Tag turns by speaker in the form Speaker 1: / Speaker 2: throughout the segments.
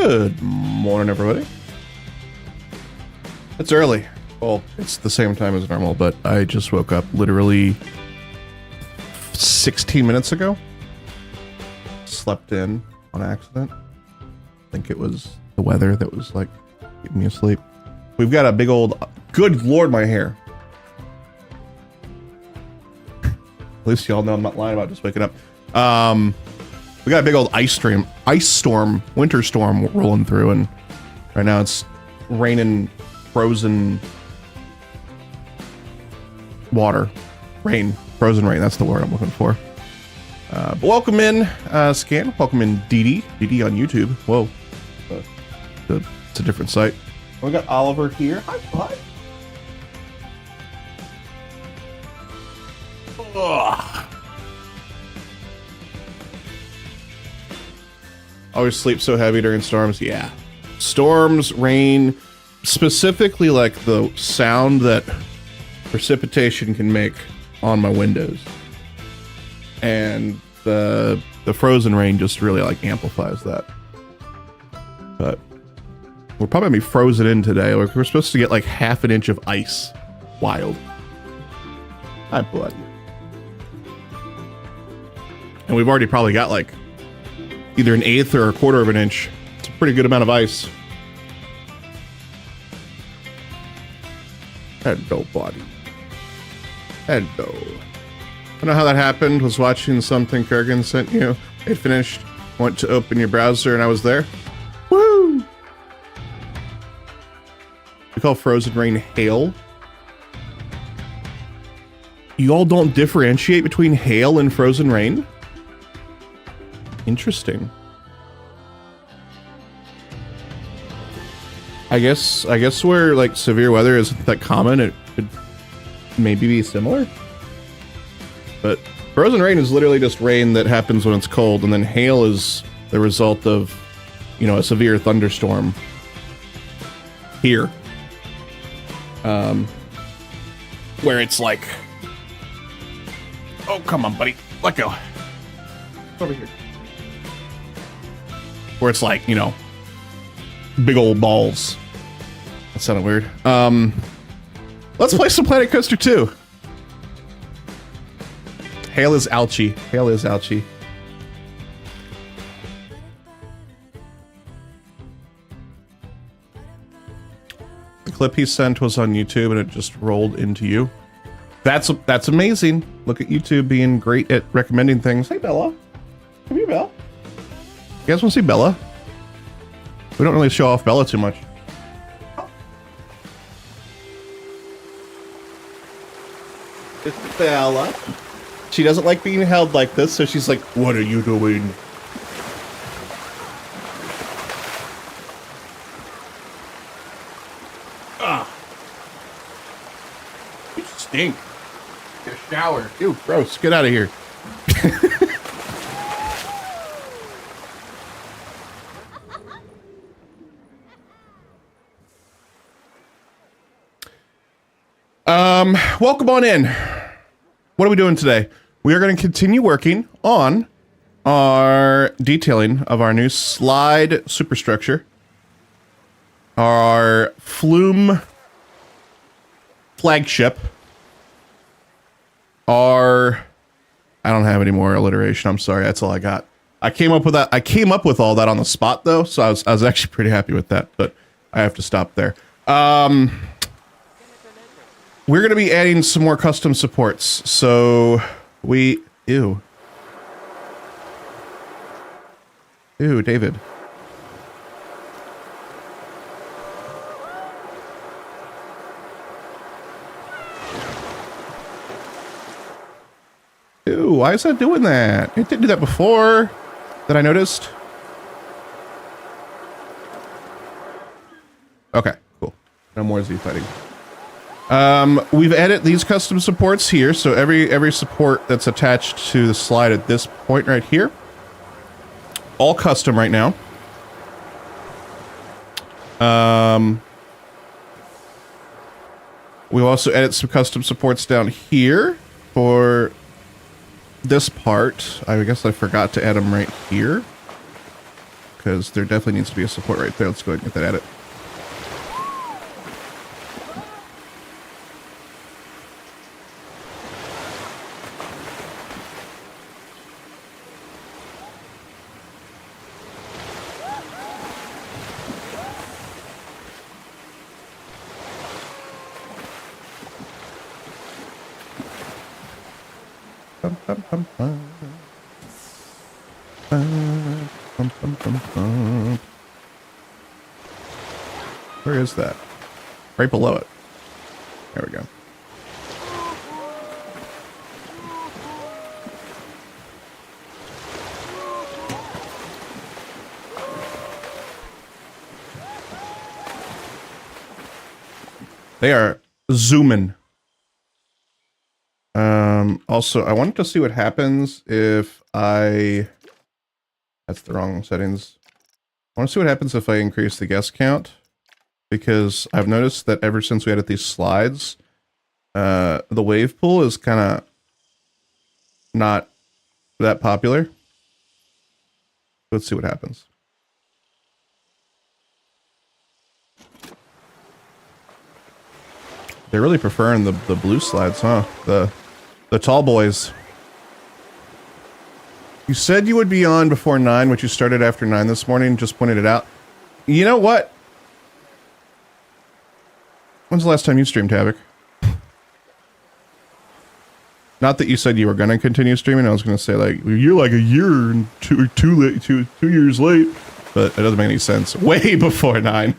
Speaker 1: Good morning, everybody. It's early. Well, it's the same time as normal, but I just woke up literally 16 minutes ago. Slept in on accident. I think it was the weather that was like keeping me asleep. We've got a big old, good lord, my hair. At least y'all know I'm not lying about just waking up. We got a big old ice storm, winter storm rolling through, and right now it's raining frozen water. Frozen rain, that's the word I'm looking for. But welcome in, Scan. Welcome in, Dee Dee on YouTube. Whoa. It's a different site. We got Oliver here. Hi, bud. Ugh. Always sleep so heavy during storms. Yeah. Storms, rain, specifically like the sound that precipitation can make on my windows. And the frozen rain just really like amplifies that. But we're probably gonna be frozen in today. We're supposed to get like half an inch of ice. Wild. Hi, bud. And we've already probably got like either an eighth or a quarter of an inch. It's a pretty good amount of ice. Hello, buddy. Hello. I know how that happened. Was watching something Kurgan sent you. It finished. Went to open your browser and I was there. Woo! We call frozen rain hail. You all don't differentiate between hail and frozen rain? Interesting. I guess where like severe weather isn't that common, it could maybe be similar. But frozen rain is literally just rain that happens when it's cold, and then hail is the result of, you know, a severe thunderstorm here. Where it's like, oh, come on, buddy, let go. Over here. Where it's like, you know, big old balls. That sounded weird. Let's play some Planet Coaster 2. Hail is ouchie. Hail is ouchie. The clip he sent was on YouTube and it just rolled into you. That's amazing. Look at YouTube being great at recommending things. Hey, Bella. Come here, Bella. You guys want to see Bella? We don't really show off Bella too much. It's Bella. She doesn't like being held like this, so she's like, what are you doing? Ah. You stink. Get a shower. Ew, gross. Get out of here. Welcome on in. What are we doing today? We are going to continue working on our detailing of our new slide superstructure. Our Flume flagship. I don't have any more alliteration. I'm sorry. That's all I got. I came up with that. I came up with all that on the spot though. So I was actually pretty happy with that, but I have to stop there. We're going to be adding some more custom supports. So ew, David. Ew, why is that doing that? It didn't do that before that I noticed. Okay, cool. No more Z fighting. We've added these custom supports here, so every support that's attached to the slide at this point right here, all custom right now. We'll also added some custom supports down here for this part. I guess I forgot to add them right here. because there definitely needs to be a support right there. Let's go ahead and get that added. Bum, bum, bum, bum. Bum, bum, bum, bum, bum. Where is that? Right below it. There we go. They are zooming. Also, I wanted to see what happens if I... That's the wrong settings. I want to see what happens if I increase the guest count. Because I've noticed that ever since we added these slides, the wave pool is kind of not that popular. Let's see what happens. They're really preferring the blue slides, huh? The tall boys. You said you would be on before 9, but you started after 9 this morning. Just pointed it out. You know what? When's the last time you streamed, Havoc? Not that you said you were going to continue streaming. I was going to say, like, you're like a year and two years late. But it doesn't make any sense. Way before 9.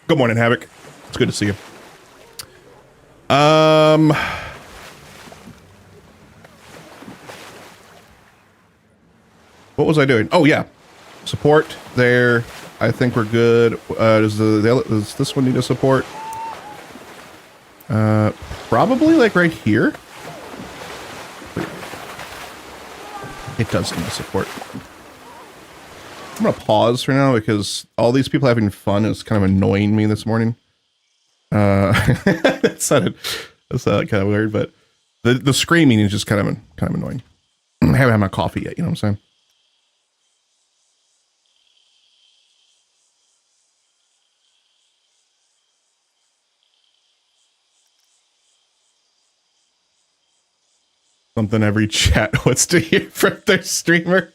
Speaker 1: Good morning, Havoc. It's good to see you. What was I doing? Oh, yeah. Support there. I think we're good. Does this one need a support? Probably like right here. It does need a support. I'm gonna pause for now because all these people having fun is kind of annoying me this morning. That sounded kind of weird, but the screaming is just kind of annoying. I haven't had my coffee yet, you know what I'm saying? Something every chat wants to hear from their streamer.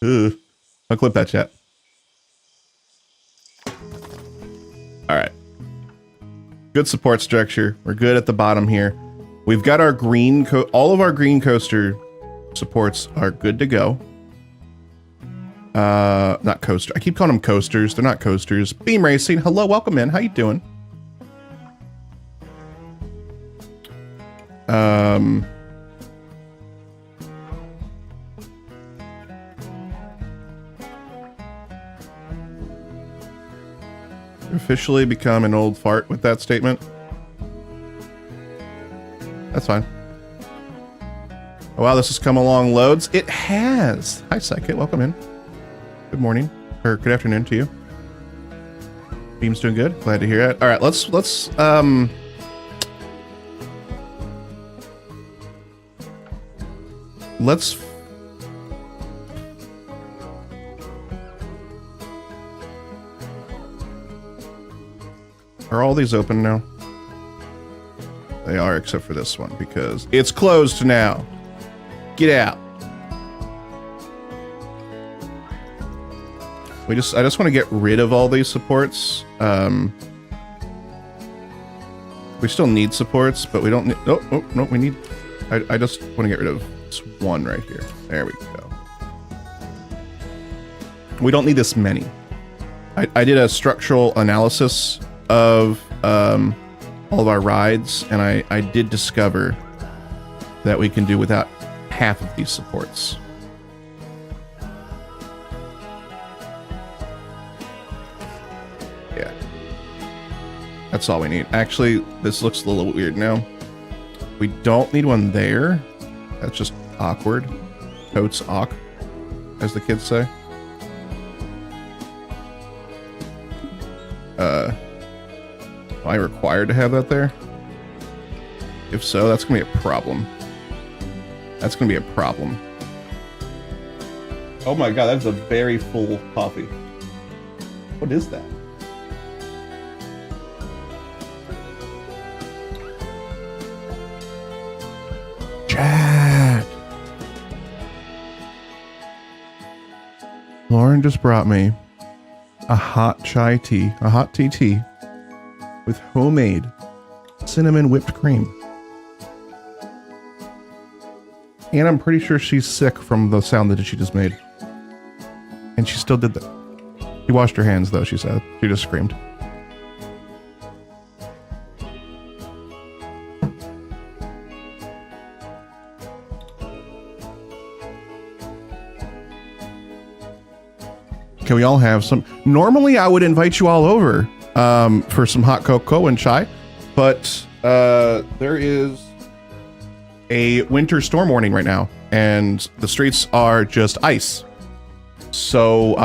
Speaker 1: Ugh. I'll clip that, chat. All right. Good support structure. We're good at the bottom here. We've got our green all of our green coaster supports are good to go. Not coaster. I keep calling them coasters. They're not coasters. Beam Racing. Hello, welcome in. How you doing? Officially become an old fart with that statement. That's fine. Oh, wow, this has come along loads. It has. Hi, Psychic. Welcome in. Good morning. Or good afternoon to you. Beam's doing good. Glad to hear it. All right, let's Are all these open now? They are, except for this one, because it's closed now. Get out. I just want to get rid of all these supports. We still need supports, but we don't need... No, we need... I just want to get rid of this one right here. There we go. We don't need this many. I did a structural analysis of all of our rides, and I did discover that we can do without half of these supports. Yeah. That's all we need. Actually, this looks a little weird now. We don't need one there. That's just awkward. Totes awk, as the kids say. Am I required to have that there? If so, that's gonna be a problem. That's gonna be a problem. Oh my god, that's a very full coffee. What is that? Chat. Lauren just brought me a hot chai tea, a hot tea with homemade cinnamon whipped cream. And I'm pretty sure she's sick from the sound that she just made. And she still did that. She washed her hands though, she said. She just screamed. Can we all have some? Normally I would invite you all over for some hot cocoa and chai, but there is a winter storm warning right now and the streets are just ice. So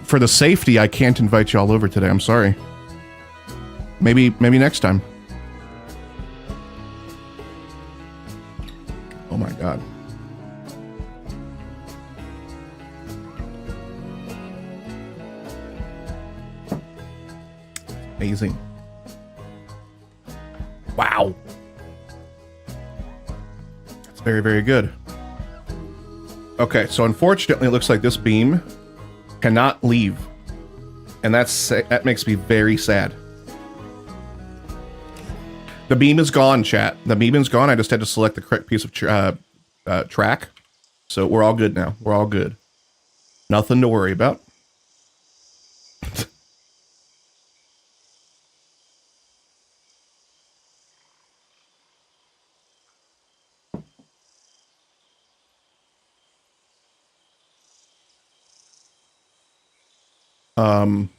Speaker 1: for the safety, I can't invite you all over today. I'm sorry. Maybe next time. Oh my god. Amazing. Wow. That's very, very good. Okay, so unfortunately it looks like this beam cannot leave. And that makes me very sad. The beam is gone, chat. The beam is gone. I just had to select the correct piece of track. So we're all good now. We're all good. Nothing to worry about.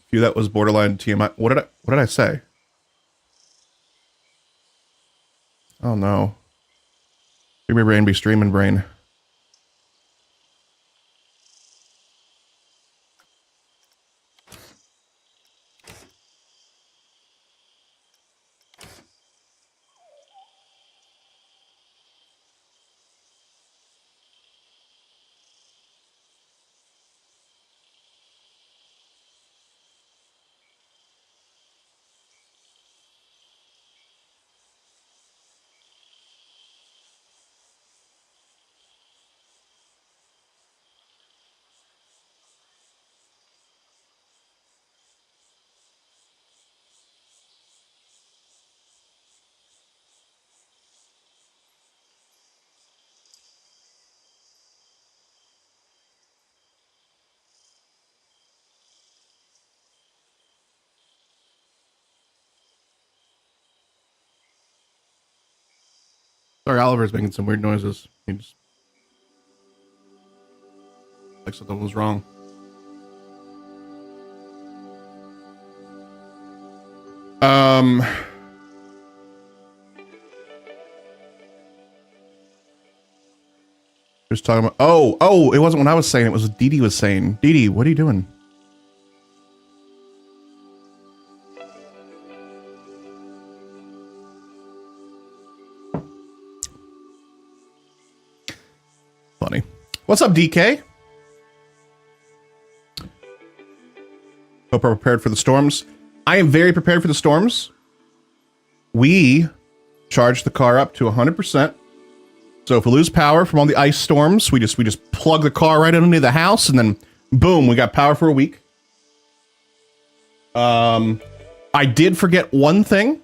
Speaker 1: Few that was borderline TMI. What did I say? Oh no. Streamer brain be streaming brain. Sorry, Oliver's making some weird noises. He just like something was wrong. Just talking about. Oh, it wasn't what I was saying. It was what Dee Dee was saying. Dee Dee, what are you doing? Funny. What's up, DK? Hope we're prepared for the storms. I am very prepared for the storms. We charged the car up to 100%. So if we lose power from all the ice storms, we just plug the car right into the house, and then boom, we got power for a week. I did forget one thing.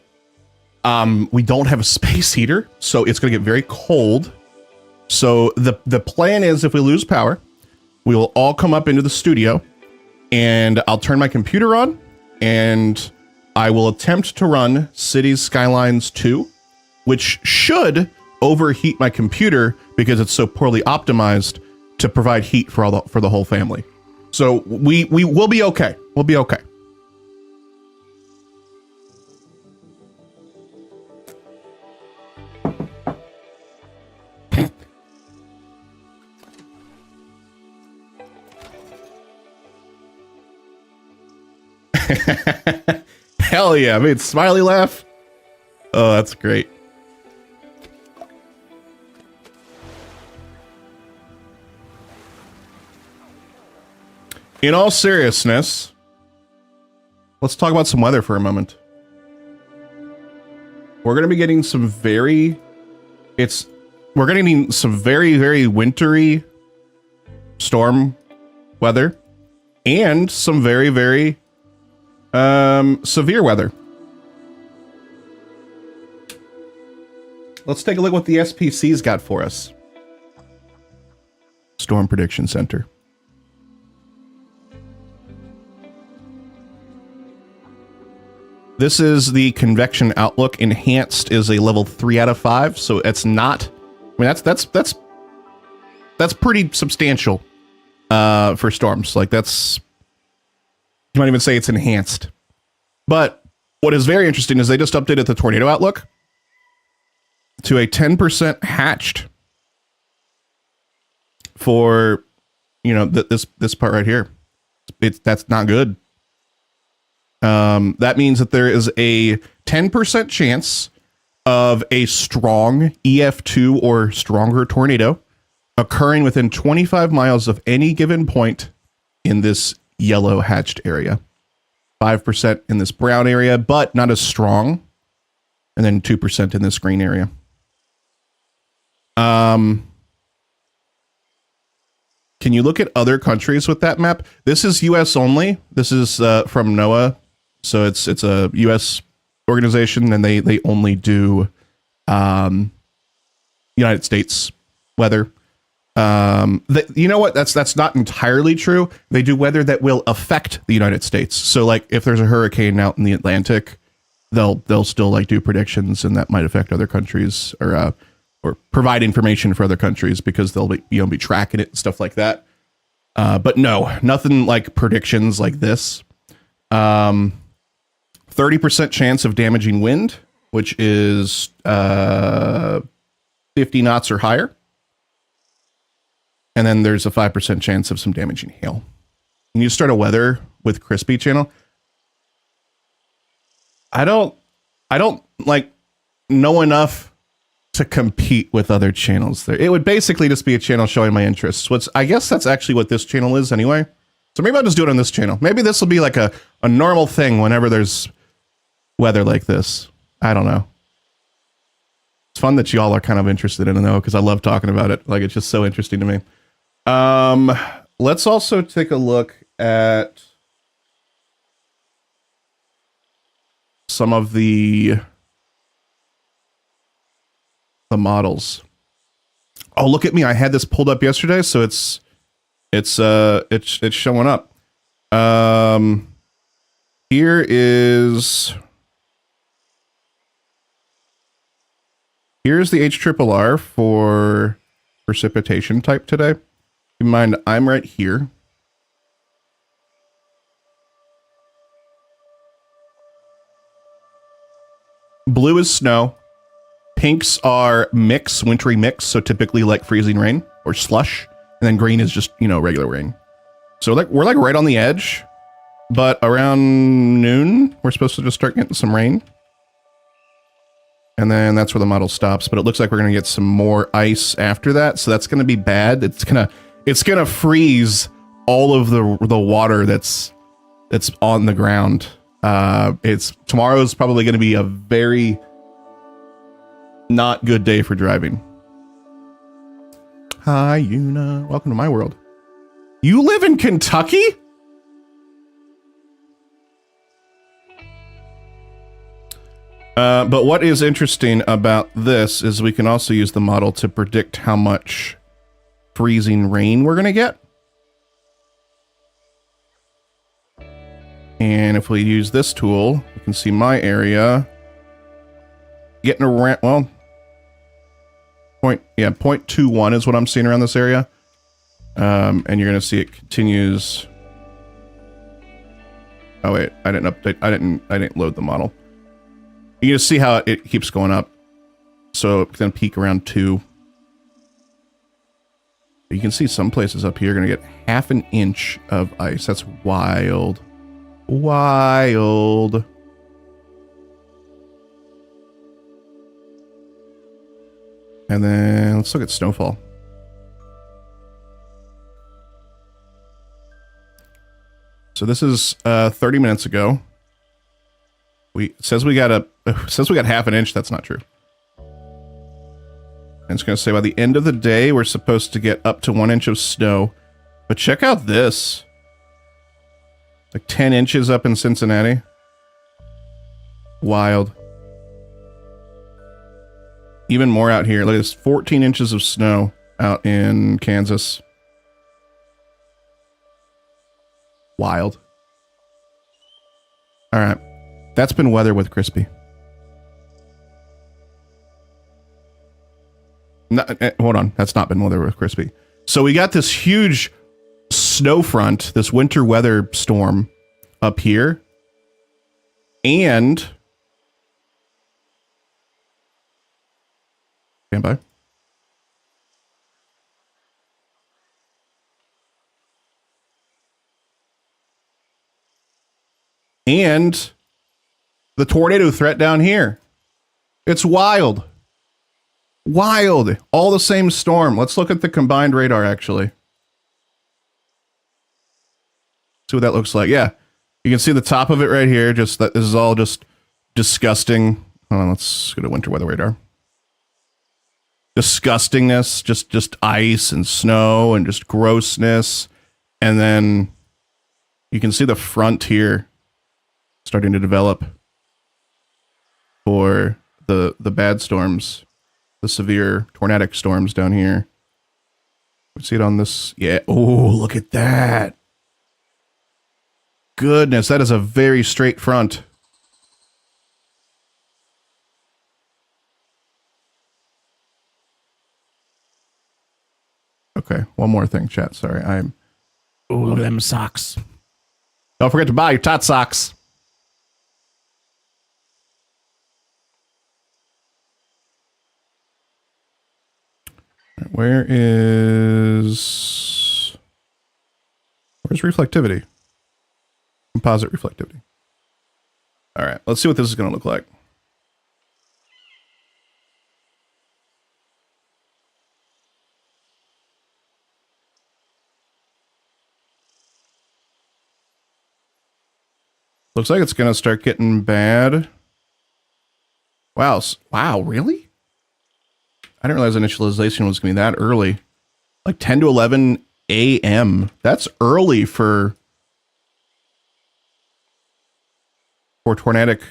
Speaker 1: We don't have a space heater, so it's gonna get very cold. So the plan is, if we lose power, we will all come up into the studio, and I'll turn my computer on, and I will attempt to run Cities Skylines 2, which should overheat my computer because it's so poorly optimized to provide heat for the whole family. So we will be okay. We'll be okay. Hell yeah, I mean, smiley laugh. Oh, that's great. In all seriousness, let's talk about some weather for a moment. We're going to be getting some very, very wintry storm weather and some very, very severe weather. Let's take a look at what the SPC's got for us. Storm Prediction Center. This is the convection outlook. Enhanced is a level 3 out of 5, so it's not. I mean, that's pretty substantial for storms. Like that's, you might even say it's enhanced. But what is very interesting is they just updated the tornado outlook to a 10% hatched for, you know, this part right here. That's not good. That means that there is a 10% chance of a strong EF2 or stronger tornado occurring within 25 miles of any given point in this yellow hatched area. 5% in this brown area, but not as strong. And then 2% in this green area. Can you look at other countries with that map? This is US only. This is from NOAA. So it's a US organization, and they only do United States weather. You know what? That's not entirely true. They do weather that will affect the United States. So like if there's a hurricane out in the Atlantic, they'll still like do predictions, and that might affect other countries or provide information for other countries because they'll be tracking it and stuff like that. But no, nothing like predictions like this. 30% chance of damaging wind, which is 50 knots or higher. And then there's a 5% chance of some damaging hail. Can you start a weather with Crispy channel? I don't like know enough to compete with other channels there. It would basically just be a channel showing my interests. I guess that's actually what this channel is anyway. So maybe I'll just do it on this channel. Maybe this will be like a normal thing whenever there's weather like this. I don't know. It's fun that y'all are kind of interested in it though, because I love talking about it. Like it's just so interesting to me. Let's also take a look at some of the models. Oh, look at me. I had this pulled up yesterday, so it's showing up. Here's the HRRR for precipitation type today. Keep in mind, I'm right here. Blue is snow. Pinks are mix, wintry mix, so typically like freezing rain or slush. And then green is just, regular rain. So we're like right on the edge, but around noon, we're supposed to just start getting some rain. And then that's where the model stops, but it looks like we're going to get some more ice after that. So that's going to be bad. It's going to freeze all of the water that's on the ground. Tomorrow's probably going to be a very not good day for driving. Hi, Yuna. Welcome to my world. You live in Kentucky? But what is interesting about this is we can also use the model to predict how much freezing rain we're going to get. And if we use this tool, you can see my area getting around, well, 0.21 is what I'm seeing around this area. And you're going to see it continues. Oh wait, I didn't update. I didn't load the model. You can see how it keeps going up. So it's going to peak around 2. You can see some places up here are going to get half an inch of ice. That's wild. Wild. And then let's look at snowfall. So this is 30 minutes ago. It says we got half an inch. That's not true. And it's going to say by the end of the day, we're supposed to get up to 1 inch of snow. But check out this. Like 10 inches up in Cincinnati. Wild. Even more out here. Look at this, 14 inches of snow out in Kansas. Wild. All right. That's been weather with Crispy. No, hold on. That's not been weather with Crispy. So we got this huge snow front, this winter weather storm up here. And stand by. And the tornado threat down here. It's wild. Wild. All the same storm. Let's look at the combined radar, actually. See what that looks like. Yeah. You can see the top of it right here. Just that this is all just disgusting. Hold on, let's go to winter weather radar. Disgustingness, just ice and snow and just grossness. And then you can see the front here starting to develop for the bad storms, the severe tornadic storms down here. We see it on this. Yeah. Oh, look at that. Goodness, that is a very straight front. Okay, one more thing, chat. Sorry,
Speaker 2: Oh, look at them socks.
Speaker 1: Don't forget to buy your tot socks. Where's reflectivity? Composite reflectivity. All right, let's see what this is going to look like. Looks like it's going to start getting bad. Wow. Wow, really? I didn't realize initialization was going to be that early. Like 10 to 11 a.m. That's early for tornadic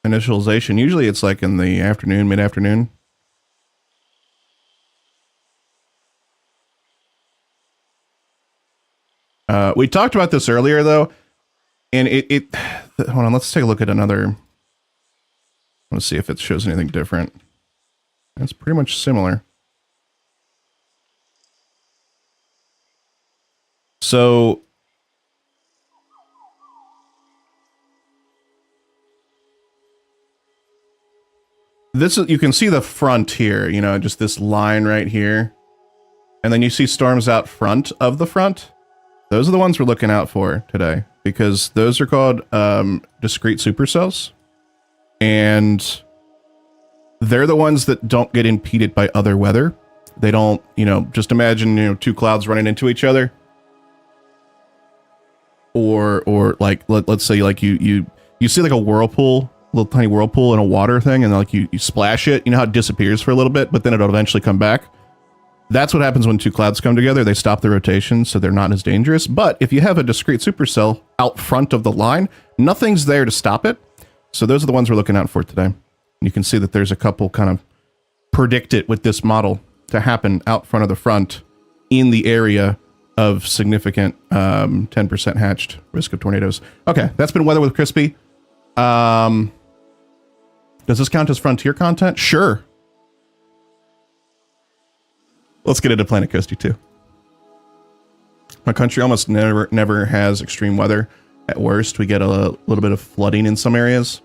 Speaker 1: initialization. Usually it's like in the afternoon, mid-afternoon. We talked about this earlier, though. And hold on, let's take a look at another. Let's see if it shows anything different. It's pretty much similar. So this is, you can see the front here, you know, just this line right here. And then you see storms out front of the front. Those are the ones we're looking out for today, because those are called discrete supercells. And they're the ones that don't get impeded by other weather. They don't, you know, just imagine, you know, two clouds running into each other. Or like, let's say like you see like a whirlpool, little tiny whirlpool in a water thing, and like you splash it, you know how it disappears for a little bit, but then it'll eventually come back. That's what happens when two clouds come together. They stop the rotation, so they're not as dangerous. But if you have a discrete supercell out front of the line, nothing's there to stop it. So those are the ones we're looking out for today. You can see that there's a couple kind of predicted with this model to happen out front of the front in the area of significant 10% hatched risk of tornadoes. Okay, that's been weather with Crispy. Does this count as frontier content? Sure. Let's get into Planet Coasty 2. My country almost never has extreme weather. At worst, we get a little bit of flooding in some areas.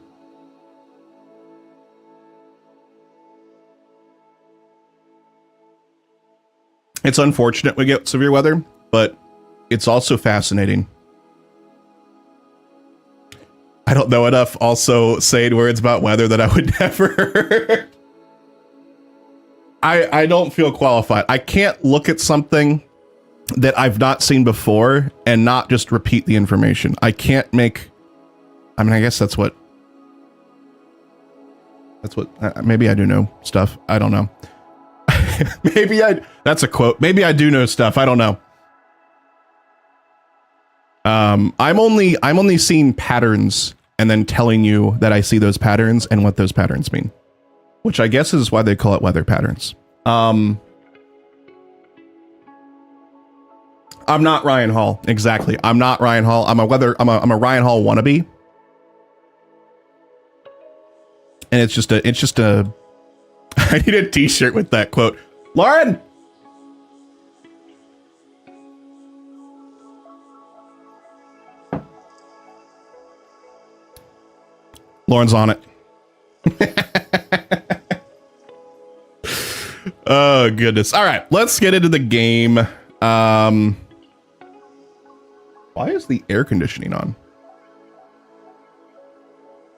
Speaker 1: It's unfortunate we get severe weather, but it's also fascinating. I don't know enough also saying words about weather that I would never. I don't feel qualified. I can't look at something that I've not seen before and not just repeat the information. I can't make, I mean, I guess that's what, maybe I do know stuff. I don't know. That's a quote. Maybe I do know stuff. I don't know. I'm only seeing patterns and then telling you that I see those patterns and what those patterns mean, which I guess is why they call it weather patterns. I'm not Ryan Hall. Exactly. I'm not Ryan Hall. I'm a Ryan Hall wannabe. And it's just a, I need a t-shirt with that quote. Lauren! Lauren's on it. Oh, goodness. All right, let's get into the game. Why is the air conditioning on?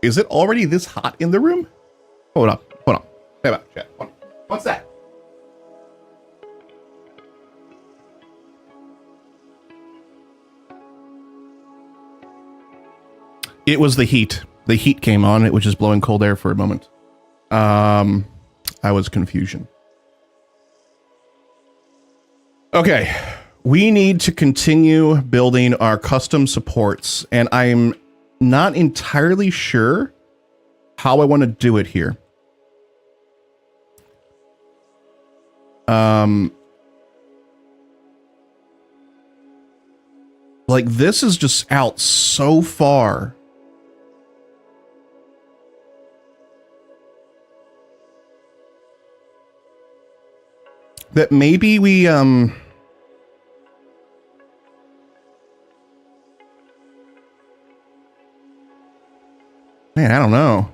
Speaker 1: Is it already this hot in the room? Hold on. Hey, about chat. What's that? It was the heat. The heat came on. It was just blowing cold air for a moment. I was confusion. Okay. We need to continue building our custom supports, and I'm not entirely sure how I want to do it here. Like, this is just out so far. That maybe we, man, I don't know.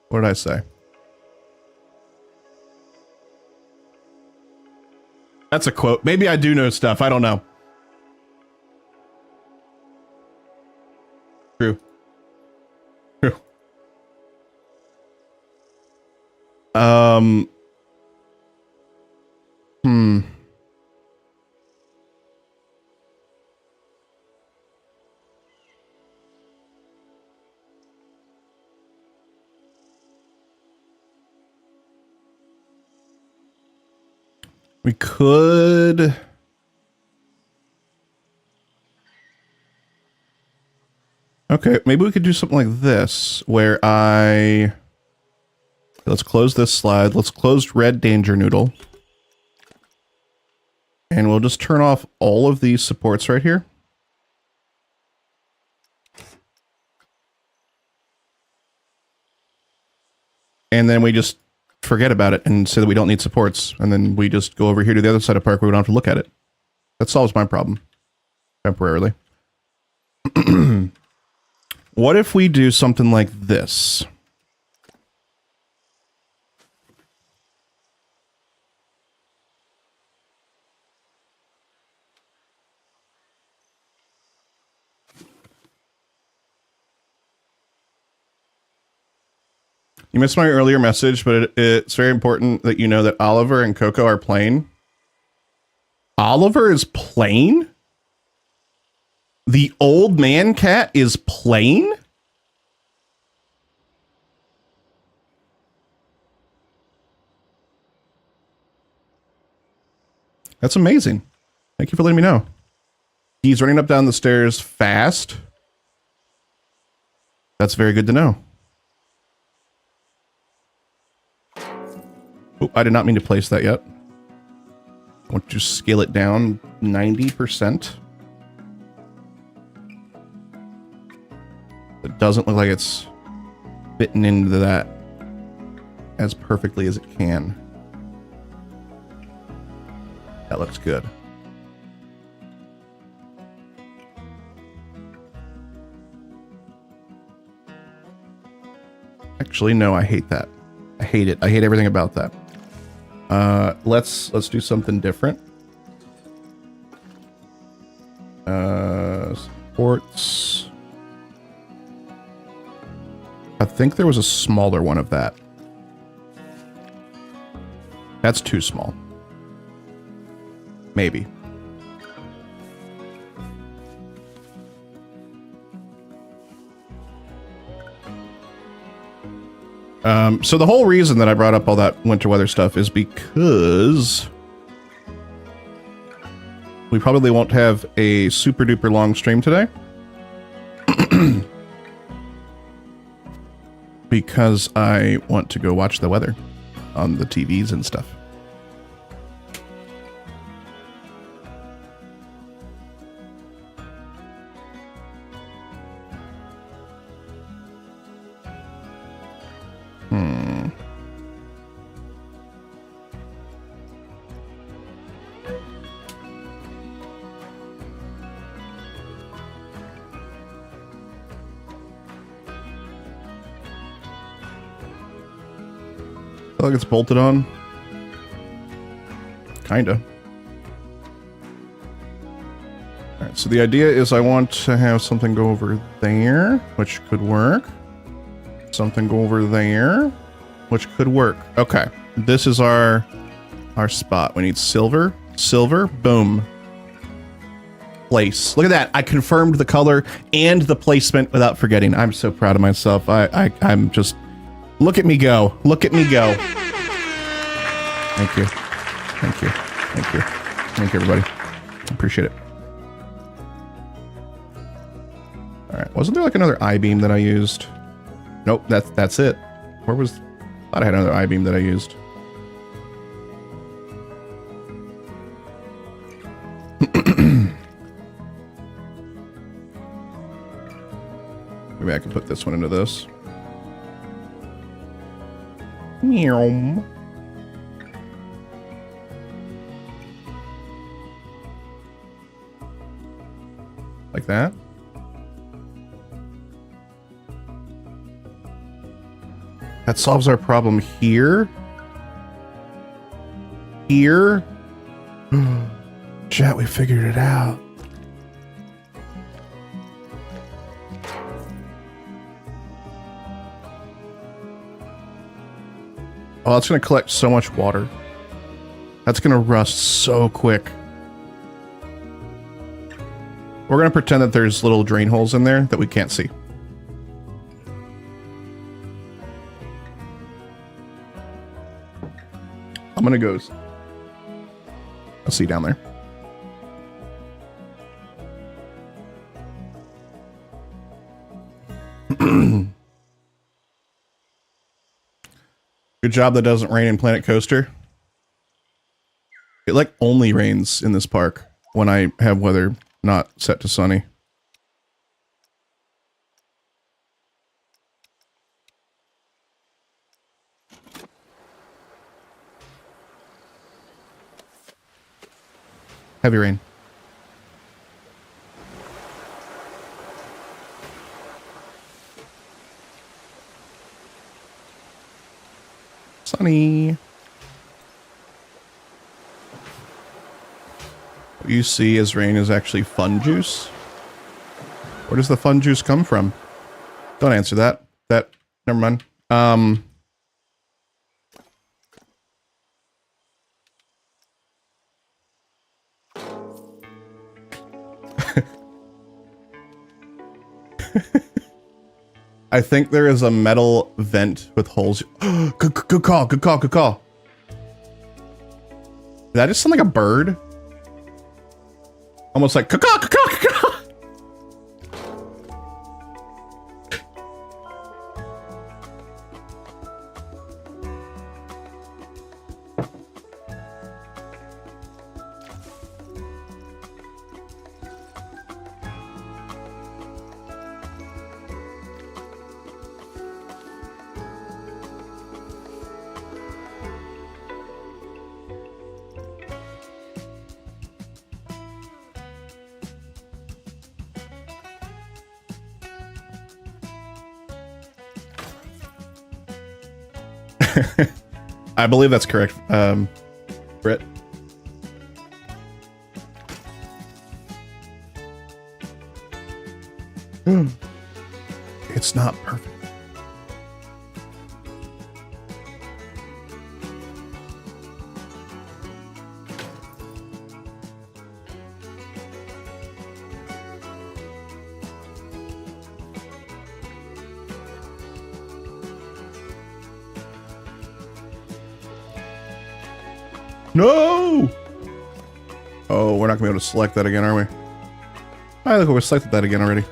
Speaker 1: What did I say? That's a quote. Maybe I do know stuff. I don't know. True. We could... Okay, maybe we could do something like this, where let's close this slide. Let's close Red Danger Noodle. And we'll just turn off all of these supports right here. And then we just forget about it and say that we don't need supports. And then we just go over here to the other side of Park where we don't have to look at it. That solves my problem. Temporarily. What if we do something like this? You missed my earlier message, but it's very important that you know that Oliver and Coco are playing. Oliver is playing? The old man cat is playing? That's amazing. Thank you for letting me know. He's running up down the stairs fast. That's very good to know. Oh, I did not mean to place that yet. I want to scale it down 90%. It doesn't look like it's fitting into that as perfectly as it can. That looks good. Actually, no, I hate that. I hate it. I hate everything about that. Let's do something different. Supports. I think there was a smaller one of that. That's too small. Maybe. So the whole reason that I brought up all that winter weather stuff is because we probably won't have a super duper long stream today. Because I want to go watch the weather on the TVs and stuff. I feel like it's bolted on. Kinda. Alright, so the idea is I want to have something go over there, which could work. Something go over there, which could work. Okay, this is our spot. We need silver, silver, boom. Place. Look at that. I confirmed the color and the placement without forgetting. I'm so proud of myself. I'm just... Look at me go. Look at me go. Thank you. Thank you. Thank you. Thank you, everybody. Appreciate it. All right. Wasn't there like another I-beam that I used? Nope. That's it. Where was... I thought I had another I-beam that I used. Maybe I can put this one into this. Meow. Like that. That solves our problem here. Here. Chat, we figured it out. Oh, that's going to collect so much water. That's going to rust so quick. We're going to pretend that there's little drain holes in there that we can't see. I'm going to go... I'll see down there. Good job that doesn't rain in Planet Coaster. It like only rains in this park when I have weather not set to sunny. Heavy rain. Sunny. What you see as rain is actually fun juice. Where does the fun juice come from? Don't answer that. Never mind. I think there is a metal vent with holes. Good call. Good call. Good call. Did that just sound like a bird? Almost like caw, caw, caw, caw. I believe that's correct, Britt. It's not perfect. No! Oh, we're not gonna be able to select that again, are we? Oh, look, we selected that again already.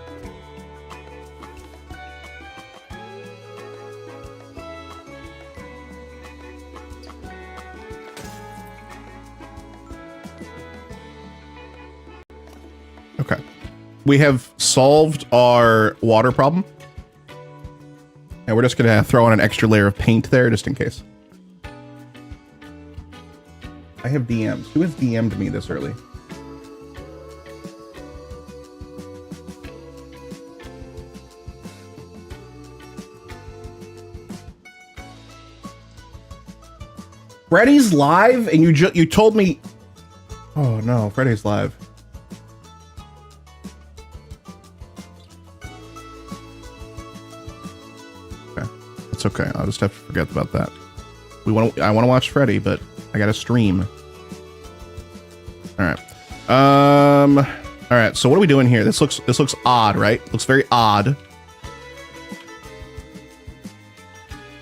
Speaker 1: Okay. We have solved our water problem. And we're just gonna throw on an extra layer of paint there just in case. I have DMs. Who has DM'd me this early? Freddy's live and you told me. Oh no, Freddy's live. Okay. It's okay. I'll just have to forget about that. I want to watch Freddy, but I got to stream. All right. All right. So what are we doing here? This looks odd, right? Looks very odd.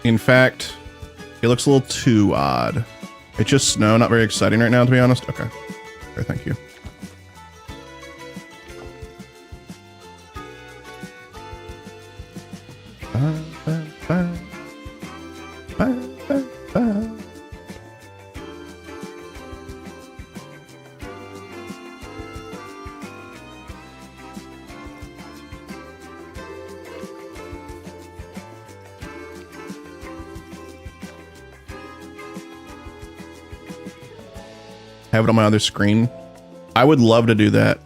Speaker 1: In fact, it looks a little too odd. It's just snow, not very exciting right now, to be honest. Okay. Okay, thank you. Have it on my other screen. I would love to do that.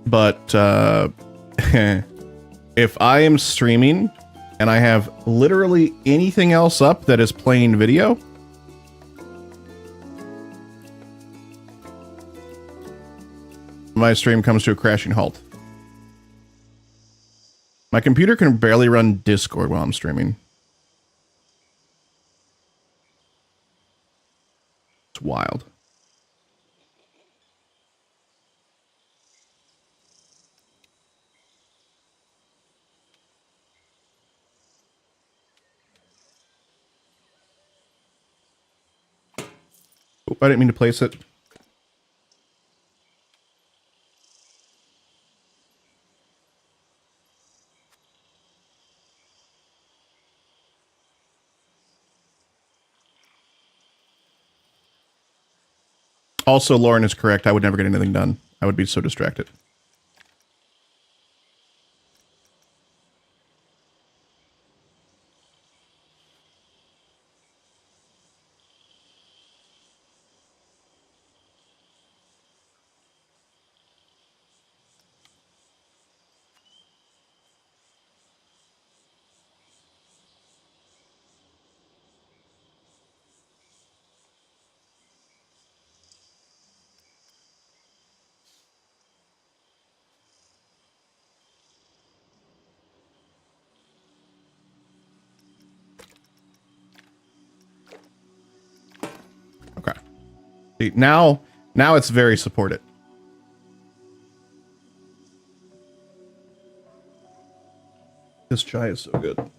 Speaker 1: But if I am streaming and I have literally anything else up that is playing video, my stream comes to a crashing halt. My computer can barely run Discord while I'm streaming. It's wild. Oh, I didn't mean to place it. Also, Lauren is correct. I would never get anything done. I would be so distracted. See, now it's very supported. This chai is so good.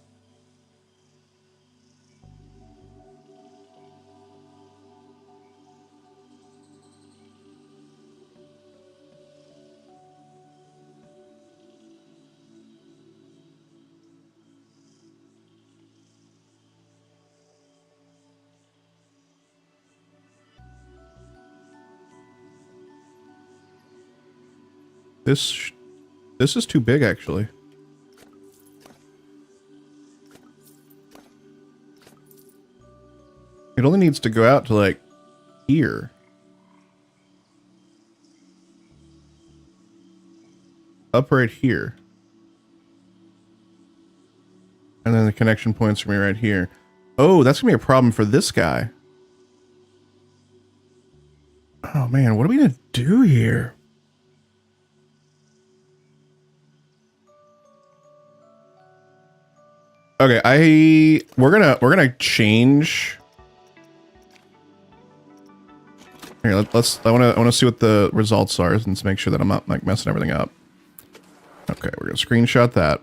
Speaker 1: This is too big, actually. It only needs to go out to, like, here. Up right here. And then the connection points for me right here. Oh, that's gonna be a problem for this guy. Oh man, what are we gonna do here? Okay, we're gonna change. Here, I wanna see what the results are and to make sure that I'm not like messing everything up. Okay, we're gonna screenshot that.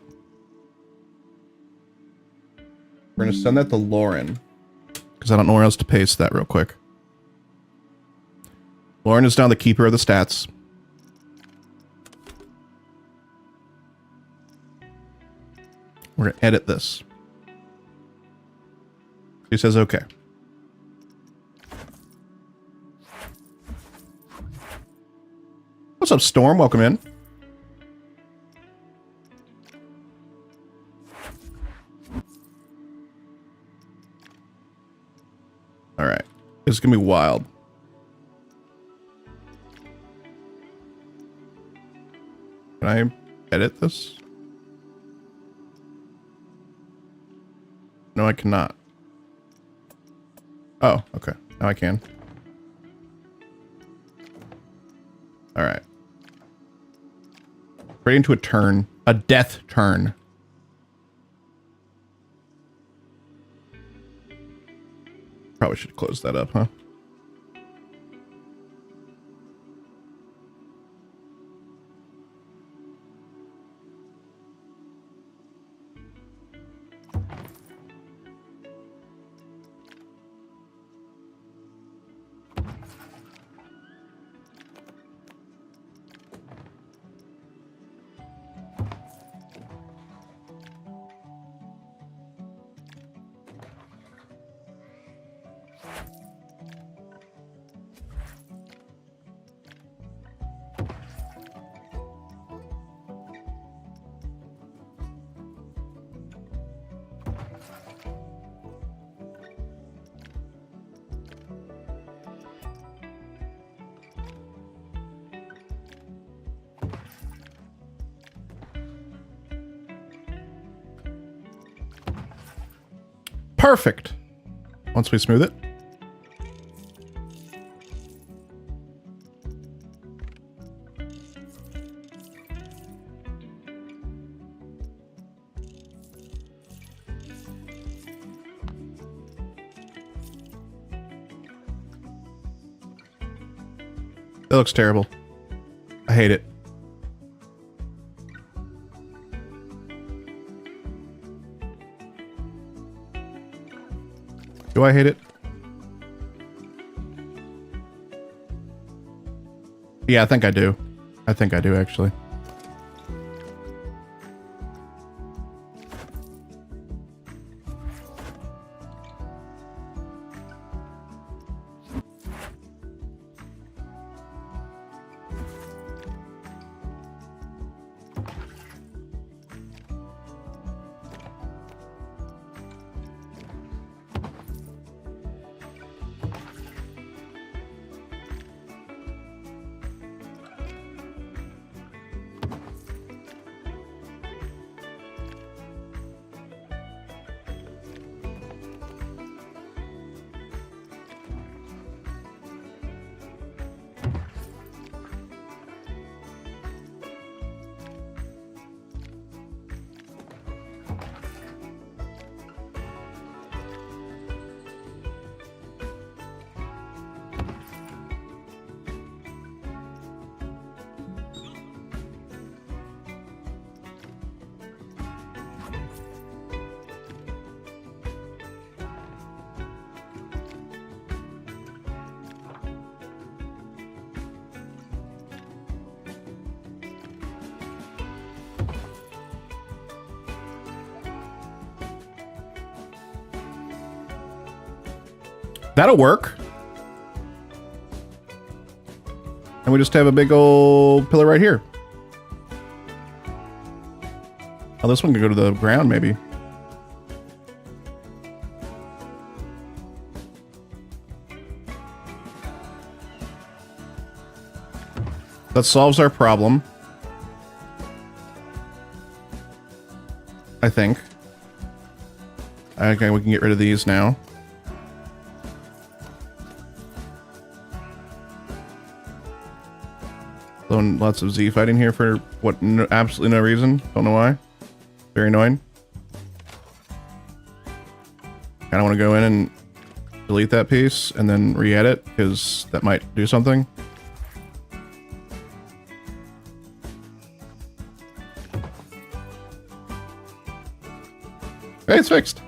Speaker 1: We're gonna send that to Lauren because I don't know where else to paste that real quick. Lauren is now the keeper of the stats. We're going to edit this. She says, okay. What's up, Storm? Welcome in. All right. This is going to be wild. Can I edit this? No, I cannot. Oh, okay. Now I can. All right. Right into a turn. A death turn. Probably should close that up, huh? Perfect. Once we smooth it. That looks terrible. I hate it. Do I hate it? Yeah, I think I do. I think I do, actually. That'll work. And we just have a big old pillar right here. Oh, this one can go to the ground, maybe. That solves our problem. I think. Okay, we can get rid of these now. Throwing lots of Z fighting here for what? No, absolutely no reason. Don't know why. Very annoying. Kind of want to go in and delete that piece and then re-edit because that might do something. Hey, it's fixed.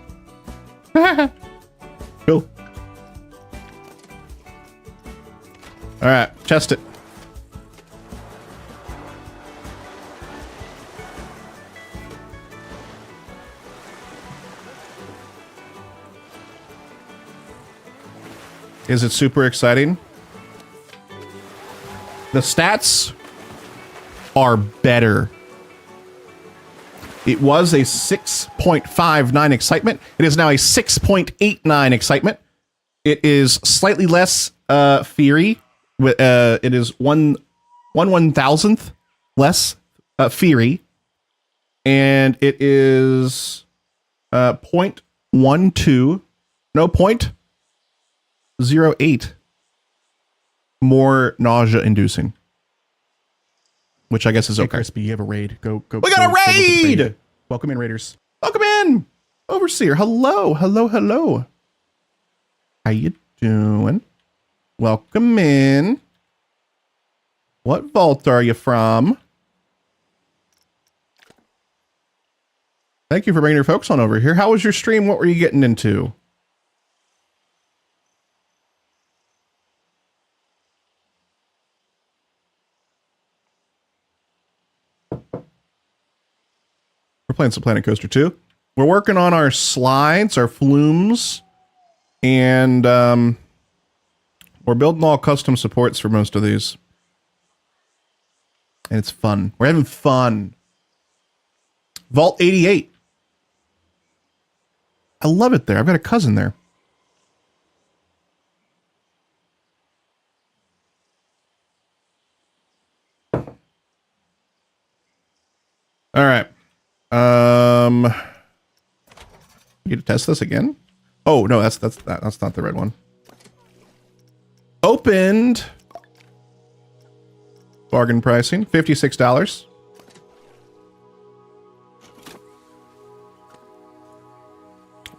Speaker 1: Cool. All right, test it. Is it super exciting? The stats are better. It was a 6.59 excitement. It is now a 6.89 excitement. It is slightly less Fury. It is 1/1000th less Fury. And it is 0.12, no, 0.08 more nausea inducing. Which I guess is okay.
Speaker 2: Hey, Crispy, you have a raid. Go.
Speaker 1: We got a raid! Welcome in, Raiders. Welcome in! Overseer, hello, hello, hello. How you doing? Welcome in. What vault are you from? Thank you for bringing your folks on over here. How was your stream? What were you getting into? We're playing some Planet Coaster 2. We're working on our slides, our flumes, and we're building all custom supports for most of these. And it's fun. We're having fun. Vault 88. I love it there. I've got a cousin there. All right. You to test this again? Oh no, that's not the red one. Opened. Bargain pricing, $56.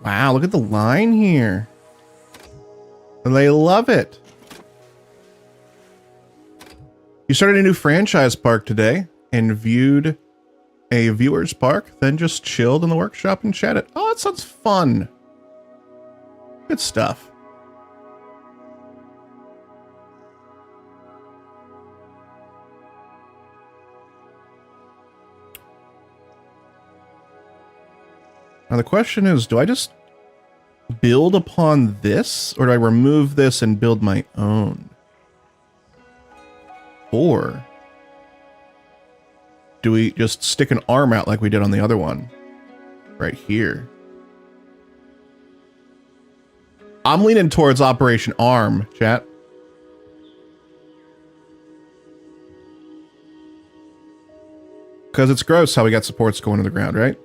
Speaker 1: Wow, look at the line here. They love it. You started a new franchise park today and viewed a viewer's park, then just chilled in the workshop and chatted. Oh, that sounds fun. Good stuff. Now the question is, do I just build upon this, or do I remove this and build my own? Or do we just stick an arm out like we did on the other one? Right here. I'm leaning towards Operation Arm, chat. Because it's gross how we got supports going to the ground, right?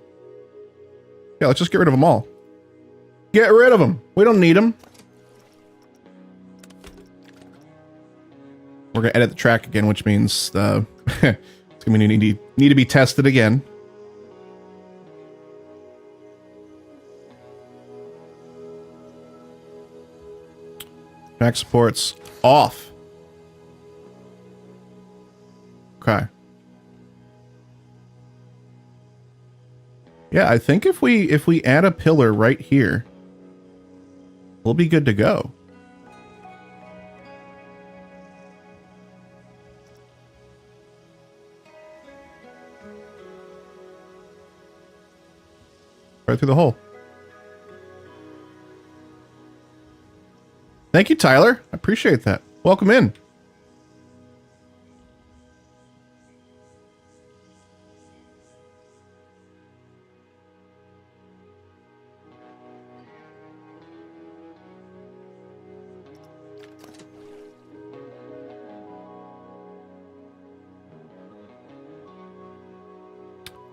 Speaker 1: Yeah, let's just get rid of them all. Get rid of them. We don't need them. We're going to edit the track again, which means it's going to need to be tested again. Track supports off. Okay. Yeah, I think if we add a pillar right here, we'll be good to go. Right through the hole. Thank you, Tyler. I appreciate that. Welcome in.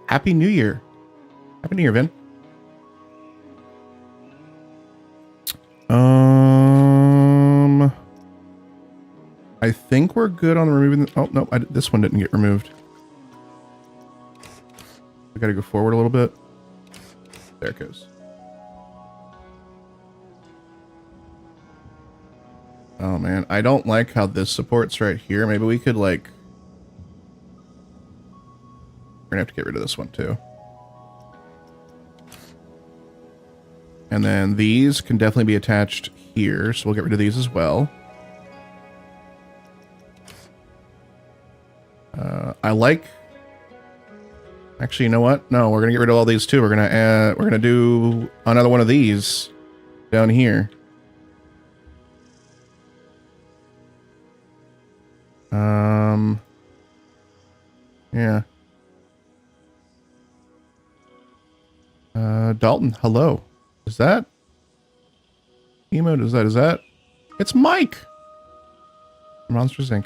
Speaker 1: Happy New Year. Happy New Year, Vin. I think we're good on removing the, oh, no, this one didn't get removed. We gotta go forward a little bit. There it goes. Oh man, I don't like how this supports right here. Maybe we could like... We're gonna have to get rid of this one too. And then these can definitely be attached here, so we'll get rid of these as well. I like. Actually, you know what? No, we're gonna get rid of all these too. We're gonna do another one of these down here. Yeah. Dalton, hello. Is that emote? Is that? It's Mike. Monsters Inc.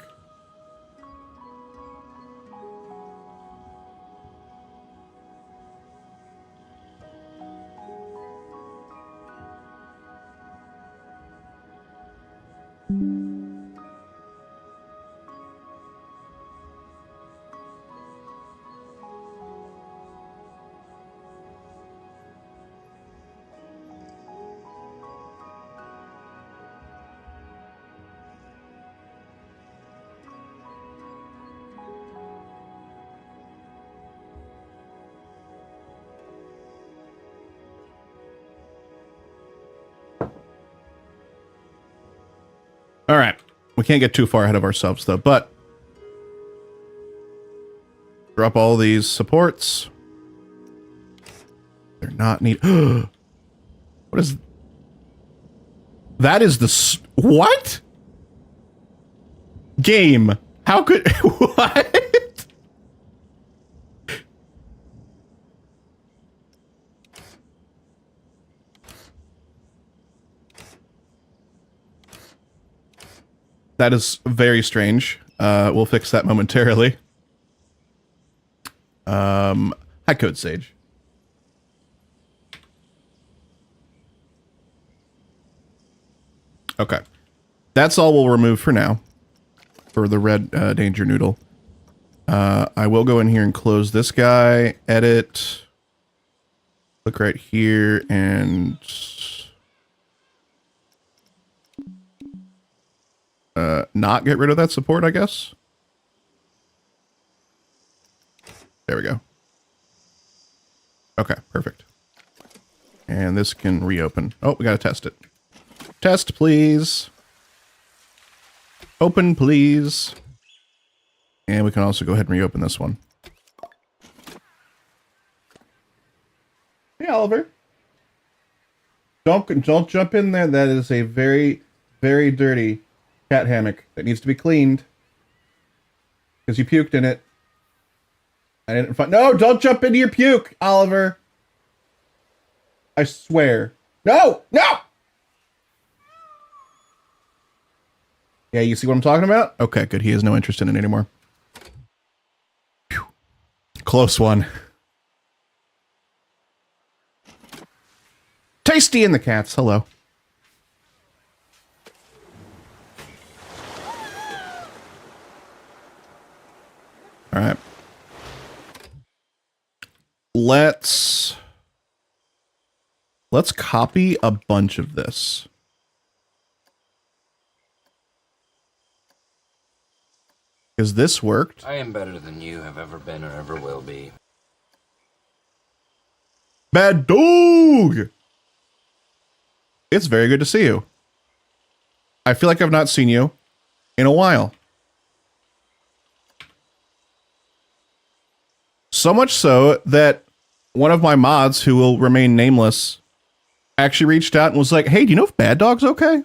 Speaker 1: All right. We can't get too far ahead of ourselves, though, but drop all these supports. They're not neat. What is... That is the... What? Game. How could... What? That is very strange. We'll fix that momentarily. Hi, Code Sage. Okay. That's all we'll remove for now. For the red danger noodle. I will go in here and close this guy. Edit. Look right here and... not get rid of that support, I guess. There we go. Okay, perfect. And this can reopen. Oh, we gotta test it. Test, please. Open, please. And we can also go ahead and reopen this one. Hey, Oliver. Don't jump in there. That is a very, very dirty cat hammock that needs to be cleaned. Because you puked in it. I didn't find... No, don't jump into your puke, Oliver. I swear. No! No! Yeah, you see what I'm talking about? Okay, good. He has no interest in it anymore. Phew. Close one. Tasty in the cats. Hello. All right. Let's copy a bunch of this. Because this worked.
Speaker 3: I am better than you have ever been or ever will be.
Speaker 1: Bad dog! It's very good to see you. I feel like I've not seen you in a while. So much so that one of my mods, who will remain nameless, actually reached out and was like, hey, do you know if Bad Dog's okay?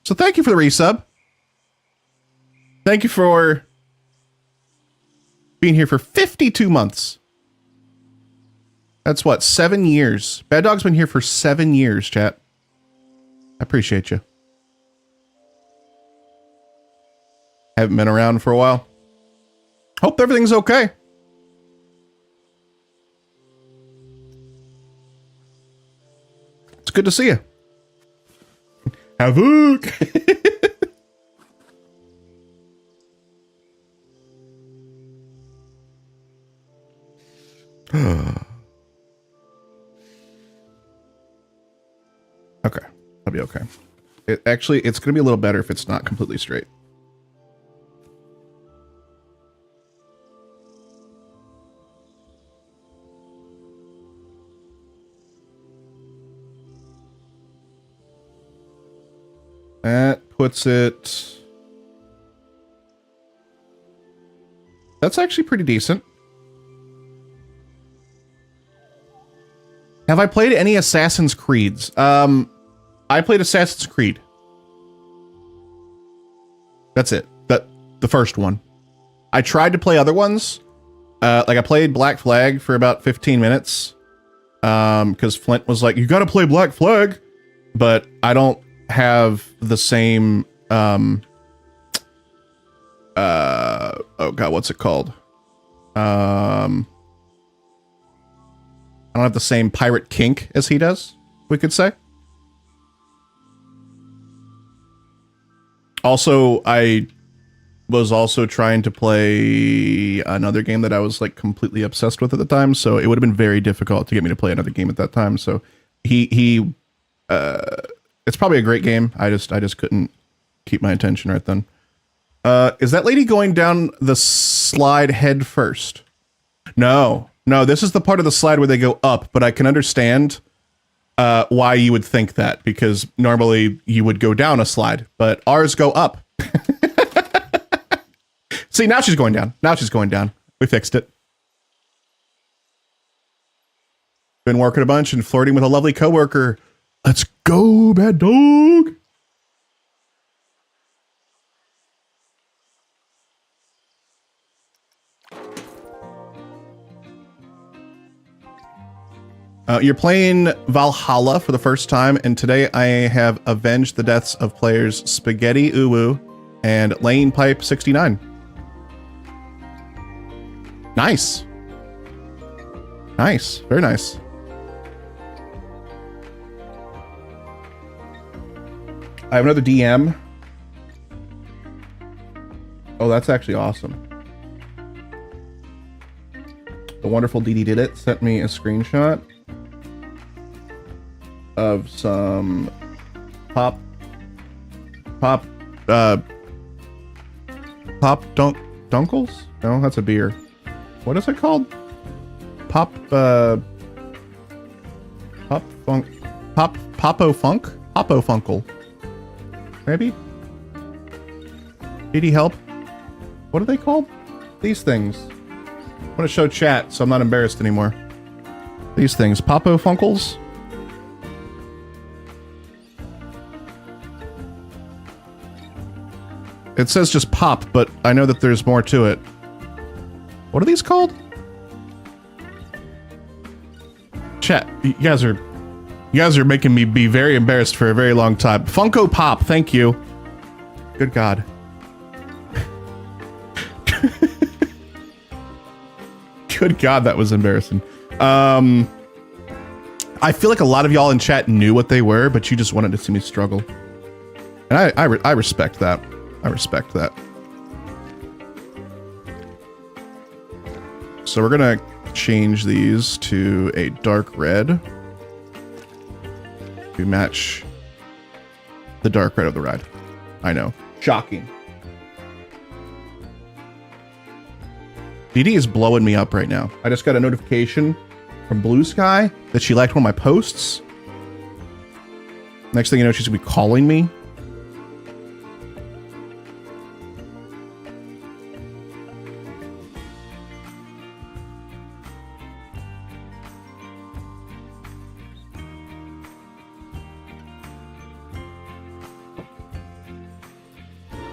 Speaker 1: So thank you for the resub. Thank you for being here for 52 months. That's what, 7 years. Bad Dog's been here for 7 years, chat. I appreciate you. Haven't been around for a while. Hope everything's okay. It's good to see you. Havoc! Okay, I'll be okay. It's going to be a little better if it's not completely straight. That puts it That's actually pretty decent. Have I played any Assassin's Creeds? I played Assassin's Creed. That's it. The first one. I tried to play other ones. Like I played Black Flag for about 15 minutes. Because Flint was like, you gotta play Black Flag. But I don't have the same, oh god, what's it called? I don't have the same pirate kink as he does, we could say. Also, I was also trying to play another game that I was like completely obsessed with at the time, so it would have been very difficult to get me to play another game at that time. So it's probably a great game. I just couldn't keep my attention right then. Is that lady going down the slide head first? No, this is the part of the slide where they go up, but I can understand why you would think that, because normally you would go down a slide, but ours go up. See, now she's going down. We fixed it. Been working a bunch and flirting with a lovely coworker. Let's go, bad dog. You're playing Valhalla for the first time, and today I have avenged the deaths of players Spaghetti Uwu and Lane Pipe 69. Nice. Nice. Very nice. I have another DM. Oh, that's actually awesome. The wonderful DD Did It sent me a screenshot of some dunkles? No, that's a beer. What is it called? Popo Funkle. Maybe? Did he help? What are they called? These things. I want to show chat so I'm not embarrassed anymore. These things. Popo Funkles? It says just pop, but I know that there's more to it. What are these called? Chat, you guys are making me be very embarrassed for a very long time. Funko Pop, thank you. Good God. Good God, that was embarrassing. I feel like a lot of y'all in chat knew what they were, but you just wanted to see me struggle. And I respect that. I respect that. So we're gonna change these to a dark red to match the dark red of the ride. I know. Shocking. DD is blowing me up right now. I just got a notification from Blue Sky that she liked one of my posts. Next thing you know, she's gonna be calling me.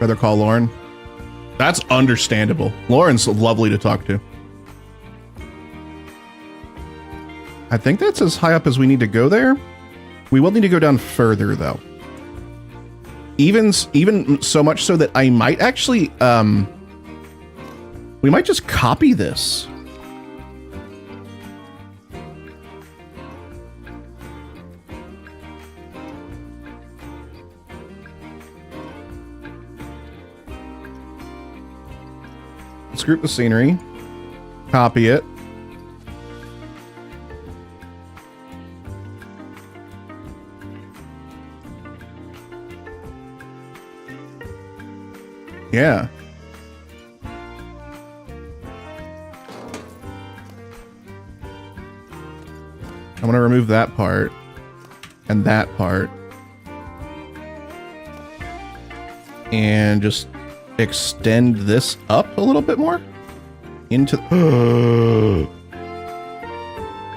Speaker 1: Rather call Lauren. That's understandable. Lauren's lovely to talk to. I think that's as high up as we need to go there. We will need to go down further though. Even so much so that I might actually, we might just copy this. Let's group the scenery, copy it. Yeah. I'm going to remove that part and that part and just extend this up a little bit more. into...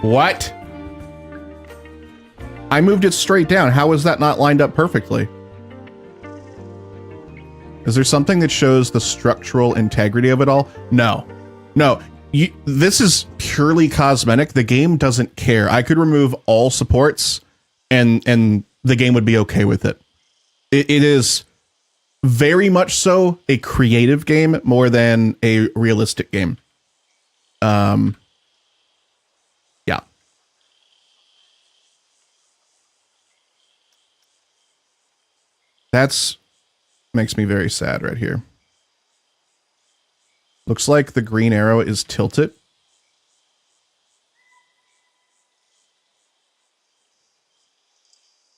Speaker 1: What? I moved it straight down. How is that not lined up perfectly? Is there something that shows the structural integrity of it all? No. No. This is purely cosmetic. The game doesn't care. I could remove all supports and the game would be okay with it. It is very much so a creative game more than a realistic game. Yeah. That's makes me very sad right here. Looks like the green arrow is tilted.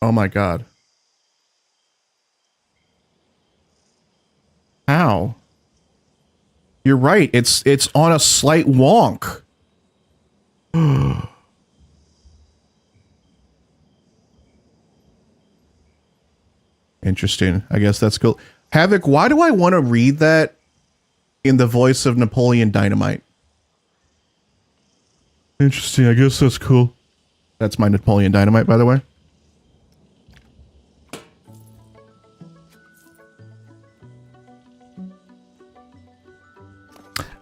Speaker 1: Oh my god. How? You're right. It's on a slight wonk. Interesting. I guess that's cool. Havoc, why do I want to read that in the voice of Napoleon Dynamite? Interesting. I guess that's cool. That's my Napoleon Dynamite, by the way.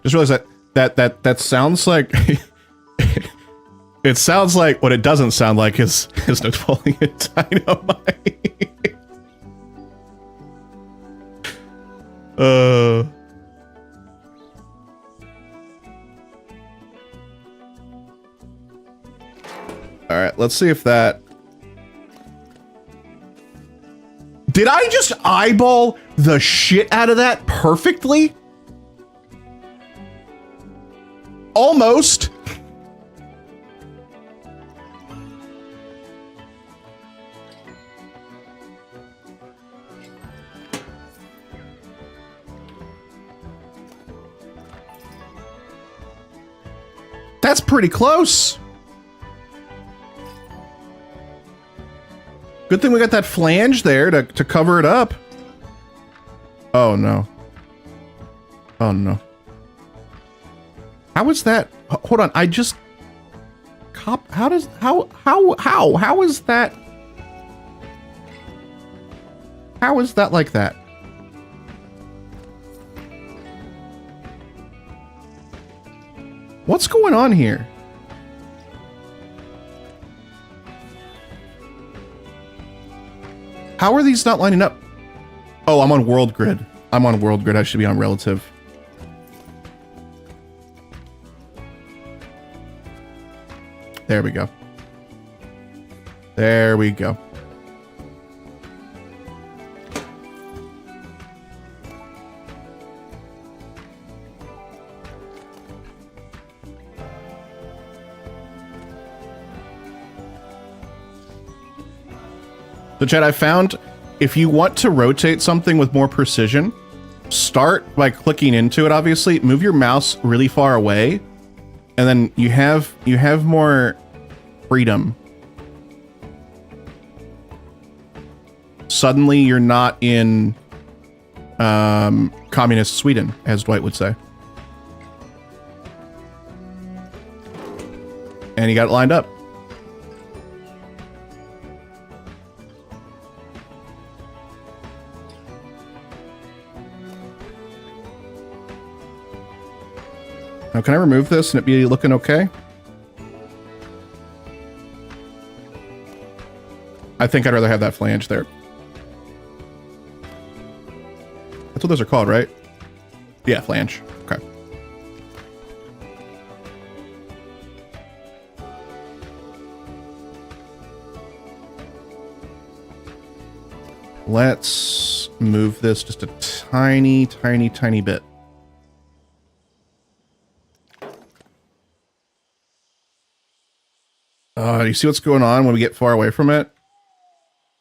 Speaker 1: Just realized that sounds like it sounds like what it doesn't sound like is Napoleon Dynamite. All right, let's see if that... Did I just eyeball the shit out of that perfectly? Almost. That's pretty close. Good thing we got that flange there to cover it up. Oh no. Oh no. How is that? Hold on, I just... How is that? How is that like that? What's going on here? How are these not lining up? Oh, I'm on world grid. I'm on world grid. I should be on relative. There we go. There we go. So Chad, I found if you want to rotate something with more precision, start by clicking into it, obviously, move your mouse really far away, and then you have more freedom. Suddenly you're not in communist Sweden, as Dwight would say. And you got it lined up. Now, can I remove this and it be looking okay? I think I'd rather have that flange there. That's what those are called, right? Yeah, flange. Okay. Let's move this just a tiny, tiny, tiny bit. You see what's going on when we get far away from it?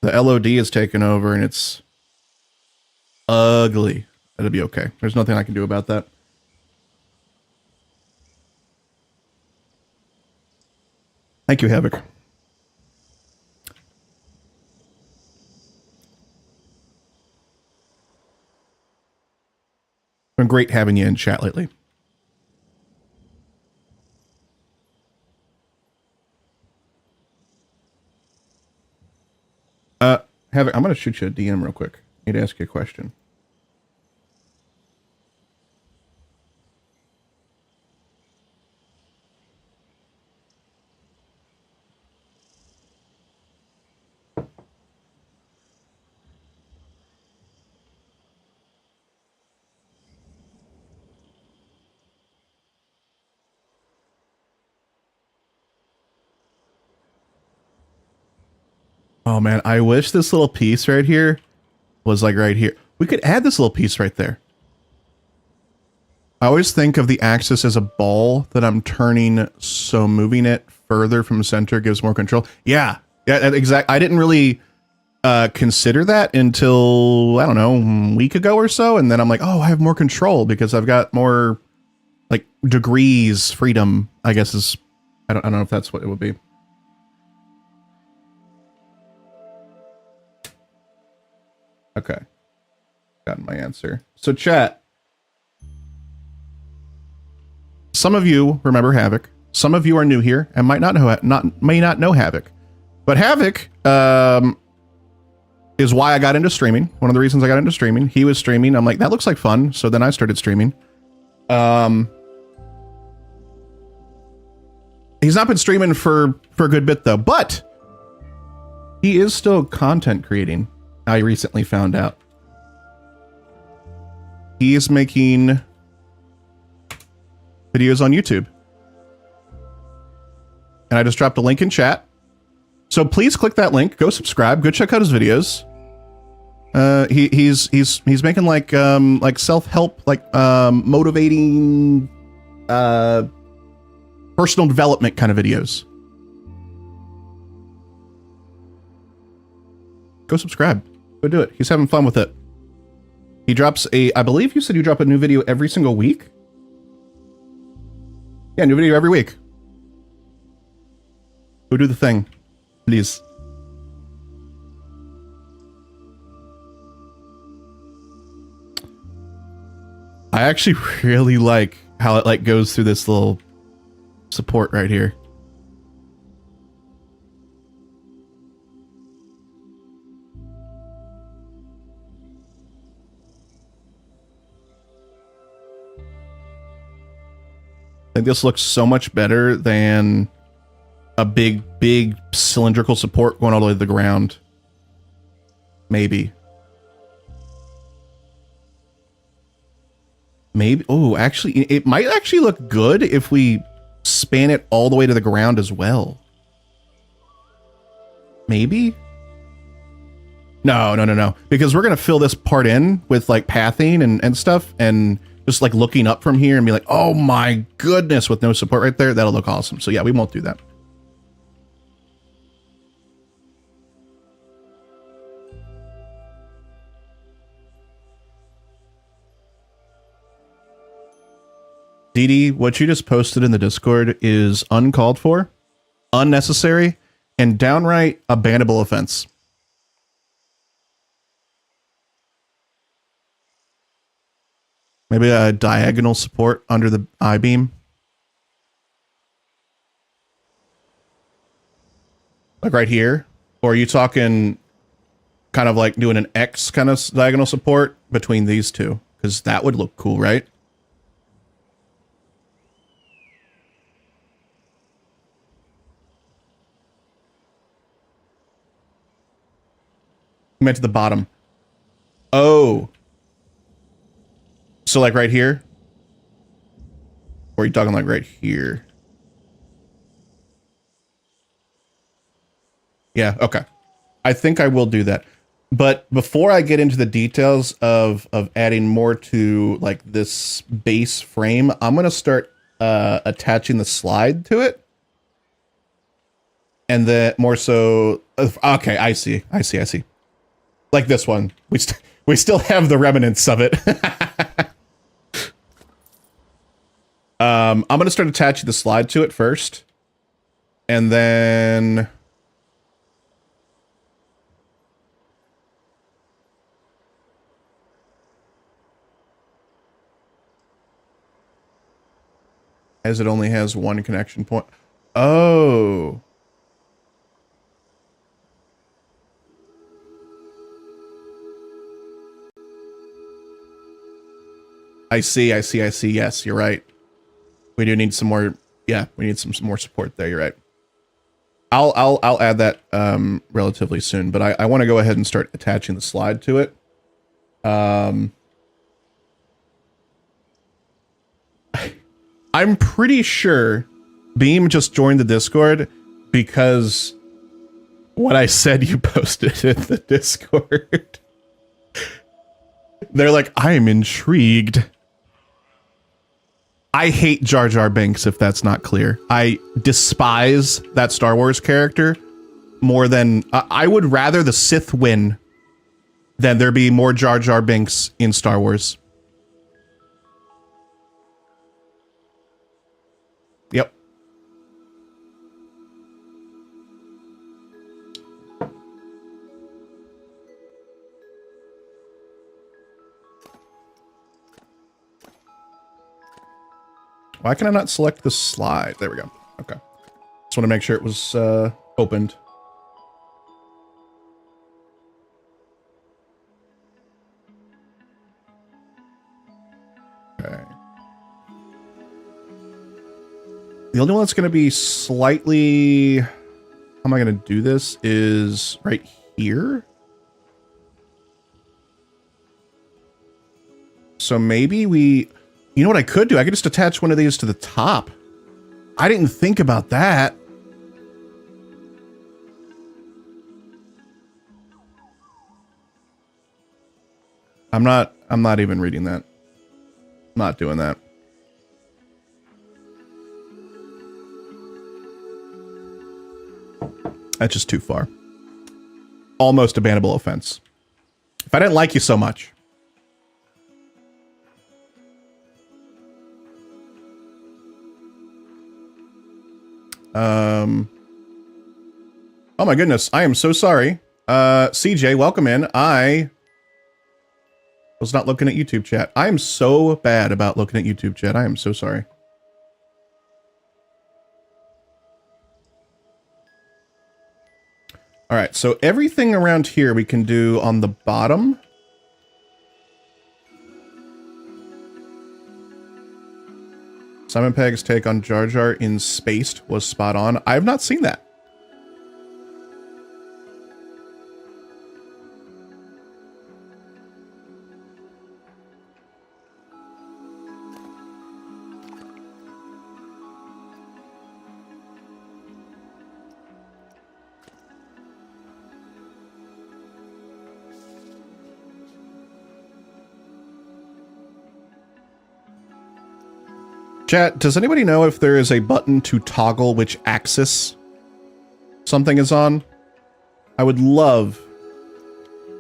Speaker 1: The LOD is taken over and it's ugly. It'll be okay. There's nothing I can do about that. Thank you, Havoc. Been great having you in chat lately. I'm gonna shoot you a DM real quick. I need to ask you a question. Oh man, I wish this little piece right here was like right here. We could add this little piece right there. I always think of the axis as a ball that I'm turning, so moving it further from center gives more control. Yeah, exactly. I didn't really consider that until, I don't know, a week ago or so. And then I'm like, oh, I have more control because I've got more like degrees freedom, I guess is, I don't know if that's what it would be. Okay. Got my answer. So chat. Some of you remember Havoc. Some of you are new here and might not know Havoc. But Havoc is why I got into streaming. One of the reasons I got into streaming. He was streaming. I'm like, that looks like fun. So then I started streaming. He's not been streaming for a good bit though, but he is still content creating. I recently found out. He is making videos on YouTube. And I just dropped a link in chat. So please click that link, go subscribe, go check out his videos. He's making like self-help, motivating personal development kind of videos. Go subscribe. Go do it. He's having fun with it. He drops I believe you said you drop a new video every single week? Yeah, new video every week. Go do the thing, please. I actually really like how it goes through this little support right here. I think this looks so much better than a big cylindrical support going all the way to the ground. Maybe. Oh, actually, it might actually look good if we span it all the way to the ground as well. Maybe? No. Because we're going to fill this part in with like pathing and stuff, and just like looking up from here and be like, oh my goodness, with no support right there, that'll look awesome. So yeah, we won't do that. DD, what you just posted in the Discord is uncalled for, unnecessary, and downright a bannable offense. Maybe a diagonal support under the I-beam. Like right here? Or are you talking kind of like doing an X kind of diagonal support between these two? Because that would look cool, right? I meant to the bottom. Oh. So like right here? Or are you talking like right here? Yeah, okay. I think I will do that. But before I get into the details of adding more to like this base frame, I'm going to start attaching the slide to it. And then more so, okay, I see. Like this one. We still have the remnants of it. I'm going to start attaching the slide to it first. And then as it only has one connection point. Oh. I see. Yes, you're right. We do need some more. Yeah, we need some more support there. You're right. I'll add that relatively soon, but I want to go ahead and start attaching the slide to it. I'm pretty sure Beam just joined the Discord because what I said you posted in the Discord. They're like, I am intrigued. I hate Jar Jar Binks, if that's not clear. I despise that Star Wars character more than... I would rather the Sith win than there be more Jar Jar Binks in Star Wars. Yep. Why can I not select the slide? There we go. Okay. Just want to make sure it was opened. Okay. The only one that's going to be slightly... How am I going to do this? Is right here. So maybe we... You know what I could do? I could just attach one of these to the top. I didn't think about that. I'm not even reading that. Not doing that. That's just too far. Almost a bannable offense. If I didn't like you so much. Oh my goodness, I am so sorry. CJ, welcome in. I was not looking at YouTube chat. I am so bad about looking at YouTube chat. I am so sorry. All right, so everything around here we can do on the bottom. Simon Pegg's take on Jar Jar in Spaced was spot on. I have not seen that. Chat, does anybody know if there is a button to toggle which axis something is on? I would love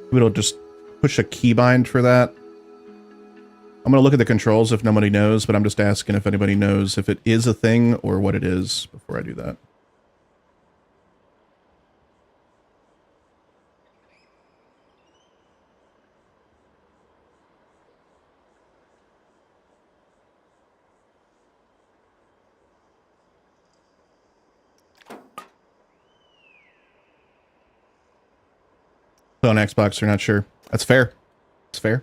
Speaker 1: if we'll just push a keybind for that. I'm going to look at the controls if nobody knows, but I'm just asking if anybody knows if it is a thing or what it is before I do that. On Xbox, they're not sure. That's fair. It's fair.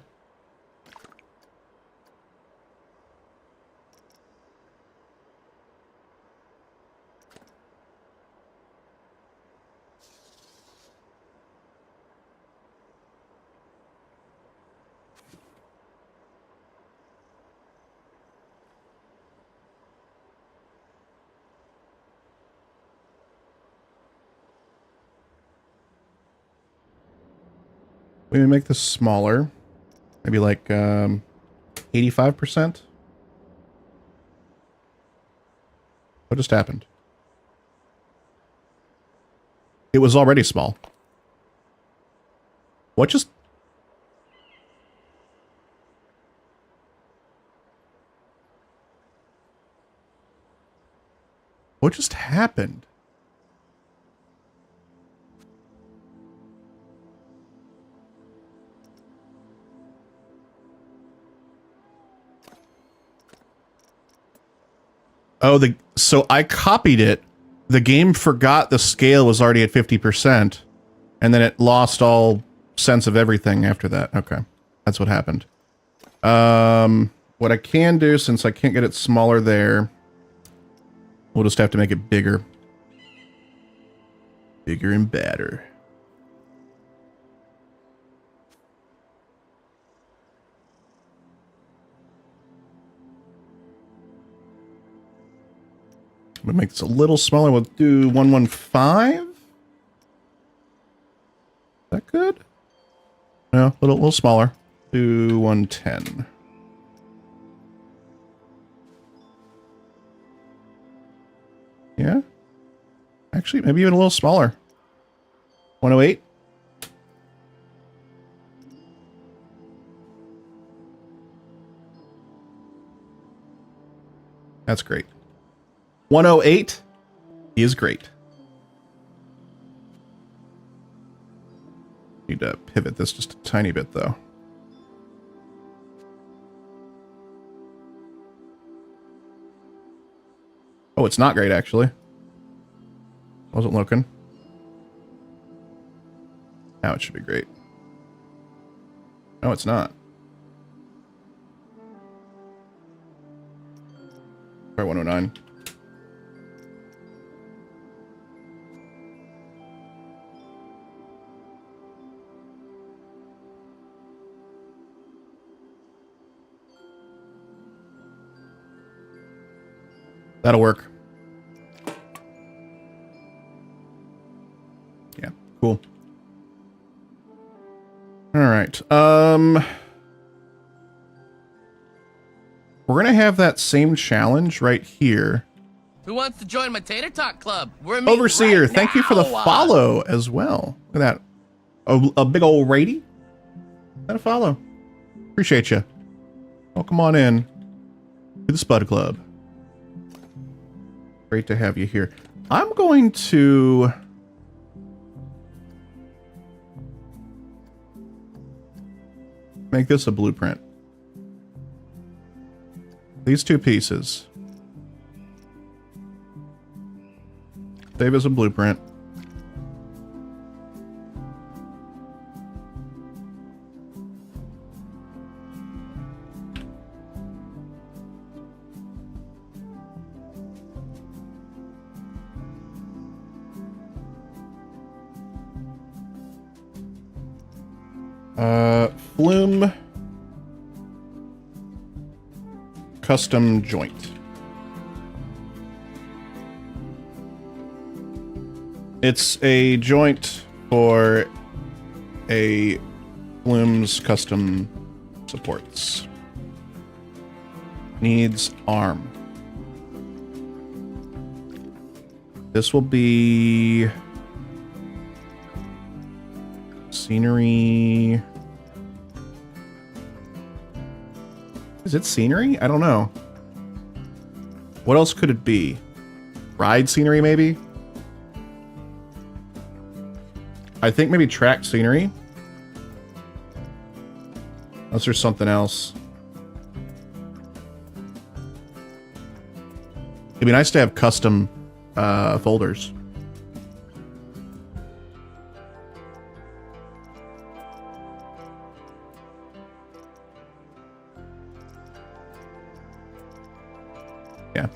Speaker 1: We may make this smaller. Maybe like 85%. What just happened? It was already small. What just... What just happened? Oh, so I copied it. The game forgot the scale was already at 50%, and then it lost all sense of everything after that. Okay, that's what happened. What what I can do, since I can't get it smaller there, we'll just have to make it bigger. Bigger and badder. I'm gonna make this a little smaller. We'll do 115. Is that good? No, a little smaller. Do 110. Yeah. Actually, maybe even a little smaller. 108. That's great. 108 is great. Need to pivot this just a tiny bit, though. Oh, it's not great, actually. Wasn't looking. Now it should be great. No, it's not. Try 109. That'll work. Yeah, cool. All right. We're gonna have that same challenge right here.
Speaker 4: Who wants to join my Tater Tot Club? We're
Speaker 1: Overseer,
Speaker 4: right
Speaker 1: thank you for the
Speaker 4: now.
Speaker 1: follow as well. Look at that. A big old ratey. And a follow. Appreciate you. Welcome on in to the Spud Club. Great to have you here. I'm going to make this a blueprint. These two pieces. Save as a blueprint. Flume custom joint. It's a joint for a Flume's custom supports. Needs arm. This will be scenery. Is it scenery? I don't know. What else could it be? Ride scenery, maybe? I think maybe track scenery. Unless there's something else. It'd be nice to have custom folders. Yeah.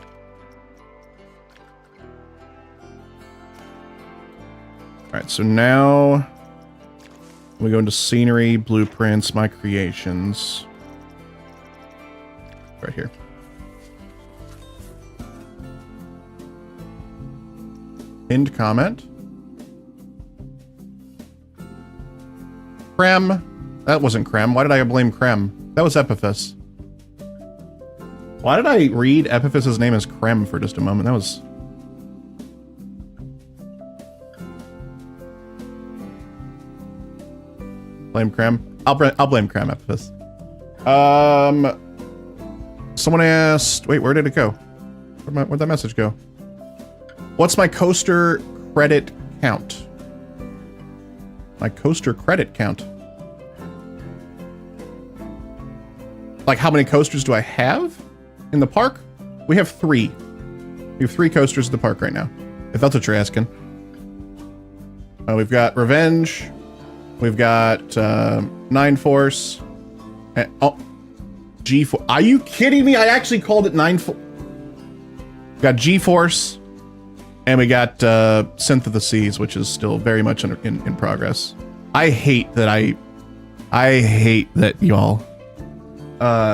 Speaker 1: All right, so now we go into scenery, blueprints, my creations. Right here. Pinned comment. Krem. That wasn't Krem. Why did I blame Krem? That was Epiphus. Why did I read Epiphus's name as Krem for just a moment? That was... Blame Krem? I'll blame Krem, Epiphus. Someone asked... Wait, where did it go? Where'd that message go? What's my coaster credit count? My coaster credit count? Like, how many coasters do I have in the park? We have 3. We have 3 coasters at the park right now, if that's what you're asking. We've got Revenge. We've got Nine Force. And, oh, G-Force. Are you kidding me? I actually called it 9. Got G-Force, and we got Synth of the Seas, which is still very much in progress. I hate that y'all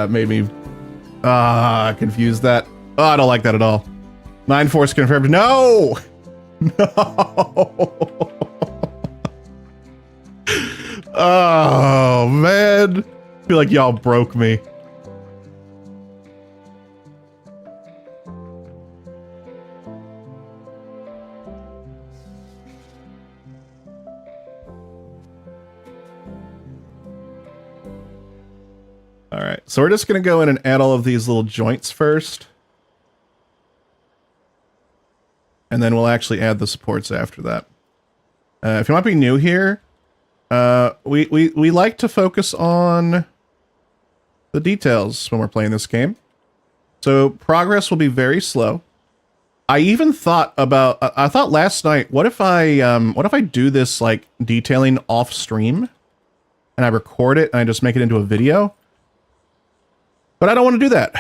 Speaker 1: made me confuse that. Oh, I don't like that at all. 9 Force confirmed. No! No! Oh, man. I feel like y'all broke me. All right, so we're just going to go in and add all of these little joints first. And then we'll actually add the supports after that. If you might be new here, we like to focus on the details when we're playing this game. So progress will be very slow. I even thought about, I thought last night, what if I do this like detailing off stream and I record it and I just make it into a video? But I don't want to do that.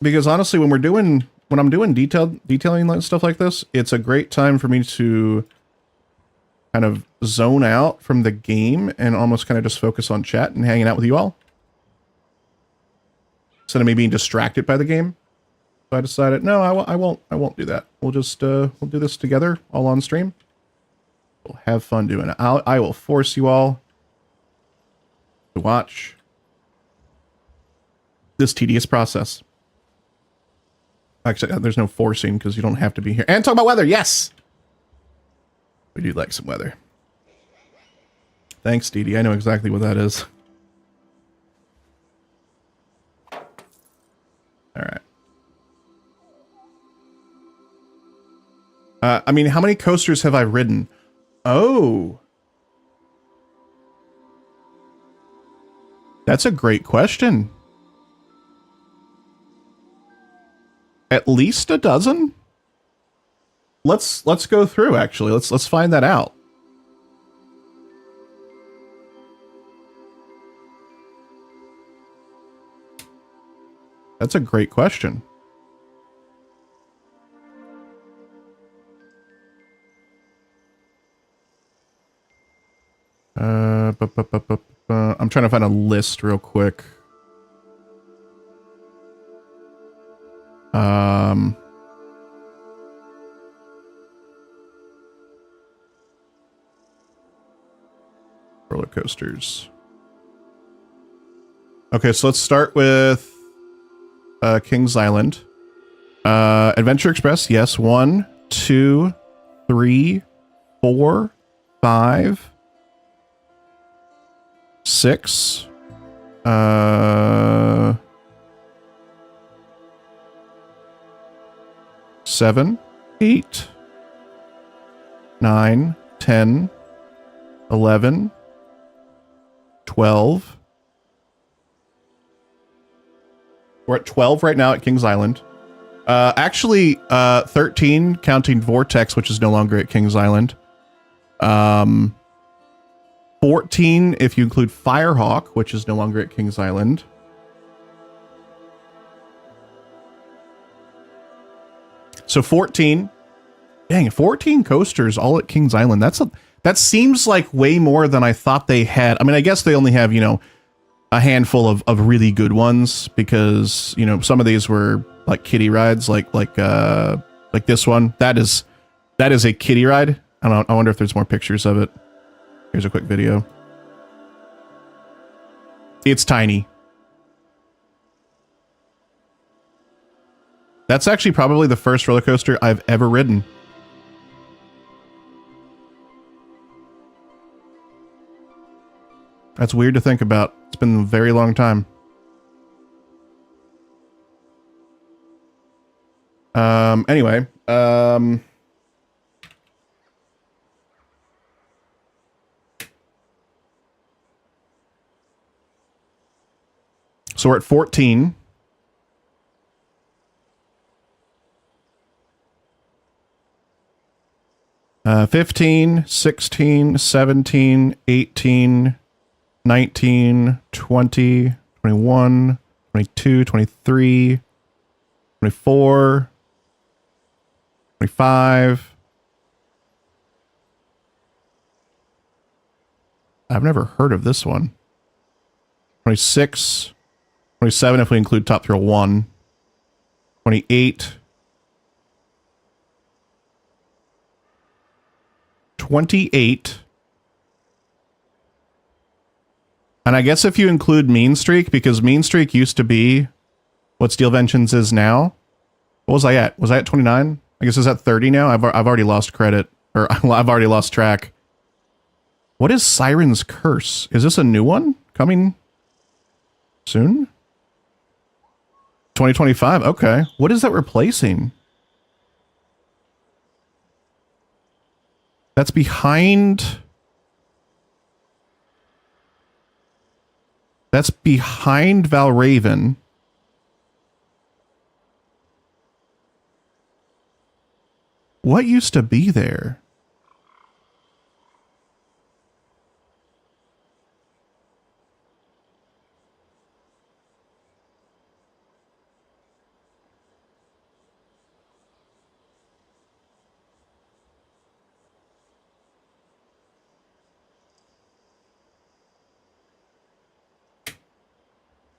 Speaker 1: Because honestly, when I'm doing detailing stuff like this, it's a great time for me to kind of zone out from the game and almost kind of just focus on chat and hanging out with you all, instead of me being distracted by the game. So I decided, no, I won't do that. We'll just we'll do this together, all on stream. We'll have fun doing it. I will force you all to watch this tedious process. Actually, there's no forcing because you don't have to be here. And talk about weather. Yes, we do like some weather. Thanks, Dee Dee. I know exactly what that is. All right. I mean, how many coasters have I ridden? Oh. That's a great question. At least a dozen? Let's go through actually. Let's find that out. That's a great question. I'm trying to find a list real quick. Roller coasters. Okay, so let's start with Kings Island. Adventure Express, yes. 1, 2, 3, 4, 5, 6, 7, 8, 9, 10, 11, 12. We're at 12 right now at Kings Island. Actually, 13 counting Vortex, which is no longer at Kings Island. 14 if you include Firehawk, which is no longer at Kings Island. So 14. Dang, 14 coasters all at Kings Island. That seems like way more than I thought they had. I mean, I guess they only have, you know, a handful of really good ones because, you know, some of these were like kiddie rides, like this one. That is a kiddie ride. I wonder if there's more pictures of it. Here's a quick video. It's tiny. That's actually probably the first roller coaster I've ever ridden. That's weird to think about. It's been a very long time. Anyway, so we're at 14. 15, 16, 17, 18, 19, 20, 21, 22, 23, 24, 25. I've never heard of this one. 26, 27 if we include Top Thrill 1, 28, 28, and I guess if you include Mean Streak, because Mean Streak used to be what Steel Vengeance is now. What was I at? Was I at 29? I guess it's at 30 now. I've already lost credit, or I've already lost track. What is Siren's Curse? Is this a new one coming soon? 2025. Okay. What is that replacing? That's behind. That's behind Valraven. What used to be there?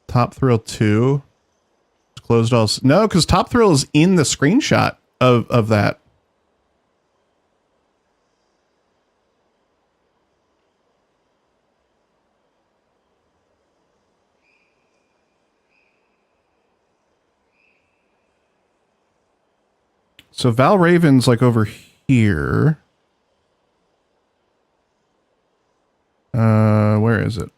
Speaker 1: Top Thrill 2 closed all. No, because Top Thrill is in the screenshot of that. So Valraven's like over here. Where is it?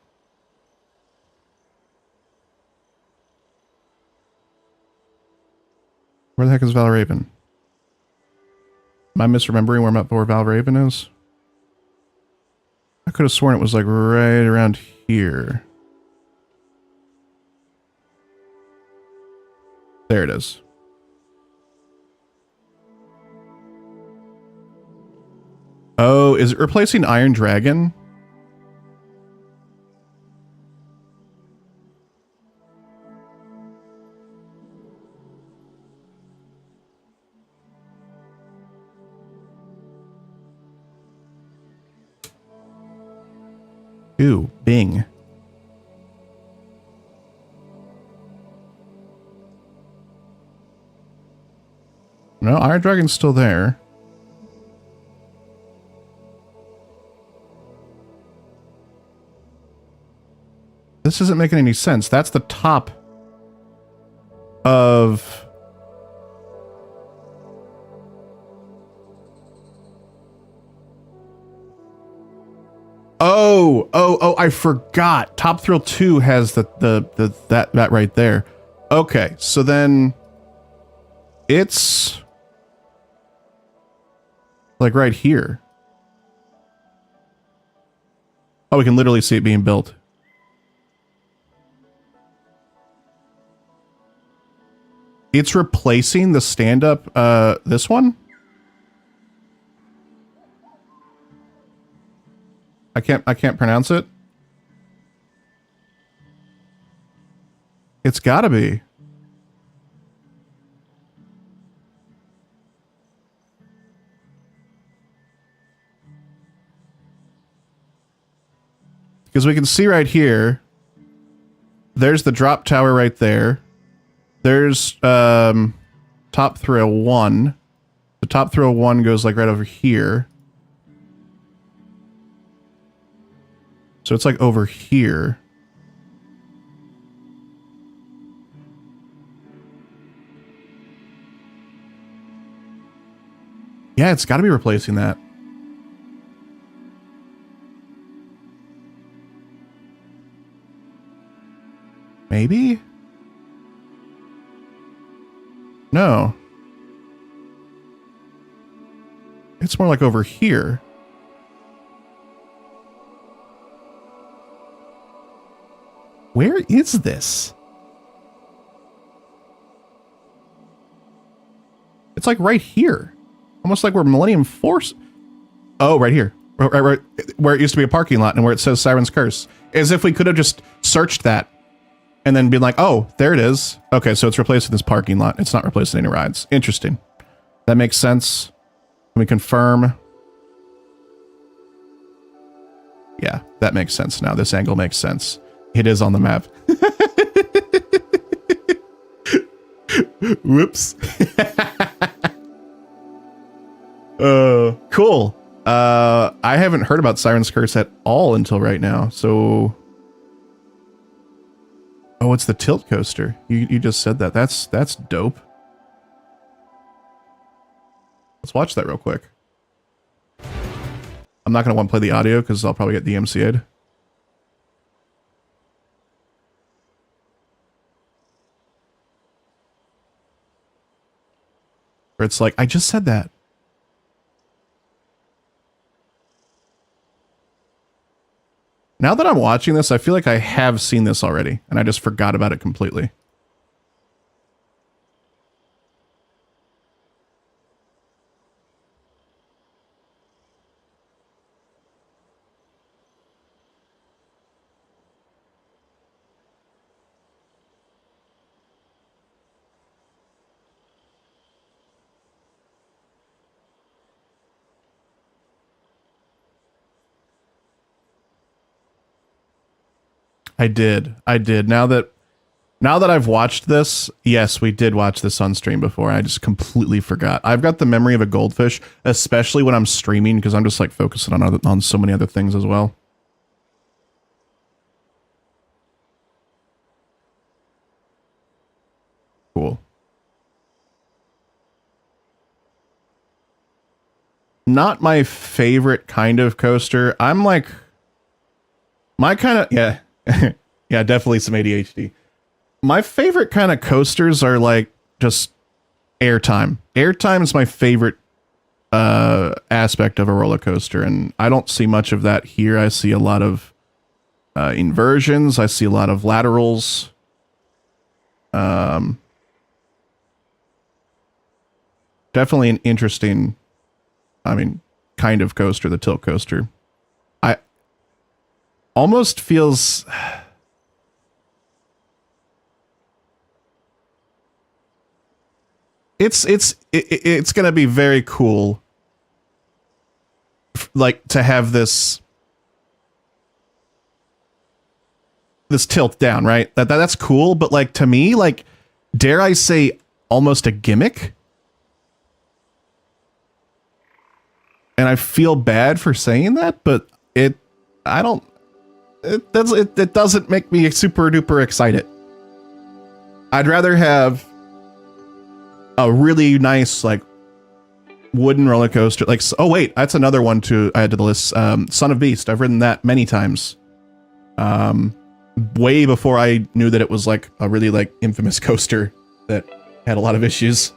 Speaker 1: Where the heck is Valraven? Am I misremembering where Valraven is? I could have sworn it was like right around here. There it is. Oh, is it replacing Iron Dragon? Ooh, Bing. No, Iron Dragon's still there. This isn't making any sense. That's the top of... Oh, I forgot. Top Thrill 2 has that right there. Okay, so then it's like right here. Oh, we can literally see it being built. It's replacing the stand-up, this one? I can't pronounce it. It's gotta be. Because we can see right here, there's the drop tower right there. There's Top Thrill 1. The Top Thrill 1 goes like right over here. So it's like over here. Yeah, it's got to be replacing that. Maybe? No. It's more like over here. Where is this? It's like right here. Almost like where Millennium Force... Oh, right here. Right, where it used to be a parking lot and where it says Siren's Curse. As if we could have just searched that and then been like, oh, there it is. Okay, so it's replacing this parking lot. It's not replacing any rides. Interesting. That makes sense. Can we confirm? Yeah, that makes sense now. This angle makes sense. It is on the map. Whoops. Cool. I haven't heard about Siren's Curse at all until right now, so... Oh, it's the tilt coaster. You just said that. That's dope. Let's watch that real quick. I'm not going to want to play the audio because I'll probably get DMCA'd. Where it's like, I just said that. Now that I'm watching this, I feel like I have seen this already, and I just forgot about it completely. I did. Now that I've watched this, yes, we did watch this on stream before. I just completely forgot. I've got the memory of a goldfish, especially when I'm streaming, because I'm just like focusing on so many other things as well. Cool. Not my favorite kind of coaster. I'm like, my kind of, yeah. Yeah, definitely some ADHD. My favorite kind of coasters are like just airtime. Airtime is my favorite aspect of a roller coaster, and I don't see much of that here. I see a lot of inversions. I see a lot of laterals. Definitely an interesting, kind of coaster, the tilt coaster. Almost feels it's gonna be very cool, like, to have this tilt down, right? That's cool, but like, to me, like, dare I say, almost a gimmick. And I feel bad for saying that, but it doesn't make me super duper excited. I'd rather have a really nice, like, wooden roller coaster. Like, oh wait, that's another one to add to the list. Son of Beast. I've ridden that many times. Way before I knew that it was like a really like infamous coaster that had a lot of issues.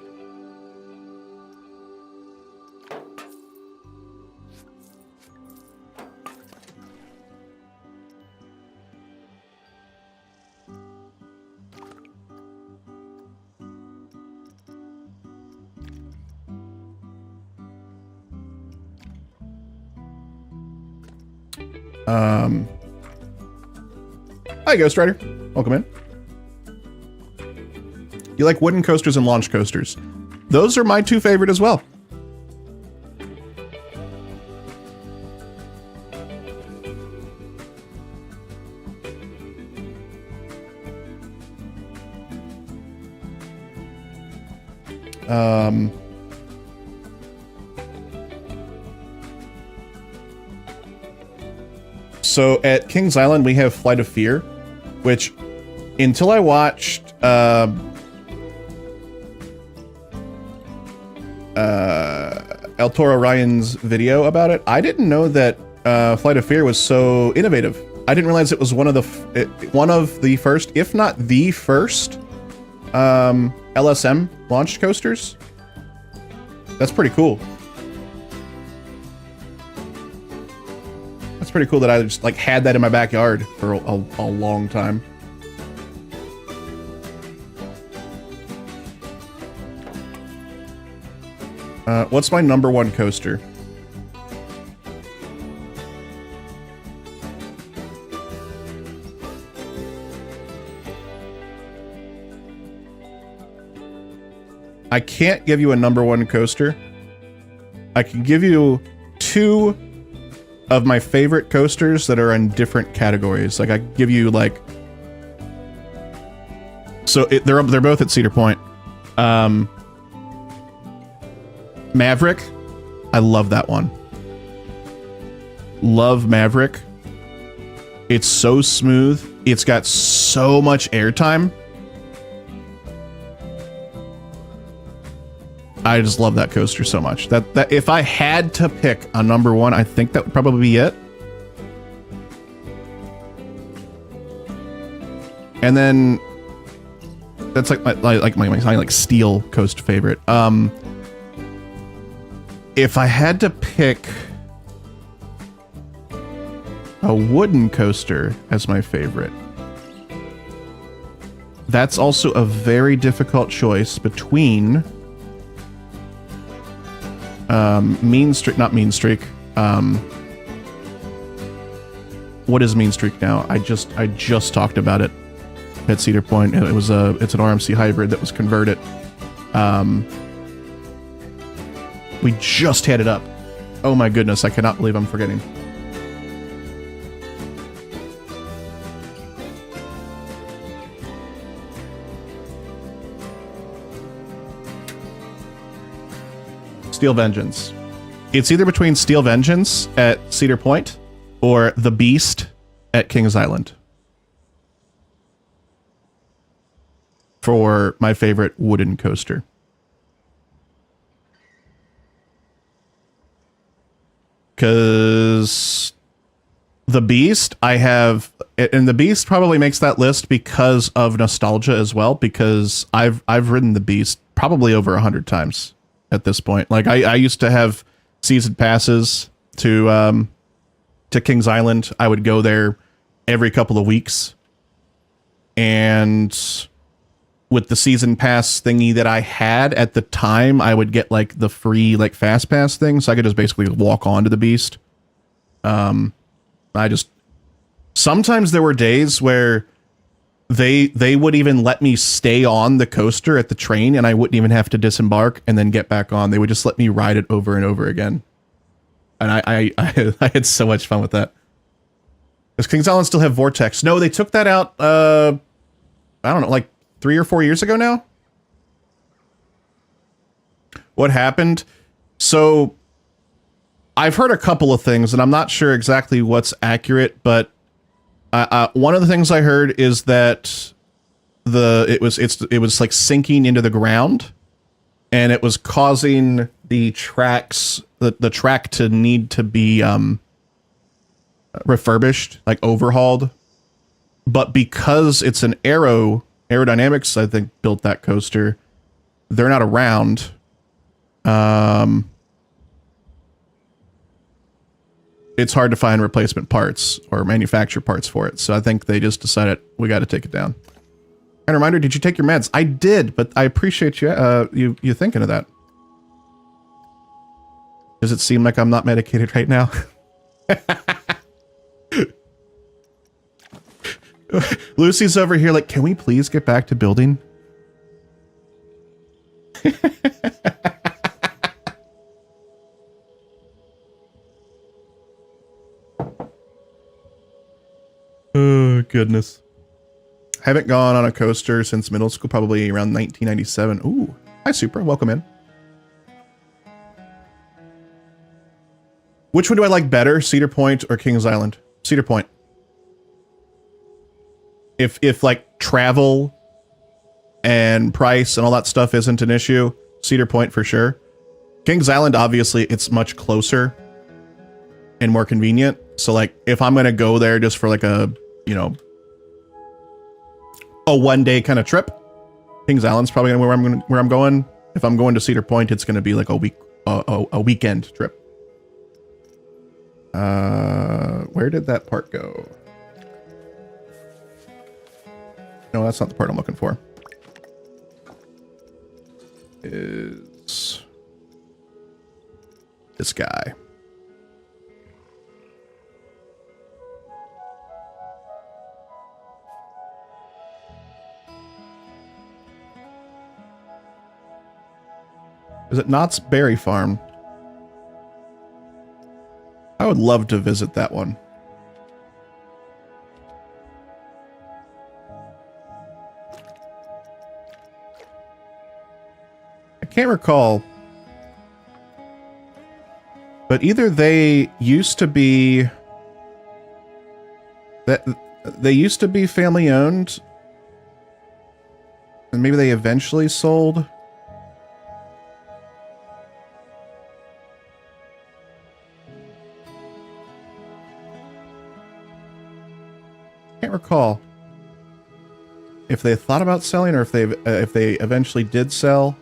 Speaker 1: Hi, Ghost Rider. Welcome in. You like wooden coasters and launch coasters? Those are my two favorite as well. So at Kings Island, we have Flight of Fear, which, until I watched El Toro Ryan's video about it, I didn't know that Flight of Fear was so innovative. I didn't realize it was one of the first, if not the first, LSM launched coasters. That's pretty cool. It's pretty cool that I just like had that in my backyard for a long time. What's my number one coaster? I can't give you a number one coaster. I can give you two of my favorite coasters that are in different categories. Like I give you like, so they're both at Cedar Point. Maverick, I love that one. Love Maverick. It's so smooth. It's got so much airtime. I just love that coaster so much. That if I had to pick a number one, I think that would probably be it. And then that's like my Steel Coast favorite. If I had to pick a wooden coaster as my favorite, that's also a very difficult choice between Mean Streak, not Mean Streak. What is Mean Streak now? I just talked about it at Cedar Point. It's an RMC hybrid that was converted. We just had it up. Oh my goodness, I cannot believe I'm forgetting. Steel Vengeance. It's either between Steel Vengeance at Cedar Point or The Beast at Kings Island for my favorite wooden coaster. Because The Beast, and The Beast probably makes that list because of nostalgia as well, because I've ridden The Beast probably over 100 times at this point. Like I used to have season passes to Kings Island. I would go there every couple of weeks, and with the season pass thingy that I had at the time, I would get like the free like fast pass thing, so I could just basically walk onto the Beast. Sometimes there were days where they would even let me stay on the coaster at the train, and I wouldn't even have to disembark and then get back on. They would just let me ride it over and over again. And I had so much fun with that. Does Kings Island still have Vortex? No, they took that out, I don't know, like 3 or 4 years ago now? What happened? So I've heard a couple of things, and I'm not sure exactly what's accurate, but one of the things I heard is that it was like sinking into the ground, and it was causing the tracks, the track to need to be refurbished, like overhauled. But because it's an Aerodynamics, I think, built that coaster, they're not around. It's hard to find replacement parts or manufacture parts for it. So I think they just decided we got to take it down. And a reminder, did you take your meds? I did, but I appreciate you you thinking of that. Does it seem like I'm not medicated right now? Lucy's over here like, can we please get back to building? Oh, goodness. Haven't gone on a coaster since middle school, probably around 1997. Ooh, hi, Supra. Welcome in. Which one do I like better, Cedar Point or Kings Island? Cedar Point. If like travel and price and all that stuff isn't an issue, Cedar Point for sure. Kings Island, obviously, it's much closer and more convenient. So like if I'm gonna go there just for like a, you know, a 1 day kind of trip, Kings Island's probably gonna where I'm going. If I'm going to Cedar Point, it's gonna be like a weekend trip. Where did that part go? No, that's not the part I'm looking for. Is this guy. Is it Knott's Berry Farm? I would love to visit that one. I can't recall, but either they used to be family owned, and maybe they eventually sold. Can't recall if they thought about selling or if they eventually did sell.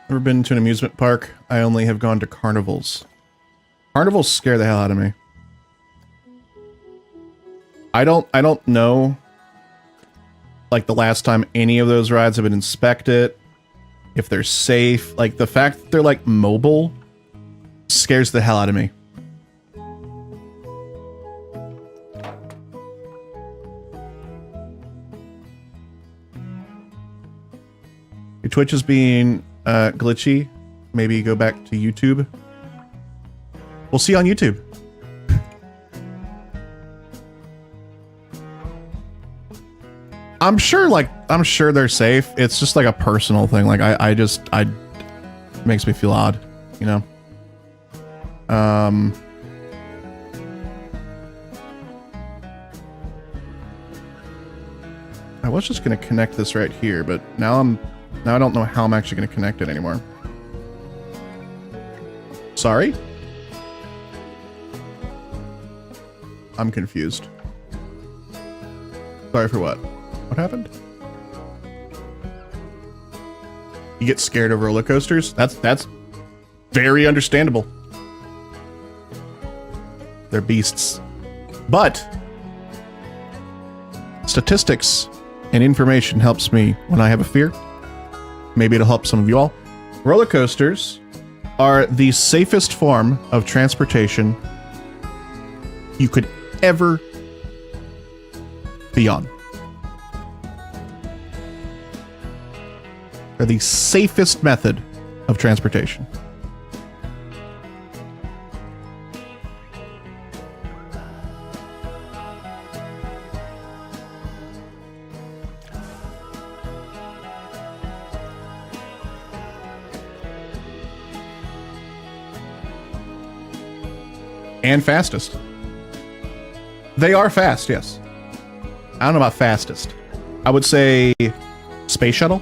Speaker 1: Never been to an amusement park. I only have gone to carnivals. Carnivals scare the hell out of me. I don't know, like, the last time any of those rides have been inspected, if they're safe. Like, the fact that they're, like, mobile scares the hell out of me. Your Twitch is being glitchy. Maybe go back to YouTube. We'll see you on YouTube. I'm sure they're safe. It's just like a personal thing. Like I it makes me feel odd, you know? I was just gonna connect this right here, but now I don't know how I'm actually gonna connect it anymore. Sorry? I'm confused. Sorry for what? What happened? You get scared of roller coasters? That's very understandable. They're beasts. But statistics and information helps me when I have a fear. Maybe it'll help some of you all. Roller coasters are the safest form of transportation you could ever be on. They're the safest method of transportation. And fastest. They are fast, yes. I don't know about fastest. I would say Space Shuttle.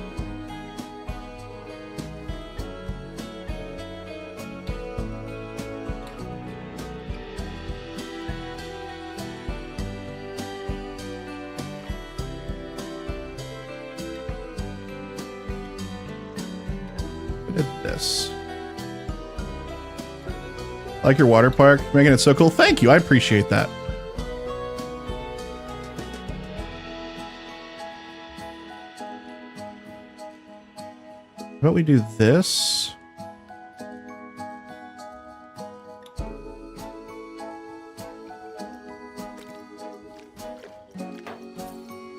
Speaker 1: What is this? I like your water park, making it so cool. Thank you, I appreciate that. How about we do this?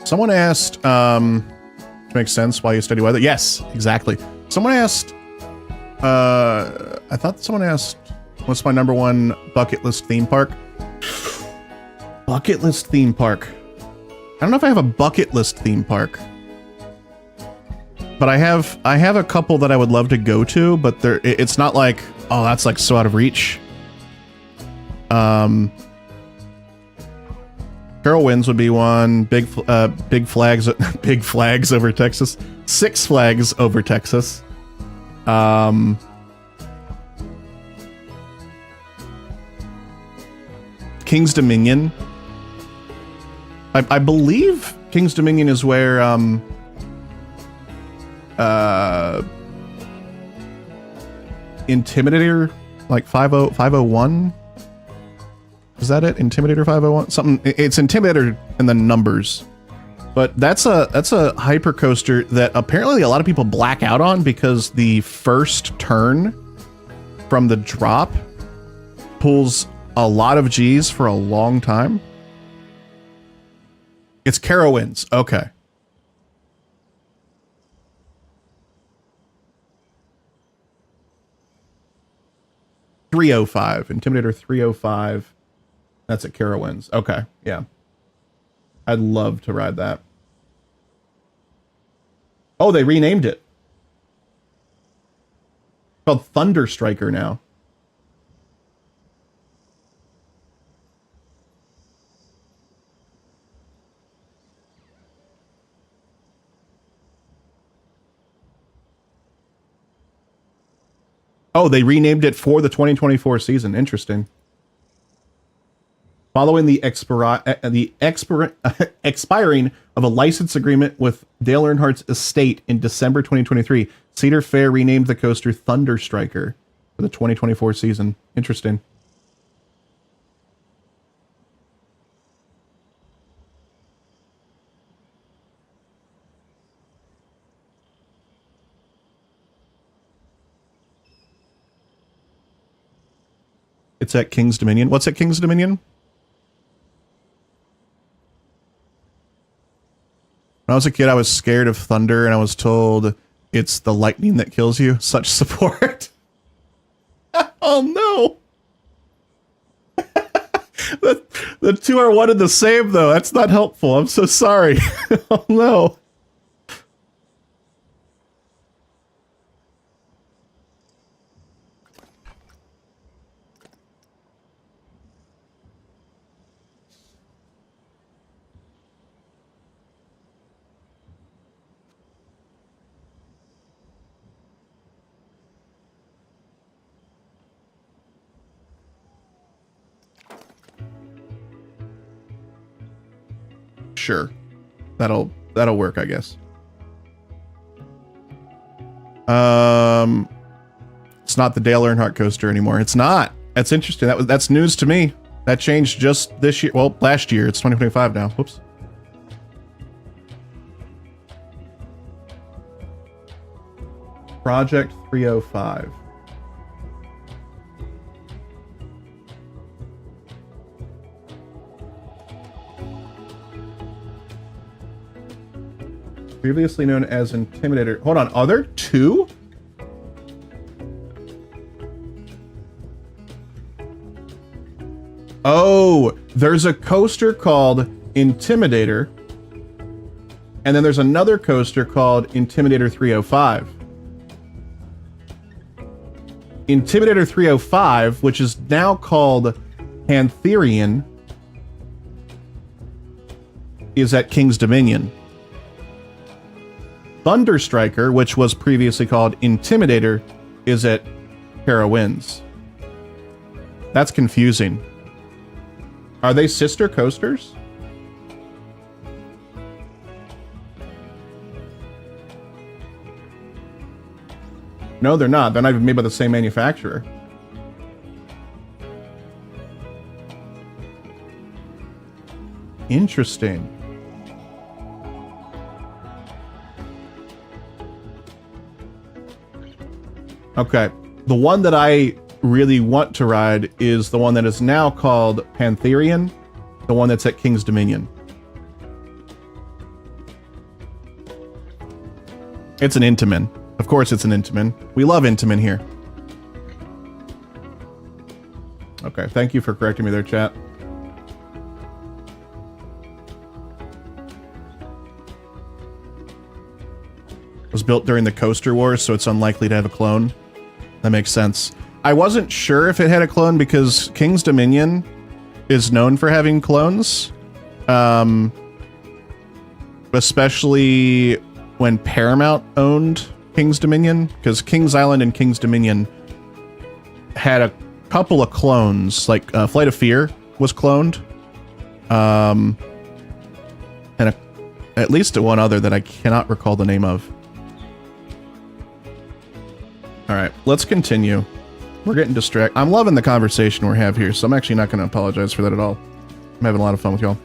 Speaker 1: Someone asked, which makes sense, why you study weather. Yes, exactly. Someone asked, I thought someone asked, what's my #1 bucket list theme park? Bucket list theme park. I don't know if I have a bucket list theme park. But I have a couple that I would love to go to, but it's not like, oh, that's like so out of reach. Carowinds would be one. Big flags over Texas. Six Flags over Texas. King's Dominion. I believe King's Dominion is where Intimidator, like 501. Is that it? Intimidator 501? Something. It's Intimidator and the numbers. But that's a hypercoaster that apparently a lot of people black out on because the first turn from the drop pulls a lot of G's for a long time. It's Carowinds. Okay. .305. Intimidator 305. That's at Carowinds. Okay. Yeah. I'd love to ride that. Oh, they renamed it. It's called Thunder Striker now. Oh, they renamed it for the 2024 season. Interesting. Following the expiring of a license agreement with Dale Earnhardt's estate in December 2023, Cedar Fair renamed the coaster Thunder Striker for the 2024 season. Interesting. It's at King's Dominion. What's at King's Dominion? When I was a kid, I was scared of thunder, and I was told it's the lightning that kills you. Such support. Oh, no. The two are one and the same, though. That's not helpful. I'm so sorry. Oh, no. Sure. That'll work, I guess. It's not the Dale Earnhardt coaster anymore. It's not. That's interesting. That's news to me. That changed just this year. Well, last year. It's 2025 now. Whoops. Project 305. Previously known as Intimidator. Hold on, are there two? Oh, there's a coaster called Intimidator. And then there's another coaster called Intimidator 305. Intimidator 305, which is now called Pantherian, is at King's Dominion. Thunder Striker, which was previously called Intimidator, is at Carowinds. That's confusing. Are they sister coasters? No, they're not. They're not even made by the same manufacturer. Interesting. Okay, the one that I really want to ride is the one that is now called Pantherian, the one that's at King's Dominion. It's an Intamin. Of course it's an Intamin. We love Intamin here. Okay, thank you for correcting me there, chat. It was built during the Coaster Wars, so it's unlikely to have a clone. That makes sense. I wasn't sure if it had a clone because King's Dominion is known for having clones. Especially when Paramount owned King's Dominion, because King's Island and King's Dominion had a couple of clones, like Flight of Fear was cloned. And at least one other that I cannot recall the name of. All right, let's continue. We're getting distracted. I'm loving the conversation we have here, so I'm actually not going to apologize for that at all. I'm having a lot of fun with y'all.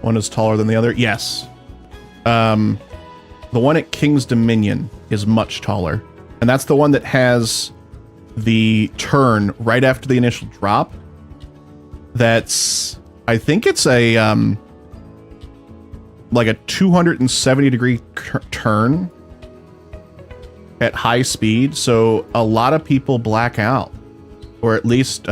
Speaker 1: One is taller than the other. Yes. The one at King's Dominion is much taller. And that's the one that has the turn right after the initial drop. That's, I think it's a, like a 270-degree turn at high speed. So a lot of people black out. Or at least,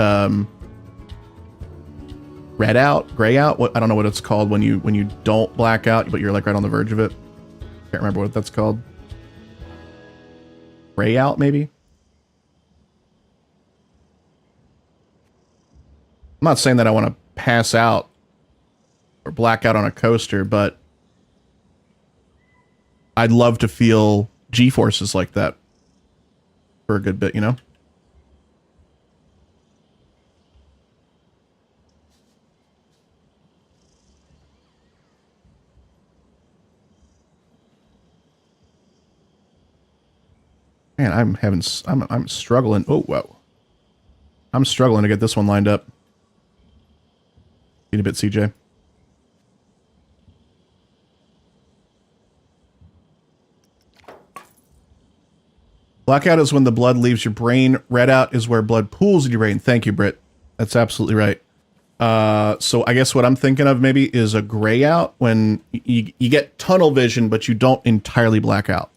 Speaker 1: red out, gray out. What, I don't know what it's called when you don't black out, but you're like right on the verge of it. Can't remember what that's called. Gray out, maybe. I'm not saying that I want to pass out or black out on a coaster, but I'd love to feel G-forces like that for a good bit, you know? Man, I'm struggling. Oh, whoa. I'm struggling to get this one lined up. Need a bit, CJ. Blackout is when the blood leaves your brain. Red out is where blood pools in your brain. Thank you, Britt. That's absolutely right. So I guess what I'm thinking of maybe is a gray out when you get tunnel vision, but you don't entirely black out.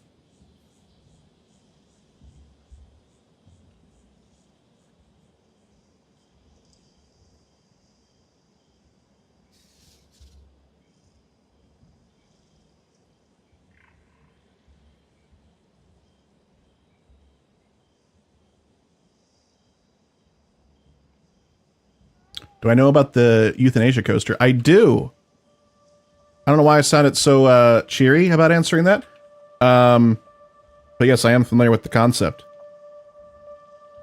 Speaker 1: Do I know about the euthanasia coaster? I do. I don't know why I sounded so cheery about answering that. But yes, I am familiar with the concept.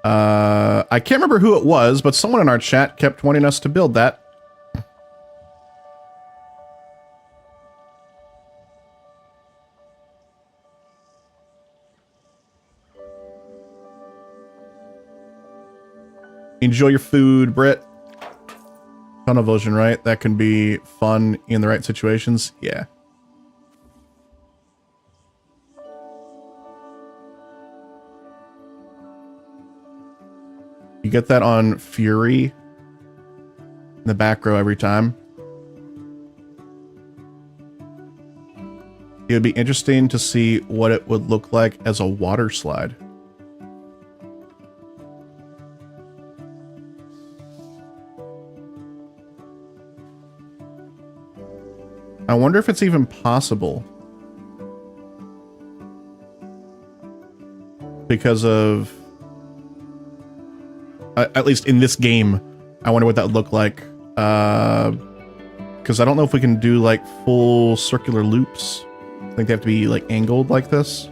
Speaker 1: I can't remember who it was, but someone in our chat kept wanting us to build that. Enjoy your food, Britt. Tunnel vision, right? That can be fun in the right situations. Yeah. You get that on Fury in the back row every time. It would be interesting to see what it would look like as a water slide. I wonder if it's even possible. Because of... at least in this game, I wonder what that would look like. Because I don't know if we can do, like, full circular loops. I think they have to be, like, angled like this.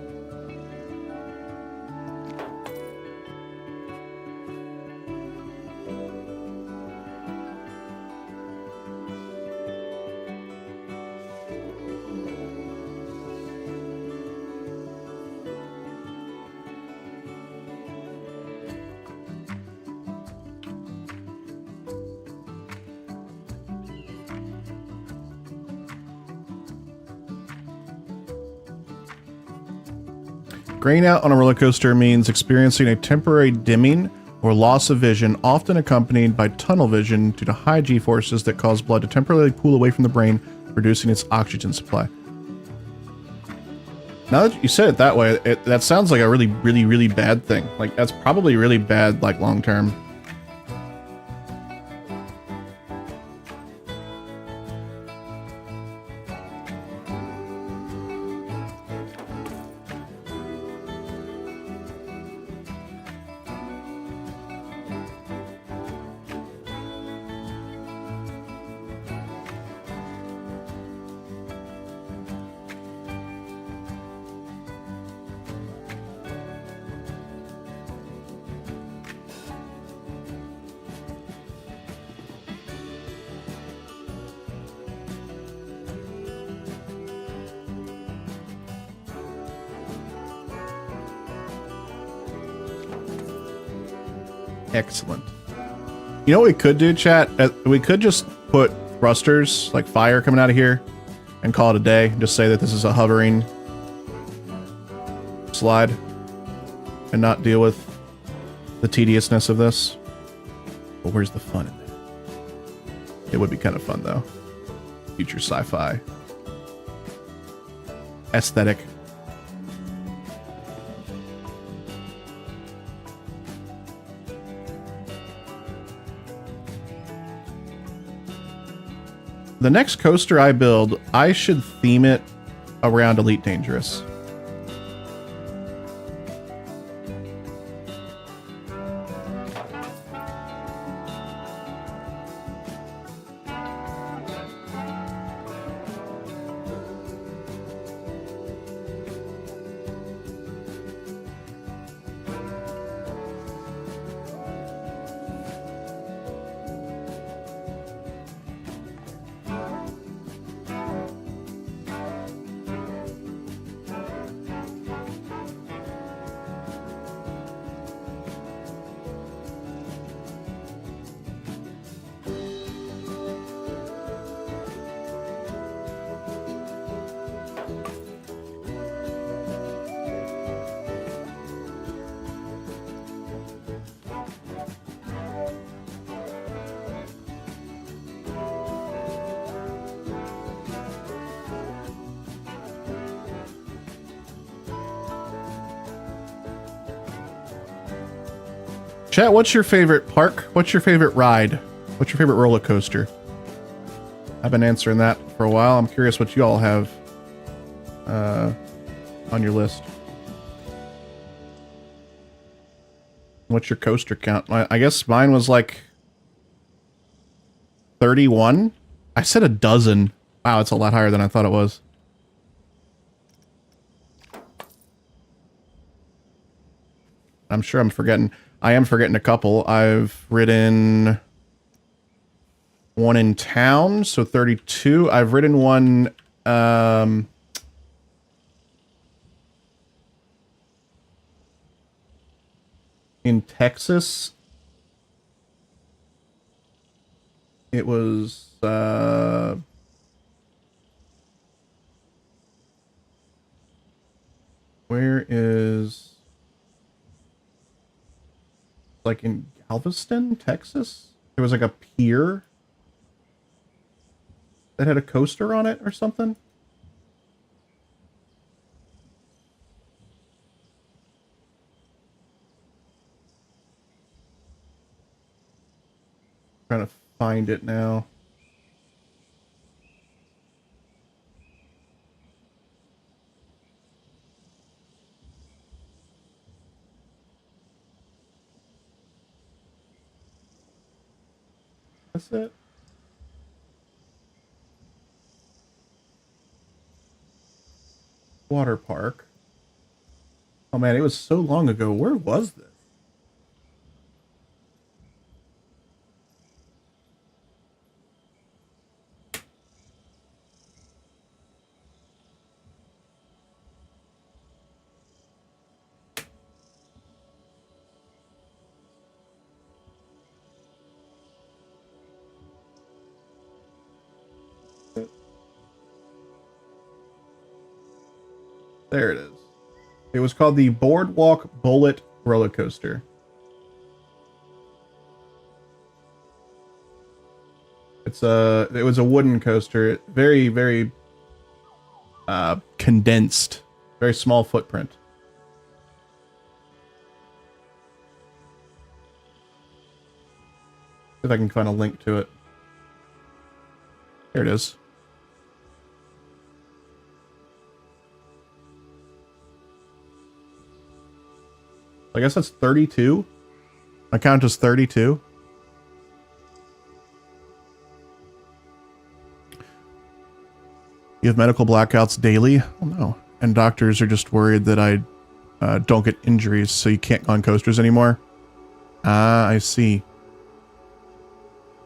Speaker 1: Graying out on a roller coaster means experiencing a temporary dimming or loss of vision, often accompanied by tunnel vision due to high G-forces that cause blood to temporarily pool away from the brain, reducing its oxygen supply. Now that you said it that way, that sounds like a really, really, really bad thing. Like, that's probably really bad, like, long term. Excellent. You know what we could do, chat? We could just put thrusters, like fire coming out of here, and call it a day. Just say that this is a hovering slide and not deal with the tediousness of this. But where's the fun in there? It would be kind of fun, though. Future sci-fi. Aesthetic. The next coaster I build, I should theme it around Elite Dangerous. Chat, what's your favorite park? What's your favorite ride? What's your favorite roller coaster? I've been answering that for a while. I'm curious what you all have on your list. What's your coaster count? I guess mine was like 31. I said a dozen. Wow, it's a lot higher than I thought it was. I'm sure I'm forgetting. I am forgetting a couple. I've ridden one in town, so 32. I've ridden one in Texas. It was where is, like in Galveston, Texas? There was like a pier that had a coaster on it or something. Trying to find it now. That's it. Water park. Oh man, it was so long ago. Where was this? There it is. It was called the Boardwalk Bullet roller coaster. It was a wooden coaster, very, very condensed, very small footprint. If I can find a link to it. There it is. I guess that's 32. My count is 32. You have medical blackouts daily? Oh no. And doctors are just worried that I don't get injuries, so you can't go on coasters anymore. Ah, I see.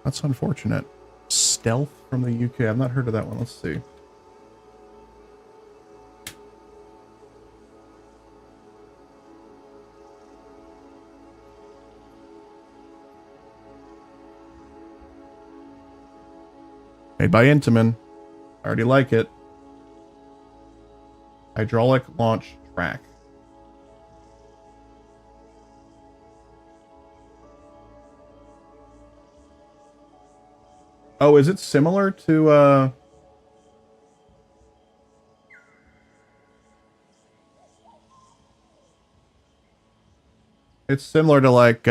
Speaker 1: That's unfortunate. Stealth from the UK. I've not heard of that one. Let's see. Made by Intamin. I already like it. Hydraulic launch track. Oh, is it similar to it's similar to like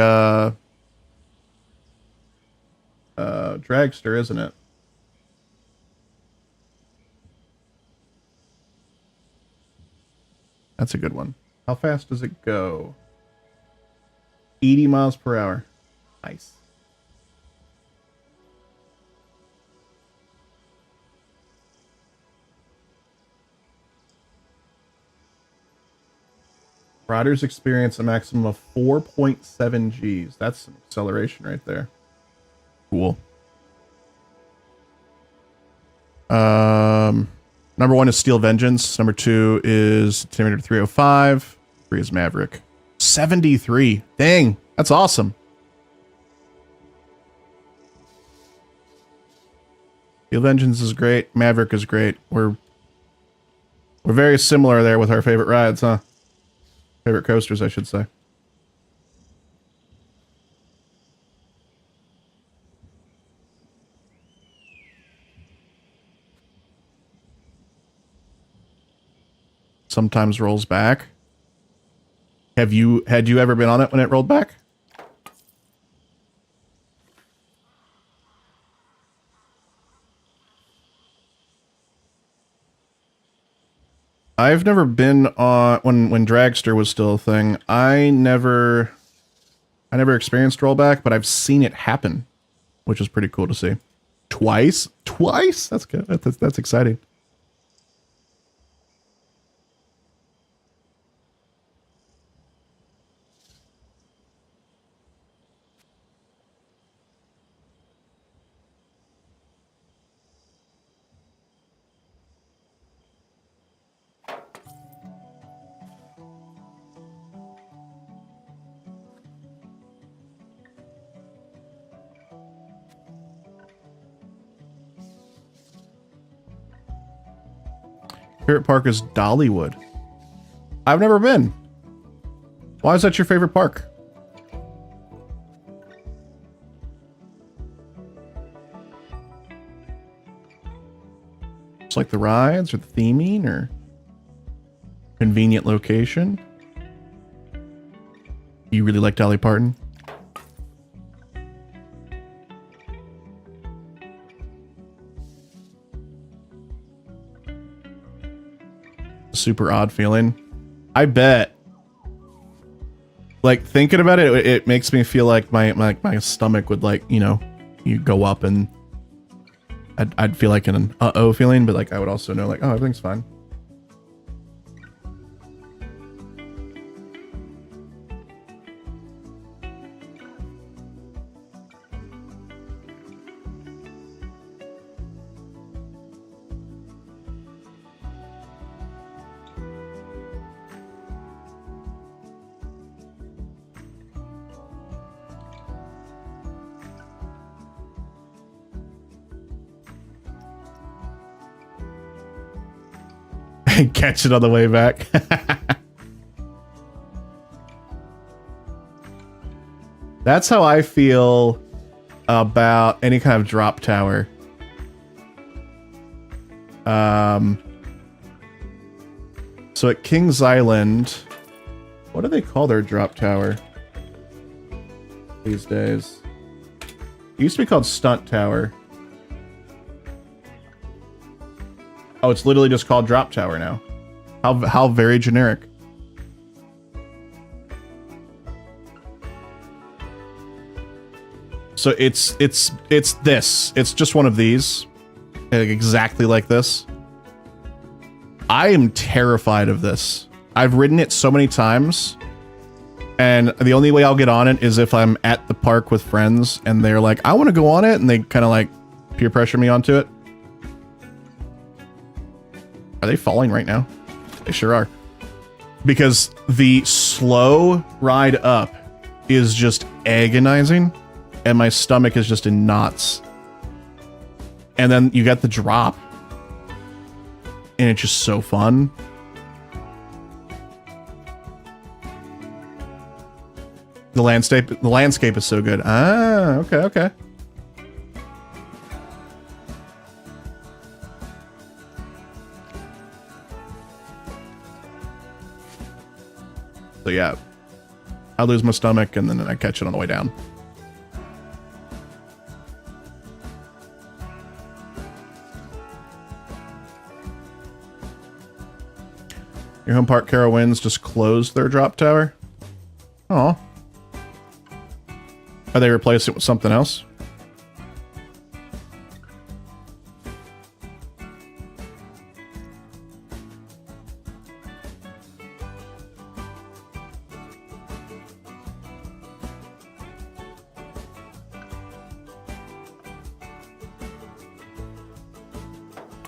Speaker 1: Dragster, isn't it? That's a good one. How fast does it go? 80 miles per hour. Nice. Riders experience a maximum of 4.7 Gs. That's some acceleration right there. Cool. Number 1 is Steel Vengeance. Number 2 is Intimidator 305. 3 is Maverick. 73. Dang, that's awesome. Steel Vengeance is great. Maverick is great. We're very similar there with our favorite rides, huh? Favorite coasters, I should say. Sometimes rolls back. Had you ever been on it when it rolled back? I've never been on when Dragster was still a thing. I never experienced rollback, but I've seen it happen, which is pretty cool to see. Twice? That's good. That's exciting. Favorite park is Dollywood. I've never been. Why is that your favorite park? It's like the rides or the theming or convenient location. You really like Dolly Parton? Super odd feeling. I bet. Like thinking about it, it makes me feel like my stomach would like, you know, you go up and I'd feel like an uh-oh feeling, but like I would also know like, oh, everything's fine. Catch it on the way back. That's how I feel about any kind of drop tower. So at Kings Island, what do they call their drop tower these days? It used to be called Stunt Tower. Oh, it's literally just called Drop Tower now. How very generic. So it's this. It's just one of these. Exactly like this. I am terrified of this. I've ridden it so many times. And the only way I'll get on it is if I'm at the park with friends and they're like, I want to go on it. And they kind of like peer pressure me onto it. Are they falling right now? They sure are. Because the slow ride up is just agonizing. And my stomach is just in knots. And then you get the drop. And it's just so fun. The landscape is so good. Ah, okay. So yeah, I lose my stomach and then I catch it on the way down. Your home park Carowinds just closed their drop tower. Oh. Are they replacing it with something else?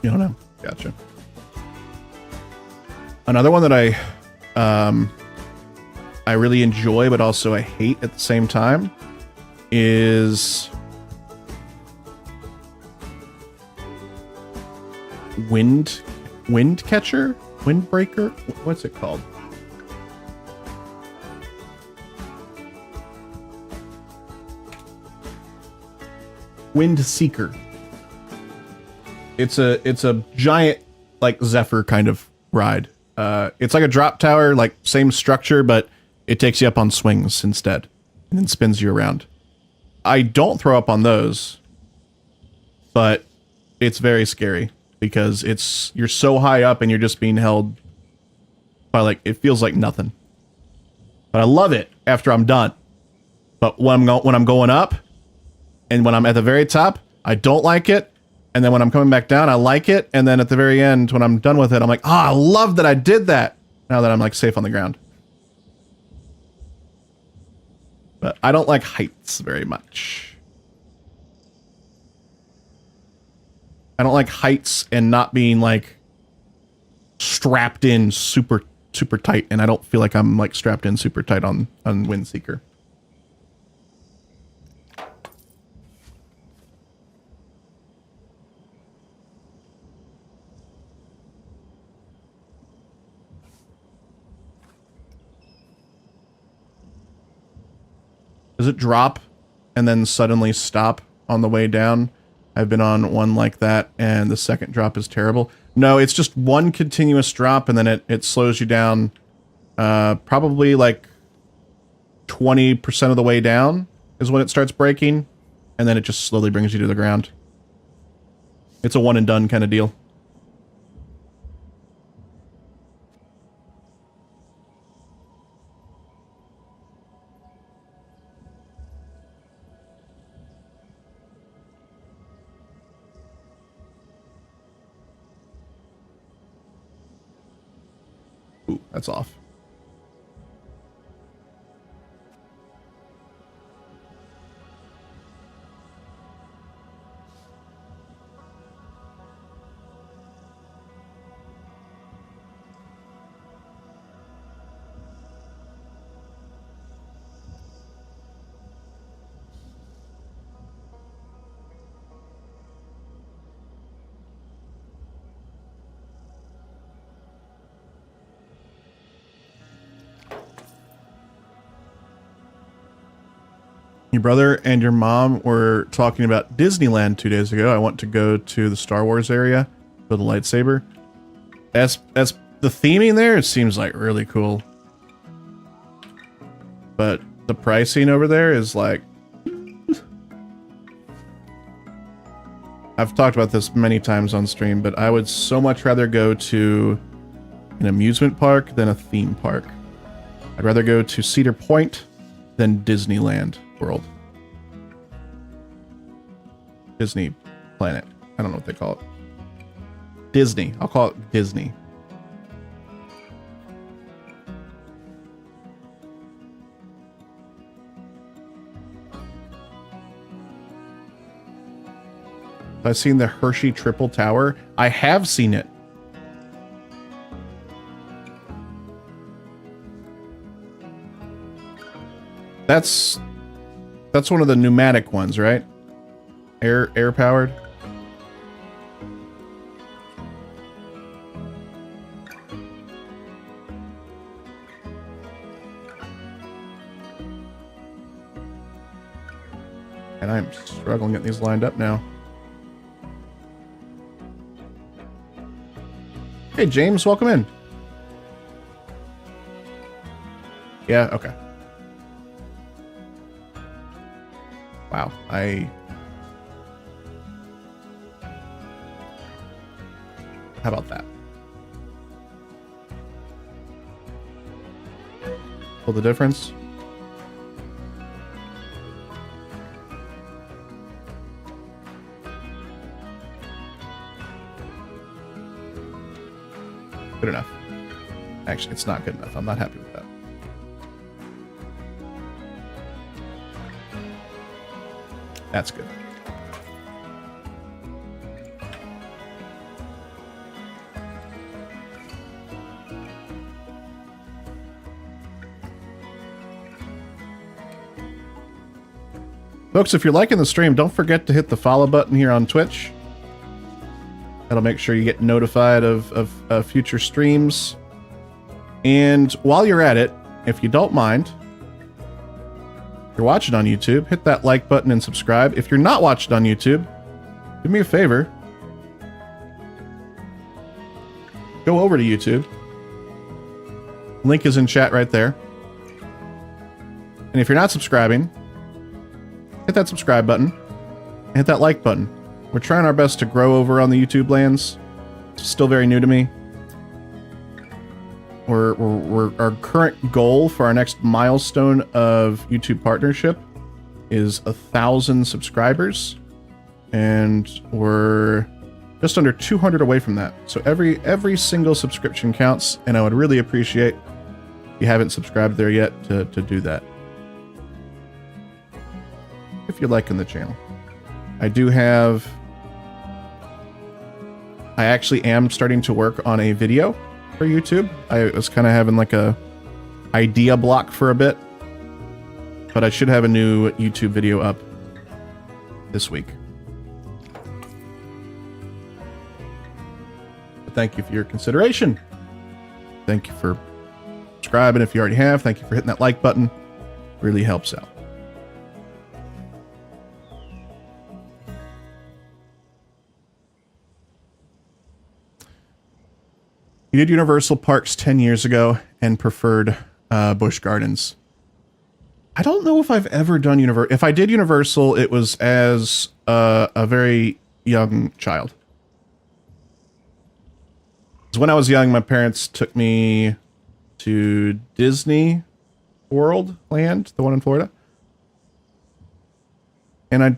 Speaker 1: You don't know. Gotcha. Another one that I really enjoy, but also I hate at the same time, is Windcatcher? Windbreaker? What's it called? Windseeker. It's a giant, like, Zephyr kind of ride. It's like a drop tower, like same structure, but it takes you up on swings instead and then spins you around. I don't throw up on those, but it's very scary because you're so high up and you're just being held by, like, it feels like nothing. But I love it after I'm done. But when I'm going up and when I'm at the very top, I don't like it. And then when I'm coming back down, I like it. And then at the very end, when I'm done with it, I'm like, I love that I did that. Now that I'm, like, safe on the ground. But I don't like heights very much. I don't like heights and not being, like, strapped in super tight. And I don't feel like I'm, like, strapped in super tight on Windseeker. Does it drop and then suddenly stop on the way down? I've been on one like that, and the second drop is terrible. No, it's just one continuous drop, and then it slows you down probably like 20% of the way down is when it starts braking, and then it just slowly brings you to the ground. It's a one and done kind of deal. Ooh, that's off. Your brother and your mom were talking about Disneyland 2 days ago. I want to go to the Star Wars area with a lightsaber. As the theming there, it seems like really cool. But the pricing over there is like... I've talked about this many times on stream, but I would so much rather go to an amusement park than a theme park. I'd rather go to Cedar Point than Disneyland World. Disney Planet. I don't know what they call it. Disney. I'll call it Disney. I've seen the Hershey Triple Tower. I have seen it. That's one of the pneumatic ones, right? Air powered. And I'm struggling getting these lined up now. Hey, James, welcome in. Yeah, okay. Wow, how about that? Feel the difference? Good enough. Actually, it's not good enough. I'm not happy with that. That's good. Folks, if you're liking the stream, don't forget to hit the follow button here on Twitch. That'll make sure you get notified of future streams. And while you're at it, if you don't mind, if you're watching on YouTube, hit that like button and subscribe. If you're not watching on YouTube, do me a favor. Go over to YouTube. Link is in chat right there. And if you're not subscribing, hit that subscribe button and hit that like button. We're trying our best to grow over on the YouTube lands. It's still very new to me. Our current goal for our next milestone of YouTube partnership is 1,000 subscribers, and we're just under 200 away from that. So every single subscription counts, and I would really appreciate if you haven't subscribed there yet to do that. If you're liking the channel. I actually am starting to work on a video for YouTube. I was kind of having like a idea block for a bit, but I should have a new YouTube video up this week. But thank you for your consideration. Thank you for subscribing if you already have. Thank you for hitting that like button. Really helps out. You did Universal Parks 10 years ago and preferred Busch Gardens. I don't know if I've ever done Universal. If I did Universal, it was as a very young child. So when I was young, my parents took me to Disney World Land, the one in Florida. And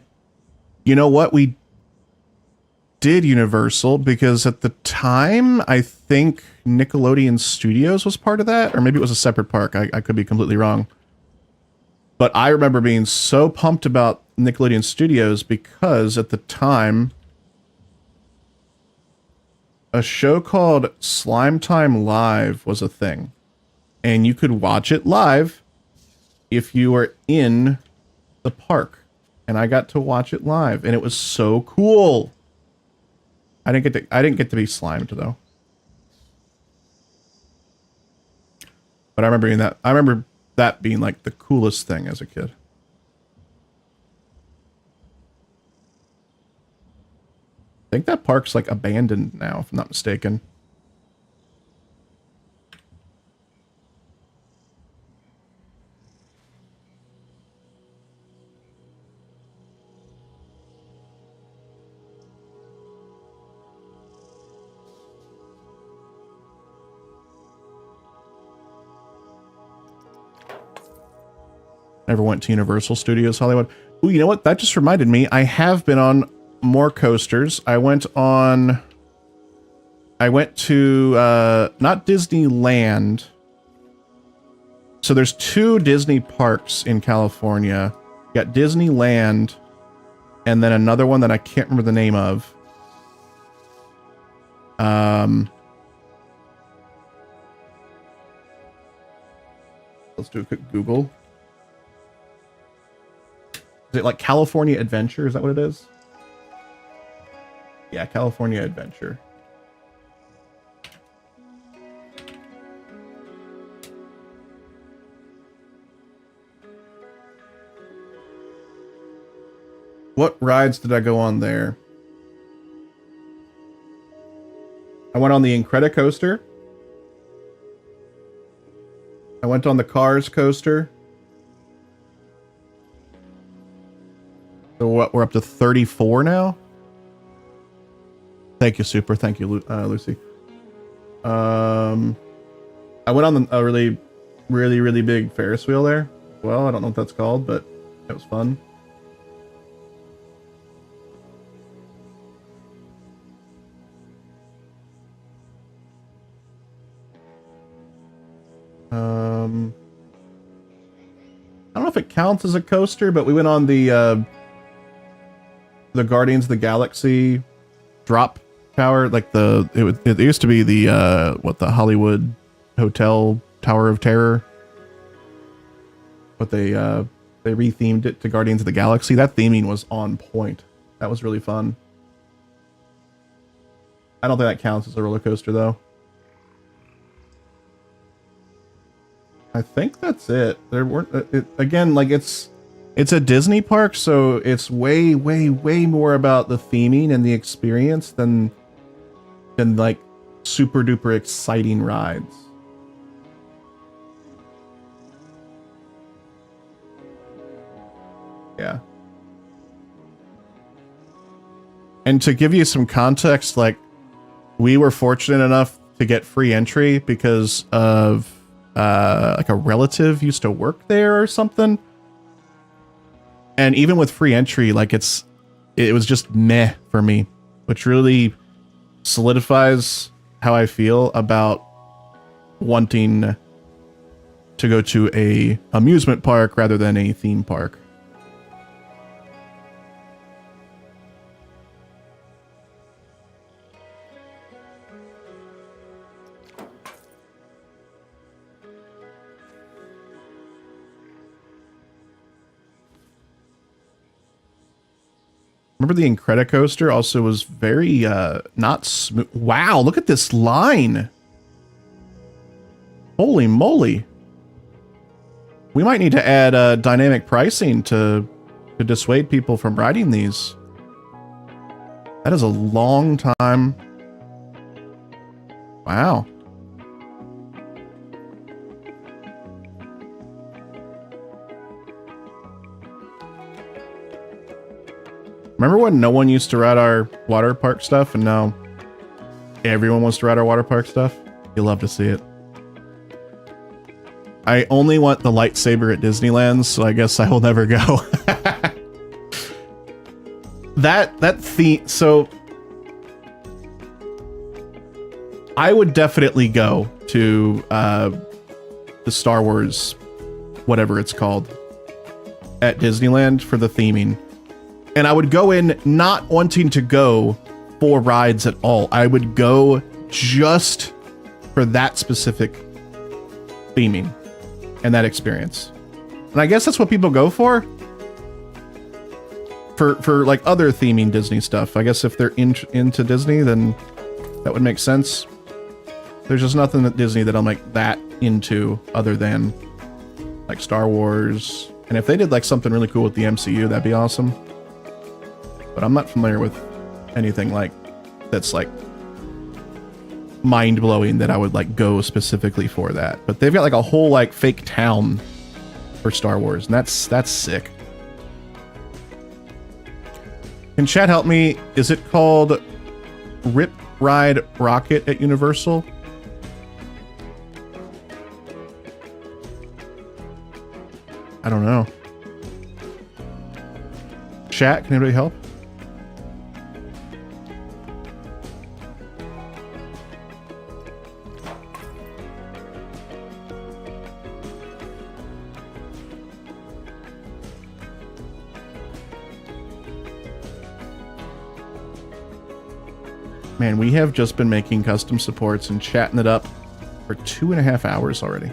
Speaker 1: you know what? We did Universal because at the time, I think Nickelodeon Studios was part of that, or maybe it was a separate park. I could be completely wrong. But I remember being so pumped about Nickelodeon Studios because at the time, a show called Slime Time Live was a thing. And you could watch it live if you were in the park. And I got to watch it live, and it was so cool. I didn't get to be slimed though. But I remember that being like the coolest thing as a kid. I think that park's like abandoned now, if I'm not mistaken. Never went to Universal Studios Hollywood. Ooh, you know what? That just reminded me. I have been on more coasters. I went to not Disneyland. So there's 2 Disney parks in California. You got Disneyland and then another one that I can't remember the name of. Let's do a quick Google. Is it like California Adventure? Is that what it is? Yeah, California Adventure. What rides did I go on there? I went on the Incredicoaster. I went on the Cars coaster. So what? We're up to 34 now. Thank you, Super. Thank you, Lucy. I went on a really big Ferris wheel there. Well, I don't know what that's called, but it was fun. I don't know if it counts as a coaster, but we went on the Guardians of the Galaxy drop tower, like it used to be the the Hollywood Hotel Tower of Terror, but they rethemed it to Guardians of the Galaxy. That theming was on point. That was really fun. I don't think that counts as a roller coaster though. I think that's it. There weren't again, like it's a Disney park, so it's way more about the theming and the experience than like super duper exciting rides. Yeah. And to give you some context, like we were fortunate enough to get free entry because of like a relative used to work there or something. And even with free entry, like it was just meh for me, which really solidifies how I feel about wanting to go to a amusement park rather than a theme park. Remember the Incredicoaster also was very not smooth. Wow, look at this line. Holy moly. We might need to add dynamic pricing to dissuade people from riding these. That is a long time. Wow. Remember when no one used to ride our water park stuff and now everyone wants to ride our water park stuff? You'll love to see it. I only want the lightsaber at Disneyland, so I guess I will never go. that theme, so I would definitely go to the Star Wars, whatever it's called, at Disneyland for the theming. And I would go in not wanting to go for rides at all. I would go just for that specific theming and that experience. And I guess that's what people go for like other theming Disney stuff. I guess if they're into Disney, then that would make sense. There's just nothing at Disney that I'm like that into other than like Star Wars. And if they did like something really cool with the MCU, that'd be awesome. But I'm not familiar with anything like that's like mind-blowing that I would like go specifically for that. But they've got like a whole like fake town for Star Wars, and that's sick. Can chat help me? Is it called Rip Ride Rocket at Universal? I don't know. Chat, can anybody help? Man, we have just been making custom supports and chatting it up for 2.5 hours already.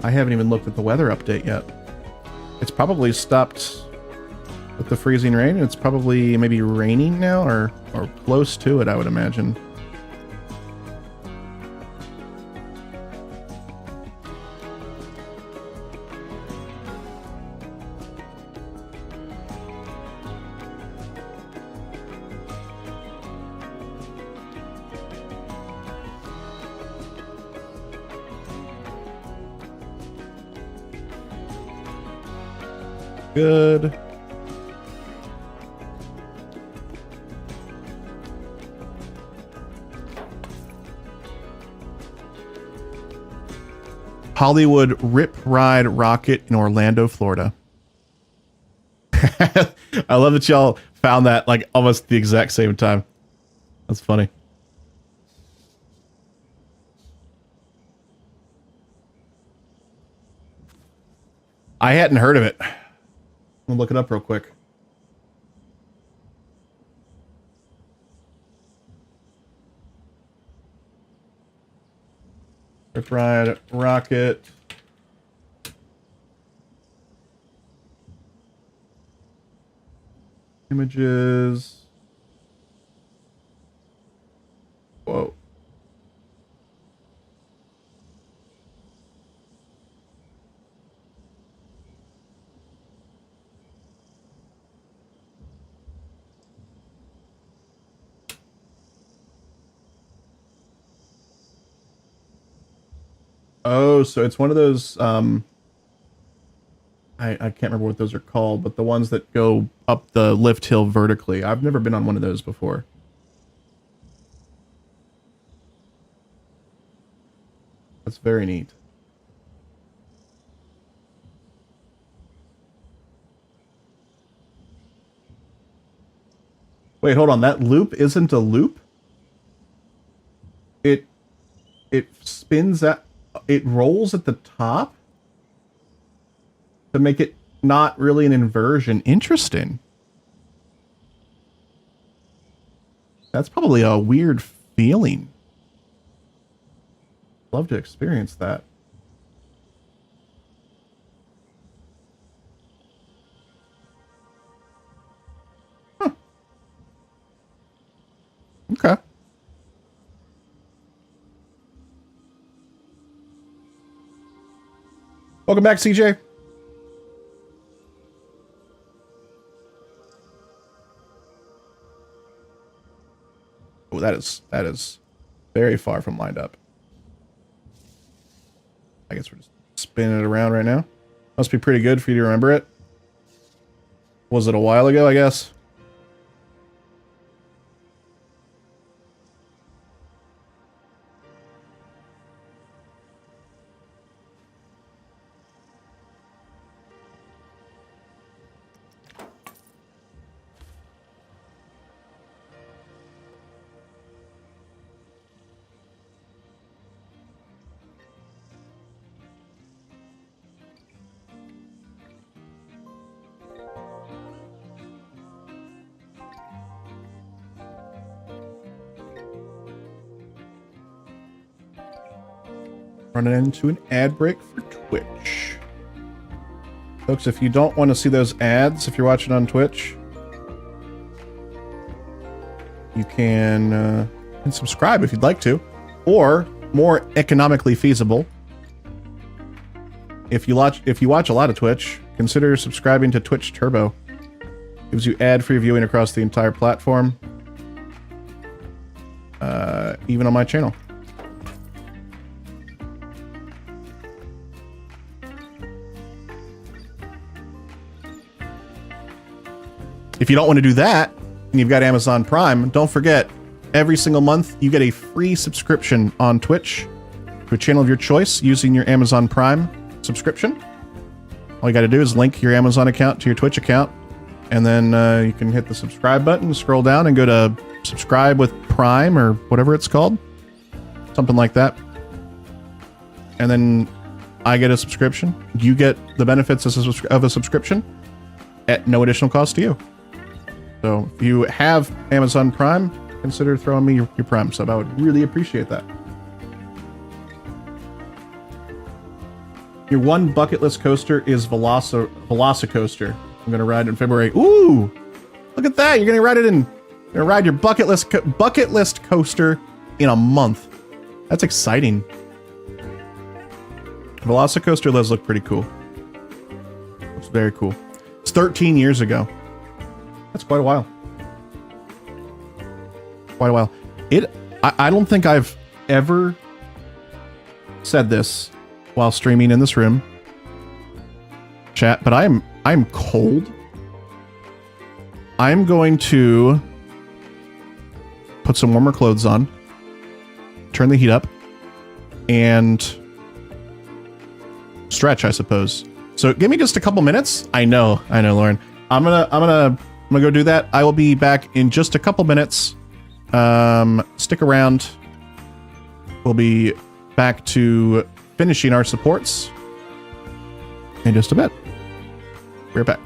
Speaker 1: I haven't even looked at the weather update yet. It's probably stopped with the freezing rain. It's probably maybe raining now or close to it, I would imagine. good. Hollywood Rip Ride Rocket in Orlando, Florida. I love that y'all found that like almost the exact same time. That's funny. I hadn't heard of it. I'm gonna look it up real quick. Rip Ride Rocket. Images. Whoa. Oh, so it's one of those, I can't remember what those are called, but the ones that go up the lift hill vertically. I've never been on one of those before. That's very neat. Wait, hold on. That loop isn't a loop? It spins at... It rolls at the top to make it not really an inversion. Interesting. That's probably a weird feeling. Love to experience that. Huh. Okay. Welcome back, CJ. Oh, that is very far from lined up. I guess we're just spinning it around right now. Must be pretty good for you to remember it. Was it a while ago, I guess? Running into an ad break for Twitch. Folks, if you don't want to see those ads, if you're watching on Twitch, you can subscribe if you'd like to, or more economically feasible, if you watch a lot of Twitch, consider subscribing to Twitch Turbo. Gives you ad-free viewing across the entire platform, even on my channel. If you don't want to do that, and you've got Amazon Prime, don't forget, every single month you get a free subscription on Twitch to a channel of your choice using your Amazon Prime subscription. All you got to do is link your Amazon account to your Twitch account, and then you can hit the subscribe button, scroll down, and go to subscribe with Prime or whatever it's called. Something like that. And then I get a subscription. You get the benefits of a subscription at no additional cost to you. So if you have Amazon Prime, consider throwing me your Prime sub. I would really appreciate that. Your one bucket list coaster is Velocicoaster. I'm going to ride it in February. Ooh! Look at that! You're going to ride it in... You're going to ride your bucket list coaster in a month. That's exciting. Velocicoaster does look pretty cool. Looks very cool. It's 13 years ago. That's quite a while. Quite a while. I don't think I've ever said this while streaming in this room, chat, but I am I'm cold. I'm going to put some warmer clothes on, turn the heat up, and stretch, I suppose. So give me just a couple minutes. I know, Lauren. I'm gonna go do that. I will be back in just a couple minutes. Stick around. We'll be back to finishing our supports in just a bit. We're back.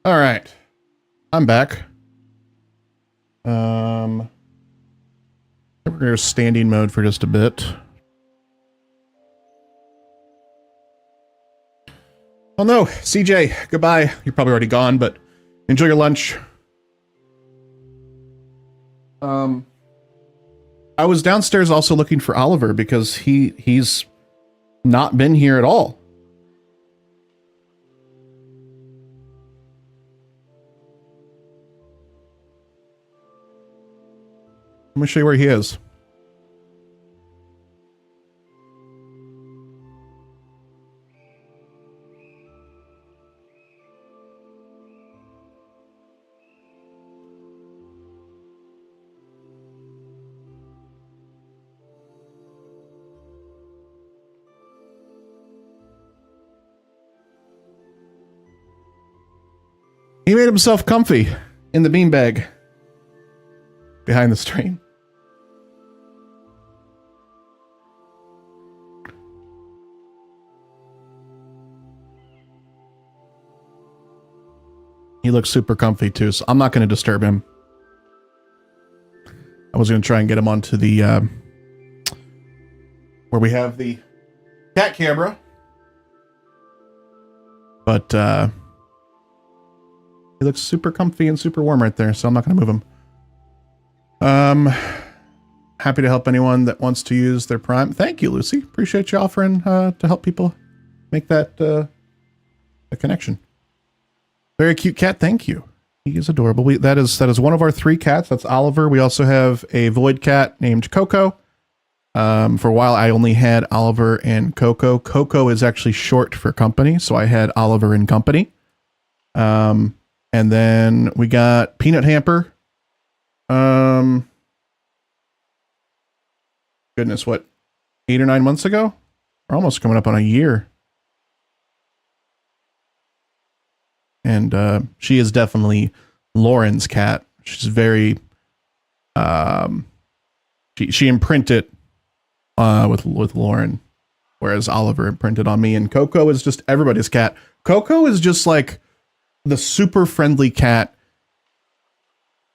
Speaker 1: All right, I'm back. We're going to standing mode for just a bit. Oh no, CJ, goodbye. You're probably already gone, but enjoy your lunch. I was downstairs also looking for Oliver because he's not been here at all. Let me show you where he is. He made himself comfy in the beanbag behind the stream. He looks super comfy too, so I'm not going to disturb him. I was going to try and get him onto the where we have the cat camera, but he looks super comfy and super warm right there, so I'm not going to move him. Happy to help anyone that wants to use their Prime. Thank you, Lucy. Appreciate you offering to help people make that a connection. Very cute cat. Thank you. He is adorable. That is one of our 3 cats. That's Oliver. We also have a void cat named Coco. For a while, I only had Oliver and Coco. Coco is actually short for company, so I had Oliver and Company. And then we got Peanut Hamper. Goodness, what, 8 or 9 months ago? We're almost coming up on a year. And she is definitely Lauren's cat. She's very, she imprinted with Lauren, whereas Oliver imprinted on me. And Coco is just everybody's cat. Coco is just like the super friendly cat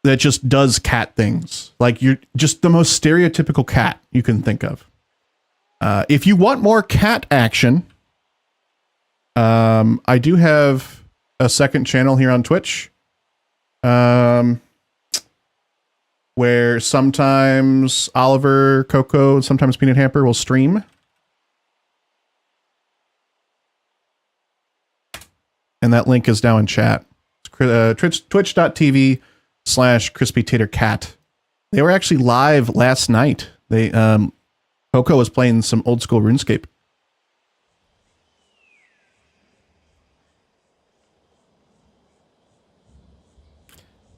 Speaker 1: that just does cat things. Like, you're just the most stereotypical cat you can think of. If you want more cat action, I do have a second channel here on Twitch, where sometimes Oliver, Coco, sometimes Peanut Hamper will stream. And that link is now in chat. Twitch.tv/CrispyTaterCat. They were actually live last night. Coco was playing some old school RuneScape.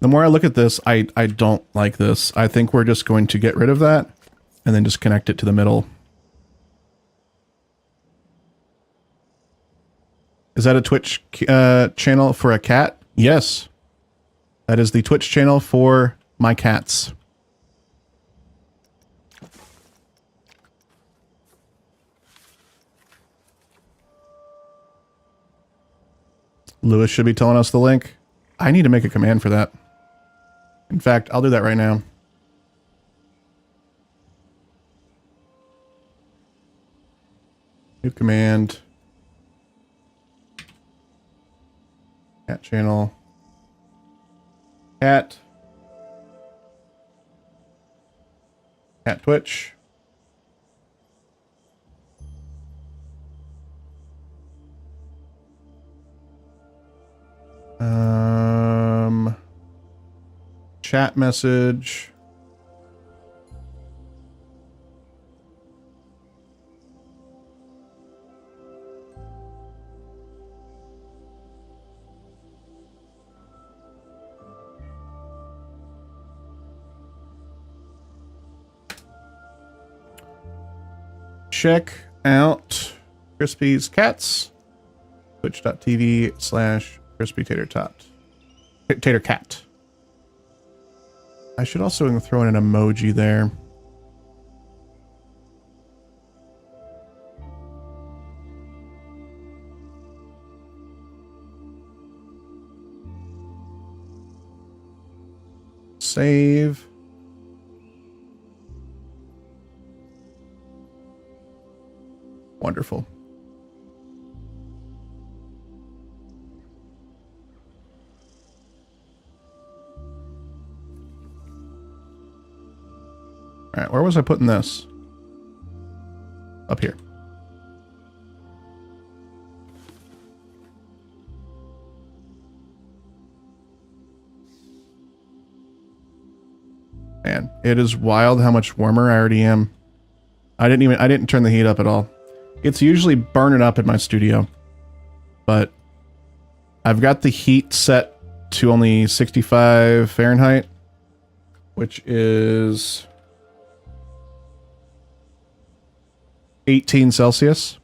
Speaker 1: The more I look at this, I don't like this. I think we're just going to get rid of that and then just connect it to the middle. Is that a Twitch channel for a cat? Yes. That is the Twitch channel for my cats. Lewis should be telling us the link. I need to make a command for that. In fact, I'll do that right now. New command. Cat channel. Cat. Cat Twitch. Chat message. Check out Crispy's Cats. Twitch.tv/CrispyTaterCat. I should also throw in an emoji there. Save. Wonderful. All right, where was I putting this? Up here. Man, it is wild how much warmer I already am. I didn't turn the heat up at all. It's usually burning up in my studio, but I've got the heat set to only 65 Fahrenheit, which is 18 Celsius.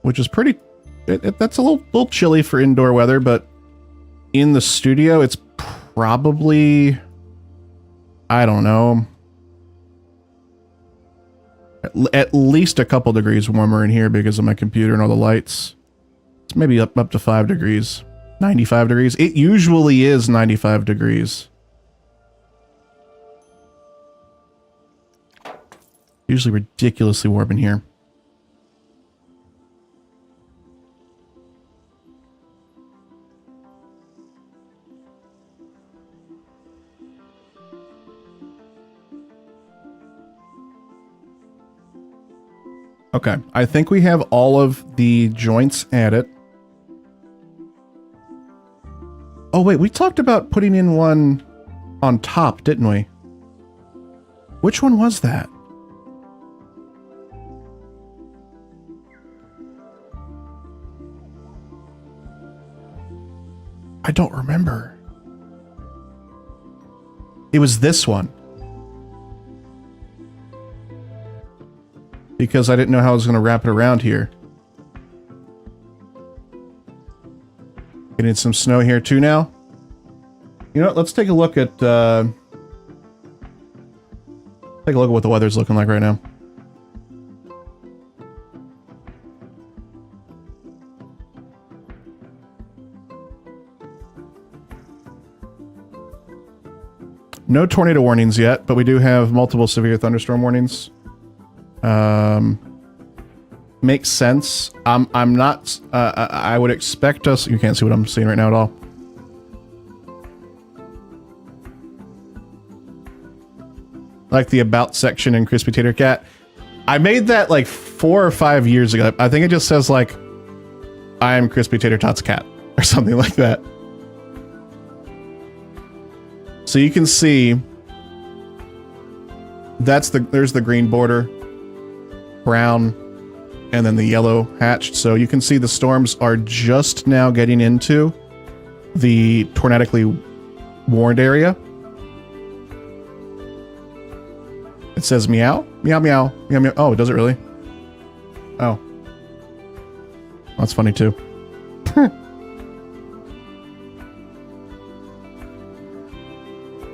Speaker 1: which is pretty... that's a little chilly for indoor weather, but in the studio, it's probably... I don't know. At least a couple degrees warmer in here because of my computer and all the lights. It's maybe up to 5 degrees. 95 degrees. It usually is 95 degrees. Usually ridiculously warm in here. Okay, I think we have all of the joints added. Oh wait, we talked about putting in one on top, didn't we? Which one was that? I don't remember. It was this one. Because I didn't know how I was going to wrap it around here. Getting some snow here too now. You know what? Let's take a look at what the weather's looking like right now. No tornado warnings yet, but we do have multiple severe thunderstorm warnings. Makes sense. I'm not, I would expect us, you can't see what I'm seeing right now at all. Like the about section in Crispy Tater Cat. I made that like 4 or 5 years ago. I think it just says like, I am Crispy Tater Tot's cat or something like that. So you can see there's the green border, brown, and then the yellow hatched. So you can see the storms are just now getting into the tornadically warned area. It says meow, meow, meow, meow, meow. Oh, does it really? Oh. That's funny too.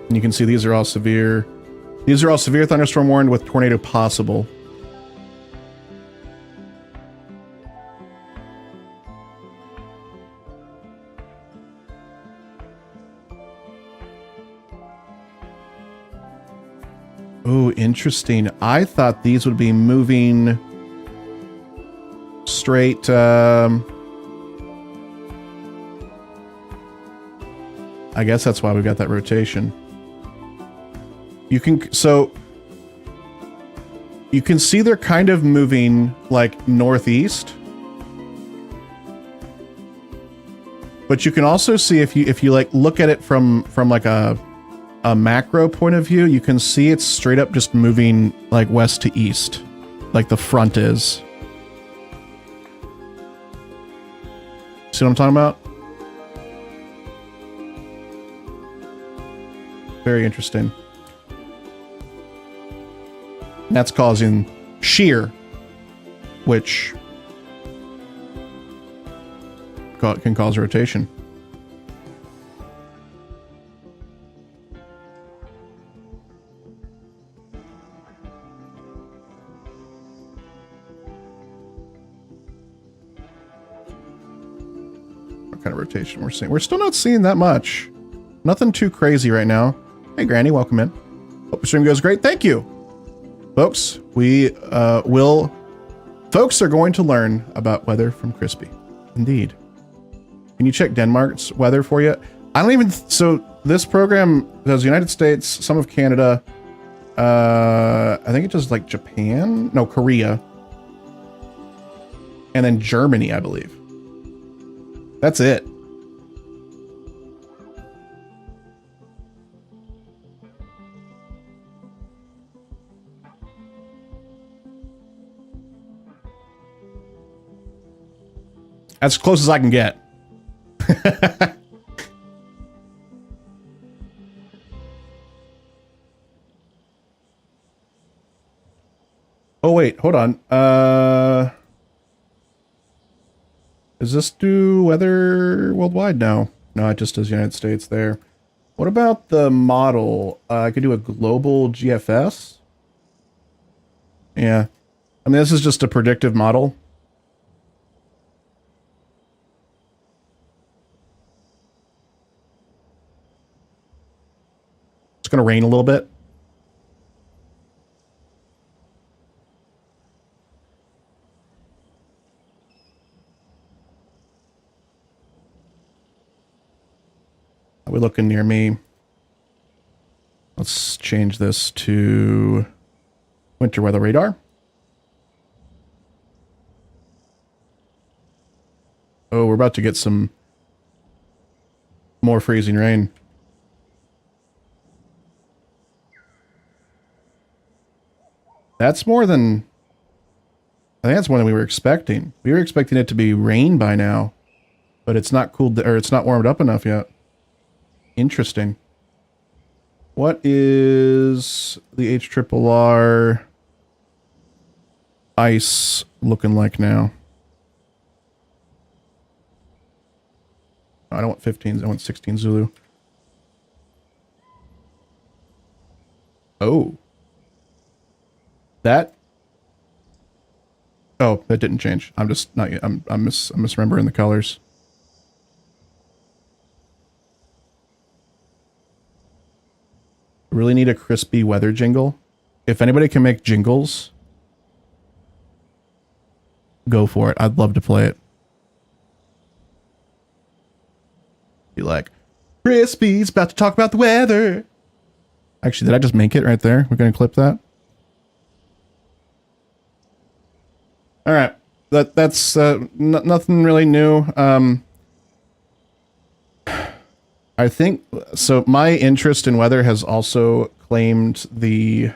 Speaker 1: And you can see these are all severe. These are all severe thunderstorm warned with tornado possible. Oh, interesting. I thought these would be moving straight. I guess that's why we've got that rotation. You can see they're kind of moving like northeast. But you can also see if you like look at it from like a macro point of view, you can see it's straight up just moving like west to east, like the front is. See what I'm talking about? Very interesting. And that's causing shear, which can cause rotation. What kind of rotation we're seeing? We're still not seeing that much. Nothing too crazy right now. Hey, Granny, welcome in. Hope the stream goes great. Thank you. Folks, folks are going to learn about weather from Crispy. Indeed. Can you check Denmark's weather for you? I don't even, so this program does the United States, some of Canada, I think it does like Japan, no, Korea, and then Germany, I believe. That's it. As close as I can get. Oh, wait, hold on. Does this do weather worldwide? No. No, it just does United States there. What about the model? I could do a global GFS. Yeah. I mean, this is just a predictive model. It's going to rain a little bit. Are we looking near me? Let's change this to winter weather radar. Oh, we're about to get some more freezing rain. That's more than... I think that's more than we were expecting. We were expecting it to be rain by now, but it's not cooled, or it's not warmed up enough yet. Interesting. What is the HRRR ice looking like now? I don't want 15s, I want 16 Zulu. Oh. That... Oh, that didn't change. I'm just not yet. I'm misremembering the colors. Really need a crispy weather jingle. If anybody can make jingles, go for it. I'd love to play it. Be like, Crispy's about to talk about the weather. Actually, did I just make it right there? We're going to clip that. All right. That's nothing really new. I think, so my interest in weather has also claimed the,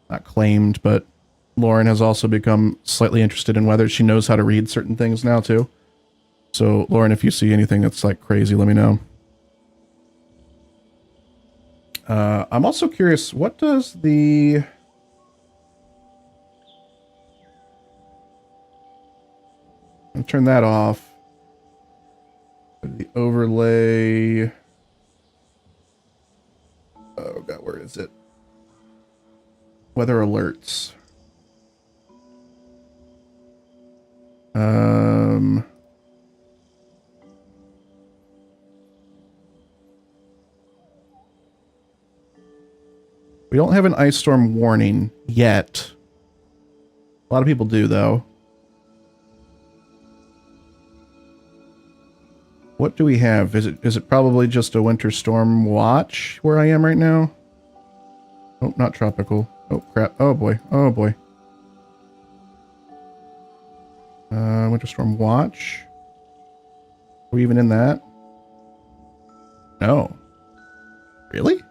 Speaker 1: not claimed, but Lauren has also become slightly interested in weather. She knows how to read certain things now too. So Lauren, if you see anything that's like crazy, let me know. I'm also curious, what does the... I'll turn that off. The overlay... Oh god, where is it? Weather alerts. We don't have an ice storm warning yet. A lot of people do, though. What do we have? Is it probably just a winter storm watch where I am right now? Oh, not tropical. Oh, crap. Oh, boy. Oh, boy. Winter storm watch. Are we even in that? No. Really?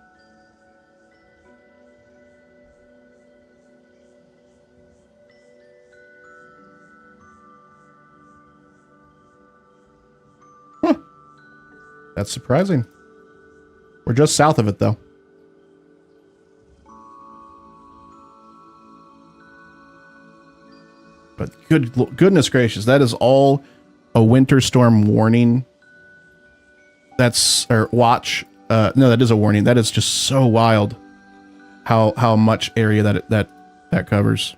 Speaker 1: Huh. That's surprising. We're just south of it, though. But goodness gracious, that is all a winter storm warning. That's, or watch. No, that is a warning. That is just so wild. How much area that covers.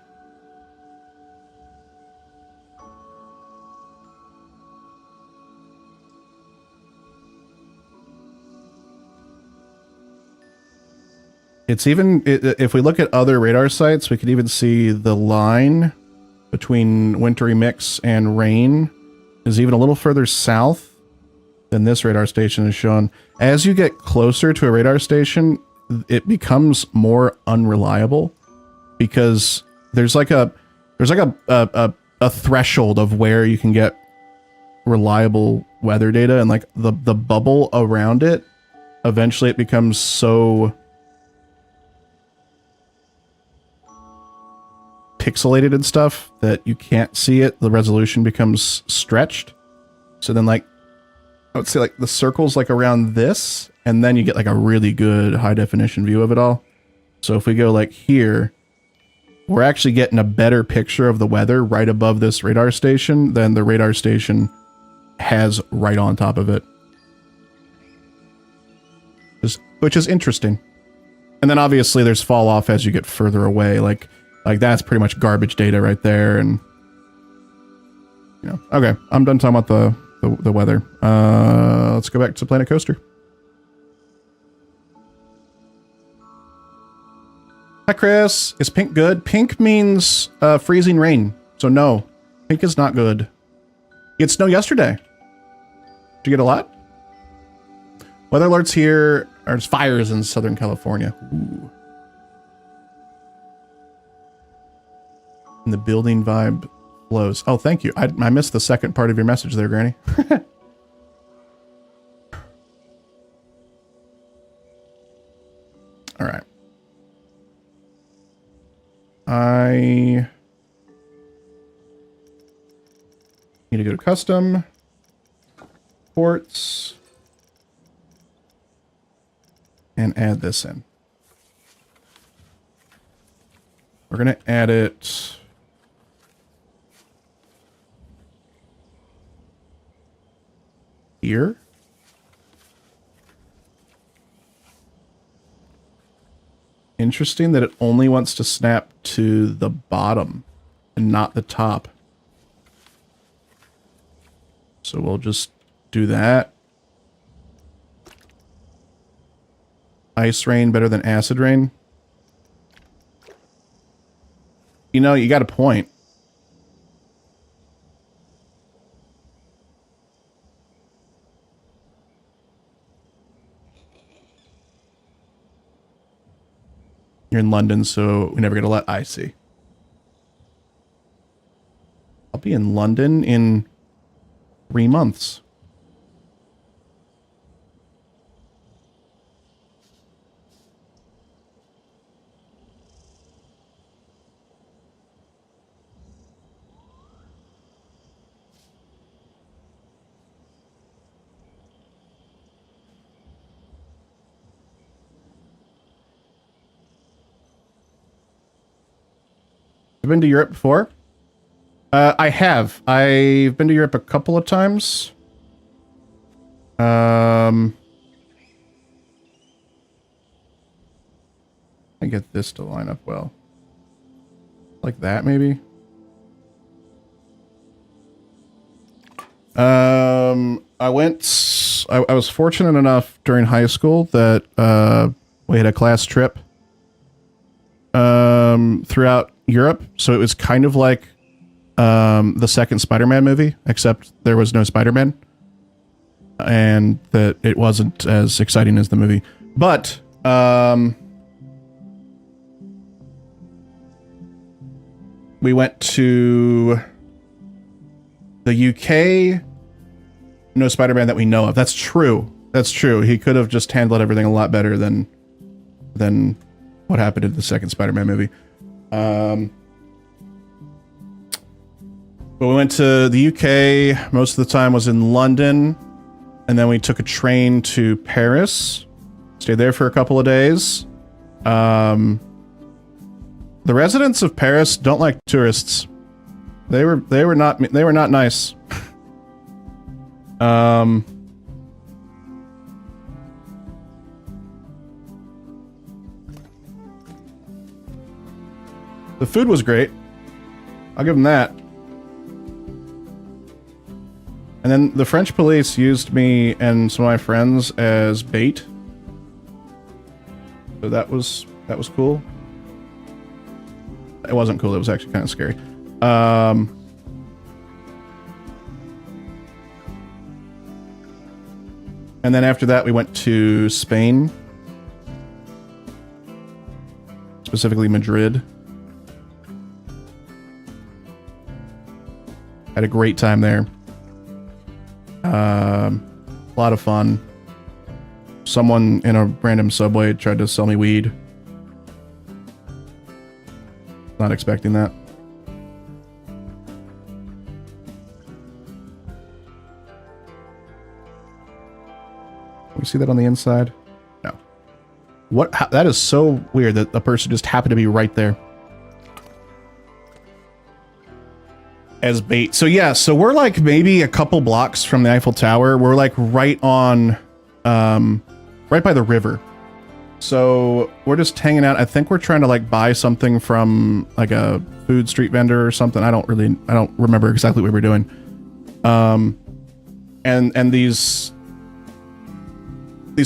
Speaker 1: It's even, if we look at other radar sites, we could even see the line between wintry mix and rain is even a little further south than this radar station is shown. As you get closer to a radar station, it becomes more unreliable because there's like a threshold of where you can get reliable weather data, and like the bubble around it, eventually it becomes so pixelated and stuff that you can't see it. The resolution becomes stretched. So then, like, I would say like the circles like around this, and then you get like a really good high definition view of it all. So if we go like here, we're actually getting a better picture of the weather right above this radar station than the radar station has right on top of it. Which is interesting. And then obviously there's fall off as you get further away. Like that's pretty much garbage data right there. And you know, okay, I'm done talking about the weather. Let's go back to Planet Coaster. Hi, Chris. Is pink good? Pink means freezing rain. So no, pink is not good. It snowed yesterday. Did you get a lot? Weather alerts here. There's fires in Southern California. Ooh. And the building vibe flows. Oh, thank you. I missed the second part of your message there, Granny. All right. I need to go to custom ports and add this in. We're going to add it here. Interesting that it only wants to snap to the bottom and not the top. So we'll just do that. Ice rain better than acid rain. You know, you got a point. You're in London, so we never get a lot. I see. I'll be in London in 3 months. Been to Europe before? I have. I've been to Europe a couple of times. I get this to line up well. Like that, maybe? I was fortunate enough during high school that we had a class trip throughout Europe, so it was kind of like the second Spider-Man movie, except there was no Spider-Man, and that it wasn't as exciting as the movie. But we went to the UK. No Spider-Man that we know of. That's true. That's true. He could have just handled everything a lot better than what happened in the second Spider-Man movie. But we went to the UK. Most of the time was in London. And then we took a train to Paris. Stayed there for a couple of days. The residents of Paris don't like tourists. They were not nice. The food was great. I'll give them that. And then the French police used me and some of my friends as bait. So that was cool. It wasn't cool, it was actually kind of scary. And then after that we went to Spain. Specifically Madrid. Had a great time there. A lot of fun. Someone in a random subway tried to sell me weed. Not expecting that. Can we see that on the inside? No. What? That is so weird that a person just happened to be right there. as bait. So yeah, so we're like maybe a couple blocks from the Eiffel Tower. We're like right on, right by the river. So we're just hanging out. I think we're trying to like buy something from like a food street vendor or something. I don't remember exactly what we're doing. And these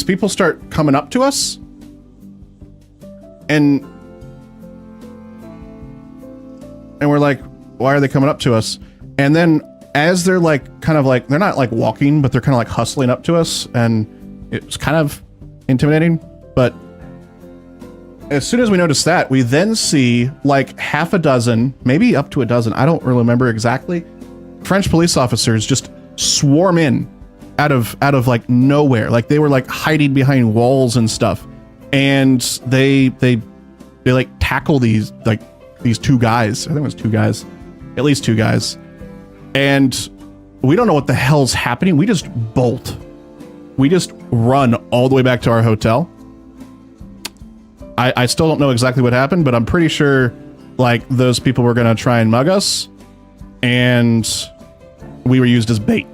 Speaker 1: people start coming up to us, and we're like, why are they coming up to us? And then as they're like, kind of like, they're not like walking, but they're kind of like hustling up to us, and it's kind of intimidating. But as soon as we notice that, we then see like half a dozen, maybe up to a dozen, I don't really remember exactly, French police officers just swarm in out of like nowhere. Like they were like hiding behind walls and stuff. And they like tackle these two guys. I think it was two guys. At least two guys. And we don't know what the hell's happening. We just bolt. We just run all the way back to our hotel. I still don't know exactly what happened, but I'm pretty sure like those people were gonna try and mug us, and we were used as bait.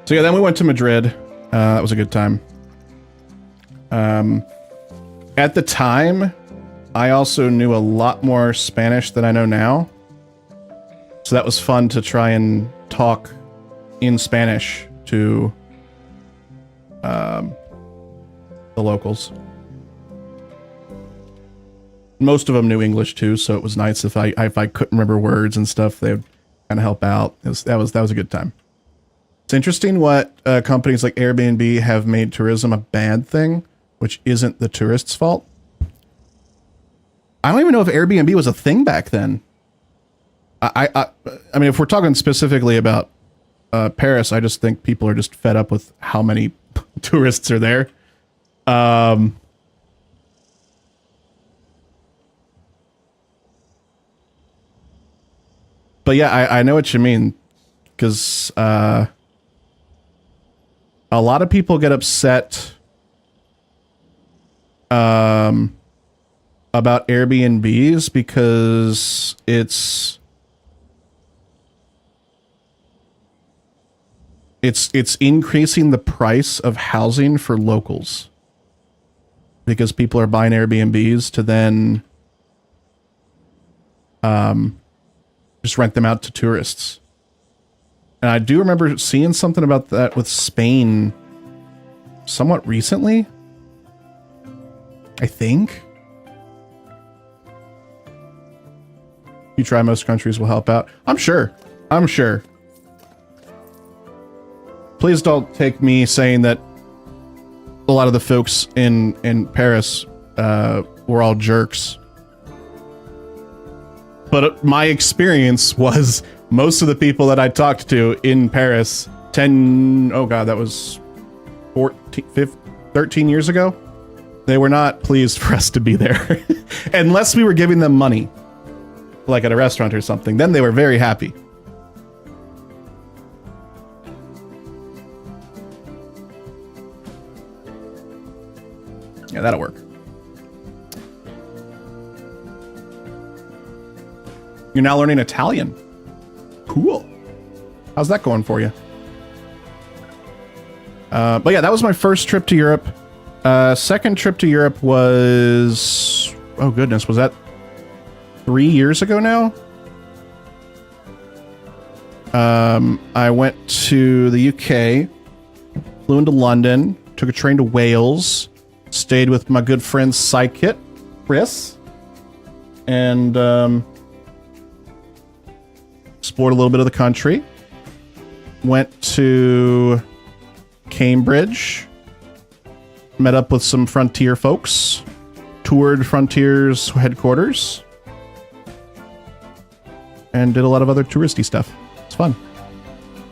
Speaker 1: So yeah, then we went to Madrid. That was a good time. At the time, I also knew a lot more Spanish than I know now. So that was fun to try and talk in Spanish to the locals. Most of them knew English too, so it was nice if I couldn't remember words and stuff, they would kind of help out. That was a good time. It's interesting what companies like Airbnb have made tourism a bad thing, which isn't the tourists' fault. I don't even know if Airbnb was a thing back then. I mean, if we're talking specifically about Paris, I just think people are just fed up with how many tourists are there. But yeah, I know what you mean, because a lot of people get upset about Airbnbs because it's increasing the price of housing for locals, because people are buying Airbnbs to then just rent them out to tourists. And I do remember seeing something about that with Spain somewhat recently, I think. You try, most countries will help out. I'm sure. Please don't take me saying that a lot of the folks in Paris were all jerks. But my experience was most of the people that I talked to in Paris 13 years ago, they were not pleased for us to be there. Unless we were giving them money, like at a restaurant or something, then they were very happy. Yeah, that'll work. You're now learning Italian. Cool. How's that going for you? But yeah, that was my first trip to Europe. Second trip to Europe was, oh goodness, was that 3 years ago now? I went to the UK, flew into London, took a train to Wales, stayed with my good friend Psykit, Chris, and explored a little bit of the country. Went to Cambridge, met up with some Frontier folks, toured Frontier's headquarters, and did a lot of other touristy stuff. It's fun.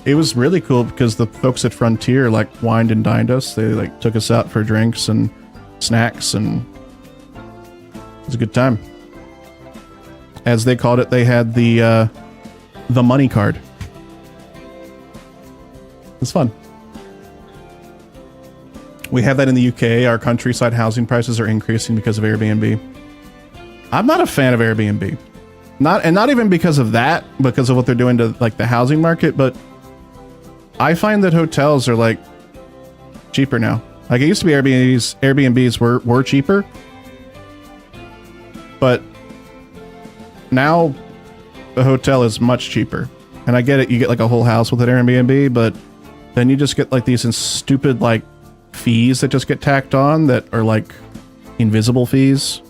Speaker 1: It was really cool because the folks at Frontier like wined and dined us. They like took us out for drinks and snacks, and it was a good time. As they called it, they had the money card. It's fun. We have that in the UK. Our countryside housing prices are increasing because of Airbnb. I'm not a fan of Airbnb. Not even because of that, because of what they're doing to like the housing market, but I find that hotels are like cheaper now. Like it used to be Airbnbs were cheaper. But now the hotel is much cheaper. And I get it, you get like a whole house with an Airbnb, but then you just get like these stupid like fees that just get tacked on that are like invisible fees.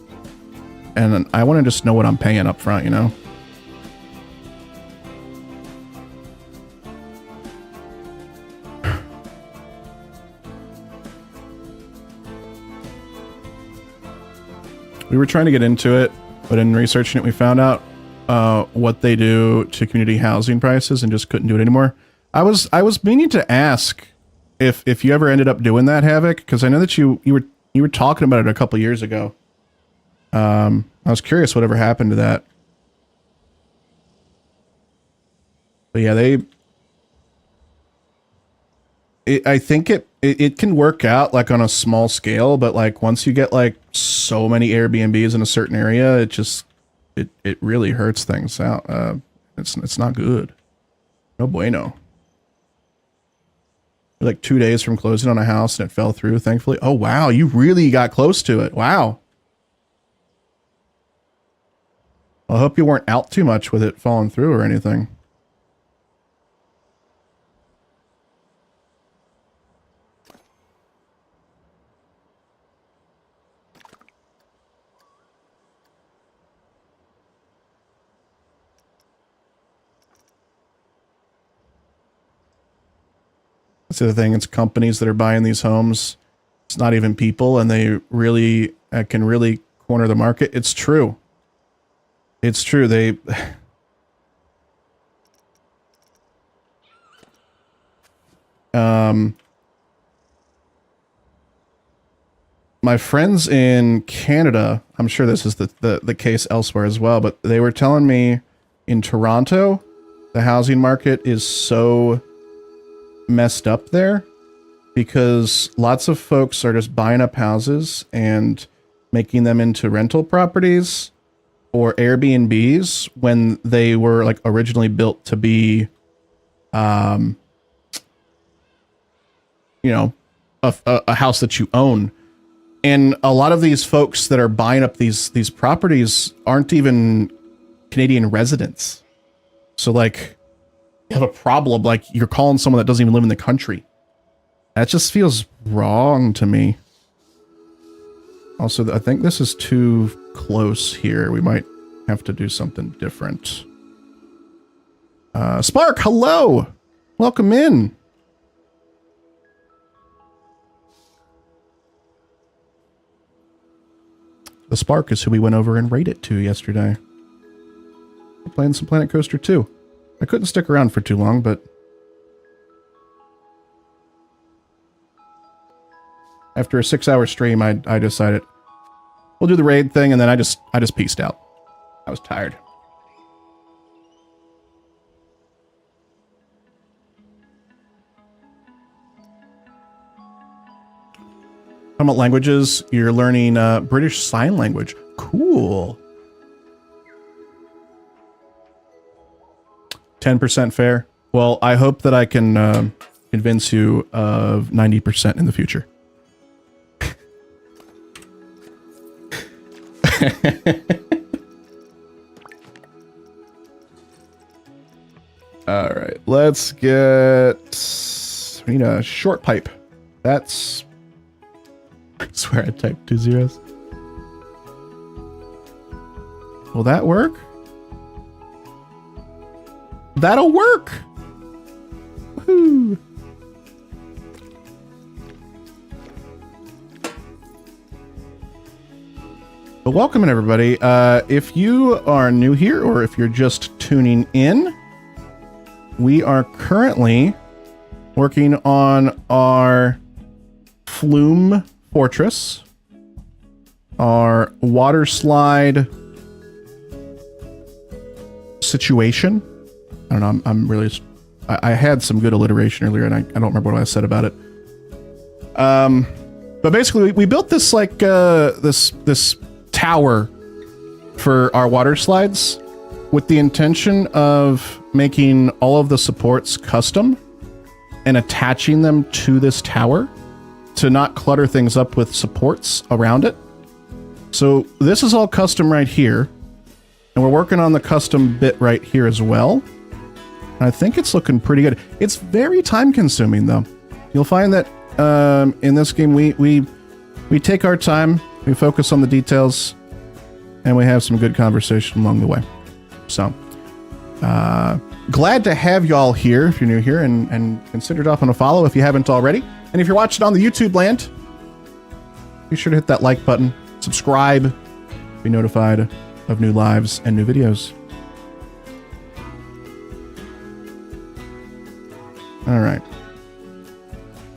Speaker 1: And I want to just know what I'm paying up front, you know? We were trying to get into it, but in researching it, we found out what they do to community housing prices and just couldn't do it anymore. I was meaning to ask if you ever ended up doing that, Havoc, because I know that you were talking about it a couple years ago. I was curious whatever happened to that. But yeah, I think it can work out like on a small scale, but like once you get like so many Airbnbs in a certain area, it really hurts things out. It's not good. No bueno. We're like 2 days from closing on a house and it fell through, thankfully. Oh wow, you really got close to it. Wow. I hope you weren't out too much with it falling through or anything. That's the other thing. It's companies that are buying these homes. It's not even people, and they really can really corner the market. It's true. It's true. My friends in Canada, I'm sure this is the case elsewhere as well, but they were telling me in Toronto, the housing market is so messed up there because lots of folks are just buying up houses and making them into rental properties or Airbnbs when they were like originally built to be, you know, a house that you own. And a lot of these folks that are buying up these properties aren't even Canadian residents. So like you have a problem, like you're calling someone that doesn't even live in the country. That just feels wrong to me. Also, I think this is too close here. We might have to do something different. Spark, hello! Welcome in. The Spark is who we went over and raided to yesterday. We're playing some Planet Coaster 2. I couldn't stick around for too long, but after a 6-hour stream, I decided we'll do the raid thing, and then I just peaced out. I was tired. Talking about languages, you're learning British Sign Language. Cool. 10% fair. Well, I hope that I can convince you of 90% in the future. All right, let's get... We need a short pipe. That's... I swear I typed 2 zeros. Will that work? That'll work! Woohoo! But welcome in, everybody. If you are new here or if you're just tuning in, we are currently working on our Flume Fortress, our water slide situation. I don't know, I'm really I had some good alliteration earlier, and I don't remember what I said about it. But basically, we built this like this tower for our water slides with the intention of making all of the supports custom and attaching them to this tower to not clutter things up with supports around it. So this is all custom right here, and we're working on the custom bit right here as well. I think it's looking pretty good. It's very time consuming though. You'll find that in this game we take our time, we focus on the details, and we have some good conversation along the way. So glad to have y'all here if you're new here, and consider dropping a follow if you haven't already. And if you're watching on the YouTube land, be sure to hit that like button, subscribe, be notified of new lives and new videos. All right.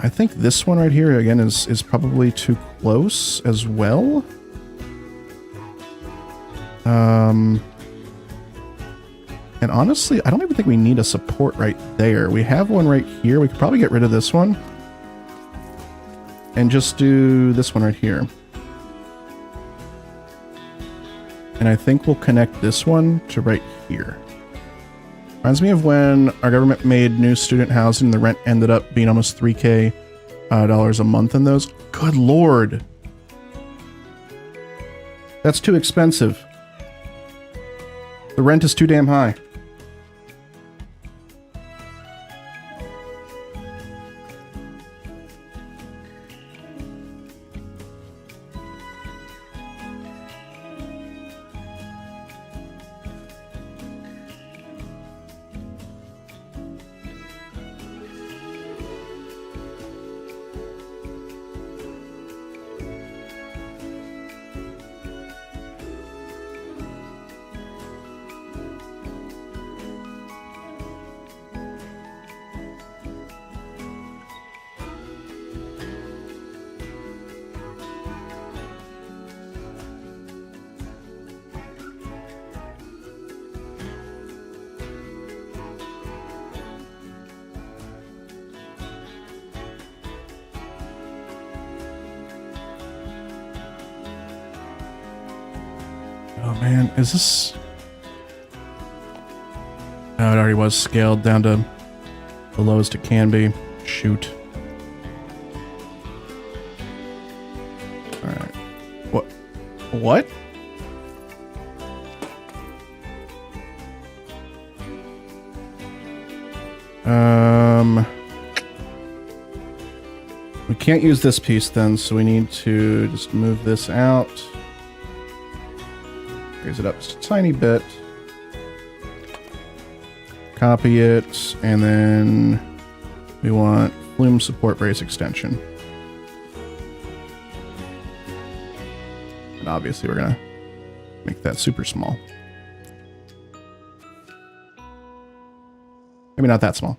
Speaker 1: I think this one right here, again, is probably too close as well. And honestly, I don't even think we need a support right there. We have one right here. We could probably get rid of this one and just do this one right here. And I think we'll connect this one to right here. Reminds me of when our government made new student housing. The rent ended up being almost $3K dollars a month in those. Good Lord. That's too expensive. The rent is too damn high. Oh man, is this... Oh, it already was scaled down to the lowest it can be. Shoot. Alright. What? What? We can't use this piece then, so we need to just move this out. Raise it up just a tiny bit. Copy it, and then we want Flume Support Brace Extension. And obviously we're gonna make that super small. Maybe not that small.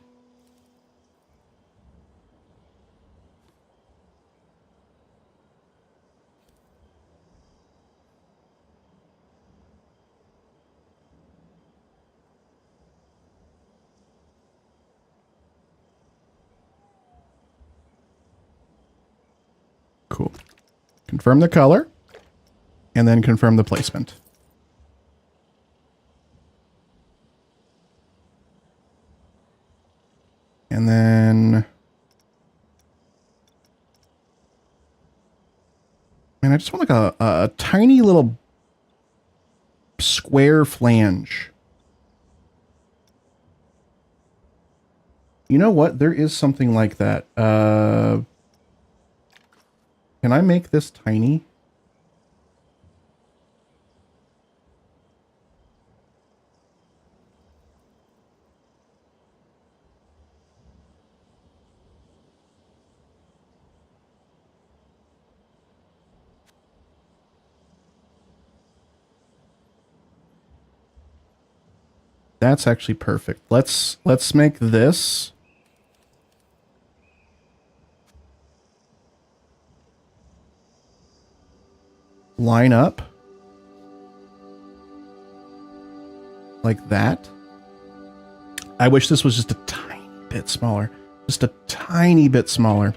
Speaker 1: Cool. Confirm the color, and then confirm the placement. And then... Man, I just want like a tiny little square flange. You know what? There is something like that. Can I make this tiny? That's actually perfect. Let's make this line up like that. I wish this was just a tiny bit smaller. Just a tiny bit smaller.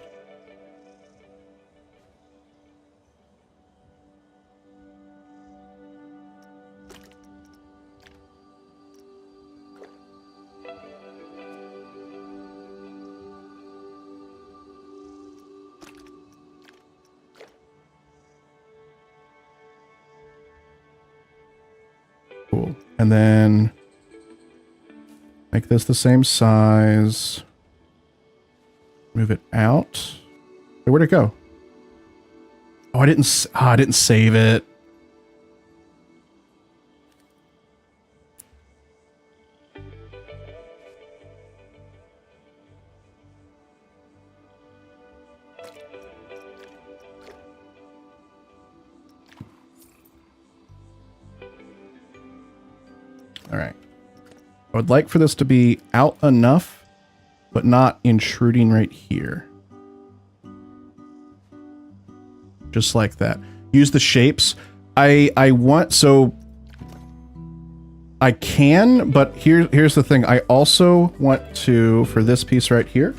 Speaker 1: Cool. And then make this the same size. Move it out. Hey, where'd it go? Oh, I didn't save it. All right. I would like for this to be out enough, but not intruding right here. Just like that. Use the shapes. I want, so I can, but here's the thing. I also want to, for this piece right here,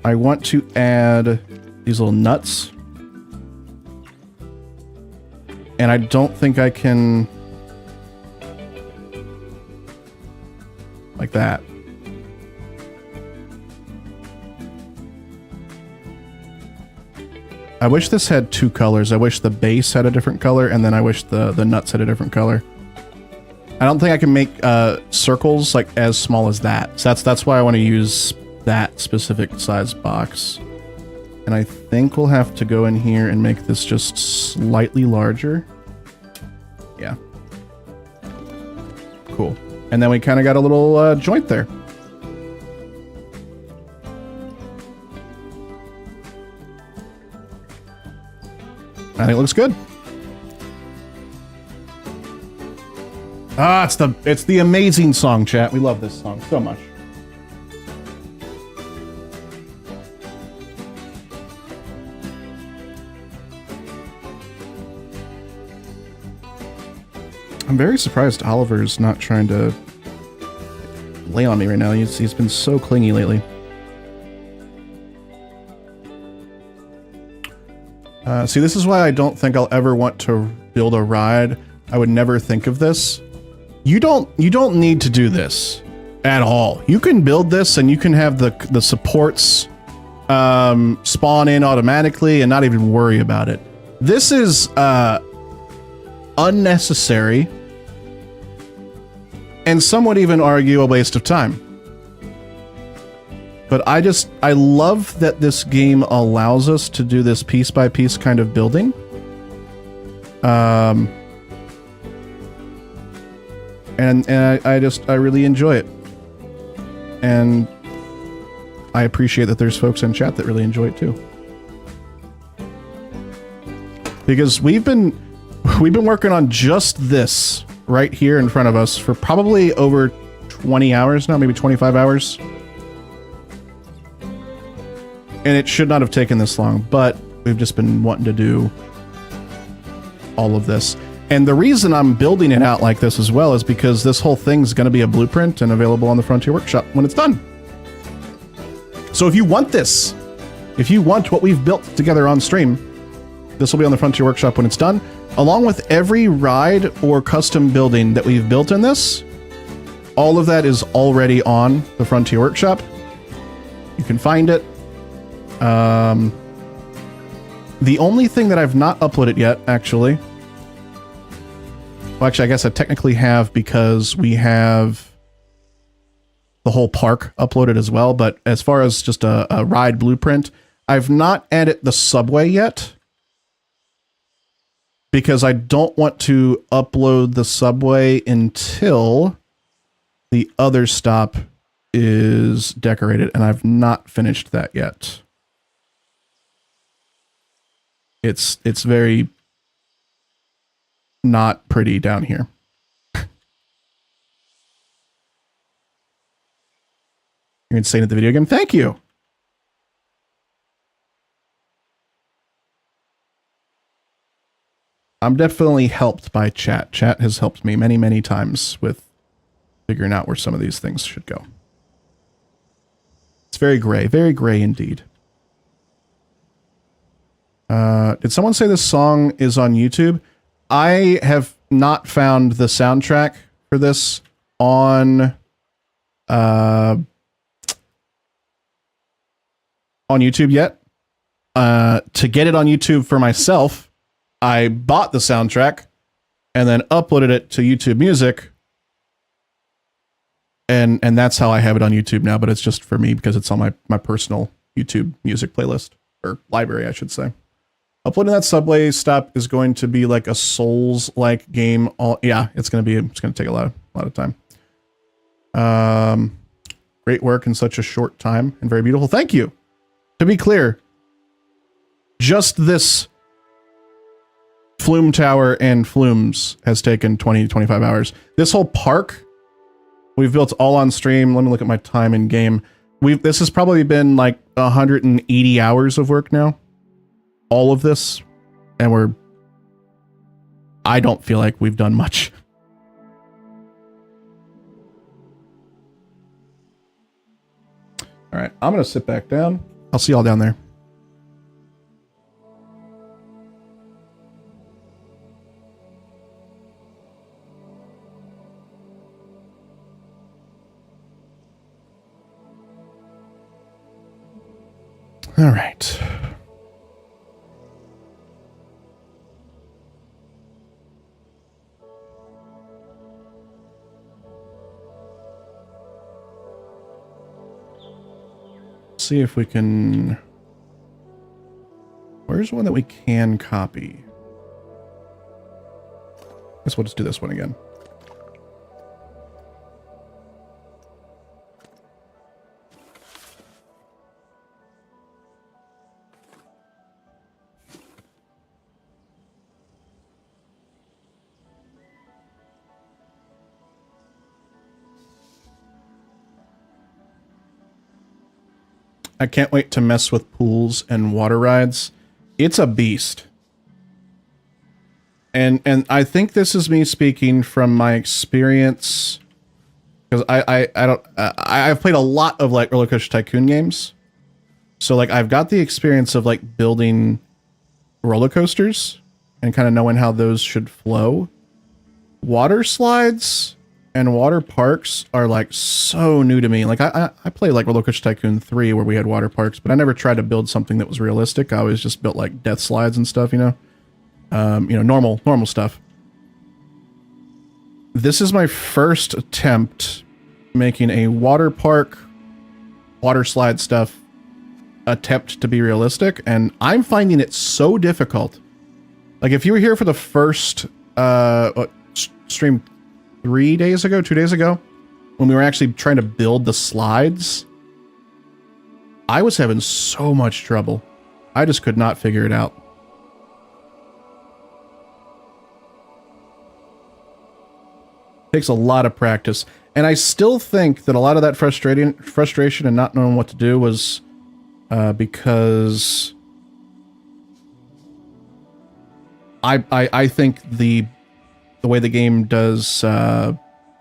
Speaker 1: I want to add these little nuts. And I don't think I can, like that. I wish this had two colors. I wish the base had a different color, and then I wish the nuts had a different color. I don't think I can make circles like as small as that. So that's why I want to use that specific size box. And I think we'll have to go in here and make this just slightly larger. Yeah. Cool. And then we kind of got a little joint there. I think it looks good. Ah, it's the amazing song, chat. We love this song so much. I'm very surprised Oliver's not trying to lay on me right now. He's been so clingy lately. See, this is why I don't think I'll ever want to build a ride. I would never think of this. You don't need to do this at all. You can build this and you can have the supports spawn in automatically and not even worry about it. This is unnecessary, and some would even argue a waste of time. But I love that this game allows us to do this piece by piece kind of building. And I really enjoy it. And I appreciate that there's folks in chat that really enjoy it too. Because we've been working on just this right here in front of us for probably over 20 hours now, maybe 25 hours. And it should not have taken this long, but we've just been wanting to do all of this. And the reason I'm building it out like this as well is because this whole thing's going to be a blueprint and available on the Frontier Workshop when it's done. So if you want this, if you want what we've built together on stream, this will be on the Frontier Workshop when it's done, along with every ride or custom building that we've built in this. All of that is already on the Frontier Workshop. You can find it. The only thing that I've not uploaded yet, actually, well, actually, I guess I technically have, because we have the whole park uploaded as well. But as far as just a ride blueprint, I've not added the subway yet, because I don't want to upload the subway until the other stop is decorated, and I've not finished that yet. It's very not pretty down here. You're insane at the video game. Thank you. I'm definitely helped by chat. Chat has helped me many, many times with figuring out where some of these things should go. very gray indeed. Did someone say this song is on YouTube? I have not found the soundtrack for this on YouTube yet. To get it on YouTube for myself, I bought the soundtrack and then uploaded it to YouTube Music. And that's how I have it on YouTube now, but it's just for me because it's on my personal YouTube Music playlist, or library, I should say. Uploading that subway stop is going to be like a Souls-like game. It's going to take a lot of time. Great work in such a short time and very beautiful. Thank you. To be clear, just this Flume Tower and Flumes has taken 20 to 25 hours. This whole park we've built all on stream. Let me look at my time in game. This has probably been like 180 hours of work now. All of this. And I don't feel like we've done much. All right, I'm going to sit back down. I'll see y'all down there. All right. See if we can... Where's one that we can copy? Guess we'll just do this one again. I can't wait to mess with pools and water rides. It's a beast. And I think this is me speaking from my experience, because I've played a lot of like Roller Coaster Tycoon games. So like I've got the experience of like building roller coasters and kind of knowing how those should flow. Water slides and water parks are like so new to me. Like I played like Roller Coaster Tycoon 3 where we had water parks, but I never tried to build something that was realistic. I always just built like death slides and stuff, normal stuff. This is my first attempt making a water park, water slide stuff attempt to be realistic, and I'm finding it so difficult. Like if you were here for the first stream 2 days ago, when we were actually trying to build the slides, I was having so much trouble. I just could not figure it out. Takes a lot of practice. And I still think that a lot of that frustration and not knowing what to do was because I think the way the game does the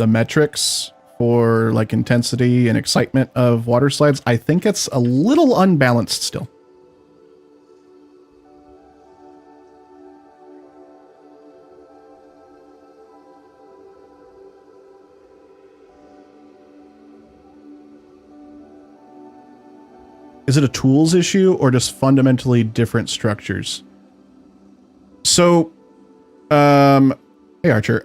Speaker 1: metrics for like intensity and excitement of water slides, I think it's a little unbalanced still. Is it a tools issue or just fundamentally different structures? So, hey Archer,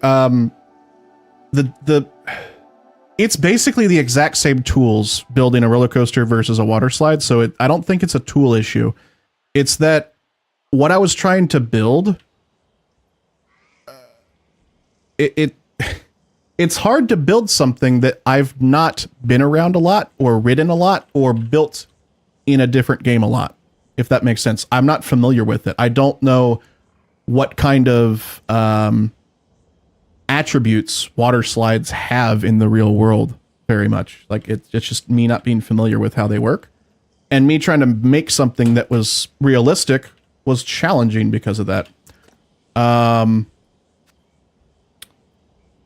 Speaker 1: it's basically the exact same tools building a roller coaster versus a water slide. So I don't think it's a tool issue. It's that what I was trying to build, it's hard to build something that I've not been around a lot or ridden a lot or built in a different game a lot, if that makes sense. I'm not familiar with it. I don't know what kind of attributes water slides have in the real world very much. Like it's just me not being familiar with how they work, and me trying to make something that was realistic was challenging because of that.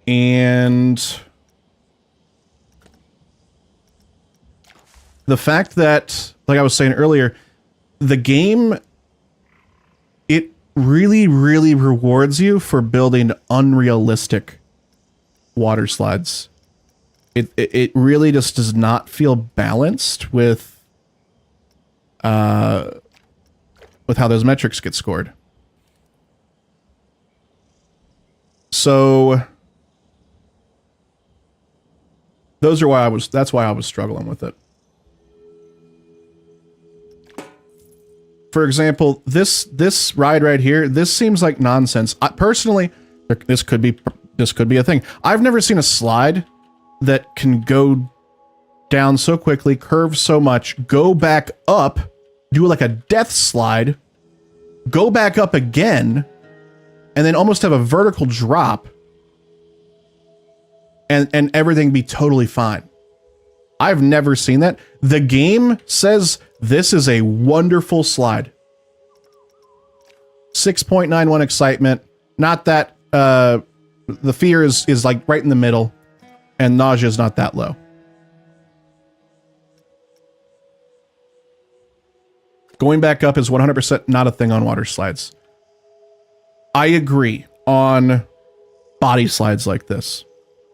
Speaker 1: And the fact that, like I was saying earlier, the game, it really, really rewards you for building unrealistic water slides. It really just does not feel balanced with how those metrics get scored. So that's why I was struggling with it. For example, this ride right here, this seems like nonsense. Personally, this could be a thing. I've never seen a slide that can go down so quickly, curve so much, go back up, do like a death slide, go back up again, and then almost have a vertical drop, and everything be totally fine. I've never seen that. The game says this is a wonderful slide. 6.91 excitement. Not that the fear is like right in the middle, and nausea is not that low. Going back up is 100% not a thing on water slides. I agree on body slides like this.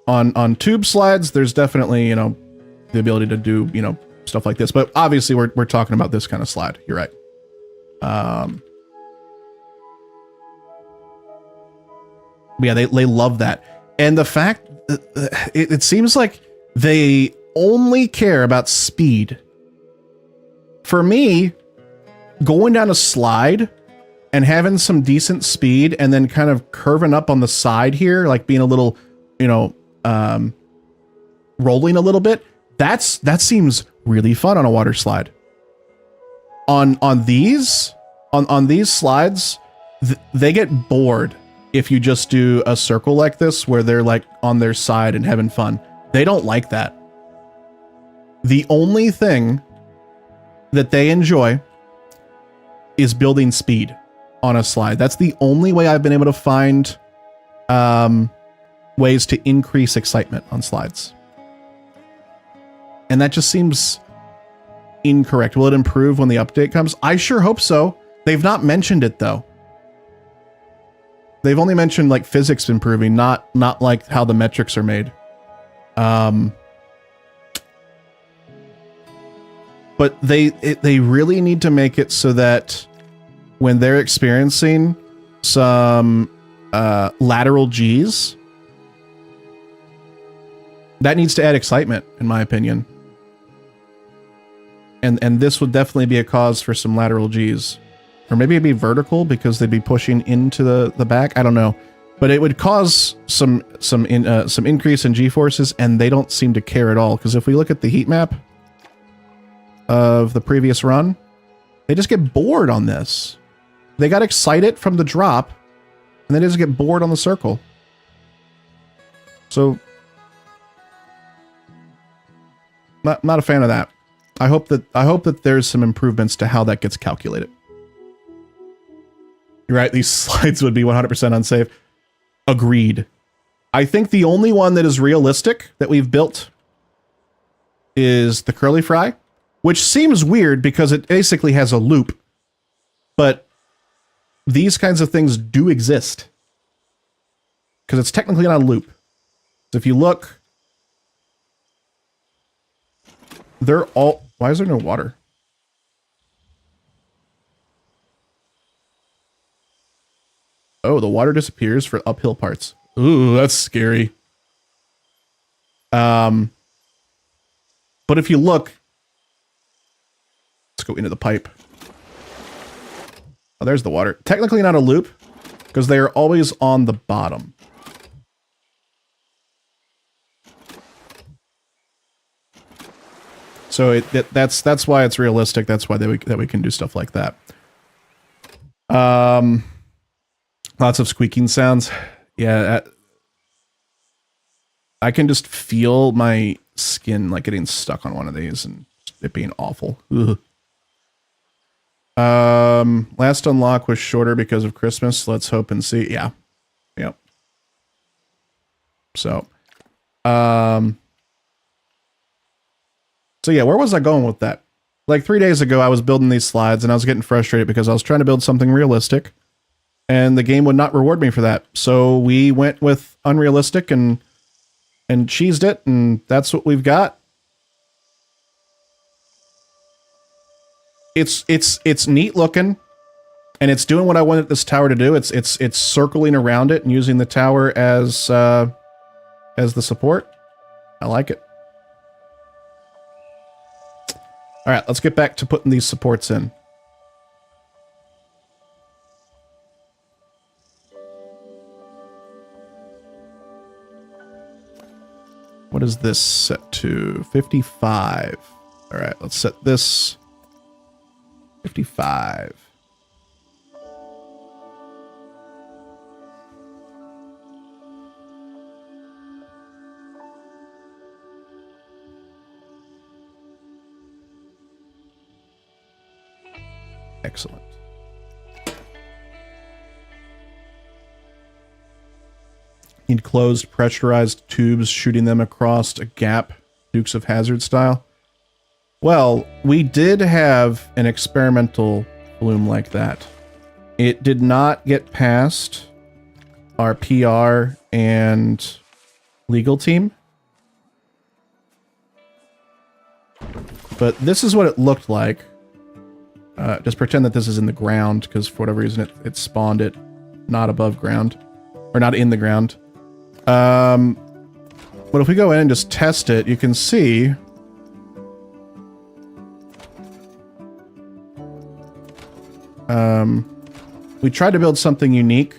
Speaker 1: On tube slides, there's definitely, you know, the ability to do, you know, stuff like this. But obviously we're talking about this kind of slide. You're right. Yeah, they love that. And the fact it seems like they only care about speed. For me, going down a slide and having some decent speed and then kind of curving up on the side here, like being a little, you know, rolling a little bit, that seems really fun on a water slide. On these slides, they get bored if you just do a circle like this where they're like on their side and having fun. They don't like that. The only thing that they enjoy is building speed on a slide. That's the only way I've been able to find ways to increase excitement on slides. And that just seems incorrect. Will it improve when the update comes? I sure hope so. They've not mentioned it though. They've only mentioned like physics improving, not like how the metrics are made. But they really need to make it so that when they're experiencing some lateral G's, that needs to add excitement, in my opinion. And this would definitely be a cause for some lateral G's. Or maybe it'd be vertical because they'd be pushing into the back. I don't know. But it would cause some increase in G-forces, and they don't seem to care at all. Because if we look at the heat map of the previous run, they just get bored on this. They got excited from the drop, and then they just get bored on the circle. So, not a fan of that. I hope that there's some improvements to how that gets calculated. You're right, these slides would be 100% unsafe. Agreed. I think the only one that is realistic that we've built is the curly fry, which seems weird because it basically has a loop. But these kinds of things do exist. Because it's technically not a loop. So if you look, they're all... Why is there no water? Oh, the water disappears for uphill parts. Ooh, that's scary. But if you look... Let's go into the pipe. Oh, there's the water. Technically not a loop, because they are always on the bottom. So that's why it's realistic. That's why that we can do stuff like that. Lots of squeaking sounds. Yeah, I can just feel my skin like getting stuck on one of these and it being awful. Ugh. Last unlock was shorter because of Christmas. Let's hope and see. Yeah. Yep. So, So yeah, where was I going with that? Like 3 days ago, I was building these slides and I was getting frustrated because I was trying to build something realistic and the game would not reward me for that. So we went with unrealistic and cheesed it, and that's what we've got. It's neat looking, and it's doing what I wanted this tower to do. It's circling around it and using the tower as the support. I like it. All right, let's get back to putting these supports in. What is this set to? 55. All right, let's set this 55. Excellent. Need closed pressurized tubes shooting them across a gap, Dukes of Hazzard style. Well, we did have an experimental bloom like that. It did not get past our PR and legal team. But this is what it looked like. Just pretend that this is in the ground, because for whatever reason it spawned it not above ground. Or not in the ground. But if we go in and just test it, you can see we tried to build something unique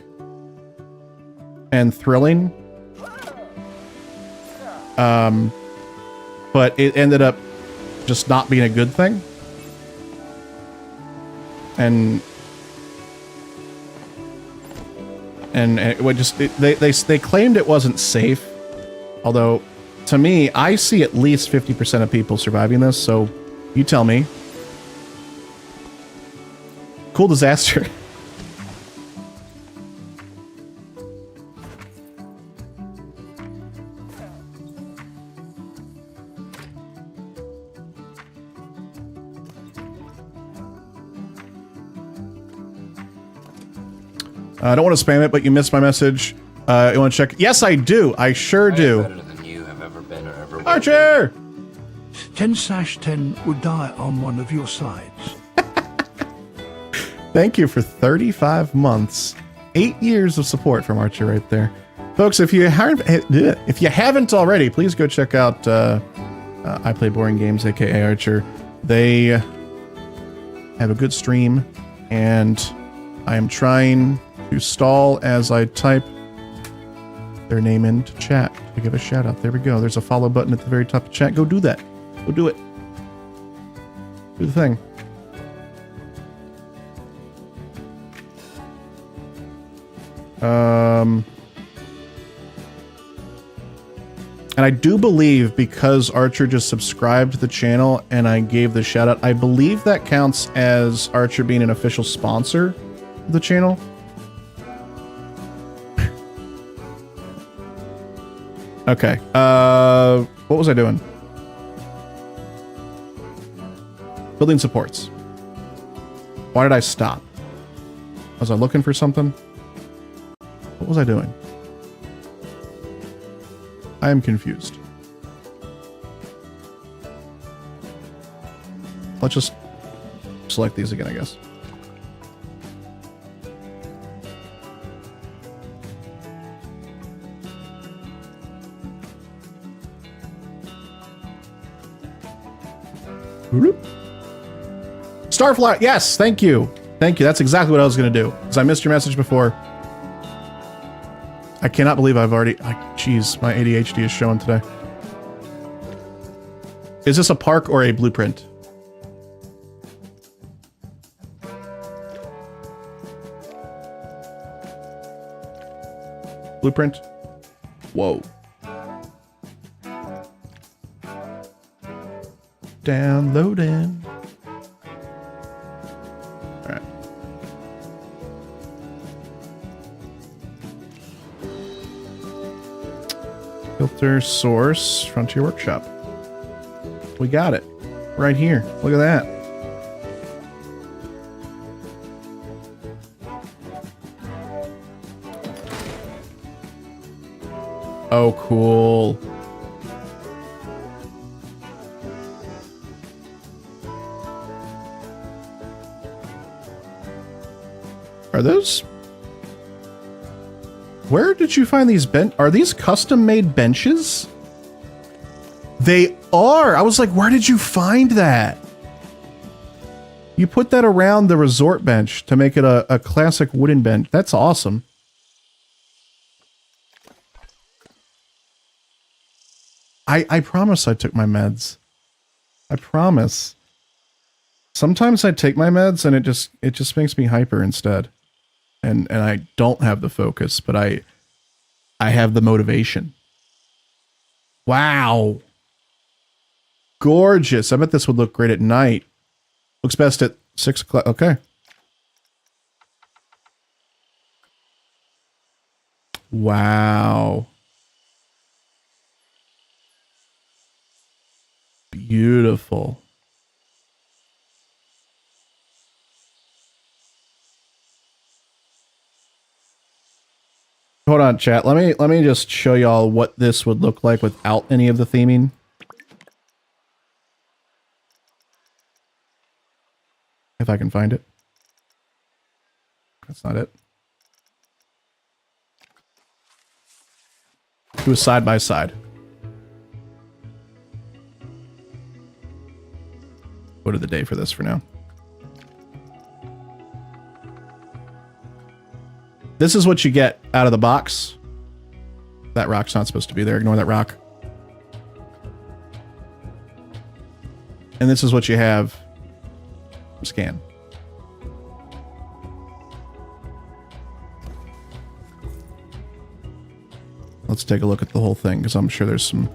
Speaker 1: and thrilling, but it ended up just not being a good thing. And it would just they claimed it wasn't safe, although to me I see at least 50% of people surviving this, so you tell me. Cool disaster. I don't want to spam it, but you missed my message. You want to check? Yes, I do. I sure do.
Speaker 3: Better than you have ever been or ever will be.
Speaker 1: Archer!
Speaker 5: 10/10 would die on one of your sides.
Speaker 1: Thank you for 35 months. 8 years of support from Archer right there. Folks, if you haven't already, please go check out I Play Boring Games, aka Archer. They have a good stream, and I am trying to stall as I type their name into chat to give a shout out. There we go. There's a follow button at the very top of chat. Go do that. Go do it. Do the thing. And I do believe, because Archer just subscribed to the channel and I gave the shout out, I believe that counts as Archer being an official sponsor of the channel. Okay. What was I doing? Building supports. Why did I stop? Was I looking for something? What was I doing? I am confused. Let's just select these again, I guess. Starfly, yes, thank you. Thank you. That's exactly what I was going to do, because I missed your message before. I cannot believe I've already... Jeez, my ADHD is showing today. Is this a park or a blueprint? Blueprint? Whoa. Downloading. All right. Filter source Frontier Workshop. We got it. right here. Look at that. Oh, cool. Are those... Where did you find these Are these custom-made benches? They are! I was like, where did you find that? You put that around the resort bench to make it a classic wooden bench. That's awesome. I promise I took my meds. I promise. Sometimes I take my meds and it just makes me hyper instead. And I don't have the focus, but I have the motivation. Wow. Gorgeous. I bet this would look great at night. Looks best at 6 o'clock. Okay. Wow. Beautiful. Hold on, chat. Let me just show y'all what this would look like without any of the theming. If I can find it. That's not it. Do a side by side. Go to the day for this for now. This is what you get out of the box. That rock's not supposed to be there. Ignore that rock. And this is what you have. Scan. Let's take a look at the whole thing, because I'm sure there's some...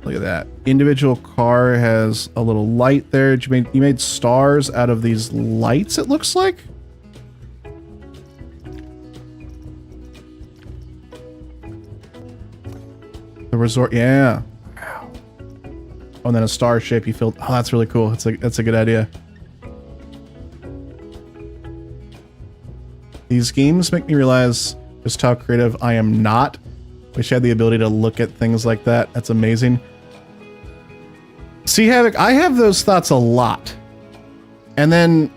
Speaker 1: Look at that. Individual car has a little light there. You made stars out of these lights, it looks like? The resort, yeah. Wow. Oh, and then a star shape you filled. Oh, that's really cool. That's a good idea. These games make me realize just how creative I am not. Wish I had the ability to look at things like that. That's amazing. See, Havoc, I have those thoughts a lot. And then...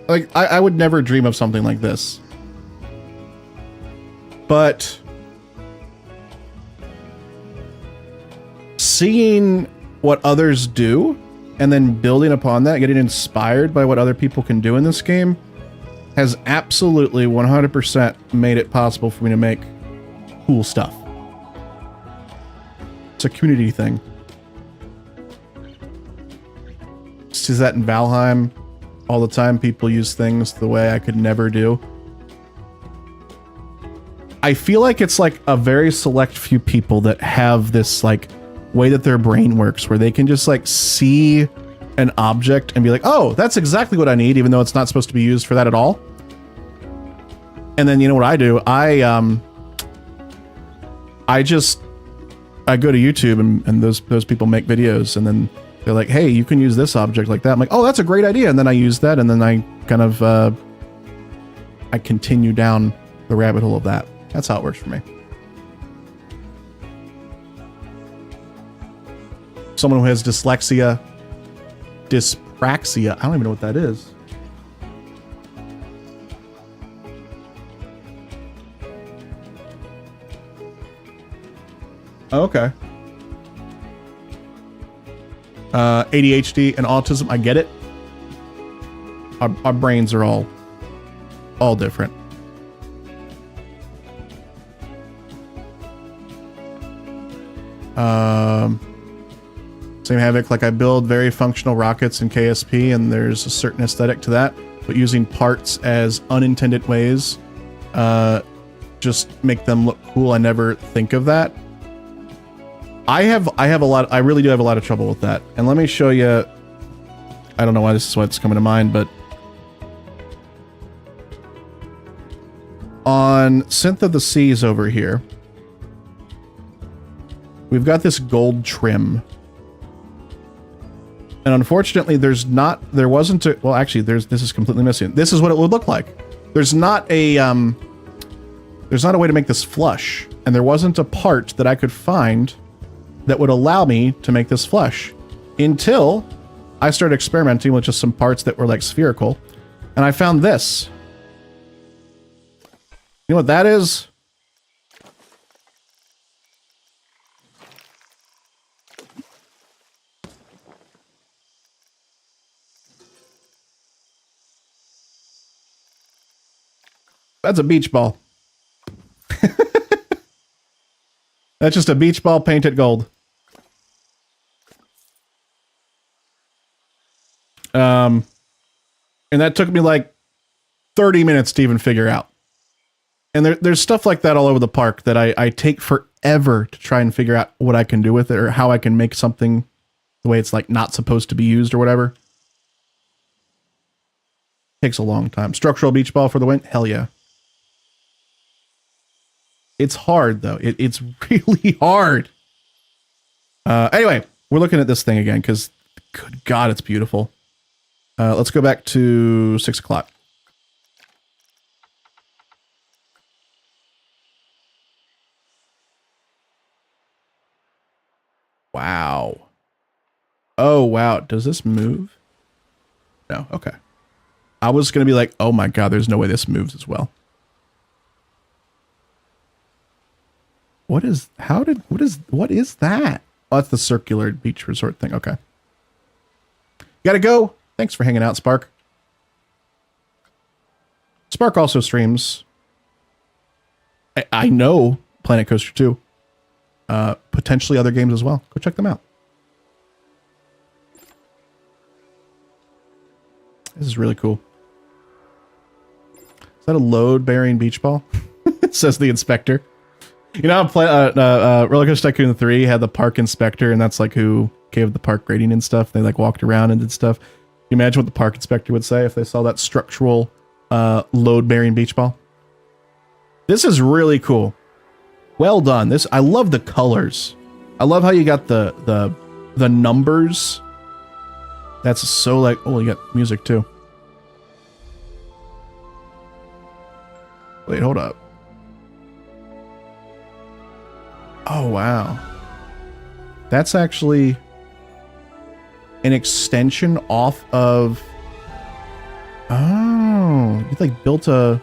Speaker 1: Like, I would never dream of something like this. But... Seeing what others do, and then building upon that, getting inspired by what other people can do in this game, has absolutely 100% made it possible for me to make cool stuff. It's a community thing. See that in Valheim all the time. People use things the way I could never do. I feel like it's like a very select few people that have this like way that their brain works, where they can just like see an object and be like, oh, that's exactly what I need, even though it's not supposed to be used for that at all. And then you know what I do? I go to YouTube and those people make videos, and then they're like, hey, you can use this object like that. I'm like, oh, that's a great idea. And then I use that, and then I kind of I continue down the rabbit hole of that. That's how it works for me. Someone who has dyspraxia. I don't even know what that is. Okay. ADHD and autism, I get it. Our brains are all different. Same Havoc, like I build very functional rockets in KSP, and there's a certain aesthetic to that, but using parts as unintended ways just make them look cool. I never think of that. I really do have a lot of trouble with that. And let me show you, I don't know why this is what's coming to mind, but on Synth of the Seas over here, we've got this gold trim. And unfortunately, there wasn't a, well, actually, this is completely missing. This is what it would look like. There's not a way to make this flush. And there wasn't a part that I could find that would allow me to make this flush until I started experimenting with just some parts that were like spherical. And I found this. You know what that is? That's a beach ball. That's just a beach ball painted gold. And that took me like 30 minutes to even figure out. And there's stuff like that all over the park that I take forever to try and figure out what I can do with it or how I can make something the way it's like not supposed to be used or whatever. Takes a long time. Structural beach ball for the win? Hell yeah. It's hard though. It's really hard. Anyway, we're looking at this thing again because good God, it's beautiful. Let's go back to 6 o'clock. Wow. Oh, wow. Does this move? No. Okay. I was going to be like, oh my God, there's no way this moves as well. What is that? Oh, that's the circular beach resort thing. Okay. Gotta go. Thanks for hanging out, Spark. Spark also streams. I know Planet Coaster 2. Potentially other games as well. Go check them out. This is really cool. Is that a load-bearing beach ball? Says the inspector. You know, Roller Coaster Tycoon 3 had the park inspector, and that's like who gave the park grading and stuff. They like walked around and did stuff. Can you imagine what the park inspector would say if they saw that structural load-bearing beach ball? This is really cool. Well done. I love the colors. I love how you got the numbers. That's so like, oh, you got music too. Wait, hold up. Oh, wow. That's actually an extension off of... Oh, you like built a...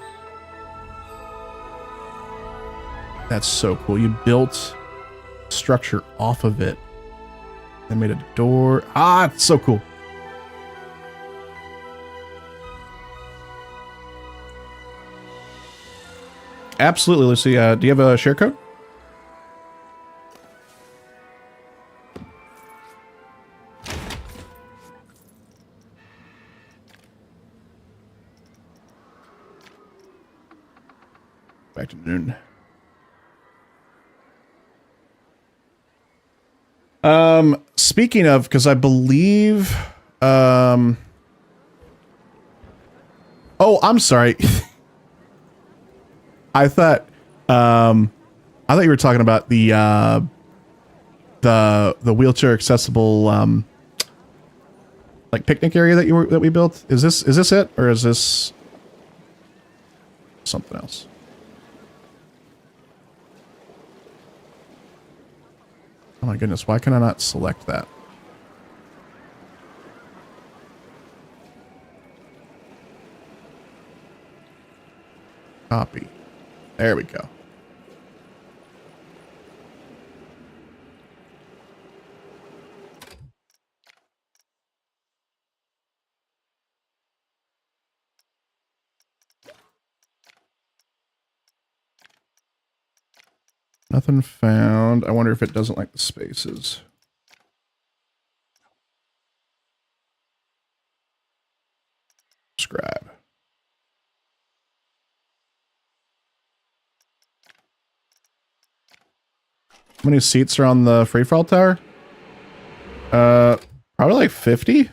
Speaker 1: That's so cool. You built structure off of it. They made a door. Ah, it's so cool. Absolutely, Lucy. Do you have a share code? Back to noon. Speaking of, because I believe, oh, I'm sorry. I thought you were talking about the wheelchair accessible, like picnic area that we built. Is this it, or is this something else? Oh my goodness, why can I not select that? Copy. There we go. Nothing found. I wonder if it doesn't like the spaces. Scribe. How many seats are on the free fall tower? Probably like 50.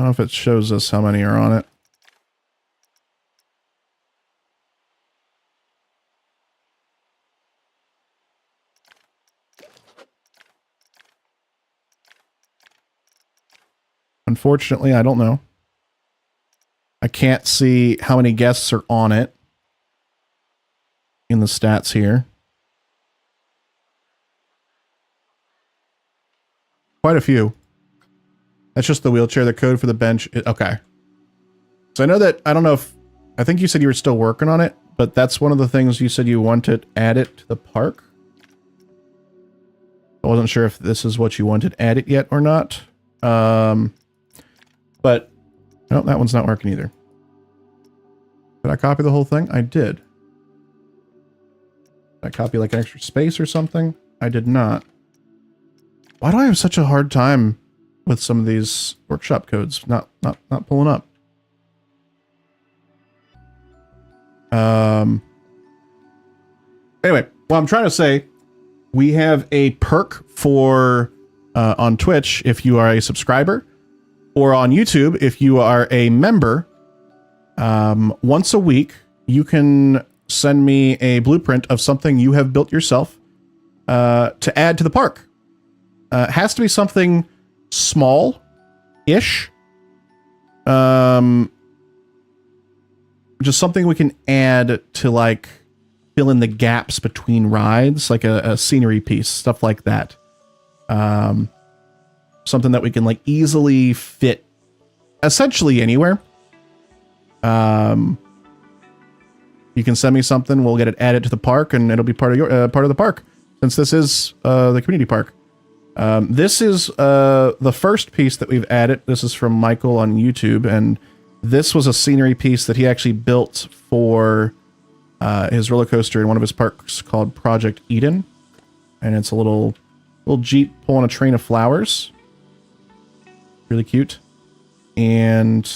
Speaker 1: know if it shows us how many are on it. Unfortunately, I don't know. I can't see how many guests are on it in the stats here. Quite a few. That's just the wheelchair. The code for the bench. Okay. So I know that, I don't know if, I think you said you were still working on it, but that's one of the things you said you wanted added to the park. I wasn't sure if this is what you wanted added yet or not. But no, that one's not working either. Did I copy the whole thing? I did. Did I copy like an extra space or something? I did not. Why do I have such a hard time with some of these workshop codes not pulling up? Anyway, well, I'm trying to say we have a perk for on Twitch if you are a subscriber, or on YouTube if you are a member. Once a week, you can send me a blueprint of something you have built yourself to add to the park. It has to be something small-ish. Just something we can add to, like, fill in the gaps between rides, like a scenery piece, stuff like that. Something that we can, like, easily fit essentially anywhere. You can send me something, we'll get it added to the park, and it'll be part of your part of the park, since this is the community park. This is the first piece that we've added. This is from Michael on YouTube, and this was a scenery piece that he actually built for his roller coaster in one of his parks called Project Eden, and it's a little Jeep pulling a train of flowers. Really cute. And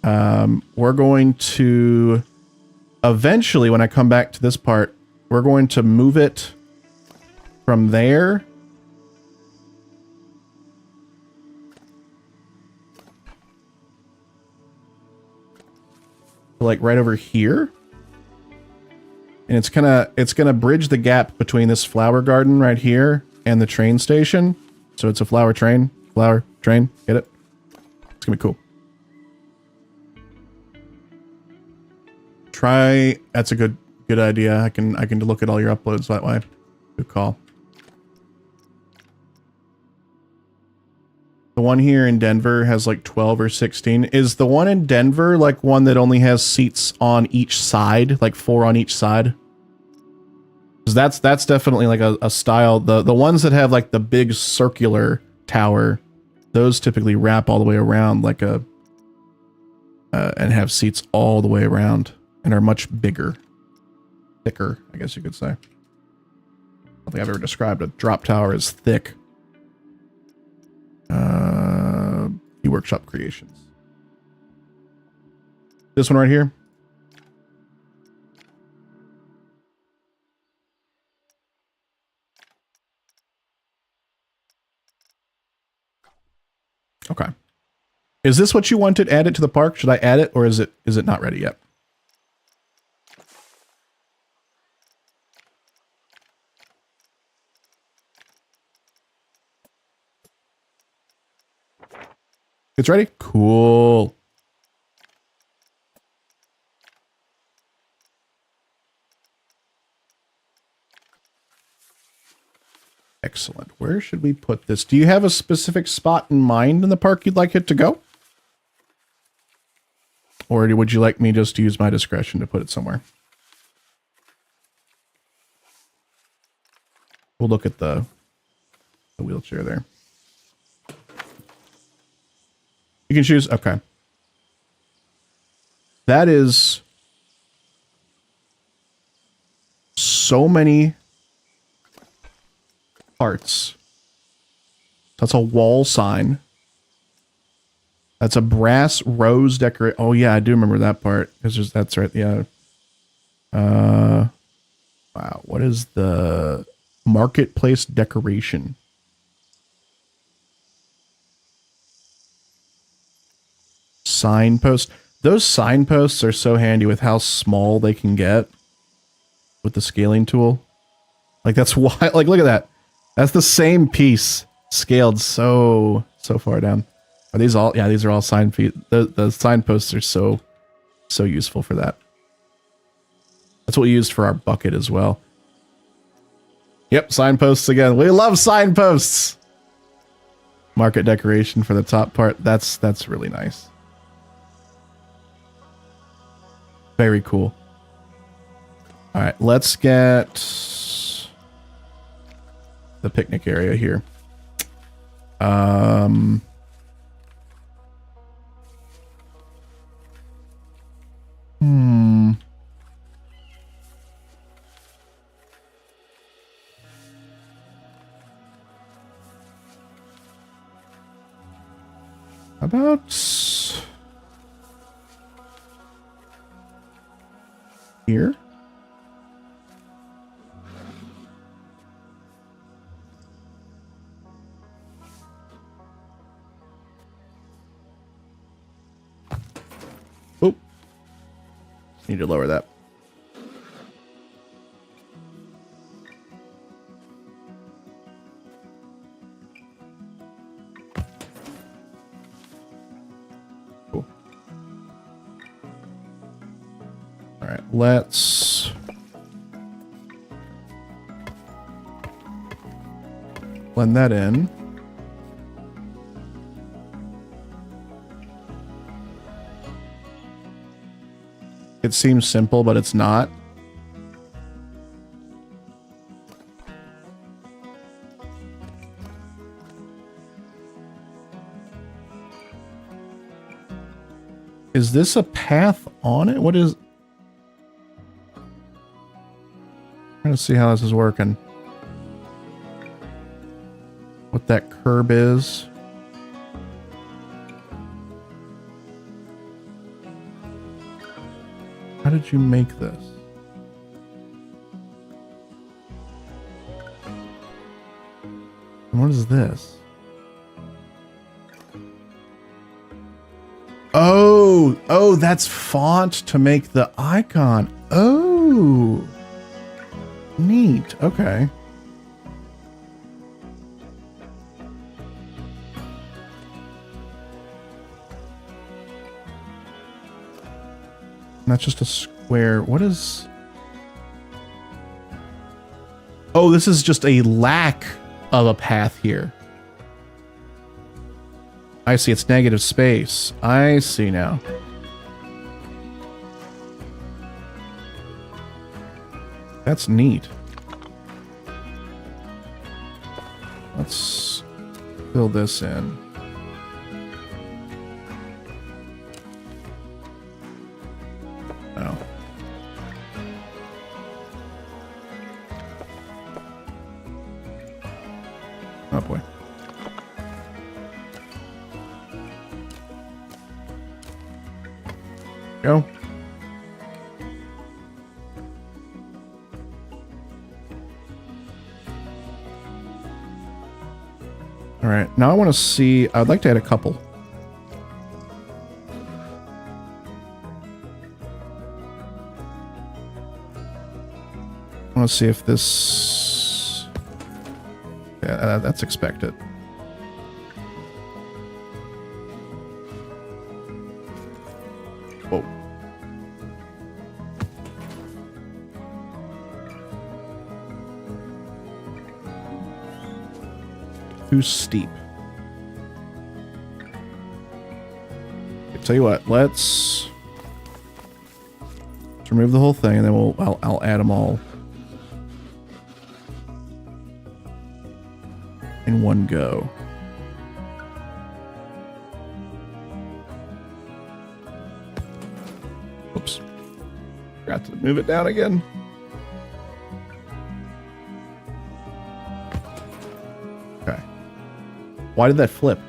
Speaker 1: we're going to eventually, when I come back to this part, we're going to move it from there like right over here. And it's gonna bridge the gap between this flower garden right here and the train station. So it's a flower train, get it? It's gonna be cool. That's a good idea. I can look at all your uploads that way. Good call. The one here in Denver has like 12 or 16. Is the one in Denver like one that only has seats on each side, like 4 on each side? Because that's definitely like a style. The ones that have like the big circular tower, those typically wrap all the way around like a and have seats all the way around and are much bigger, thicker, I guess you could say. I don't think I've ever described a drop tower as thick. Workshop creations. This one right here. Okay. Is this what you wanted added to the park? Should I add it, or is it not ready yet? It's ready? Cool. Excellent. Where should we put this? Do you have a specific spot in mind in the park you'd like it to go? Or would you like me just to use my discretion to put it somewhere? We'll look at the wheelchair there. You can choose. Okay. That is so many parts. That's a wall sign. That's a brass rose decorate. Oh yeah, I do remember that part. Because that's right. Yeah. Wow. What is the marketplace decoration? signpost. Those signposts are so handy with how small they can get with the scaling tool. Like that's why, like look at that. That's the same piece scaled so far down. Are these all, yeah, these are all sign feet. The signposts are so useful for that. That's what we used for our bucket as well. Yep, signposts again. We love signposts. Market decoration for the top part. That's really nice. Very cool. All right, let's get the picnic area here. About here? Oh, need to lower that. Cool. All right, let's blend that in. It seems simple, but it's not. Is this a path on it? What is... I'm trying to see how this is working. What that curb is. How did you make this? And what is this? Oh, that's font to make the icon. Oh, neat. Okay. That's just a square. What is... Oh, this is just a lack of a path here. I see, it's negative space. I see now. That's neat. Let's fill this in. Oh. Oh boy. Go. All right, now I want to see, I'd like to add a couple. I want to see if this, yeah, that's expected. Whoa. Too steep. I'll tell you what, let's remove the whole thing and then I'll add them all in one go. Oops. Forgot to move it down again. Okay. Why did that flip?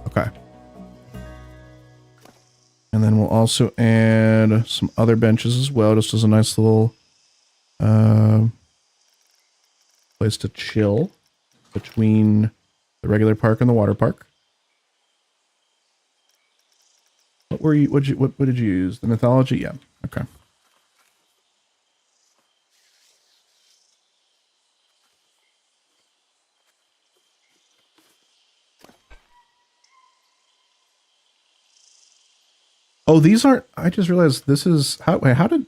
Speaker 1: Okay. And then we'll also add some other benches as well, just as a nice little place to chill between the regular park and the water park. What were you? What did you use? The mythology? Yeah. Okay. Oh, these aren't. I just realized this is how. Wait, how did?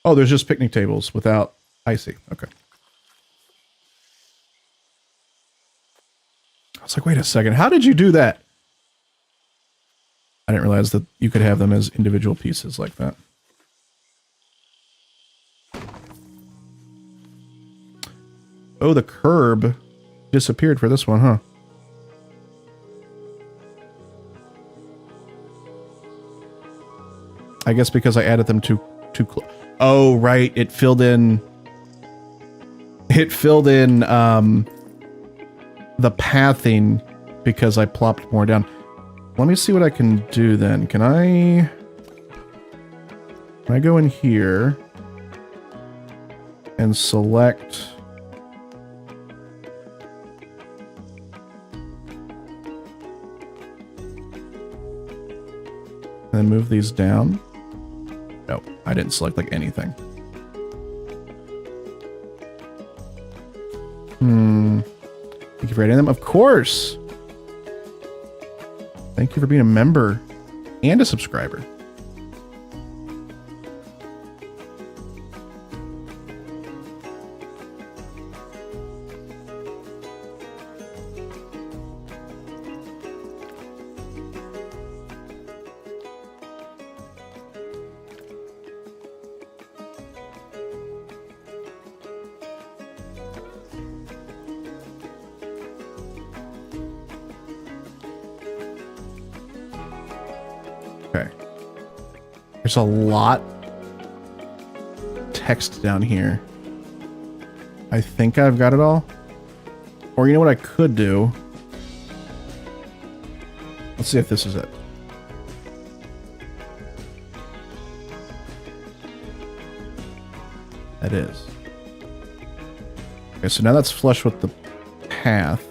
Speaker 1: Oh, there's just picnic tables without. I see. Okay. I was like, wait a second. How did you do that? I didn't realize that you could have them as individual pieces like that. Oh, the curb disappeared for this one, huh? I guess because I added them too close. Oh, right. It filled in the pathing because I plopped more down. Let me see what I can do then. Can I go in here and select and then move these down? No, I didn't select like anything. Thank you for adding them. Of course. Thank you for being a member and a subscriber. There's a lot of text down here. I think I've got it all. Or you know what I could do? Let's see if this is it. That is. Okay, so now that's flush with the path.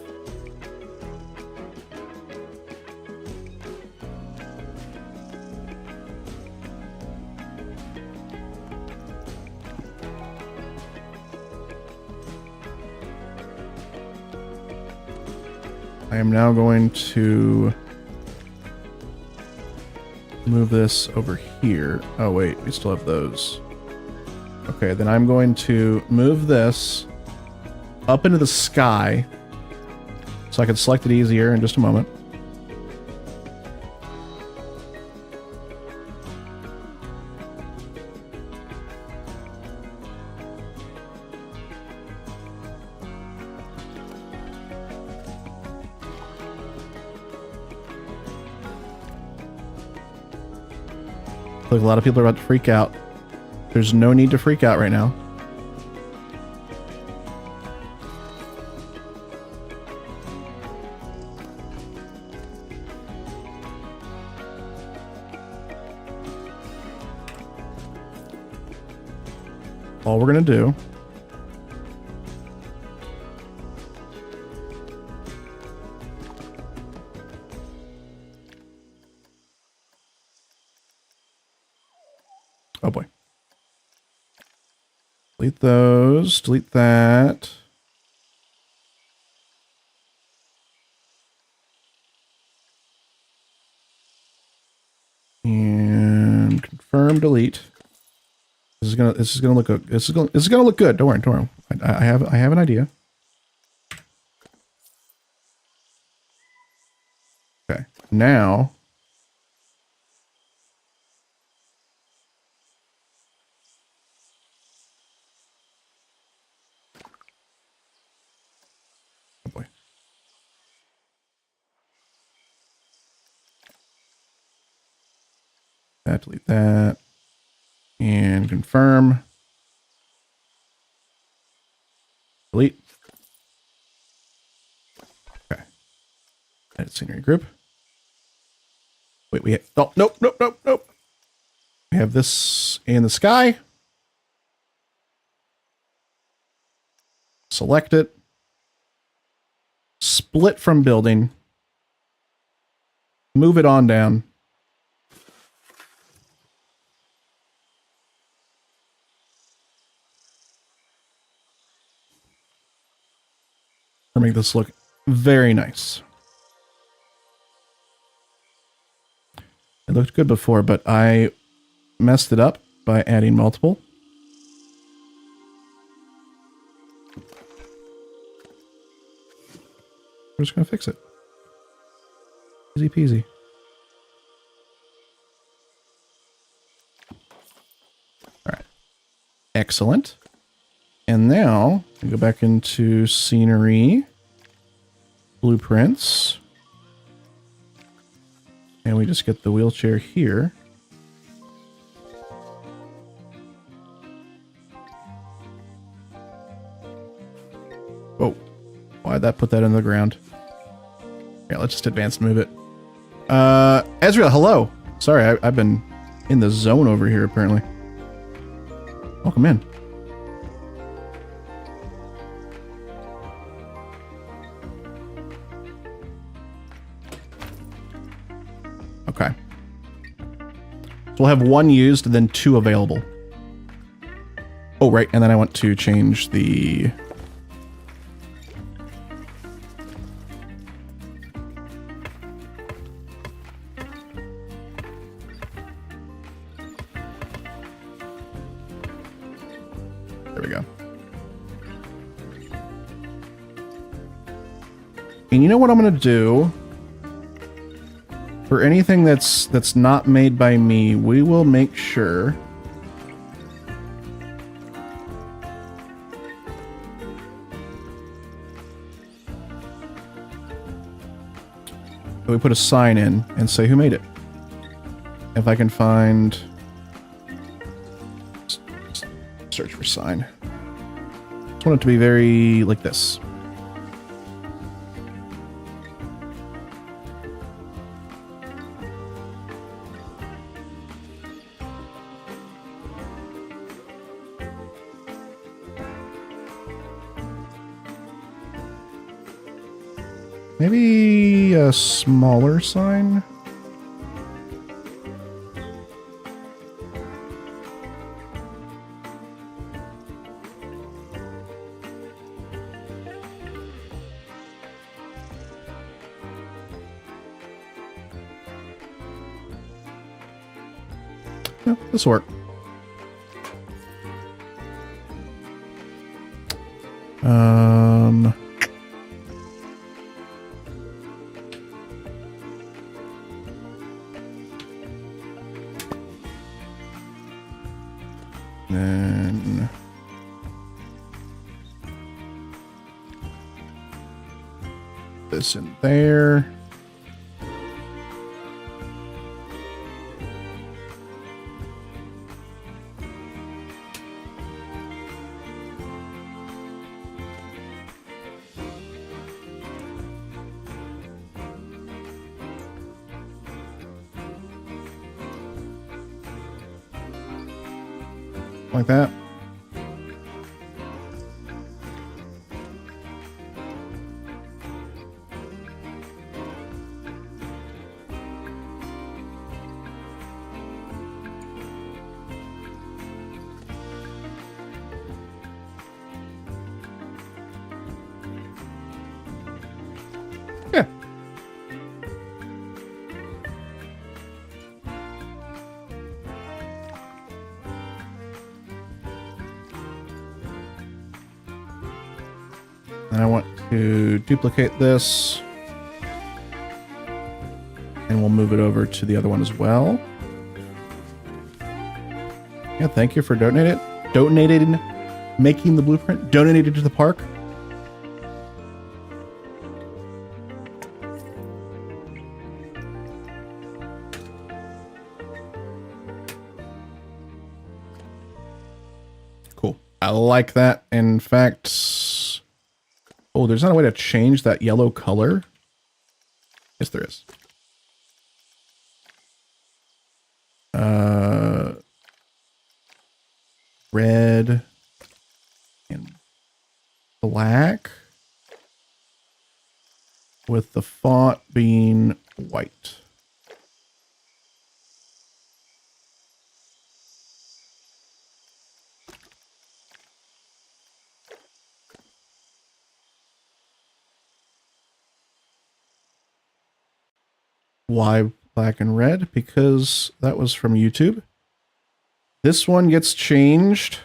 Speaker 1: I am now going to move this over here. Oh wait, we still have those. Okay, then I'm going to move this up into the sky so I can select it easier in just a moment. Like a lot of people are about to freak out. There's no need to freak out right now. All we're gonna do oh boy. Delete those. Delete that. And confirm delete. This is gonna look good. This is gonna look good. Don't worry, don't worry. I have an idea. Okay. Now oh boy. That, delete that. And confirm. Delete. Edit scenery group. Wait, we have, oh, nope, nope, nope, nope. We have this in the sky. Select it. Split from building. Move it on down. Make this look very nice. It looked good before, but I messed it up by adding multiple. We're just going to fix it. Easy peasy. All right. Excellent. And now we go back into scenery, blueprints, and we just get the wheelchair here. Oh, why'd that put that in the ground? Yeah, let's just advance move it. Ezreal, hello. Sorry, I've been in the zone over here apparently. Welcome in. Okay. So we'll have one used and then two available. Oh, right. And then I want to change the... There we go. And you know what I'm going to do? For anything that's not made by me, we will make sure that we put a sign in and say who made it. If I can find... Search for sign. I just want it to be very like this. Maybe a smaller sign? Yeah, this will work. Then this in there. Like that. Yeah. And I want to duplicate this. And we'll move it over to the other one as well. Yeah, thank you for donating, making the blueprint, donated to the park. Cool. I like that. In fact, oh, there's not a way to change that yellow color. Yes, there is. Red and black with the font being white. Why black and red? Because that was from YouTube. This one gets changed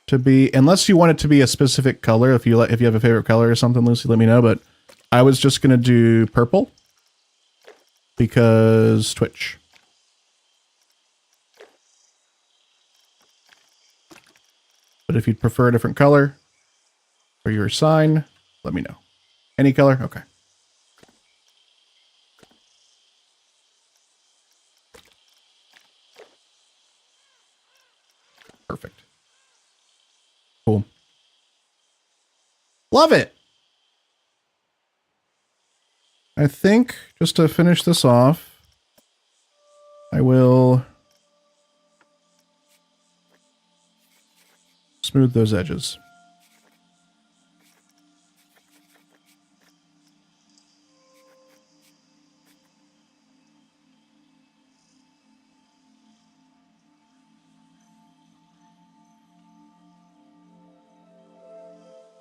Speaker 1: to be, unless you want it to be a specific color. If you have a favorite color or something, Lucy, let me know. But I was just gonna do purple because Twitch. But if you'd prefer a different color for your sign, let me know. Any color, okay. Perfect. Cool. Love it. I think just to finish this off, I will smooth those edges.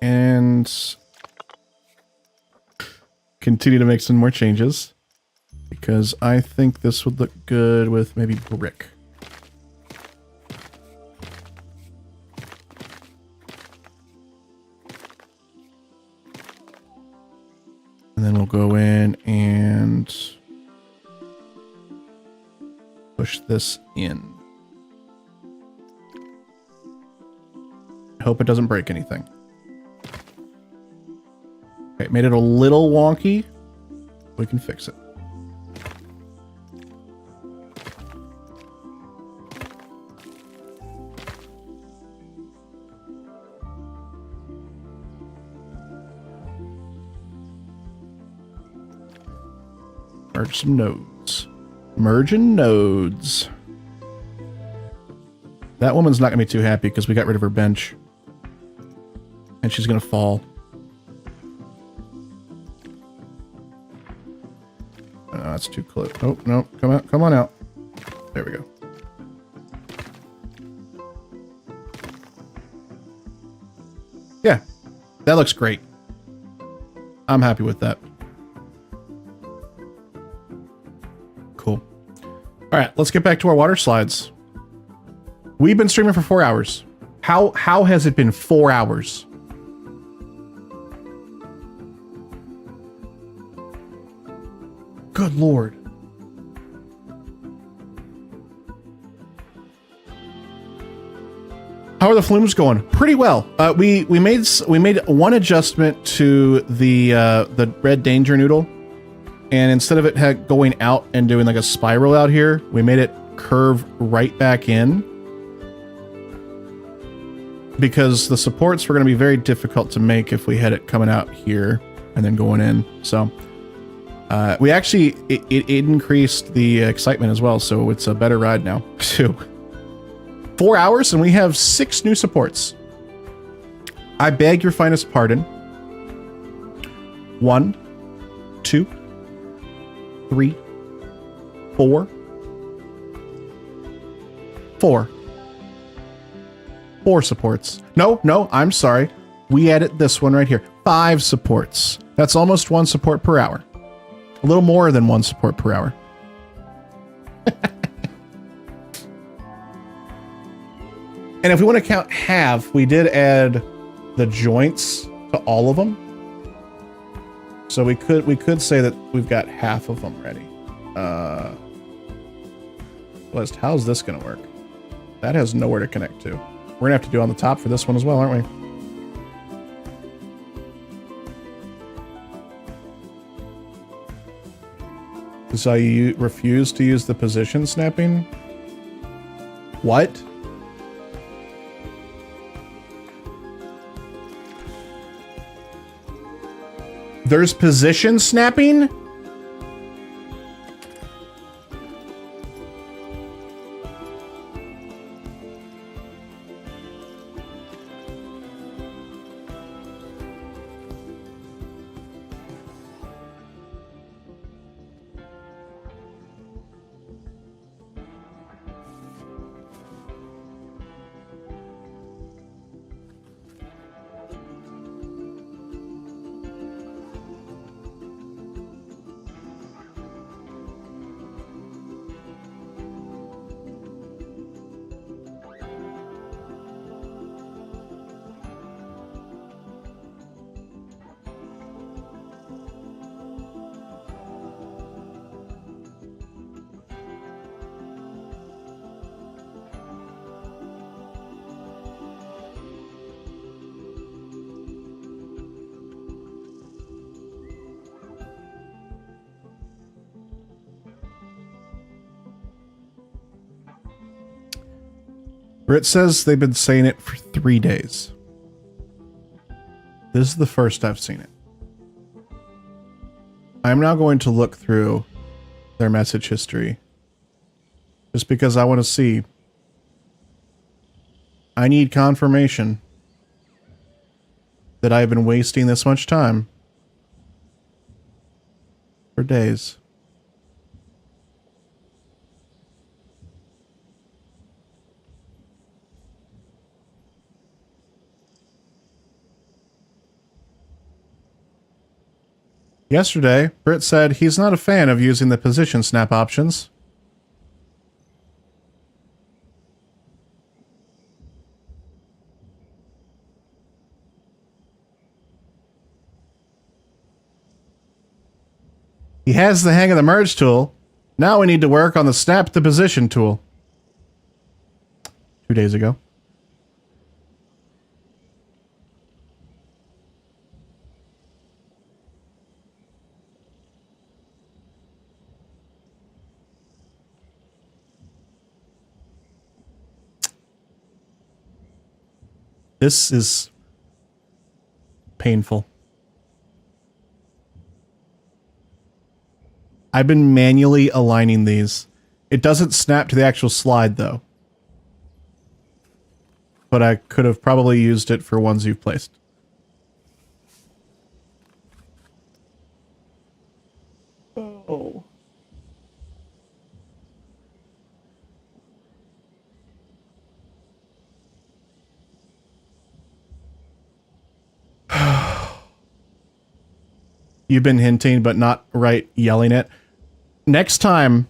Speaker 1: And continue to make some more changes because I think this would look good with maybe brick. And then we'll go in and push this in. Hope it doesn't break anything. Okay, made it a little wonky. We can fix it. Merge some nodes. Merging nodes. That woman's not going to be too happy because we got rid of her bench. And she's going to fall. That's too close. Oh, no. Come out. Come on out. There we go. Yeah. That looks great. I'm happy with that. Cool. All right. Let's get back to our water slides. We've been streaming for 4 hours. How has it been 4 hours? Good Lord. How are the flumes going? Pretty well. We made one adjustment to the red danger noodle, and instead of it going out and doing like a spiral out here, we made it curve right back in because the supports were going to be very difficult to make if we had it coming out here and then going in. So. We actually, it increased the excitement as well, so it's a better ride now, too. 4 hours, and we have 6 new supports. I beg your finest pardon. 1, 2, 3, 4. 4 supports. No, I'm sorry. We added this one right here. 5 supports. That's almost 1 support per hour. A little more than 1 support per hour. And if we want to count half, we did add the joints to all of them. So we could say that we've got half of them ready. List, how's this going to work? That has nowhere to connect to. We're going to have to do on the top for this one as well, aren't we? So you refuse to use the position snapping? What? There's position snapping? Brit says they've been saying it for 3 days. This is the first I've seen it. I'm now going to look through their message history just because I want to see. I need confirmation that I've been wasting this much time for days. Yesterday, Britt said he's not a fan of using the position snap options. He has the hang of the merge tool. Now we need to work on the snap to position tool. 2 days ago. This is painful. I've been manually aligning these. It doesn't snap to the actual slide, though. But I could have probably used it for ones you've placed. Oh. You've been hinting, but not yelling it. Next time,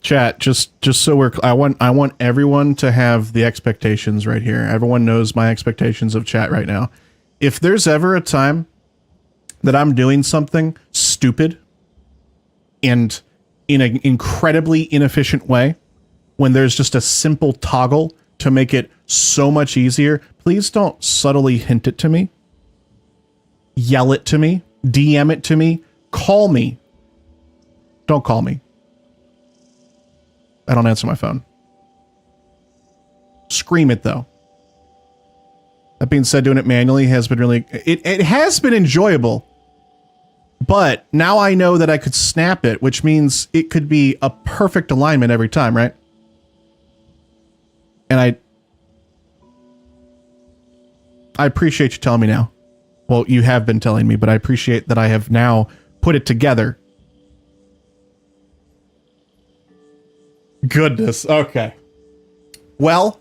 Speaker 1: chat, just so I want everyone to have the expectations right here. Everyone knows my expectations of chat right now. If there's ever a time that I'm doing something stupid and in an incredibly inefficient way, when there's just a simple toggle to make it so much easier, please don't subtly hint it to me. Yell it to me. DM it to me. Call me. Don't call me. I don't answer my phone. Scream it, though. That being said, doing it manually has been really... It has been enjoyable. But now I know that I could snap it, which means it could be a perfect alignment every time, right? And I appreciate you telling me now. Well, you have been telling me, but I appreciate that I have now put it together. Goodness. Okay. Well,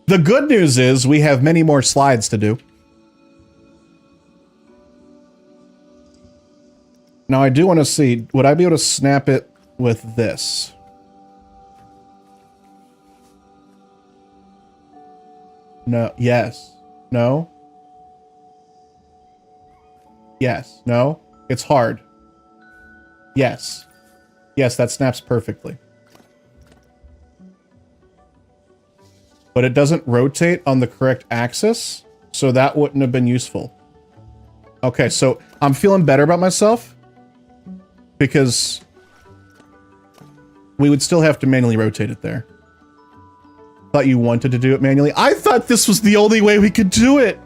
Speaker 1: the good news is we have many more slides to do. Now, I do want to see, would I be able to snap it with this? No. Yes. No. Yes. No. It's hard. Yes. Yes, that snaps perfectly. But it doesn't rotate on the correct axis, so that wouldn't have been useful. Okay, so I'm feeling better about myself because we would still have to manually rotate it there. Thought you wanted to do it manually. I thought this was the only way we could do it.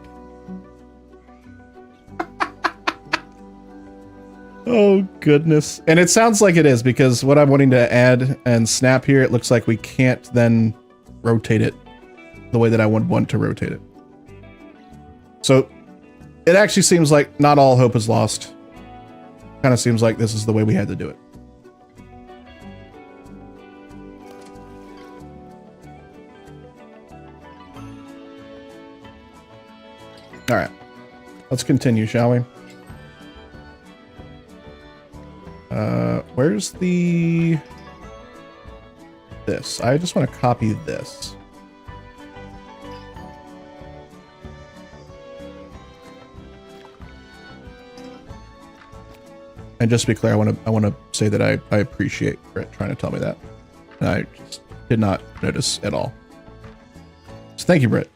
Speaker 1: Oh, goodness. And it sounds like it is, because what I'm wanting to add and snap here, it looks like we can't then rotate it the way that I would want to rotate it. So it actually seems like not all hope is lost. Kind of seems like this is the way we had to do it. All right, let's continue, shall we? Where's the... this? I just want to copy this. And just to be clear, I want to say that I appreciate Brett trying to tell me that. I just did not notice at all. So thank you, Brett.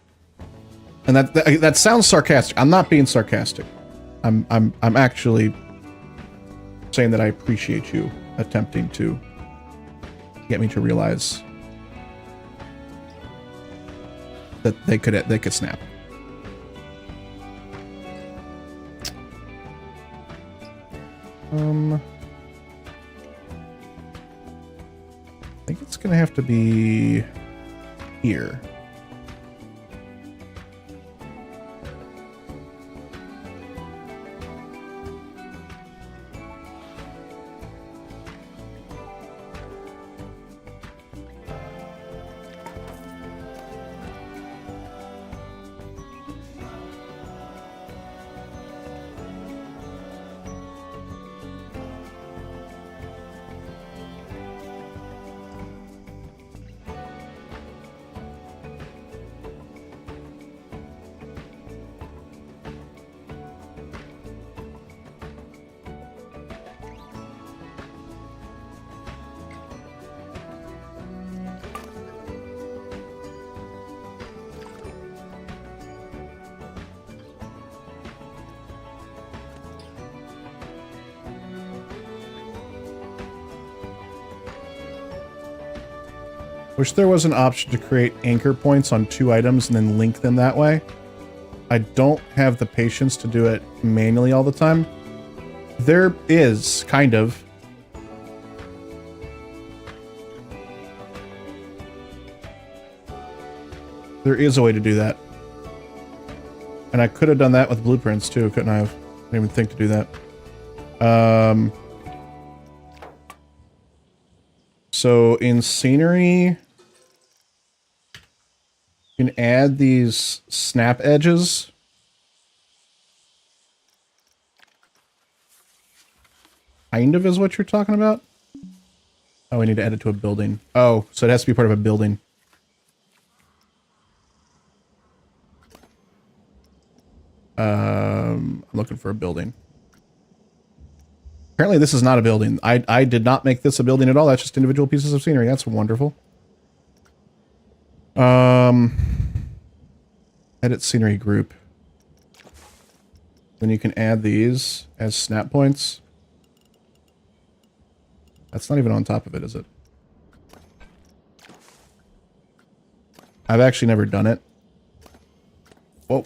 Speaker 1: And that sounds sarcastic. I'm not being sarcastic. I'm actually saying that I appreciate you attempting to get me to realize that they could snap. I think it's gonna have to be here. Wish there was an option to create anchor points on 2 items and then link them that way. I don't have the patience to do it manually all the time. There is, kind of. There is a way to do that. And I could have done that with blueprints too, couldn't I have? I didn't even think to do that. So in scenery, you can add these snap edges. Kind of is what you're talking about. Oh, we need to add it to a building. Oh, so it has to be part of a building. I'm looking for a building. Apparently this is not a building. I did not make this a building at all. That's just individual pieces of scenery. That's wonderful. Edit scenery group. Then you can add these as snap points. That's not even on top of it, is it? I've actually never done it. Oh,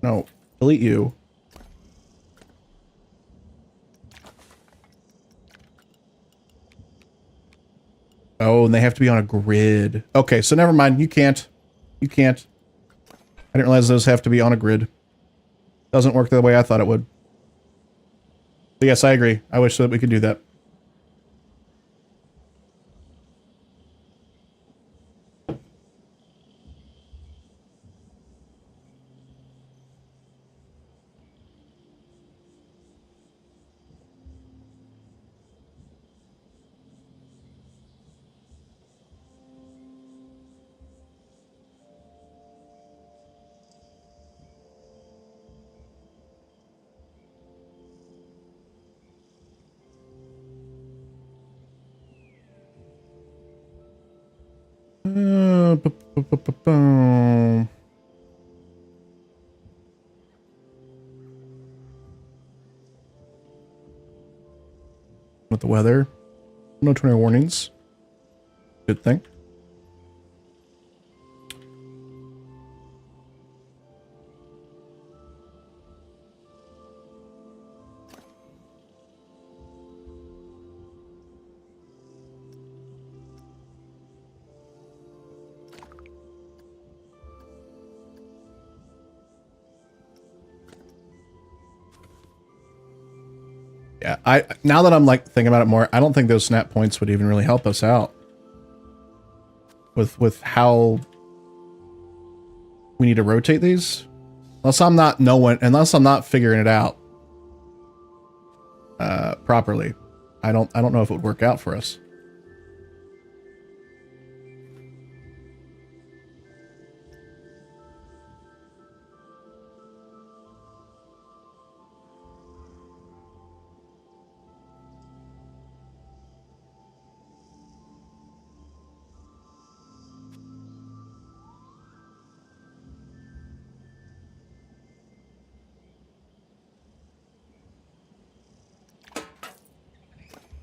Speaker 1: no. Delete you. Oh, and they have to be on a grid. Okay, so never mind. You can't. You can't. I didn't realize those have to be on a grid. Doesn't work the way I thought it would. But yes, I agree. I wish that we could do that. With the weather. No tornado warnings. Good thing. Yeah, now that I'm like thinking about it more, I don't think those snap points would even really help us out with how we need to rotate these. Unless I'm not figuring it out properly. I don't know if it would work out for us.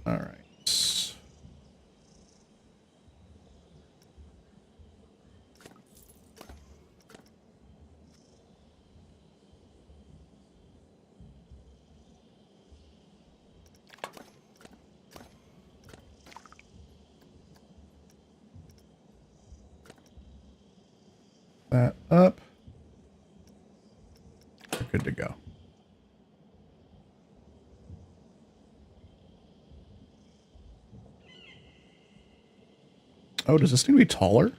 Speaker 1: All right. That up. We're good to go. Oh, does this need to be taller?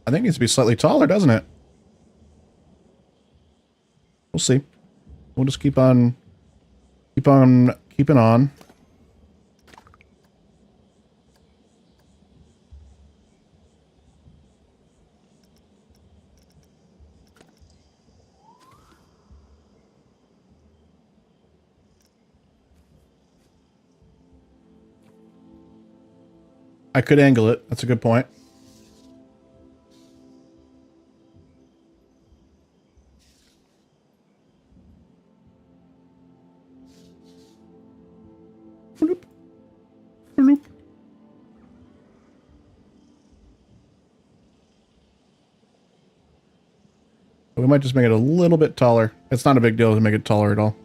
Speaker 1: I think it needs to be slightly taller, doesn't it? We'll see. We'll just keep on keeping on. I could angle it. That's a good point. Bloop. Bloop. We might just make it a little bit taller. It's not a big deal to make it taller at all.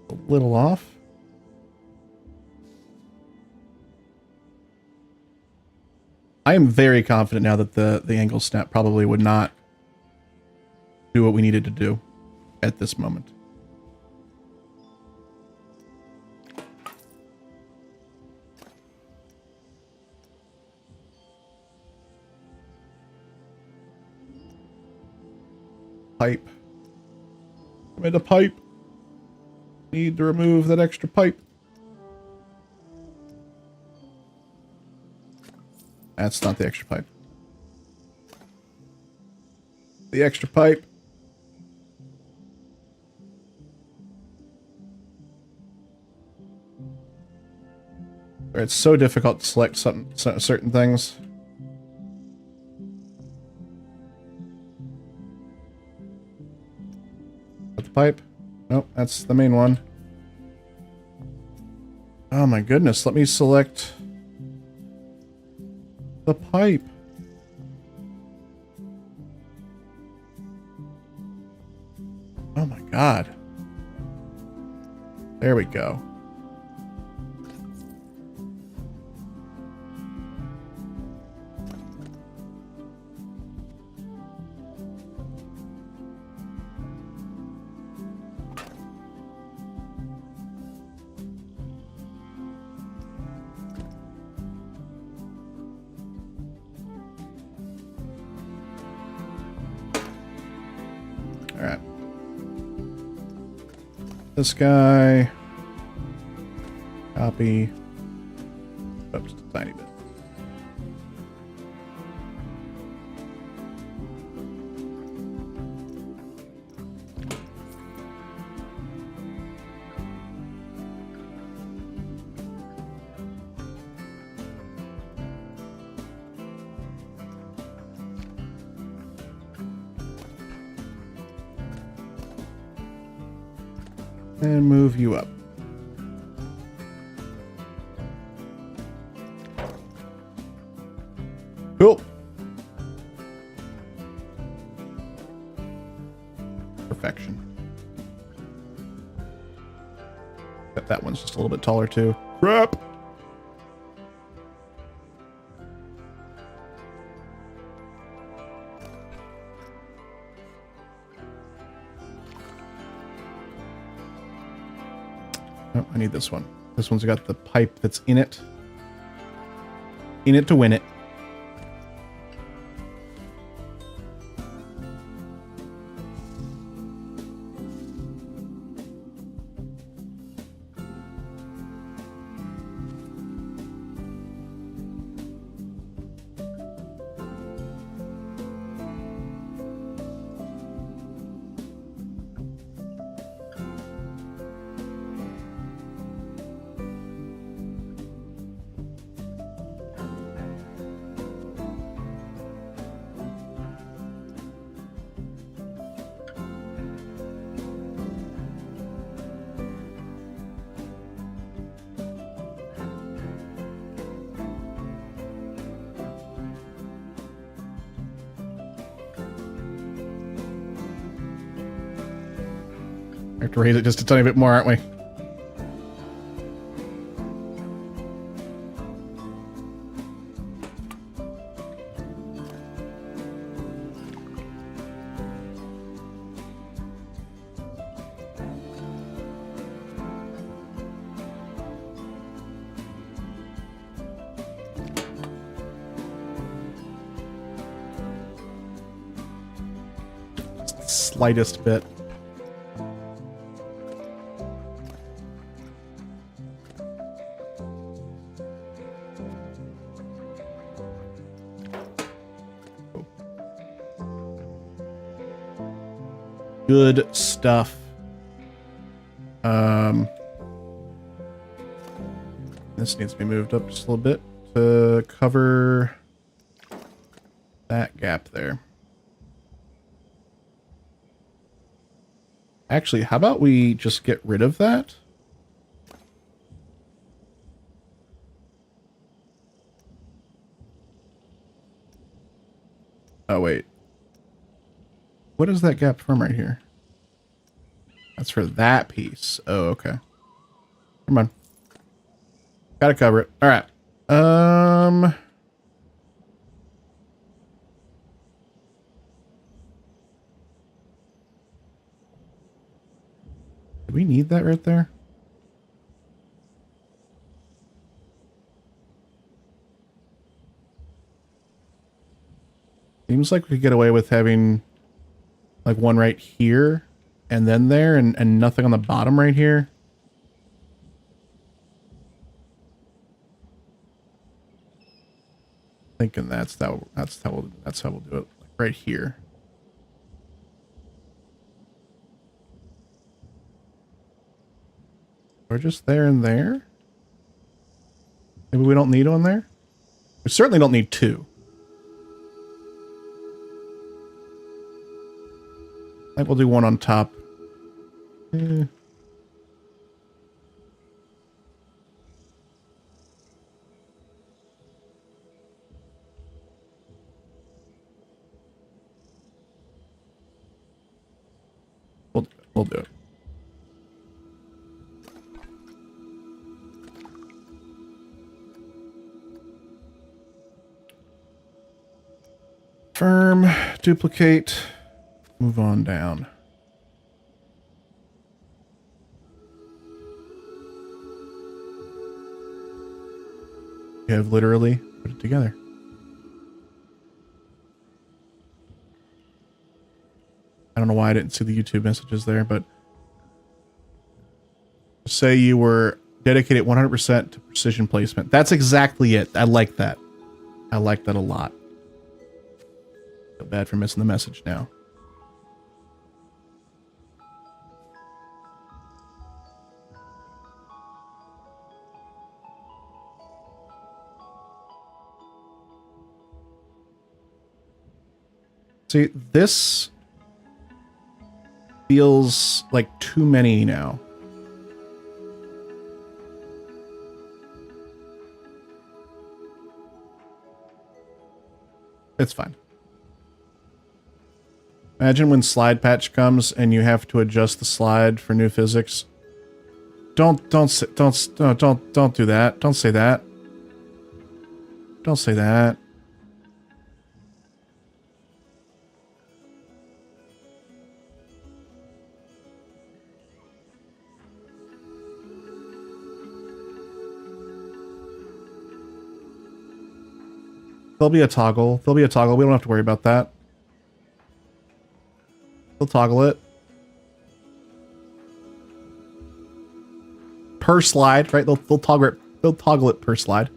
Speaker 1: A little off. I am very confident now that the angle snap probably would not do what we needed to do at this moment. Pipe. I made a pipe. Need to remove that extra pipe. That's not the extra pipe. The extra pipe. It's so difficult to select certain things. The pipe. Nope, that's the main one. Oh my goodness, let me select the pipe. Oh my god. There we go. Alright. This guy. Copy. Oops, just a tiny bit. And move you up. Cool. Perfection. one's just a little bit taller too. Crap. Oh, I need this one. This one's got the pipe that's in it. In it to win it. We have to raise it just a tiny bit more, aren't we? Slightest bit. Good stuff. This needs to be moved up just a little bit to cover that gap there. Actually, how about we just get rid of that? Oh, wait. What is that gap from right here? That's for that piece. Oh, okay. Come on. Gotta cover it. All right. Do we need that right there? Seems like we could get away with having like one right here and then there and nothing on the bottom right here. Thinking that's how we'll do it, like right here. Or just there and there. Maybe we don't need one there. We certainly don't need two. I think we'll do one on top. We'll do it. Confirm, duplicate, move on down. You have literally put it together. I don't know why I didn't see the YouTube messages there, but say you were dedicated 100% to precision placement. That's exactly it. I like that. I like that a lot. Feel bad for missing the message now. See, this feels like too many now. It's fine. Imagine when slide patch comes and you have to adjust the slide for new physics. Don't do that. Don't say that. Don't say that. There'll be a toggle. There'll be a toggle. We don't have to worry about that. They'll toggle it. Per slide, right? They'll toggle it per slide.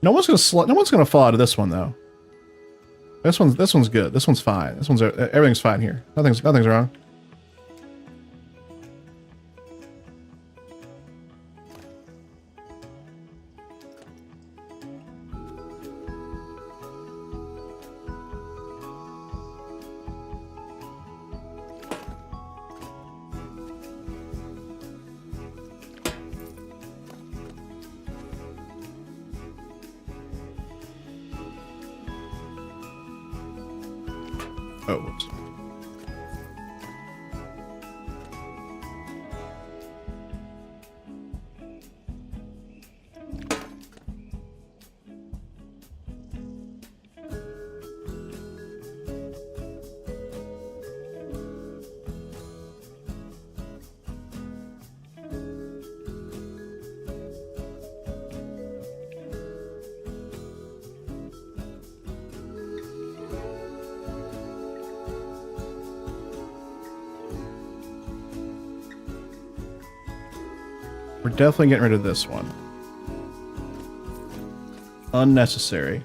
Speaker 1: No one's gonna fall out of this one though. This one's good. This one's fine. Everything's fine here. Nothing's wrong. Oh, whoops. We're definitely getting rid of this one. Unnecessary.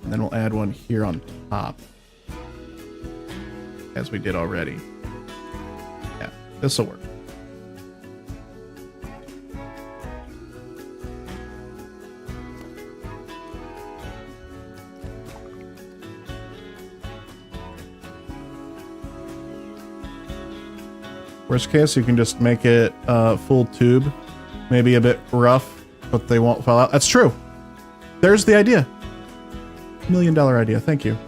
Speaker 1: And then we'll add one here on top. As we did already. Yeah, this'll work. Worst case, you can just make it full tube. Maybe a bit rough, but they won't fall out. That's true. There's the idea. $1 million idea. Thank you.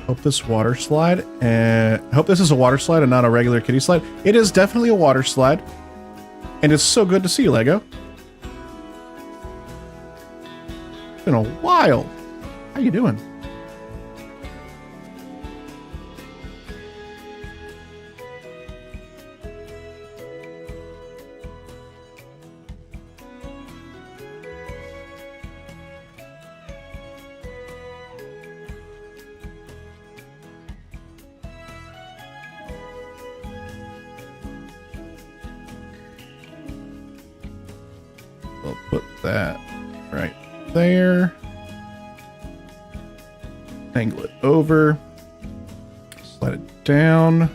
Speaker 1: Hope this water slide, and hope this is a water slide and not a regular kitty slide. It is definitely a water slide, and it's so good to see you, Lego. It's been a while. How you doing? We'll put that right there. Angle it over. Slide it down.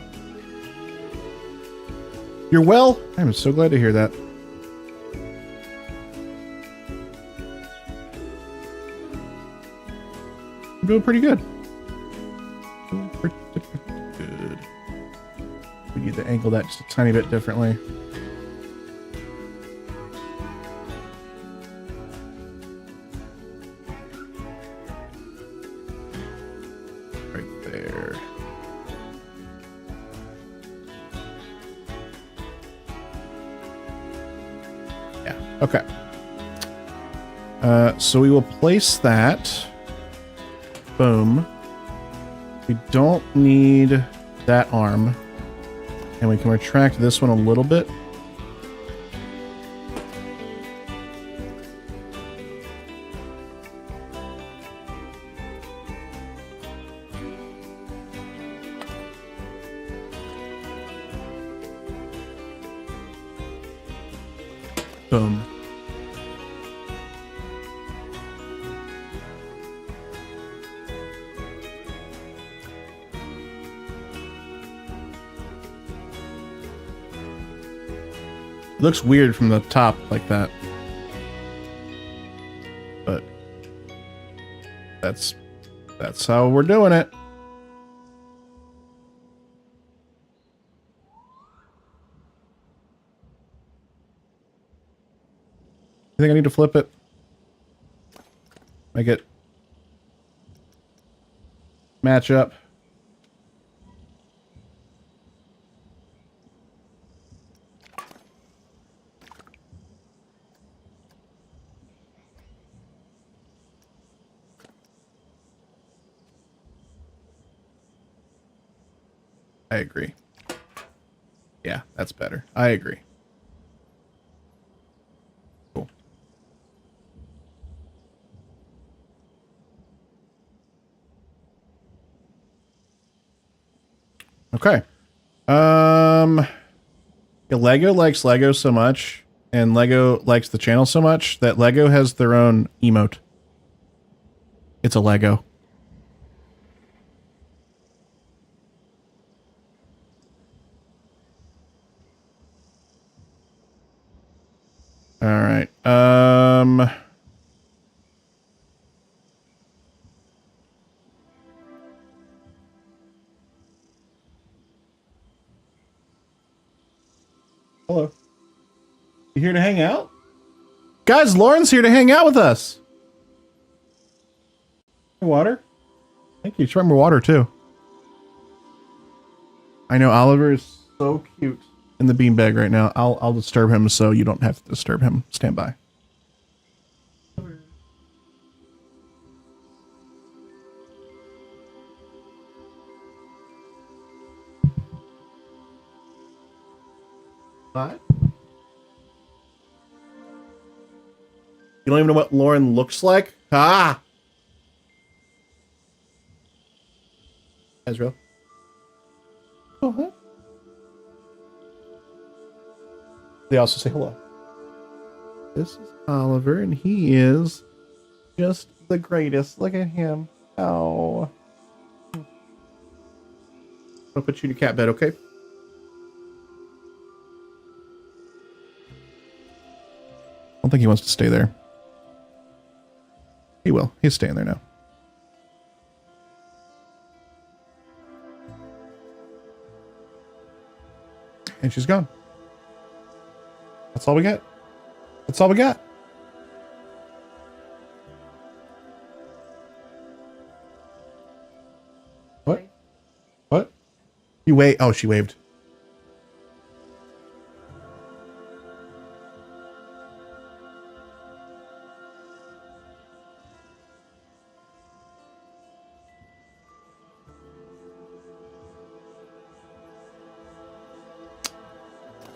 Speaker 1: You're well? I'm so glad to hear that. I'm doing pretty good. Doing pretty good. We need to angle that just a tiny bit differently. Okay. So we will place that. Boom. We don't need that arm. And we can retract this one a little bit. Boom. It looks weird from the top like that. But that's how we're doing it. You think I need to flip it? Make it match up. I agree. Yeah, that's better. I agree. Cool. Okay. Yeah, Lego likes Lego so much, and Lego likes the channel so much that Lego has their own emote. It's a Lego. All right. Hello. You here to hang out? Guys, Lauren's here to hang out with us. Water? Thank you. She brought me water too. I know Oliver is so cute in the beanbag right now. I'll disturb him so you don't have to disturb him. Stand by. What? You don't even know what Lauren looks like? Ah! Ezreal. Oh, huh? They also say hello. This is Oliver, and he is just the greatest. Look at him. Oh. I'll put you in your cat bed, okay? I don't think he wants to stay there. He will. He's staying there now. And she's gone. That's all we got. That's all we got. What? What? You wait. Oh, she waved.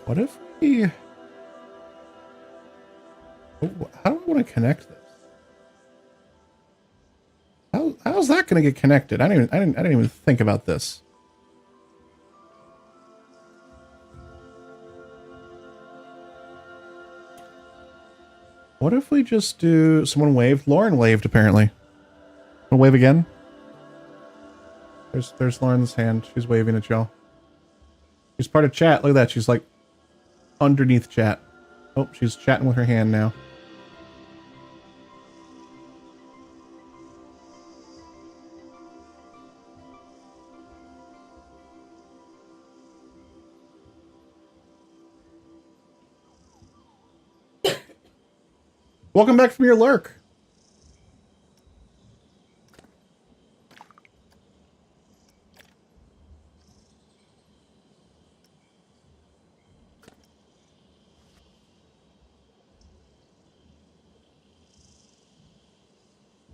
Speaker 1: What if we... Oh, how do I want to connect this? How's that going to get connected? I didn't even think about this. What if we just do... Someone waved. Lauren waved, apparently. Wanna wave again? There's Lauren's hand. She's waving at y'all. She's part of chat. Look at that. She's like underneath chat. Oh, she's chatting with her hand now. Welcome back from your lurk.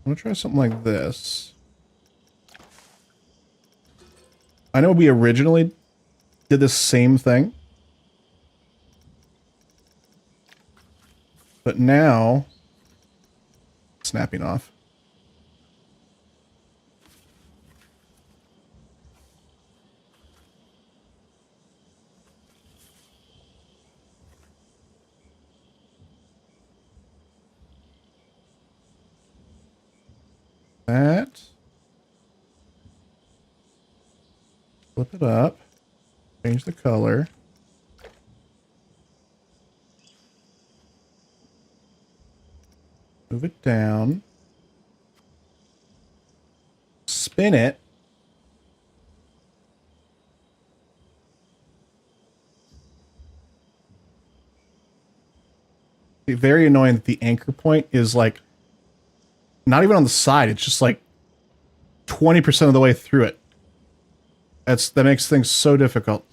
Speaker 1: I'm gonna try something like this. I know we originally did the same thing, but now snapping off. That. Flip it up. Change the color. Move it down. Spin it. very annoying that the anchor point is like not even on the side. It's just like 20% of the way through it. That makes things so difficult.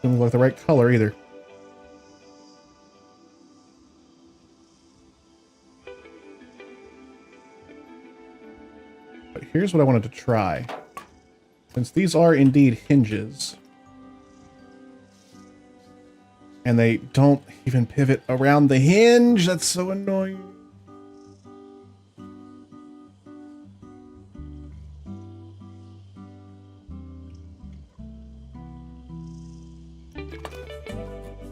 Speaker 1: Doesn't look the right color either. But here's what I wanted to try. Since these are indeed hinges, and they don't even pivot around the hinge, that's so annoying.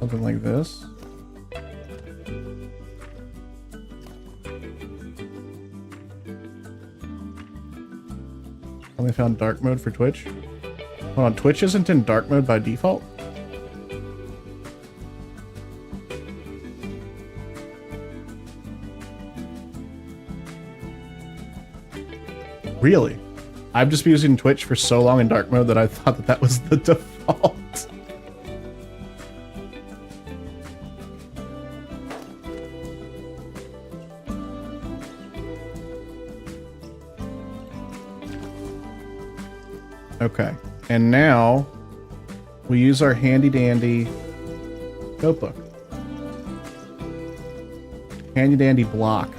Speaker 1: Something like this. Only found dark mode for Twitch. Hold on, Twitch isn't in dark mode by default? Really? I've just been using Twitch for so long in dark mode that I thought that that was the default. Okay, and now we use our handy dandy notebook. Handy dandy block.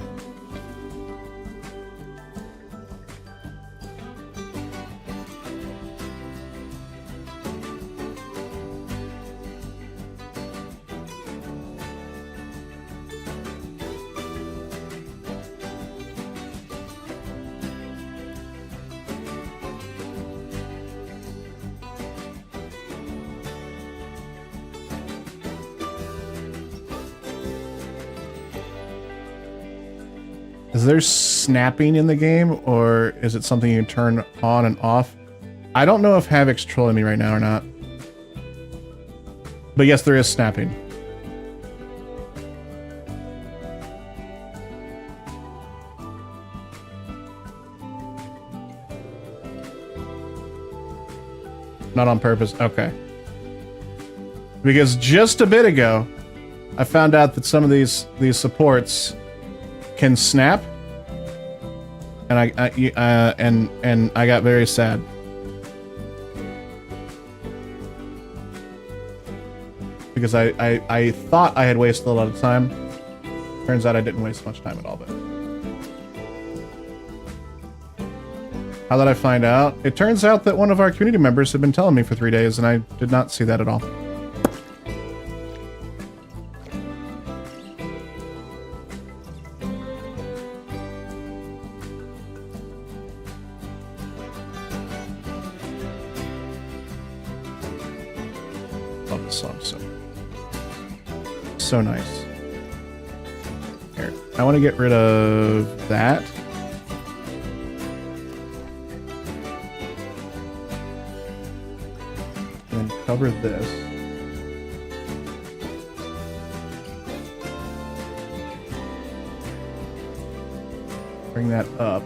Speaker 1: Is there snapping in the game, or is it something you can turn on and off? I don't know if Havoc's trolling me right now or not. But yes, there is snapping. Not on purpose. Okay. Because just a bit ago, I found out that some of these supports can snap, and I got very sad. Because I thought I had wasted a lot of time. Turns out I didn't waste much time at all, but how did I find out? It turns out that one of our community members had been telling me for 3 days, and I did not see that at all. Love this song so nice. Here, I want to get rid of that. And cover this. Bring that up.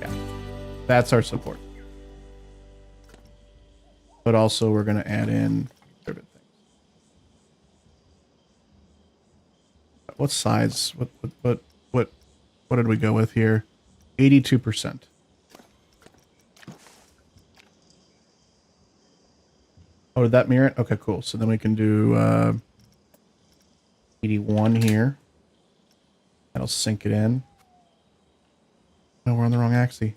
Speaker 1: Yeah, that's our support. But also we're going to add in rivet things. What size? What did we go with here? 82%. Oh, did that mirror it? Okay, cool. So then we can do 81 here. That'll sink it in. No, we're on the wrong axis.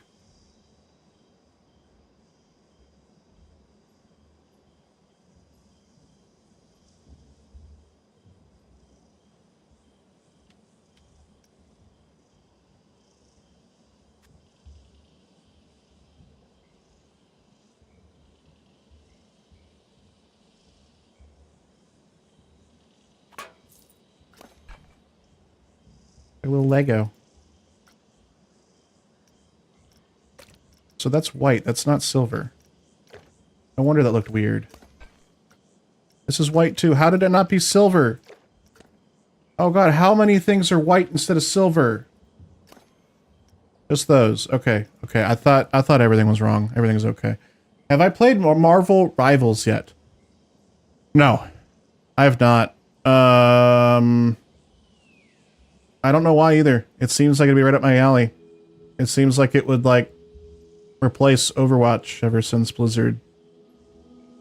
Speaker 1: A little Lego. So that's white. That's not silver. No wonder that looked weird. This is white too. How did it not be silver? Oh god, how many things are white instead of silver? Just those. Okay. Okay. I thought everything was wrong. Everything's okay. Have I played Marvel Rivals yet? No. I have not. I don't know why either. It seems like it'd be right up my alley. It seems like it would, like, replace Overwatch ever since Blizzard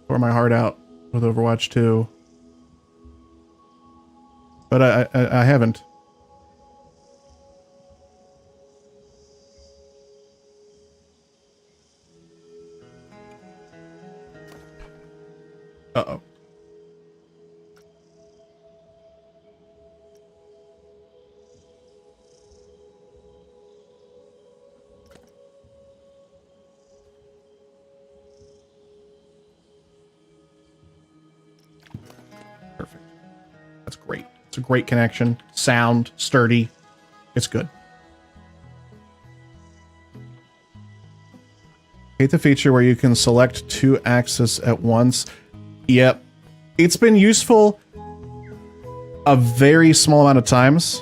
Speaker 1: tore my heart out with Overwatch 2. But I haven't. Uh-oh. Perfect. That's great. It's a great connection. Sound, sturdy. It's good. Hate the feature where you can select 2 axes at once. Yep. It's been useful a very small amount of times.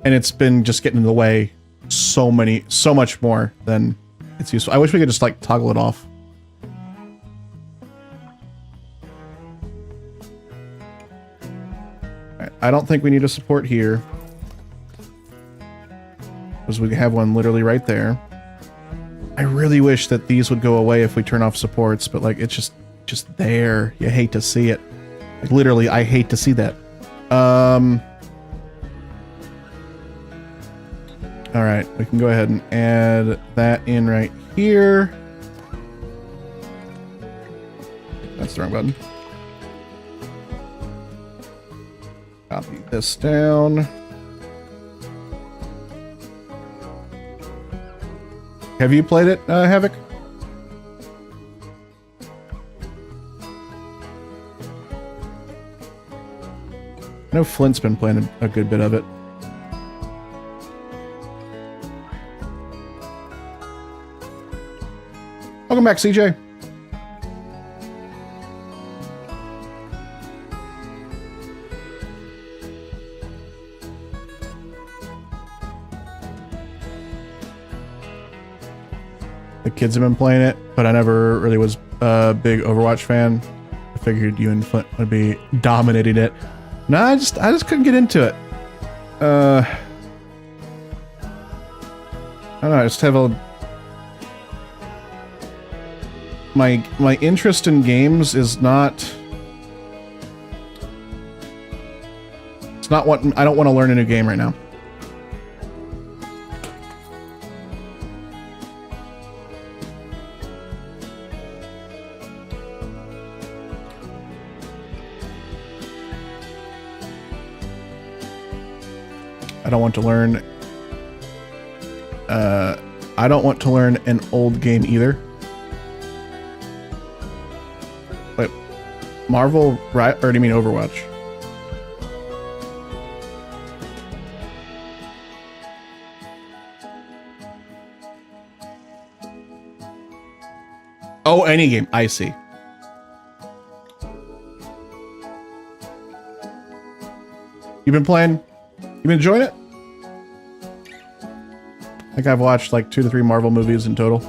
Speaker 1: And it's been just getting in the way so much more than it's useful. I wish we could just, like, toggle it off. I don't think we need a support here, because we have one literally right there. I really wish that these would go away if we turn off supports, but like it's just there. You hate to see it. Like literally, I hate to see that. All right, we can go ahead and add that in right here. That's the wrong button. Copy this down. Have you played it, Havoc? I know Flint's been playing a good bit of it. Welcome back, CJ. The kids have been playing it, but I never really was a big Overwatch fan. I figured you and Flint would be dominating it. No, I just couldn't get into it. I don't know, I just have a... My interest in games is not... It's not what... I don't want to learn a new game right now. I don't want to learn... I don't want to learn an old game either. Wait, Marvel, right? Or do you mean Overwatch? Oh, any game. I see. You've been playing? You been enjoying it? I think I've watched like 2 to 3 Marvel movies in total.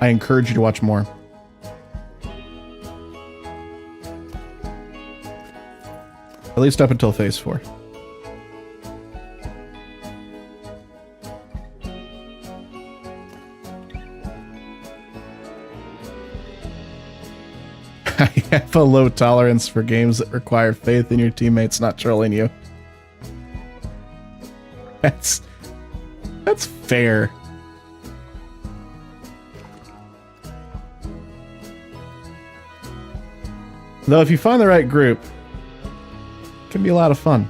Speaker 1: I encourage you to watch more. At least up until Phase 4. I have a low tolerance for games that require faith in your teammates not trolling you. That's fair. Though if you find the right group, it can be a lot of fun.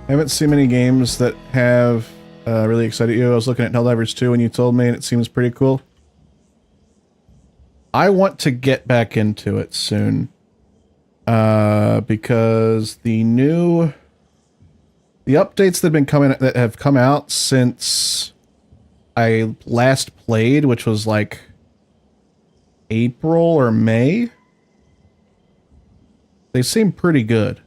Speaker 1: I haven't seen many games that have really excited you. I was looking at Helldivers 2 when you told me, and it seems pretty cool. I want to get back into it soon. Because the updates that have come out since I last played, which was like April or May, they seem pretty good.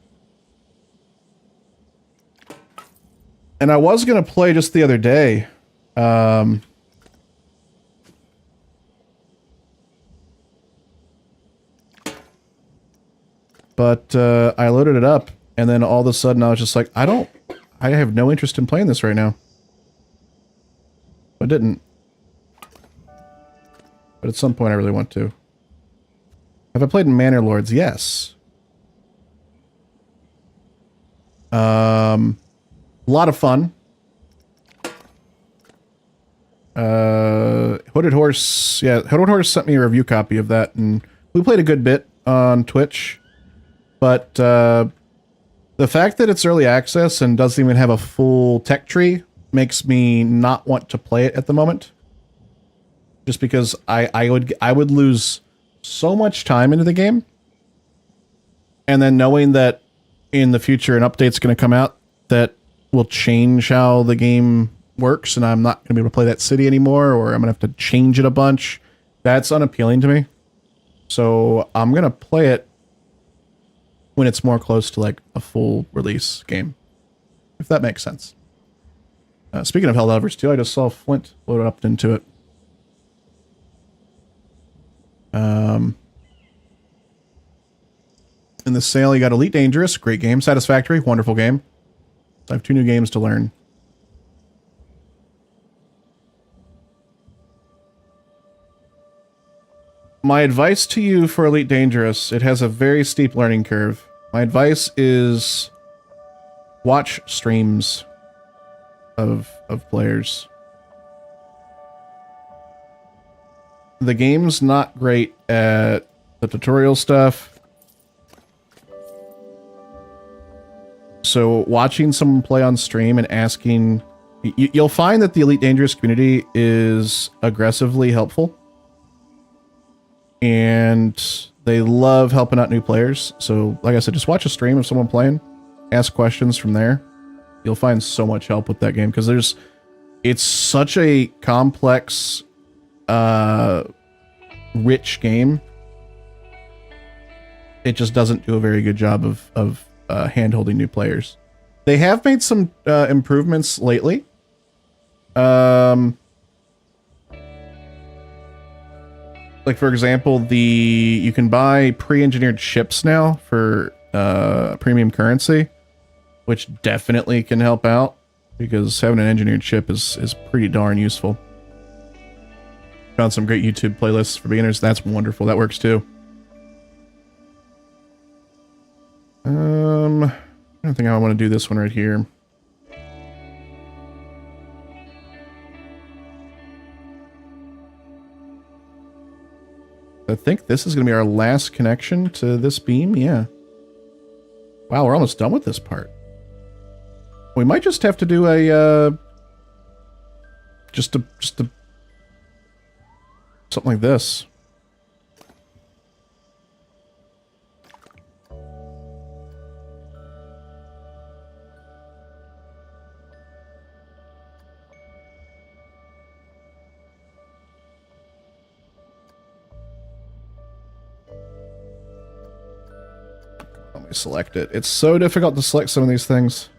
Speaker 1: And I was going to play just the other day. But I loaded it up, and then all of a sudden I was just like, I have no interest in playing this right now. I didn't. But at some point I really want to. Have I played in Manor Lords? Yes. A lot of fun. Hooded Horse, yeah, Hooded Horse sent me a review copy of that, and we played a good bit on Twitch. But the fact that it's early access and doesn't even have a full tech tree makes me not want to play it at the moment. Just because I would lose so much time into the game, and then knowing that in the future an update's going to come out that will change how the game works, and I'm not going to be able to play that city anymore, or I'm going to have to change it a bunch. That's unappealing to me. So I'm going to play it when it's more close to like a full release game, if that makes sense. Speaking of Helldivers 2, I just saw Flint loaded up into it. In the sale, you got Elite Dangerous, great game. Satisfactory, wonderful game. I have 2 new games to learn. My advice to you for Elite Dangerous, it has a very steep learning curve. My advice is watch streams of players. The game's not great at the tutorial stuff. So watching someone play on stream and asking... You'll find that the Elite Dangerous community is aggressively helpful. And they love helping out new players. So, like I said, just watch a stream of someone playing. Ask questions from there. You'll find so much help with that game. Because it's such a complex, rich game. It just doesn't do a very good job of hand-holding new players. They have made some improvements lately. Like, for example, you can buy pre-engineered ships now for premium currency, which definitely can help out, because having an engineered ship is pretty darn useful. Found some great YouTube playlists for beginners. That's wonderful. That works too. I don't think I want to do this one right here. I think this is going to be our last connection to this beam. Yeah. Wow, we're almost done with this part. We might just have to do a just a something like this. Let me select it. It's so difficult to select some of these things.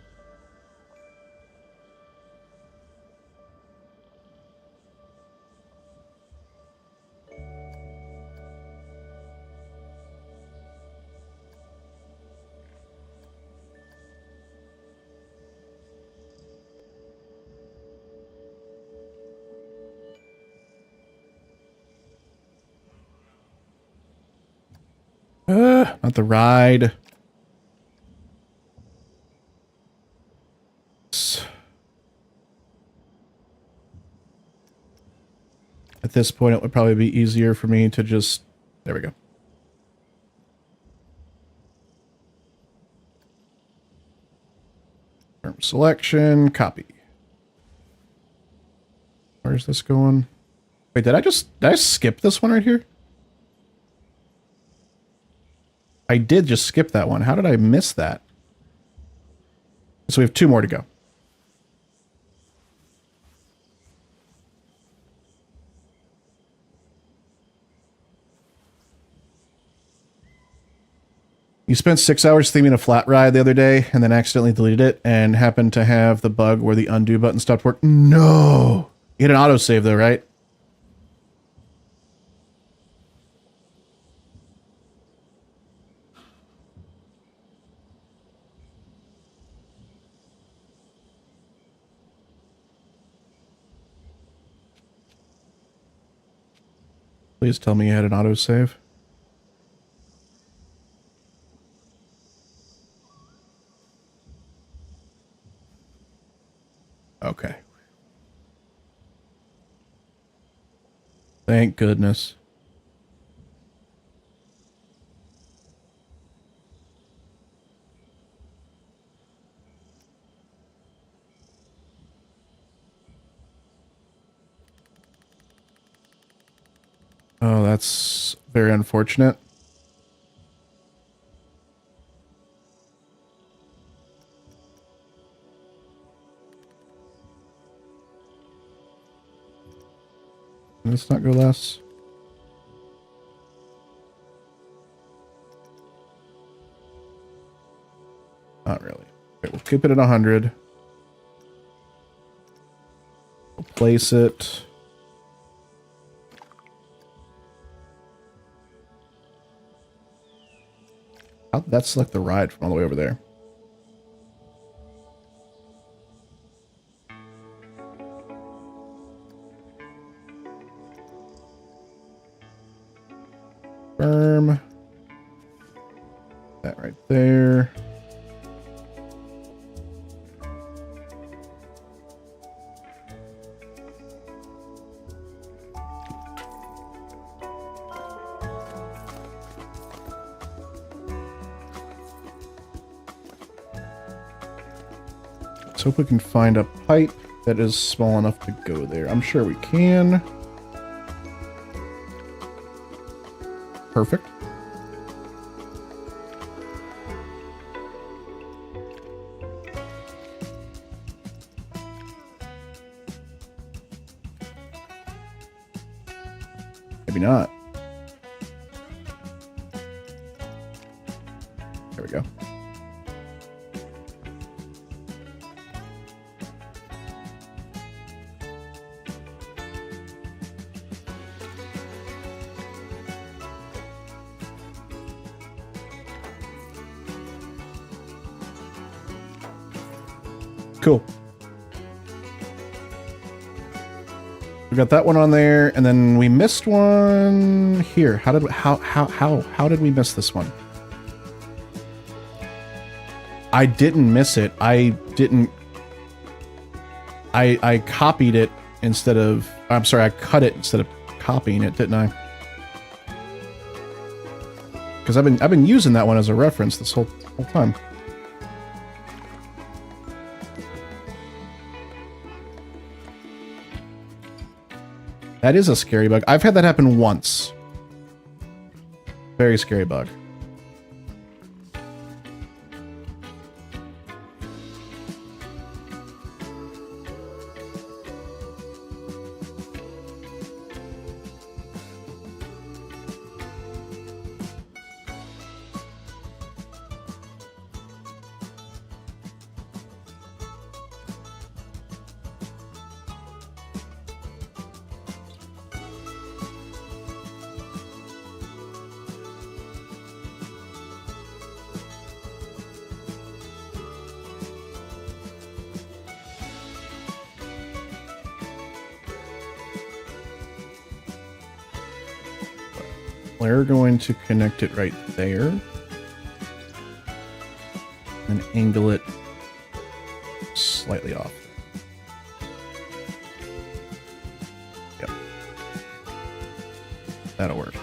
Speaker 1: Not the ride. At this point, it would probably be easier for me to just... There we go. Term selection, copy. Where's this going? Wait, did I skip this one right here? I did just skip that one. How did I miss that? So we have 2 more to go. You spent 6 hours theming a flat ride the other day and then accidentally deleted it and happened to have the bug where the undo button stopped working. No! You had an autosave though, right? Please tell me you had an autosave. Okay. Thank goodness. Oh, that's very unfortunate. Let's not go less. Not really. Okay, we'll keep it at 100. We'll place it. How did that select the ride from all the way over there? Confirm. That right there. Let's hope we can find a pipe that is small enough to go there. I'm sure we can. Perfect. Maybe not. There we go. Cool. We got that one on there, and then we missed one here. How did we miss this one? I didn't miss it. I copied it instead of... I'm sorry, I cut it instead of copying it, didn't I? Because I've been using that one as a reference this whole time. That is a scary bug. I've had that happen once. Very scary bug. we're going to connect it right there. And angle it slightly off. Yep. That'll work.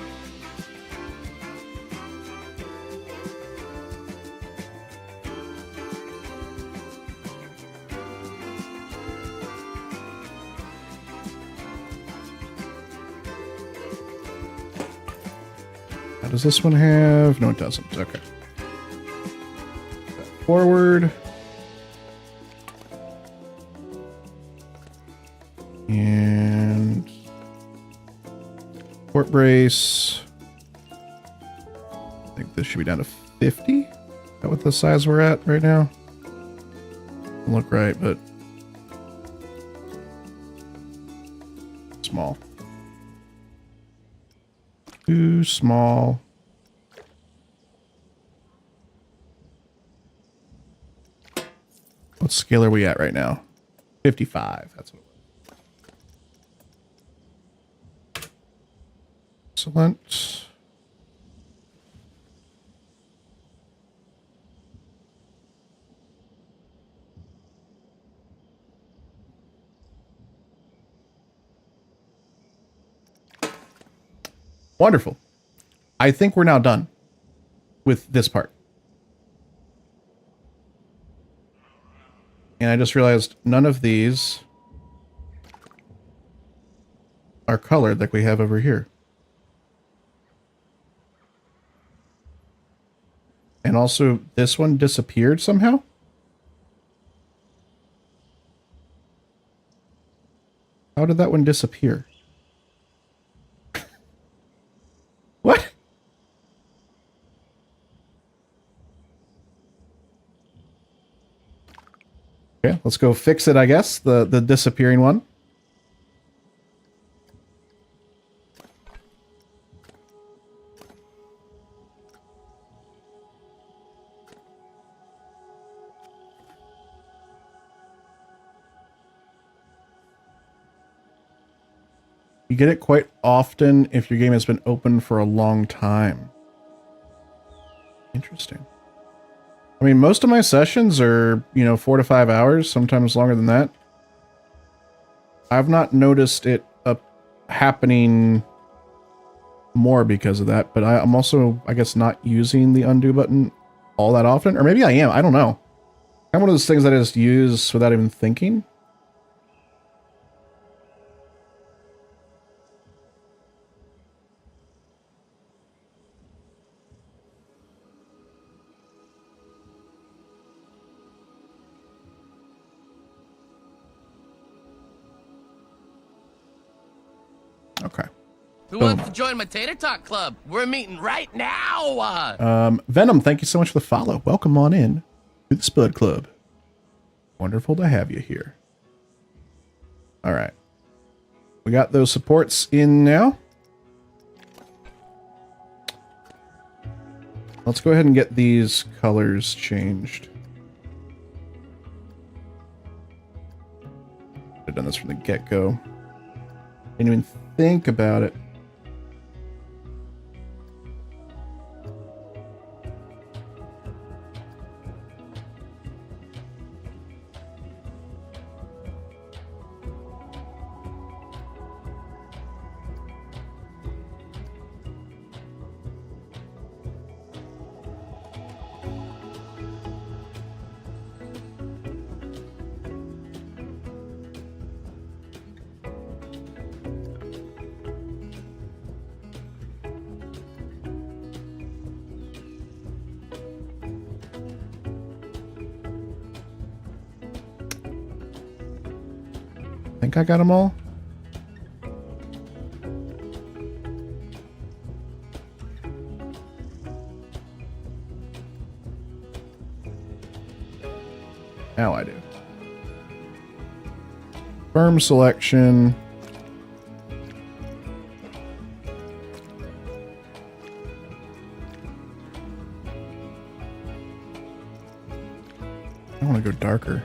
Speaker 1: How does this one have? No, it doesn't. Okay. Forward. And port brace. I think this should be down to 50. Is that what the size we're at right now? Doesn't look right, but small. Too small. What scale are we at right now? 55. That's what it was. Excellent. Wonderful. I think we're now done with this part. And I just realized none of these are colored like we have over here. And also, this one disappeared somehow. How did that one disappear? What? Okay, let's go fix it, I guess. The disappearing one. You get it quite often if your game has been open for a long time. Interesting. I mean, most of my sessions are, 4 to 5 hours, sometimes longer than that. I've not noticed it happening more because of that, but I'm also, I guess, not using the undo button all that often. Or maybe I am, I don't know. I'm one of those things that I just use without even thinking. Okay.
Speaker 4: Who wants to join my Tater Talk Club? We're meeting right now.
Speaker 1: Venom, thank you so much for the follow. Welcome on in to the Spud Club. Wonderful to have you here. All right. We got those supports in now. Let's go ahead and get these colors changed. I've done this from the get-go. Didn't even think about it. Think I got them all? Now I do. Firm selection. I want to go darker.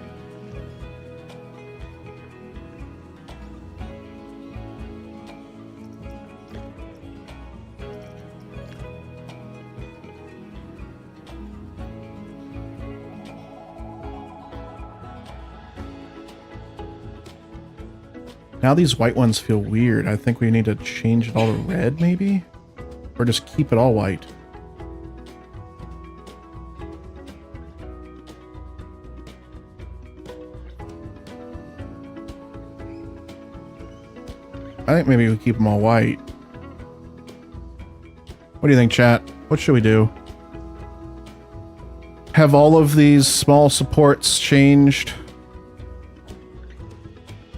Speaker 1: Now these white ones feel weird. I think we need to change it all to red, maybe? Or just keep it all white. I think maybe we keep them all white. What do you think, chat? What should we do? Have all of these small supports changed?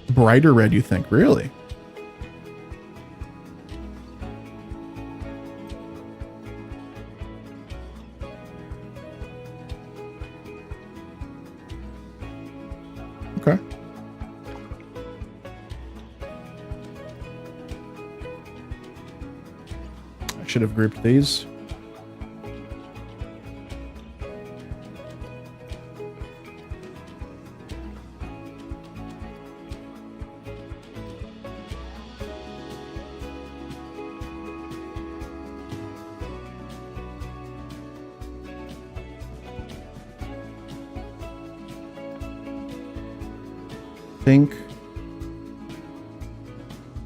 Speaker 1: Brighter red, you think? Really? Okay. I should have grouped these. Think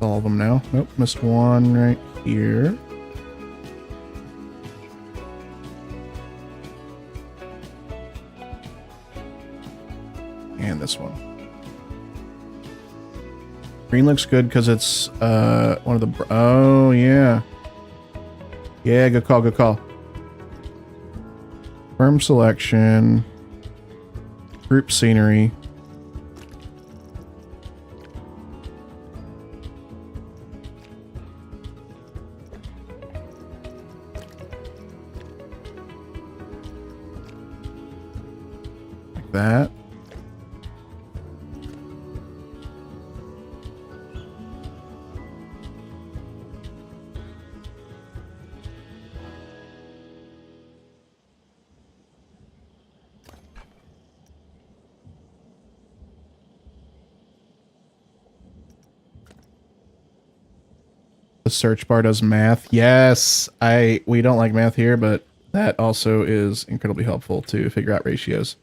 Speaker 1: all of them now. Nope, missed one right here. And this one. Green looks good because it's one of the... Oh, yeah. Yeah, good call, good call. Firm selection. Group scenery. Like that. The search bar does math. Yes, we don't like math here, but that also is incredibly helpful to figure out ratios.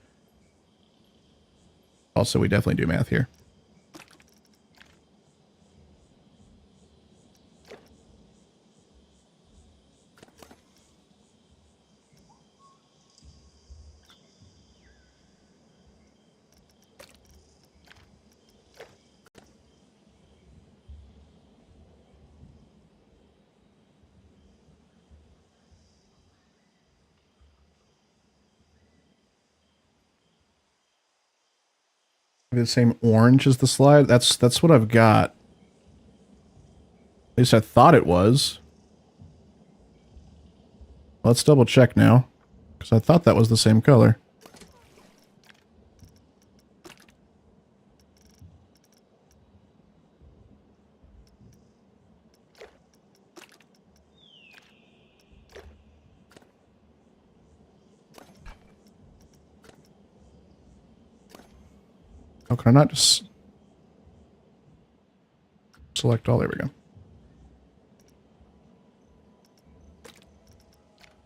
Speaker 1: Also, we definitely do math here. The same orange as the slide. That's what I've got. At least I thought it was. Let's double check now, because I thought that was the same color. Oh, can I not just select all? There we go.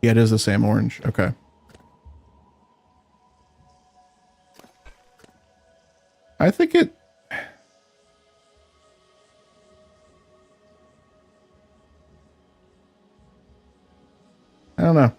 Speaker 1: Yeah, it is the same orange. Okay. I think it... I don't know.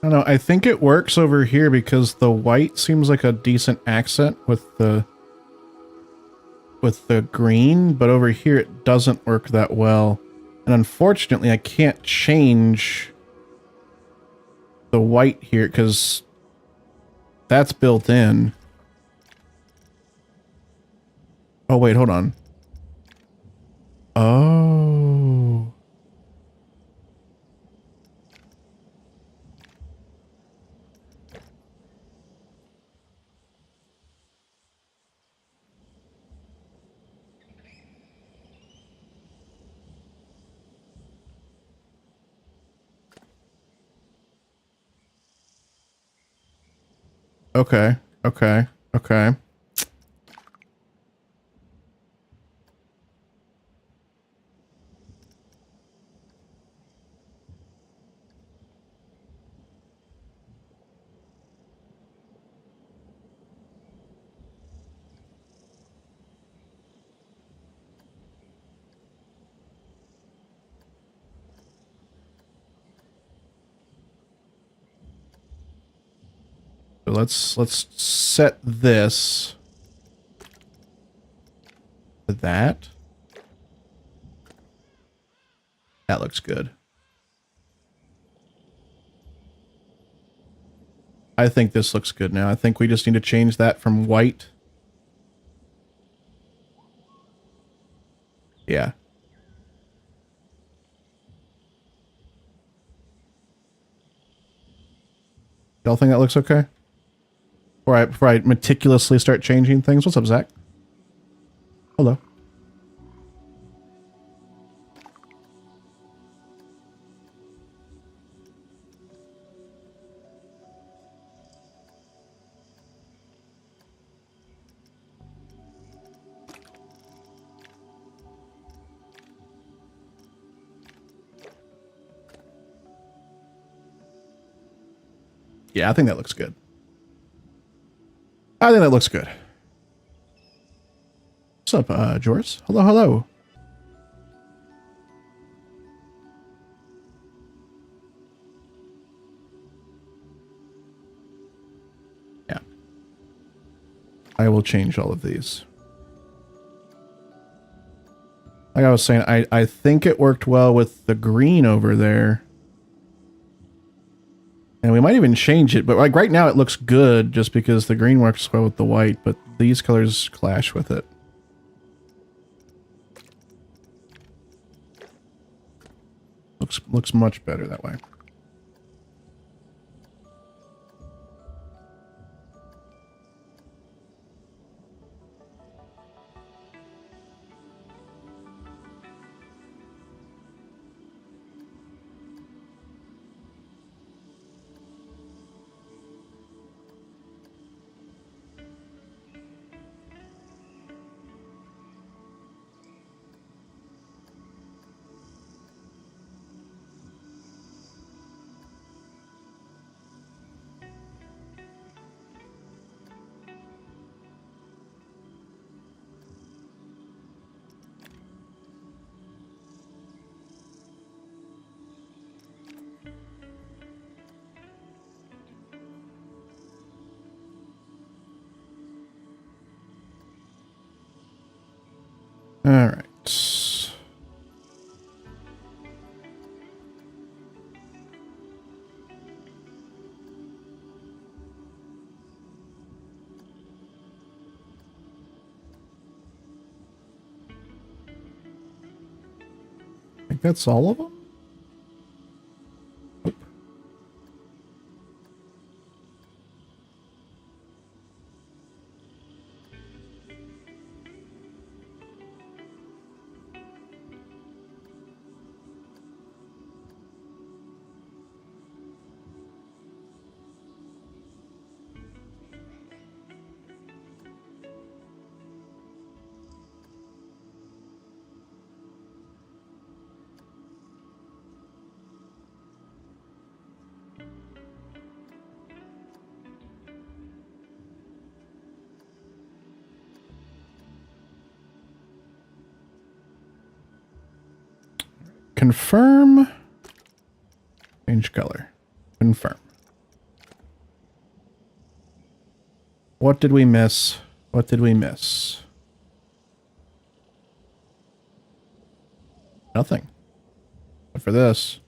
Speaker 1: I don't know. I think it works over here because the white seems like a decent accent with the green, but over here it doesn't work that well. And unfortunately, I can't change the white here because that's built in. Oh, wait, hold on. Oh. Okay, okay, okay. So let's set this to that. That looks good. I think this looks good now. I think we just need to change that from white. Yeah. Y'all think that looks okay? Before I meticulously start changing things. What's up, Zach? Hello. Yeah, I think that looks good. I think that looks good. What's up, Joris? Hello, hello. Yeah. I will change all of these. Like I was saying, I think it worked well with the green over there. And we might even change it, but like right now it looks good just because the green works well with the white, but these colors clash with it. Looks much better that way. All right. I think that's all of them. Nope. Confirm. Change color. Confirm. What did we miss? What did we miss? Nothing. But for this.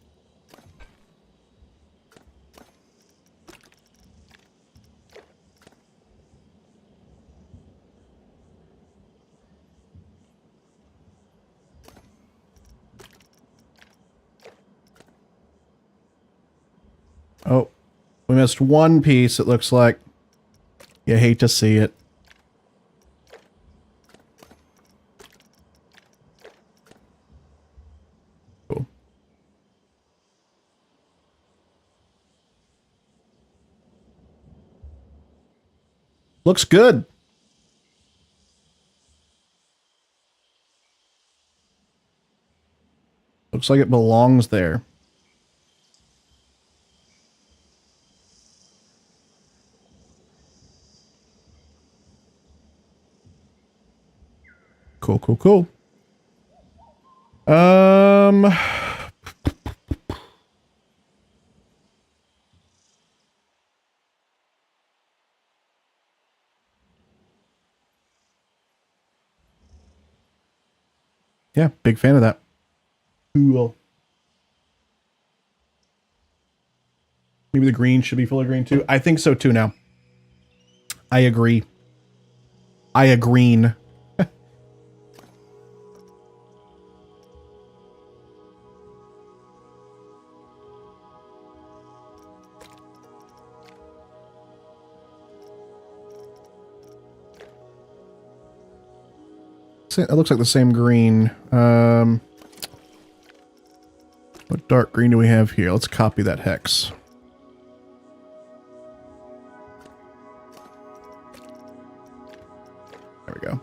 Speaker 1: Oh, we missed one piece, it looks like. You hate to see it. Cool. Looks good. Looks like it belongs there. Cool, cool, cool. Yeah, big fan of that. Cool. Maybe the green should be full of green too. I think so too now. I agree. I agree. It looks like the same green. What dark green do we have here? Let's copy that hex. There we go.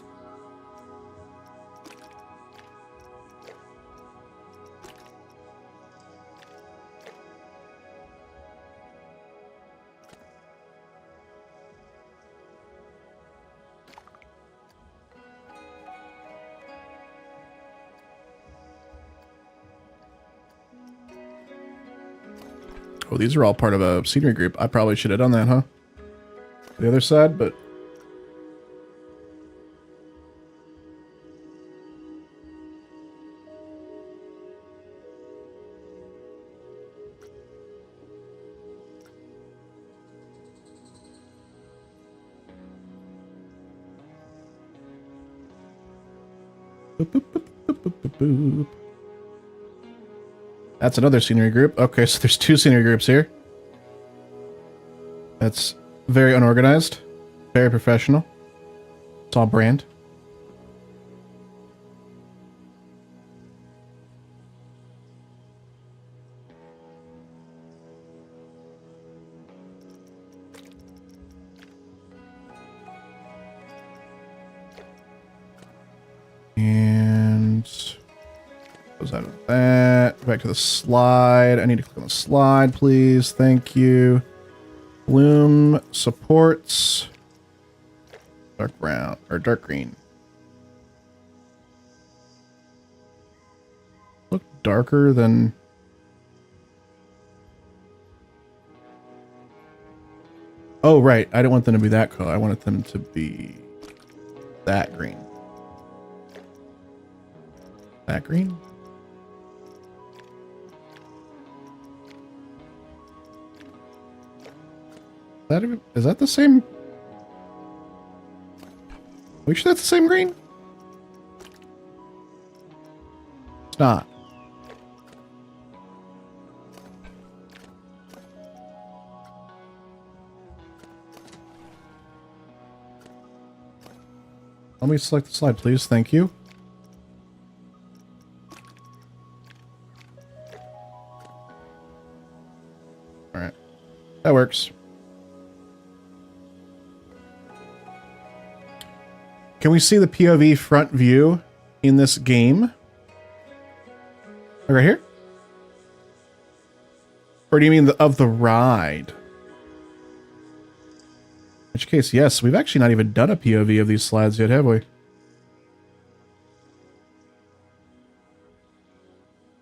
Speaker 1: Oh, these are all part of a scenery group. I probably should have done that, huh? The other side, but... Boop, boop, boop, boop, boop, boop, boop. That's another scenery group. Okay, so there's two scenery groups here. That's very unorganized. Very professional. It's all brand. And... goes out of that. Back to the slide. I need to click on the slide, please. Thank you. Bloom supports dark brown or dark green. Look darker than... oh, right. I didn't want them to be that color. I wanted them to be that green. That green? Is that the same? Are we sure that's the same green? It's not. Let me select the slide, please. Thank you. All right. That works. Can we see the POV front view in this game? Right here? Or do you mean of the ride? In which case, yes, we've actually not even done a POV of these slides yet, have we?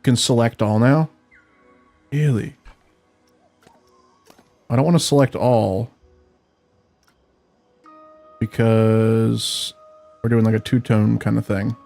Speaker 1: Can select all now? Really? I don't want to select all. because we're doing like a two-tone kind of thing.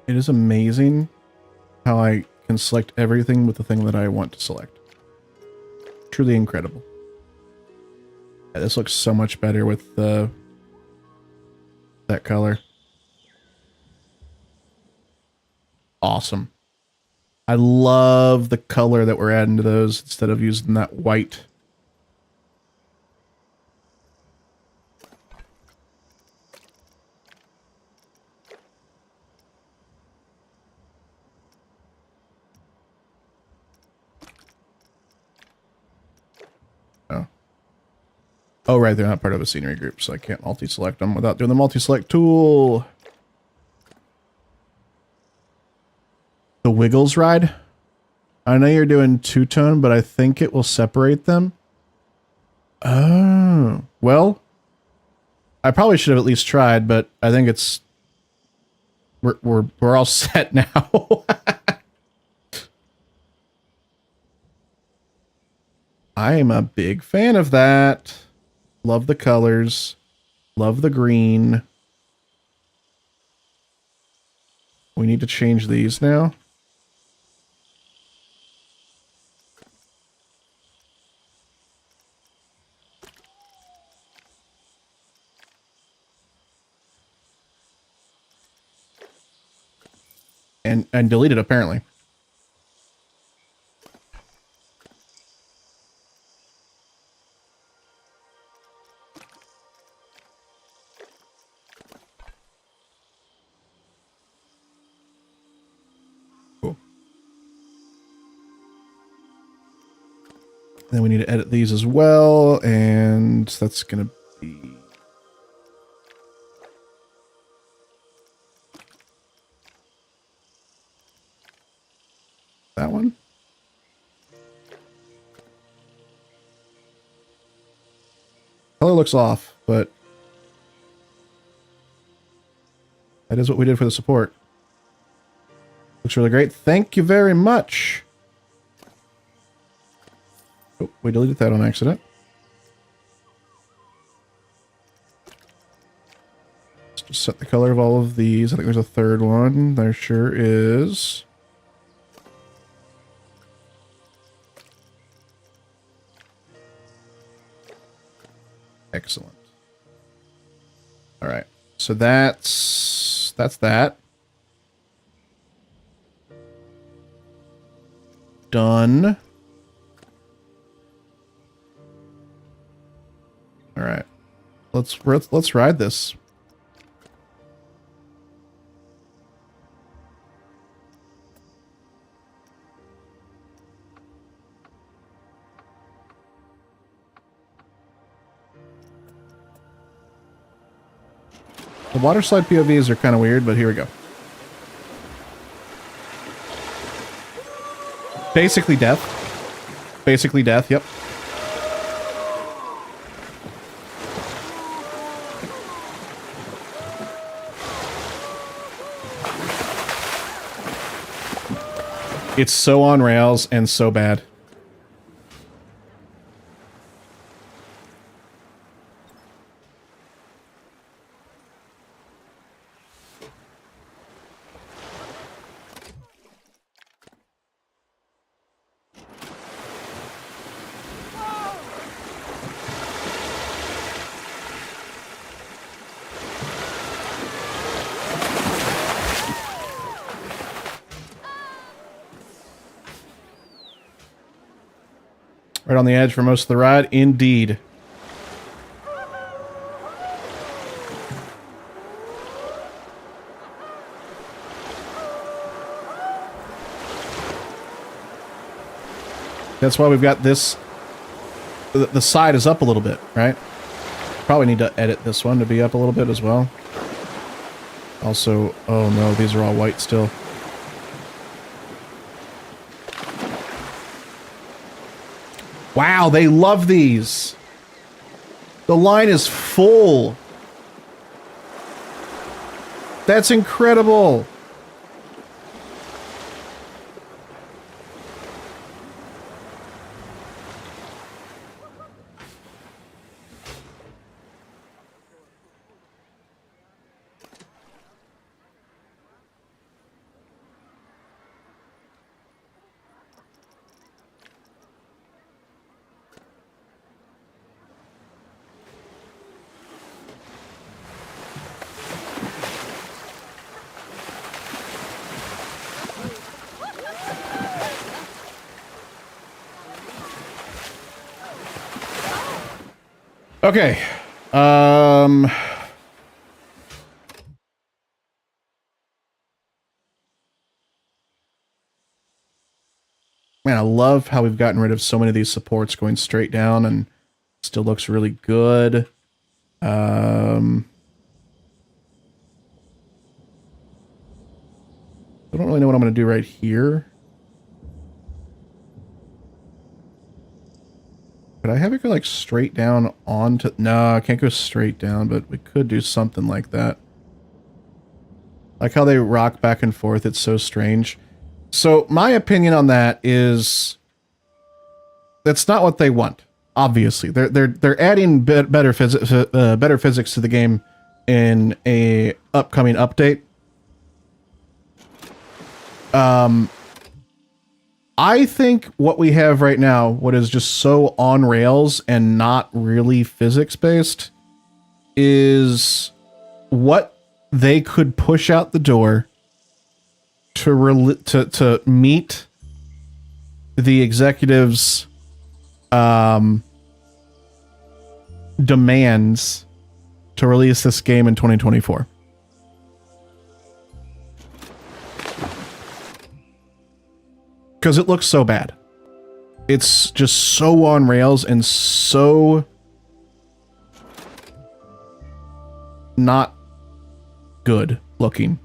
Speaker 1: It is amazing how I can select everything with the thing that I want to select. Truly incredible. Yeah, this looks so much better with that color. Awesome. I love the color that we're adding to those instead of using that white. Oh, right, they're not part of a scenery group, so I can't multi-select them without doing the multi-select tool. The Wiggles ride? I know you're doing two-tone, but I think it will separate them. Oh, well, I probably should have at least tried, but I think it's... We're all set now. I am a big fan of that. Love the colors. Love the green. We need to change these now. And delete it apparently. Then we need to edit these as well, and that's going to be... that one? Color looks off, but that is what we did for the support. Looks really great. Thank you very much. Oh, we deleted that on accident. Let's just set the color of all of these. I think there's a third one. There sure is. Excellent. All right. So that's that. Done. All right, let's ride this. The water slide POVs are kind of weird, but here we go. Basically death. Basically death, yep. It's so on rails and so bad. Right on the edge for most of the ride, indeed. That's why we've got this. The side is up a little bit, right? Probably need to edit this one to be up a little bit as well. Also, oh no, these are all white still. Wow, they love these. The line is full. That's incredible. Okay. Man, I love how we've gotten rid of so many of these supports going straight down and still looks really good. I don't really know what I'm going to do right here. Could I have it go like straight down onto... No, I can't go straight down, but we could do something like that. Like how they rock back and forth. It's so strange. So my opinion on that is that's not what they want. Obviously, they're adding better physics to the game in a upcoming update. I think what we have right now, what is just so on rails and not really physics based, is what they could push out the door to meet the executives' demands to release this game in 2024. Because it looks so bad. It's just so on rails and so not good looking.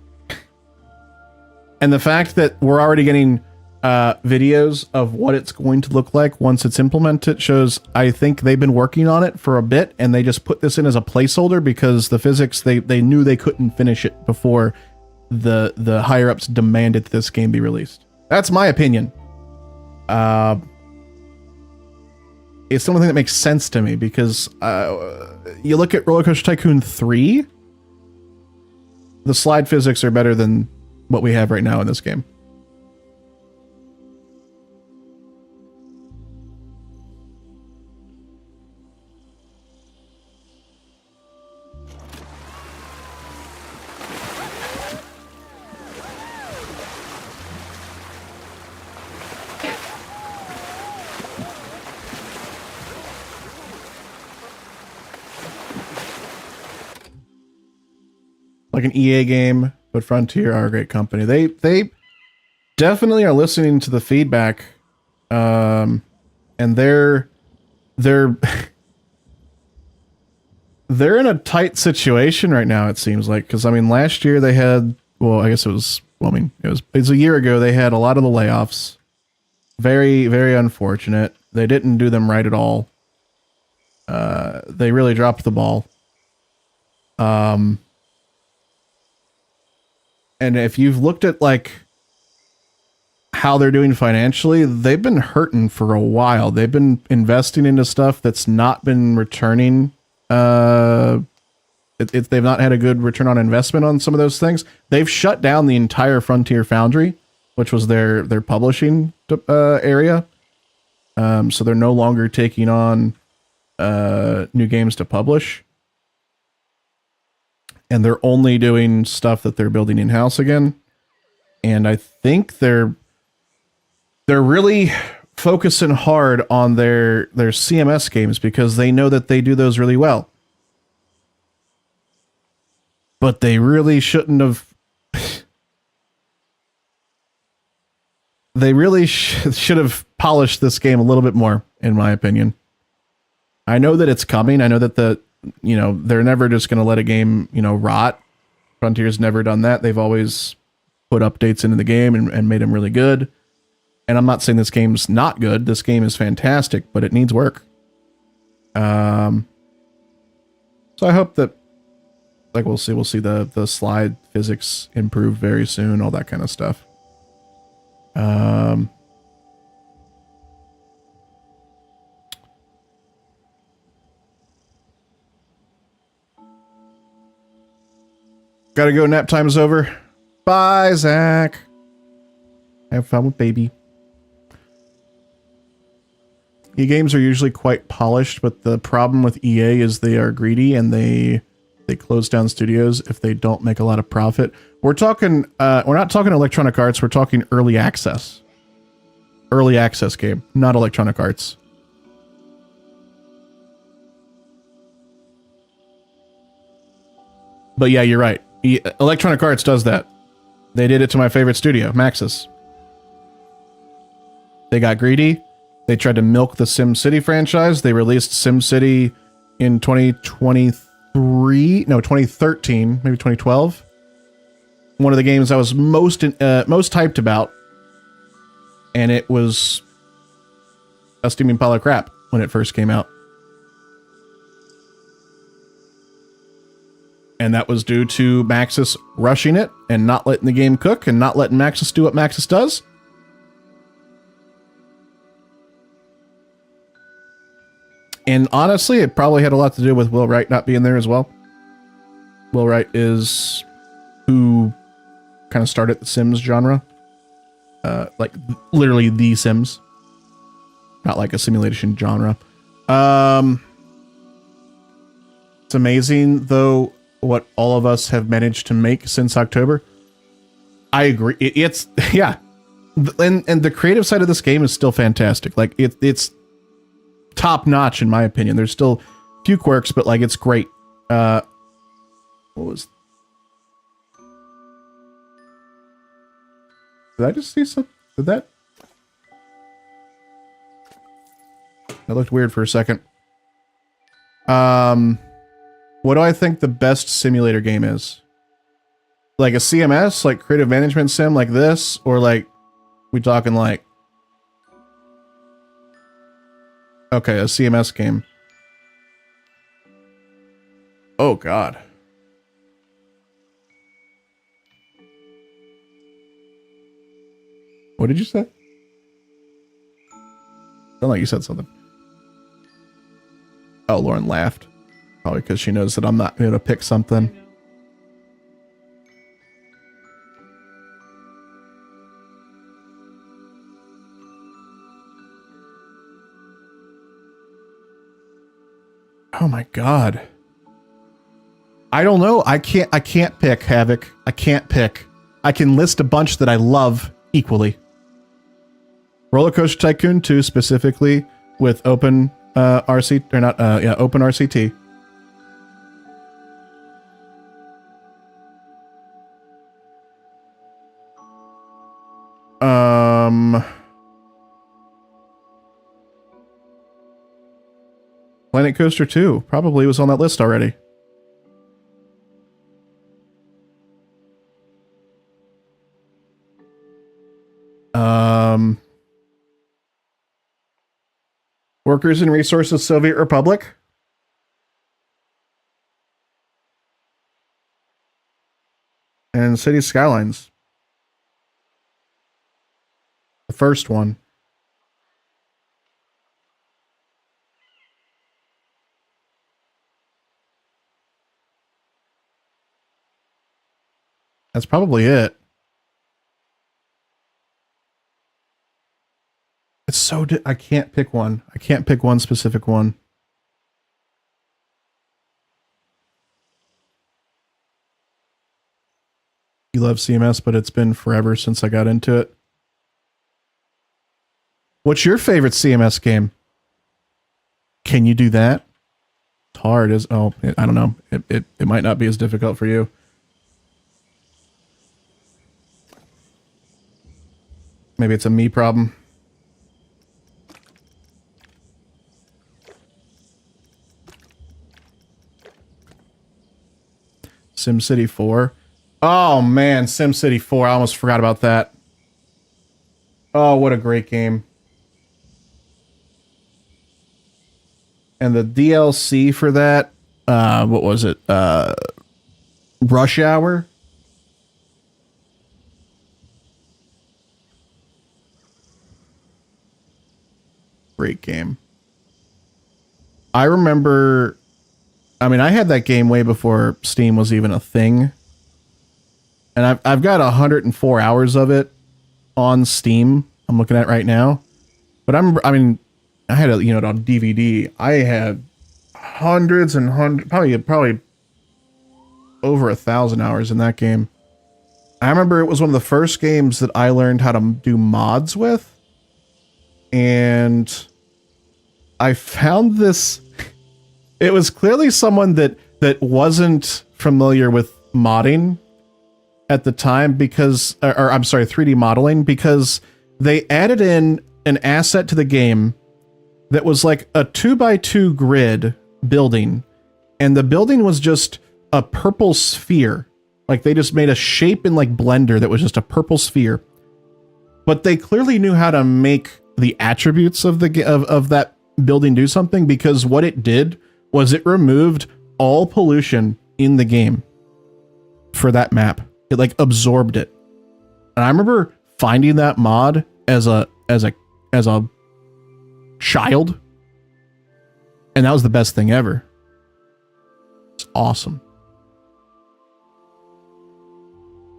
Speaker 1: And the fact that we're already getting videos of what it's going to look like once it's implemented shows I think they've been working on it for a bit and they just put this in as a placeholder because the physics, they knew they couldn't finish it before the higher ups demanded that this game be released. That's my opinion. It's the only thing that makes sense to me because you look at Roller Coaster Tycoon 3, the slide physics are better than what we have right now in this game. Like an EA game, but Frontier are a great company. They definitely are listening to the feedback, and they're they're in a tight situation right now. It seems like because I mean last year they had I guess it was it was a year ago they had a lot of the layoffs. Very very unfortunate. They didn't do them right at all. They really dropped the ball. And if you've looked at like how they're doing financially, they've been hurting for a while. They've been investing into stuff that's not been returning. They've not had a good return on investment on some of those things. They've shut down the entire Frontier Foundry, which was their publishing area. So they're no longer taking on new games to publish. And they're only doing stuff that they're building in-house again. And I think they're really focusing hard on their CMS games because they know that they do those really well. But they really shouldn't have... they really should have polished this game a little bit more, in my opinion. I know that it's coming. I know that they're never just going to let a game, rot. Frontier's never done that. They've always put updates into the game and made them really good. And I'm not saying this game's not good. This game is fantastic, but it needs work. So I hope that, like, we'll see the slide physics improve very soon, all that kind of stuff. Gotta go, nap time's over. Bye, Zach. Have fun with baby. EA games are usually quite polished, but the problem with EA is they are greedy and they close down studios if they don't make a lot of profit. We're talking, we're not talking Electronic Arts, we're talking early access. Early access game, not Electronic Arts. But yeah, you're right. Electronic Arts does that. They did it to my favorite studio, Maxis. They got greedy. They tried to milk the SimCity franchise. They released SimCity in 2013, maybe 2012. One of the games I was most hyped about, and it was a steaming pile of crap when it first came out. And that was due to Maxis rushing it and not letting the game cook and not letting Maxis do what Maxis does. And honestly, it probably had a lot to do with Will Wright not being there as well. Will Wright is who kind of started the Sims genre. Like literally the Sims. Not like a simulation genre. It's amazing though what all of us have managed to make since October. I agree. It's yeah. And the creative side of this game is still fantastic. Like it's top notch in my opinion. There's still a few quirks, but like it's great. What was? Did I just see something? Did that? That looked weird for a second. What do I think the best simulator game is? Like a CMS, like creative management sim like this, or like we talking like okay, a CMS game. Oh God. What did you say? Sound like you said something. Oh, Lauren laughed. Probably because she knows that I'm not going to pick something. Oh my God. I don't know. I can't pick Havoc. I can't pick. I can list a bunch that I love equally. Roller Coaster Tycoon 2 specifically with Open RC or not Open RCT. Planet Coaster 2 probably was on that list already. Workers and Resources Soviet Republic. And City Skylines. The first one. That's probably it. It's so I can't pick one. I can't pick one specific one. You love CMS, but it's been forever since I got into it. What's your favorite CMS game? Can you do that? It's hard as I don't know. It might not be as difficult for you. Maybe it's a me problem. SimCity 4. Oh man, SimCity 4. I almost forgot about that. Oh, what a great game. And the DLC for that, what was it? Rush Hour? Great game. I remember, I mean, I had that game way before Steam was even a thing. And I've got 104 hours of it on Steam. I'm looking at right now. But I mean, I had it, you know, on DVD. I had hundreds and hundreds, probably over 1,000 hours in that game. I remember it was one of the first games that I learned how to do mods with. And I found this, it was clearly someone that wasn't familiar with modding at the time because, or I'm sorry, 3D modeling, because they added in an asset to the game that was like a 2x2 grid building, and the building was just a purple sphere. Like they just made a shape in like Blender that was just a purple sphere. But they clearly knew how to make the attributes of the of that building do something, because what it did was it removed all pollution in the game for that map. It like absorbed it. And I remember finding that mod as a child, and that was the best thing ever. It's awesome.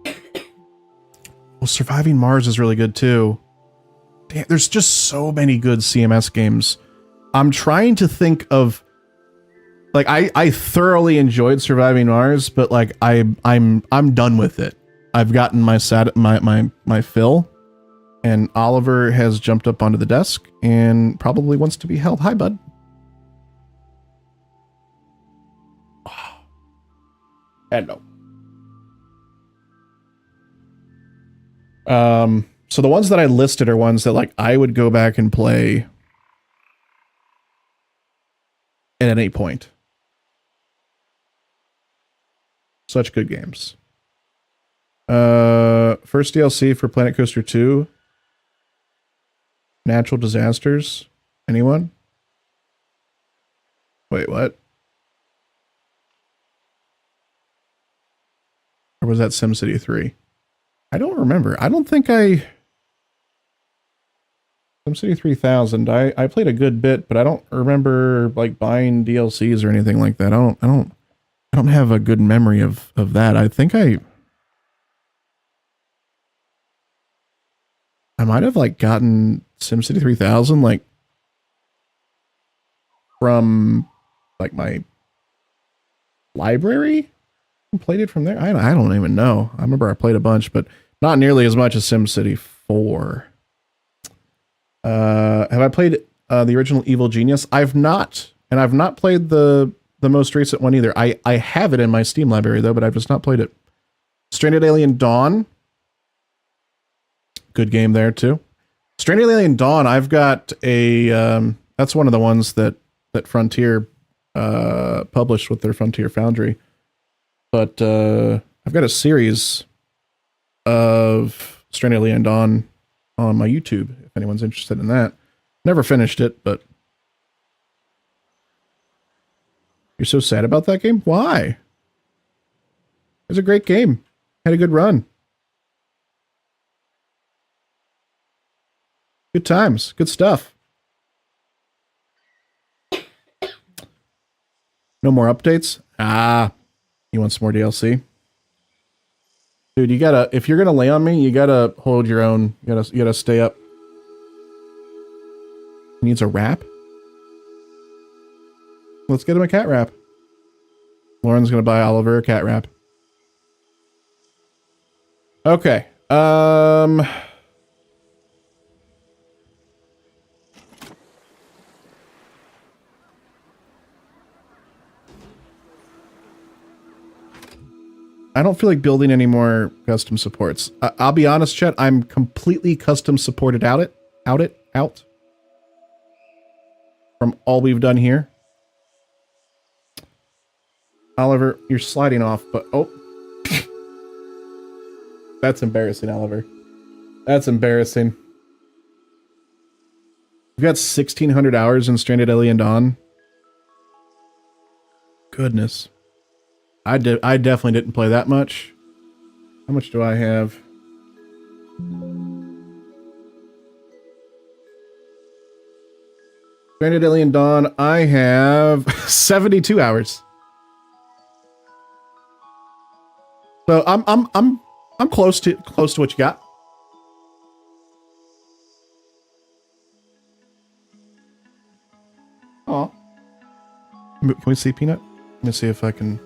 Speaker 1: Well, Surviving Mars is really good too. Damn, there's just so many good CMS games. I'm trying to think of, like, I thoroughly enjoyed Surviving Mars, but like I'm done with it. I've gotten my fill, and Oliver has jumped up onto the desk and probably wants to be held. Hi, bud. Hello. So the ones that I listed are ones that like I would go back and play at any point. Such good games. First DLC for Planet Coaster 2. Natural disasters. Anyone? Wait, what? Or was that SimCity 3? I don't remember. I don't think SimCity 3000. I played a good bit, but I don't remember like buying DLCs or anything like that. I don't have a good memory of that. I think I might have like gotten SimCity 3000 like from like my library and played it from there. I don't even know. I remember I played a bunch, but not nearly as much as SimCity 4. Have I played the original Evil Genius? I've not, and I've not played the most recent one either. I have it in my Steam library though, but I've just not played it. Stranded Alien Dawn. Good game there too. Stranded Alien Dawn, I've got a that's one of the ones that Frontier published with their Frontier Foundry. But I've got a series of Stranded Alien Dawn on my YouTube, if anyone's interested in that. Never finished it, but you're so sad about that game? Why? It was a great game. Had a good run. Good times. Good stuff. No more updates? Ah, you want some more DLC? Dude, you gotta, if you're gonna lay on me, you gotta hold your own. You gotta stay up. He needs a wrap? Let's get him a cat wrap. Lauren's gonna buy Oliver a cat wrap. Okay. I don't feel like building any more custom supports. I'll be honest, chat. I'm completely custom supported out from all we've done here. Oliver, you're sliding off, but oh. That's embarrassing, Oliver. That's embarrassing. We've got 1,600 hours in Stranded Alien Dawn. Goodness. I definitely didn't play that much. How much do I have? Stranded Alien Dawn, I have 72 hours. So I'm close to what you got. Aw. Can we see Peanut? Let me see if I can.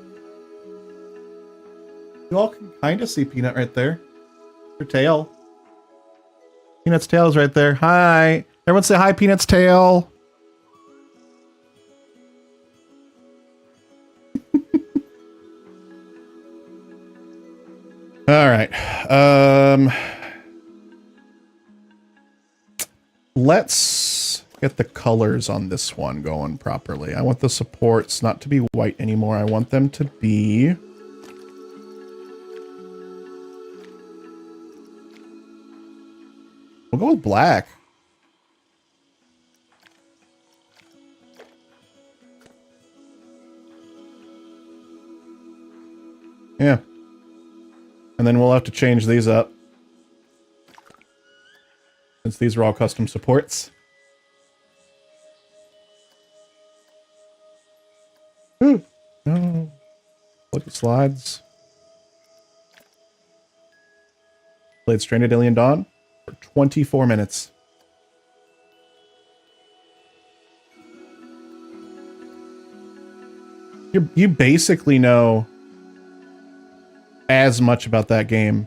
Speaker 1: You all can kind of see Peanut right there. Her tail. Peanut's tail is right there. Hi. Everyone say hi, Peanut's tail. All right. Let's get the colors on this one going properly. I want the supports not to be white anymore. I want them to be... We'll go with black. Yeah. And then we'll have to change these up. Since these are all custom supports. Ooh. No. Look at slides. Played Stranded Alien Dawn for 24 minutes. You basically know as much about that game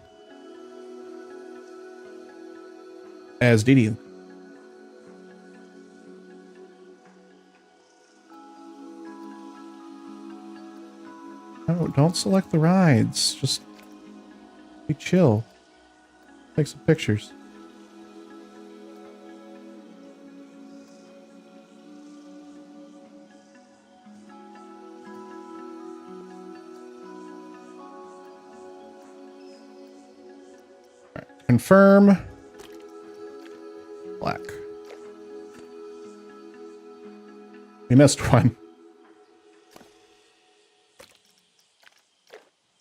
Speaker 1: as Didi. No, don't select the rides. Just be chill. Take some pictures. Confirm. Black. We missed one.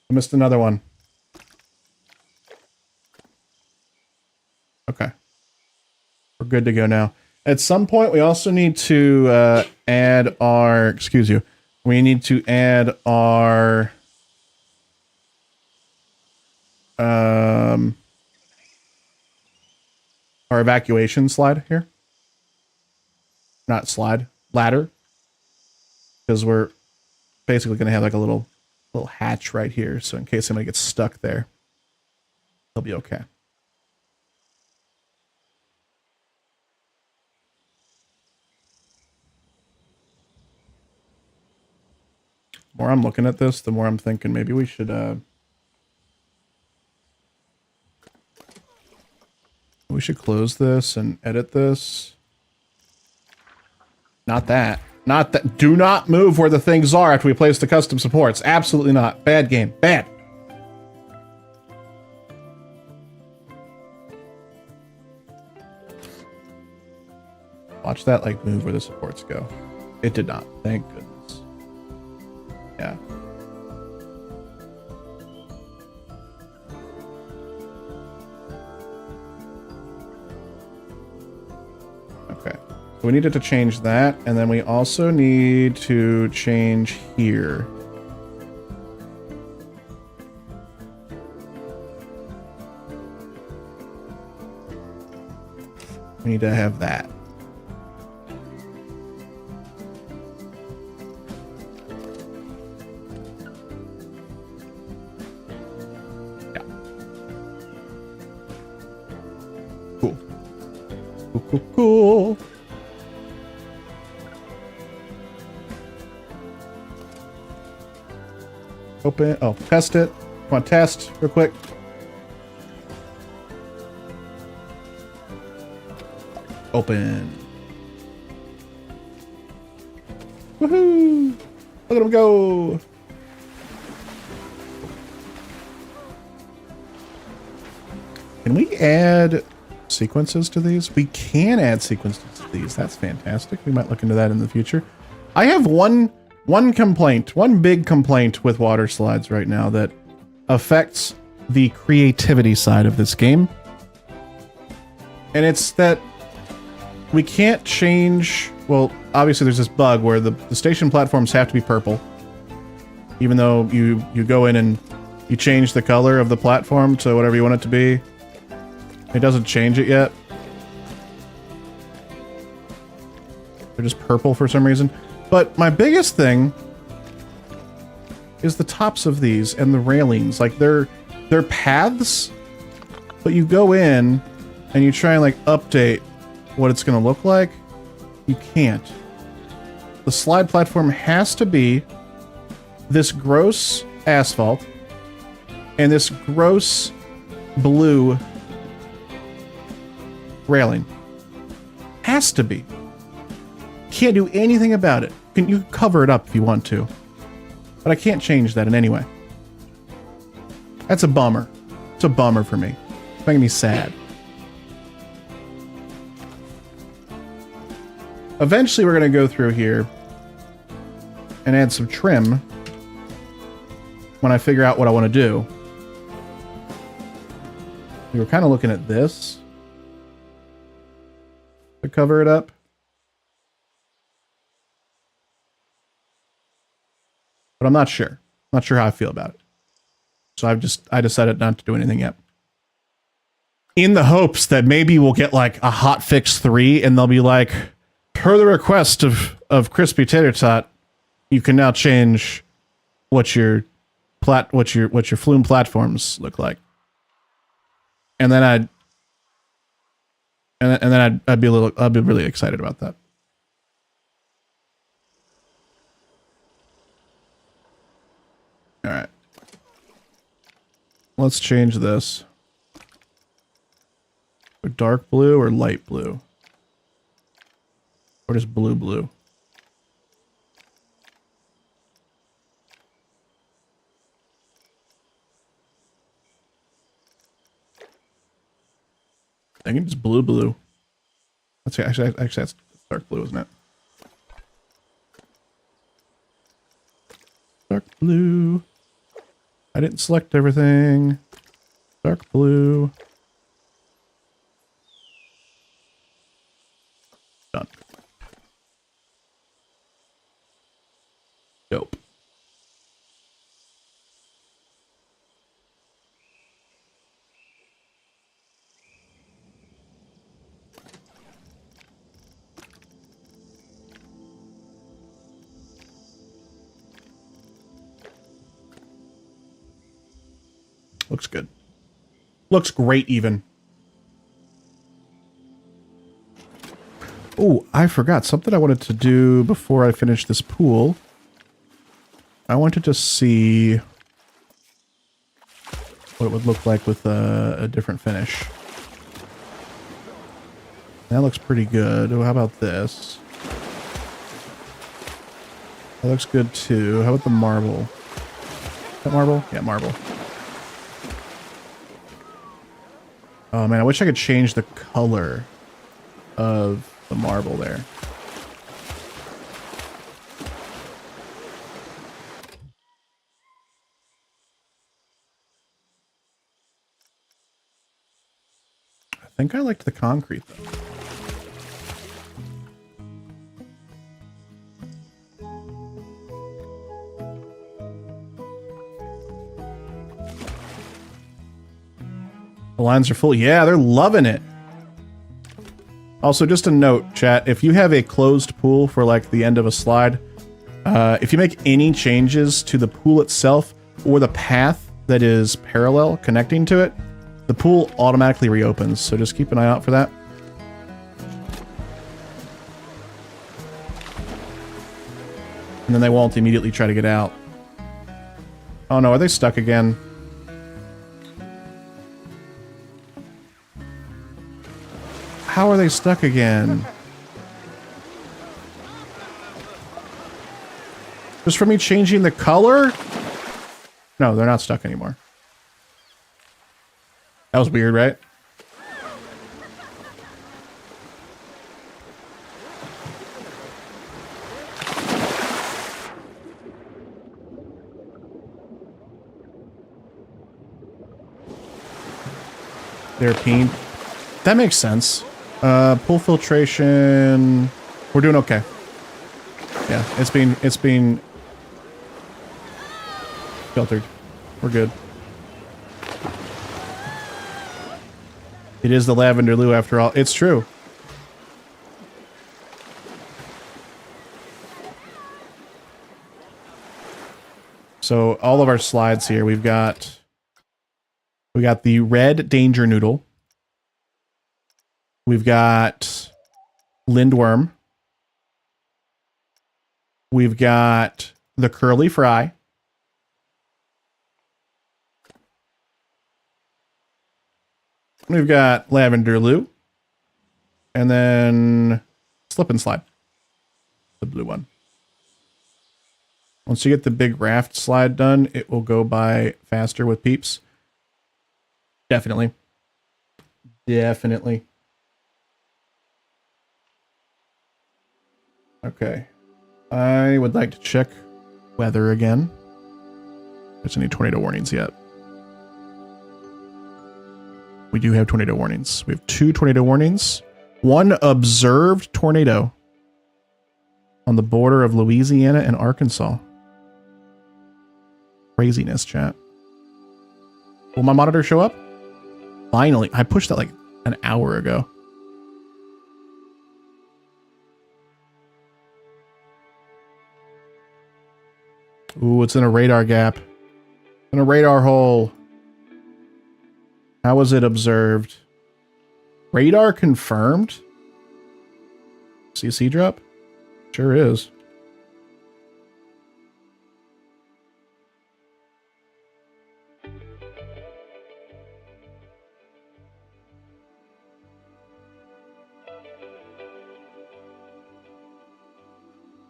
Speaker 1: We missed another one. Okay. We're good to go now. At some point, we also need to add our... Excuse you. We need to add our... Our evacuation slide here. Not slide, ladder. Because we're basically going to have like a little hatch right here. So in case somebody gets stuck there, they'll be okay. The more I'm looking at this, the more I'm thinking maybe we should... We should close this and edit this. Not that. Not that. Do not move where the things are after we place the custom supports. Absolutely not. Bad game. Bad. Watch that like move where the supports go. It did not. Thank goodness. Yeah. We needed to change that, and then we also need to change here. We need to have that. Yeah. Cool. Cool, cool, cool. Open. Oh, test it. Want to test real quick? Open. Woohoo! Look at him go! Can we add sequences to these? We can add sequences to these. That's fantastic. We might look into that in the future. I have one complaint, one big complaint with water slides right now that affects the creativity side of this game. And it's that we can't change, well, obviously there's this bug where the station platforms have to be purple. Even though you go in and you change the color of the platform to whatever you want it to be. It doesn't change it yet. They're just purple for some reason. But my biggest thing is the tops of these and the railings. Like they're paths, but you go in and you try and like update what it's gonna look like. You can't. The slide platform has to be this gross asphalt and this gross blue railing. Has to be. Can't do anything about it. You can cover it up if you want to. But I can't change that in any way. That's a bummer. It's a bummer for me. It's making me sad. Eventually we're going to go through here and add some trim when I figure out what I want to do. We were kind of looking at this to cover it up. But I'm not sure. Not sure how I feel about it. So I decided not to do anything yet. In the hopes that maybe we'll get like a hotfix 3 and they'll be like, per the request of Crispy Tater Tot, you can now change what your Flume platforms look like. And then I'd be really excited about that. All right. Let's change this. Dark blue or light blue? Or just blue? I think it's blue. Actually, that's dark blue, isn't it? Dark blue. I didn't select everything. Dark blue. Done. Dope. Looks good. Looks great, even. Oh, I forgot something I wanted to do before I finish this pool. I wanted to see what it would look like with a different finish. That looks pretty good. Oh, how about this? That looks good too. How about the marble? Is that marble? Yeah, marble. Oh man, I wish I could change the color of the marble there. I think I liked the concrete though. The lines are full. Yeah, they're loving it. Also, just a note, chat, if you have a closed pool for like the end of a slide, if you make any changes to the pool itself or the path that is parallel connecting to it, the pool automatically reopens. So just keep an eye out for that. And then they won't immediately try to get out. Oh no, are they stuck again? how are they stuck again? Just for me changing the color? No, they're not stuck anymore. That was weird, right? They're peen. That makes sense. Pool filtration. We're doing okay. Yeah, it's being filtered. We're good. It is the lavender loo after all. It's true. So all of our slides here, we got the red danger noodle. We've got lindworm. We've got the curly fry. We've got lavender loo. And then slip and slide. The blue one. Once you get the big raft slide done, it will go by faster with peeps. Definitely. Definitely. Okay. I would like to check weather again. There's any tornado warnings yet? We do have tornado warnings. We have 2 tornado warnings. 1 observed tornado on the border of Louisiana and Arkansas. Craziness, chat. Will my monitor show up? Finally. I pushed that like an hour ago. Ooh, it's in a radar gap. In a radar hole. How was it observed? Radar confirmed? CC drop? Sure is.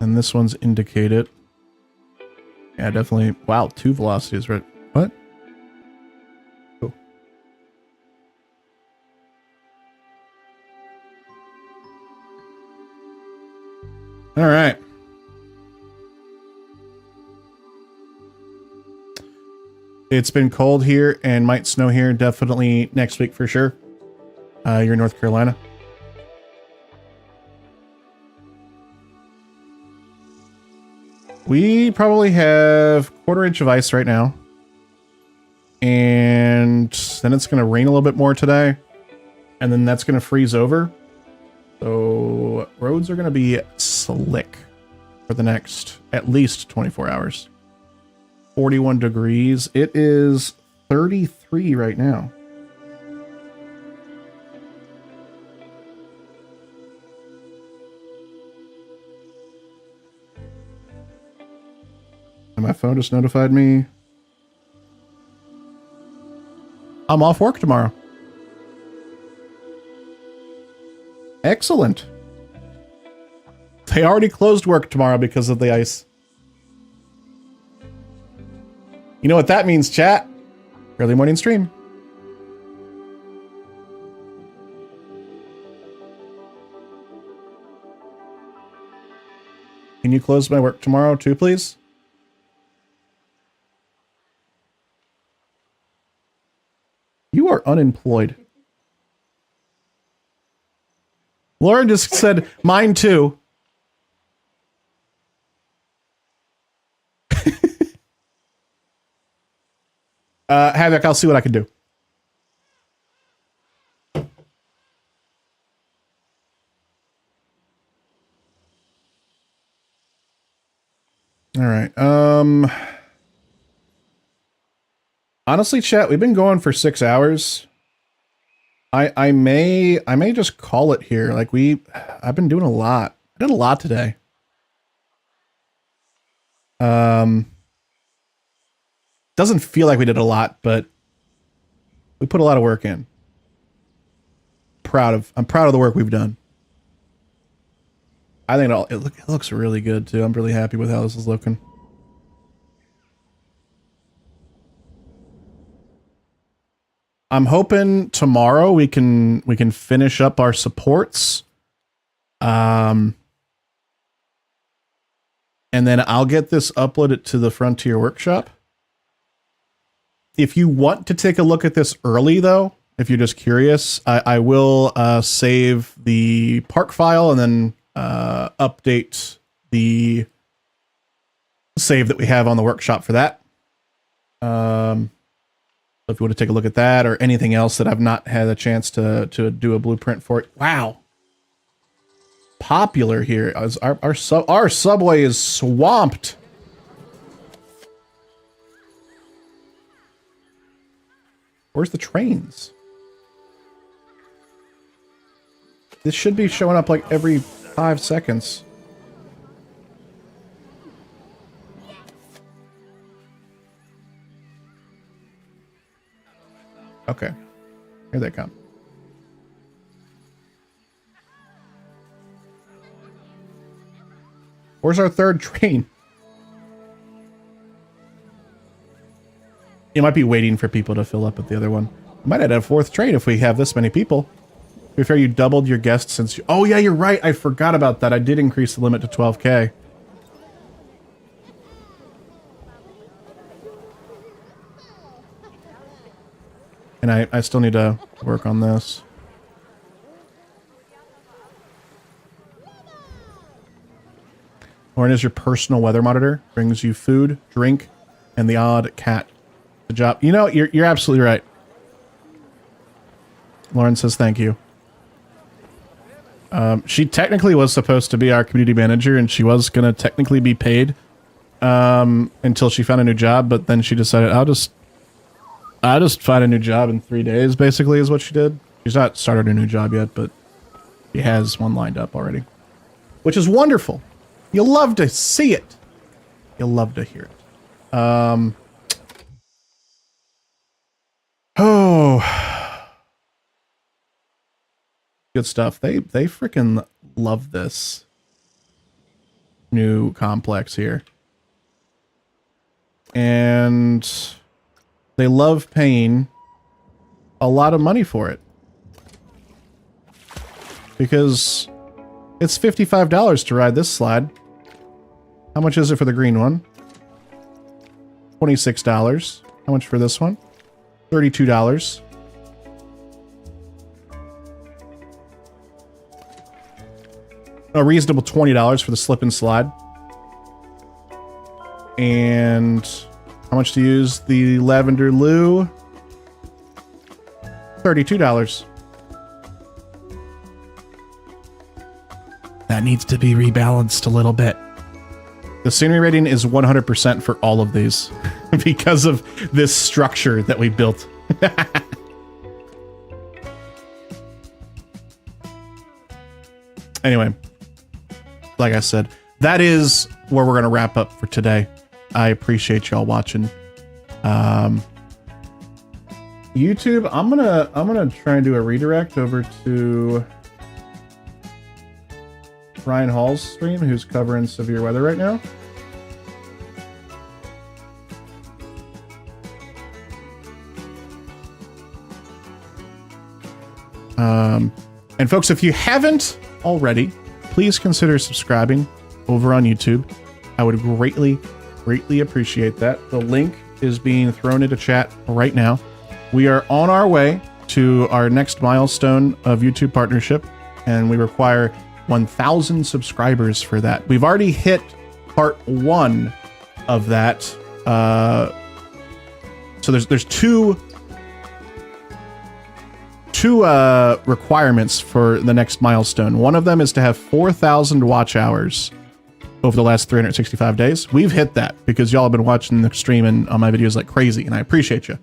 Speaker 1: And this one's indicated. Yeah, definitely. Wow, 2 velocities, right? What? Cool. All right. It's been cold here and might snow here definitely next week for sure. You're in North Carolina. We probably have 1/4 inch of ice right now. And then it's going to rain a little bit more today. And then that's going to freeze over. So roads are going to be slick for the next at least 24 hours. 41 degrees. It is 33 right now. And my phone just notified me. I'm off work tomorrow. Excellent. They already closed work tomorrow because of the ice. You know what that means, chat? Early morning stream. Can you close my work tomorrow too, please? You are unemployed. Lauren just said, mine too. Havoc, I'll see what I can do. All right. Honestly, chat, we've been going for 6 hours. I may just call it here. Like I've been doing a lot. I did a lot today. Doesn't feel like we did a lot, but we put a lot of work in. proud of the work we've done. I think it looks really good too. I'm really happy with how this is looking. I'm hoping tomorrow we can finish up our supports. And then I'll get this uploaded to the Frontier Workshop. If you want to take a look at this early, though, if you're just curious, I will save the park file and then update the save that we have on the workshop for that. So if you want to take a look at that or anything else that I've not had a chance to do a blueprint for it. Wow. Popular here. Our subway is swamped. Where's the trains? This should be showing up like every 5 seconds. Okay. Here they come. Where's our third train? You might be waiting for people to fill up at the other one. Might add a fourth train if we have this many people. To be fair, you doubled your guests since you... Oh, yeah, you're right. I forgot about that. I did increase the limit to 12K. And I still need to work on this. Lauren is your personal weather monitor. Brings you food, drink, and the odd cat. Good job. You know, you're absolutely right. Lauren says thank you. She technically was supposed to be our community manager, and she was going to technically be paid until she found a new job, but then she decided, I'll just find a new job in 3 days, basically, is what she did. She's not started a new job yet, but she has one lined up already. Which is wonderful. You'll love to see it. You'll love to hear it. Oh. Good stuff. They freaking love this new complex here. And they love paying a lot of money for it. Because it's $55 to ride this slide. How much is it for the green one? $26. How much for this one? $32. A reasonable $20 for the slip and slide. And how much to use the lavender loo? $32.
Speaker 2: That needs to be rebalanced a little bit.
Speaker 1: The scenery rating is 100% for all of these because of this structure that we built. Anyway, like I said, that is where we're going to wrap up for today. I appreciate y'all watching. YouTube, I'm gonna try and do a redirect over to Ryan Hall's stream, who's covering severe weather right now. And folks, if you haven't already, please consider subscribing over on YouTube. I would greatly appreciate that. The link is being thrown into chat right now. We are on our way to our next milestone of YouTube partnership, and we require 1,000 subscribers for that. We've already hit part 1 of that. So there's two requirements for the next milestone. One of them is to have 4,000 watch hours over the last 365 days. We've hit that because y'all have been watching the stream and on my videos like crazy, and I appreciate you.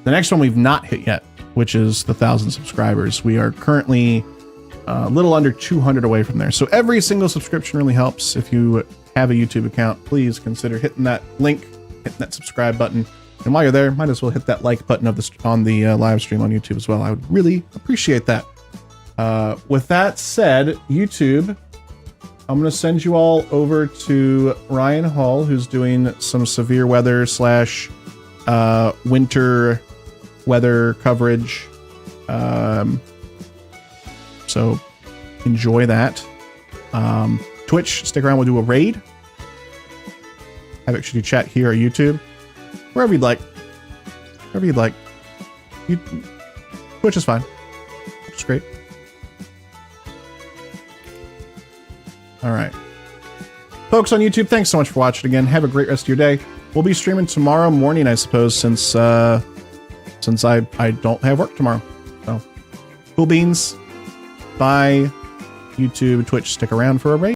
Speaker 1: The next one we've not hit yet, which is the 1,000 subscribers. We are currently a little under 200 away from there. So every single subscription really helps. If you have a YouTube account, please consider hitting that link, hitting that subscribe button. And while you're there, might as well hit that like button of on the live stream on YouTube as well. I would really appreciate that. With that said, YouTube, I'm going to send you all over to Ryan Hall, who's doing some severe weather slash winter weather coverage. So enjoy that. Twitch, stick around. We'll do a raid. Have actually chat here or YouTube, wherever you'd like. Wherever you'd like. Twitch is fine. It's great. All right. Folks on YouTube, thanks so much for watching again. Have a great rest of your day. We'll be streaming tomorrow morning, I suppose, since I don't have work tomorrow. So, cool beans. Bye. YouTube, Twitch, stick around for a raid.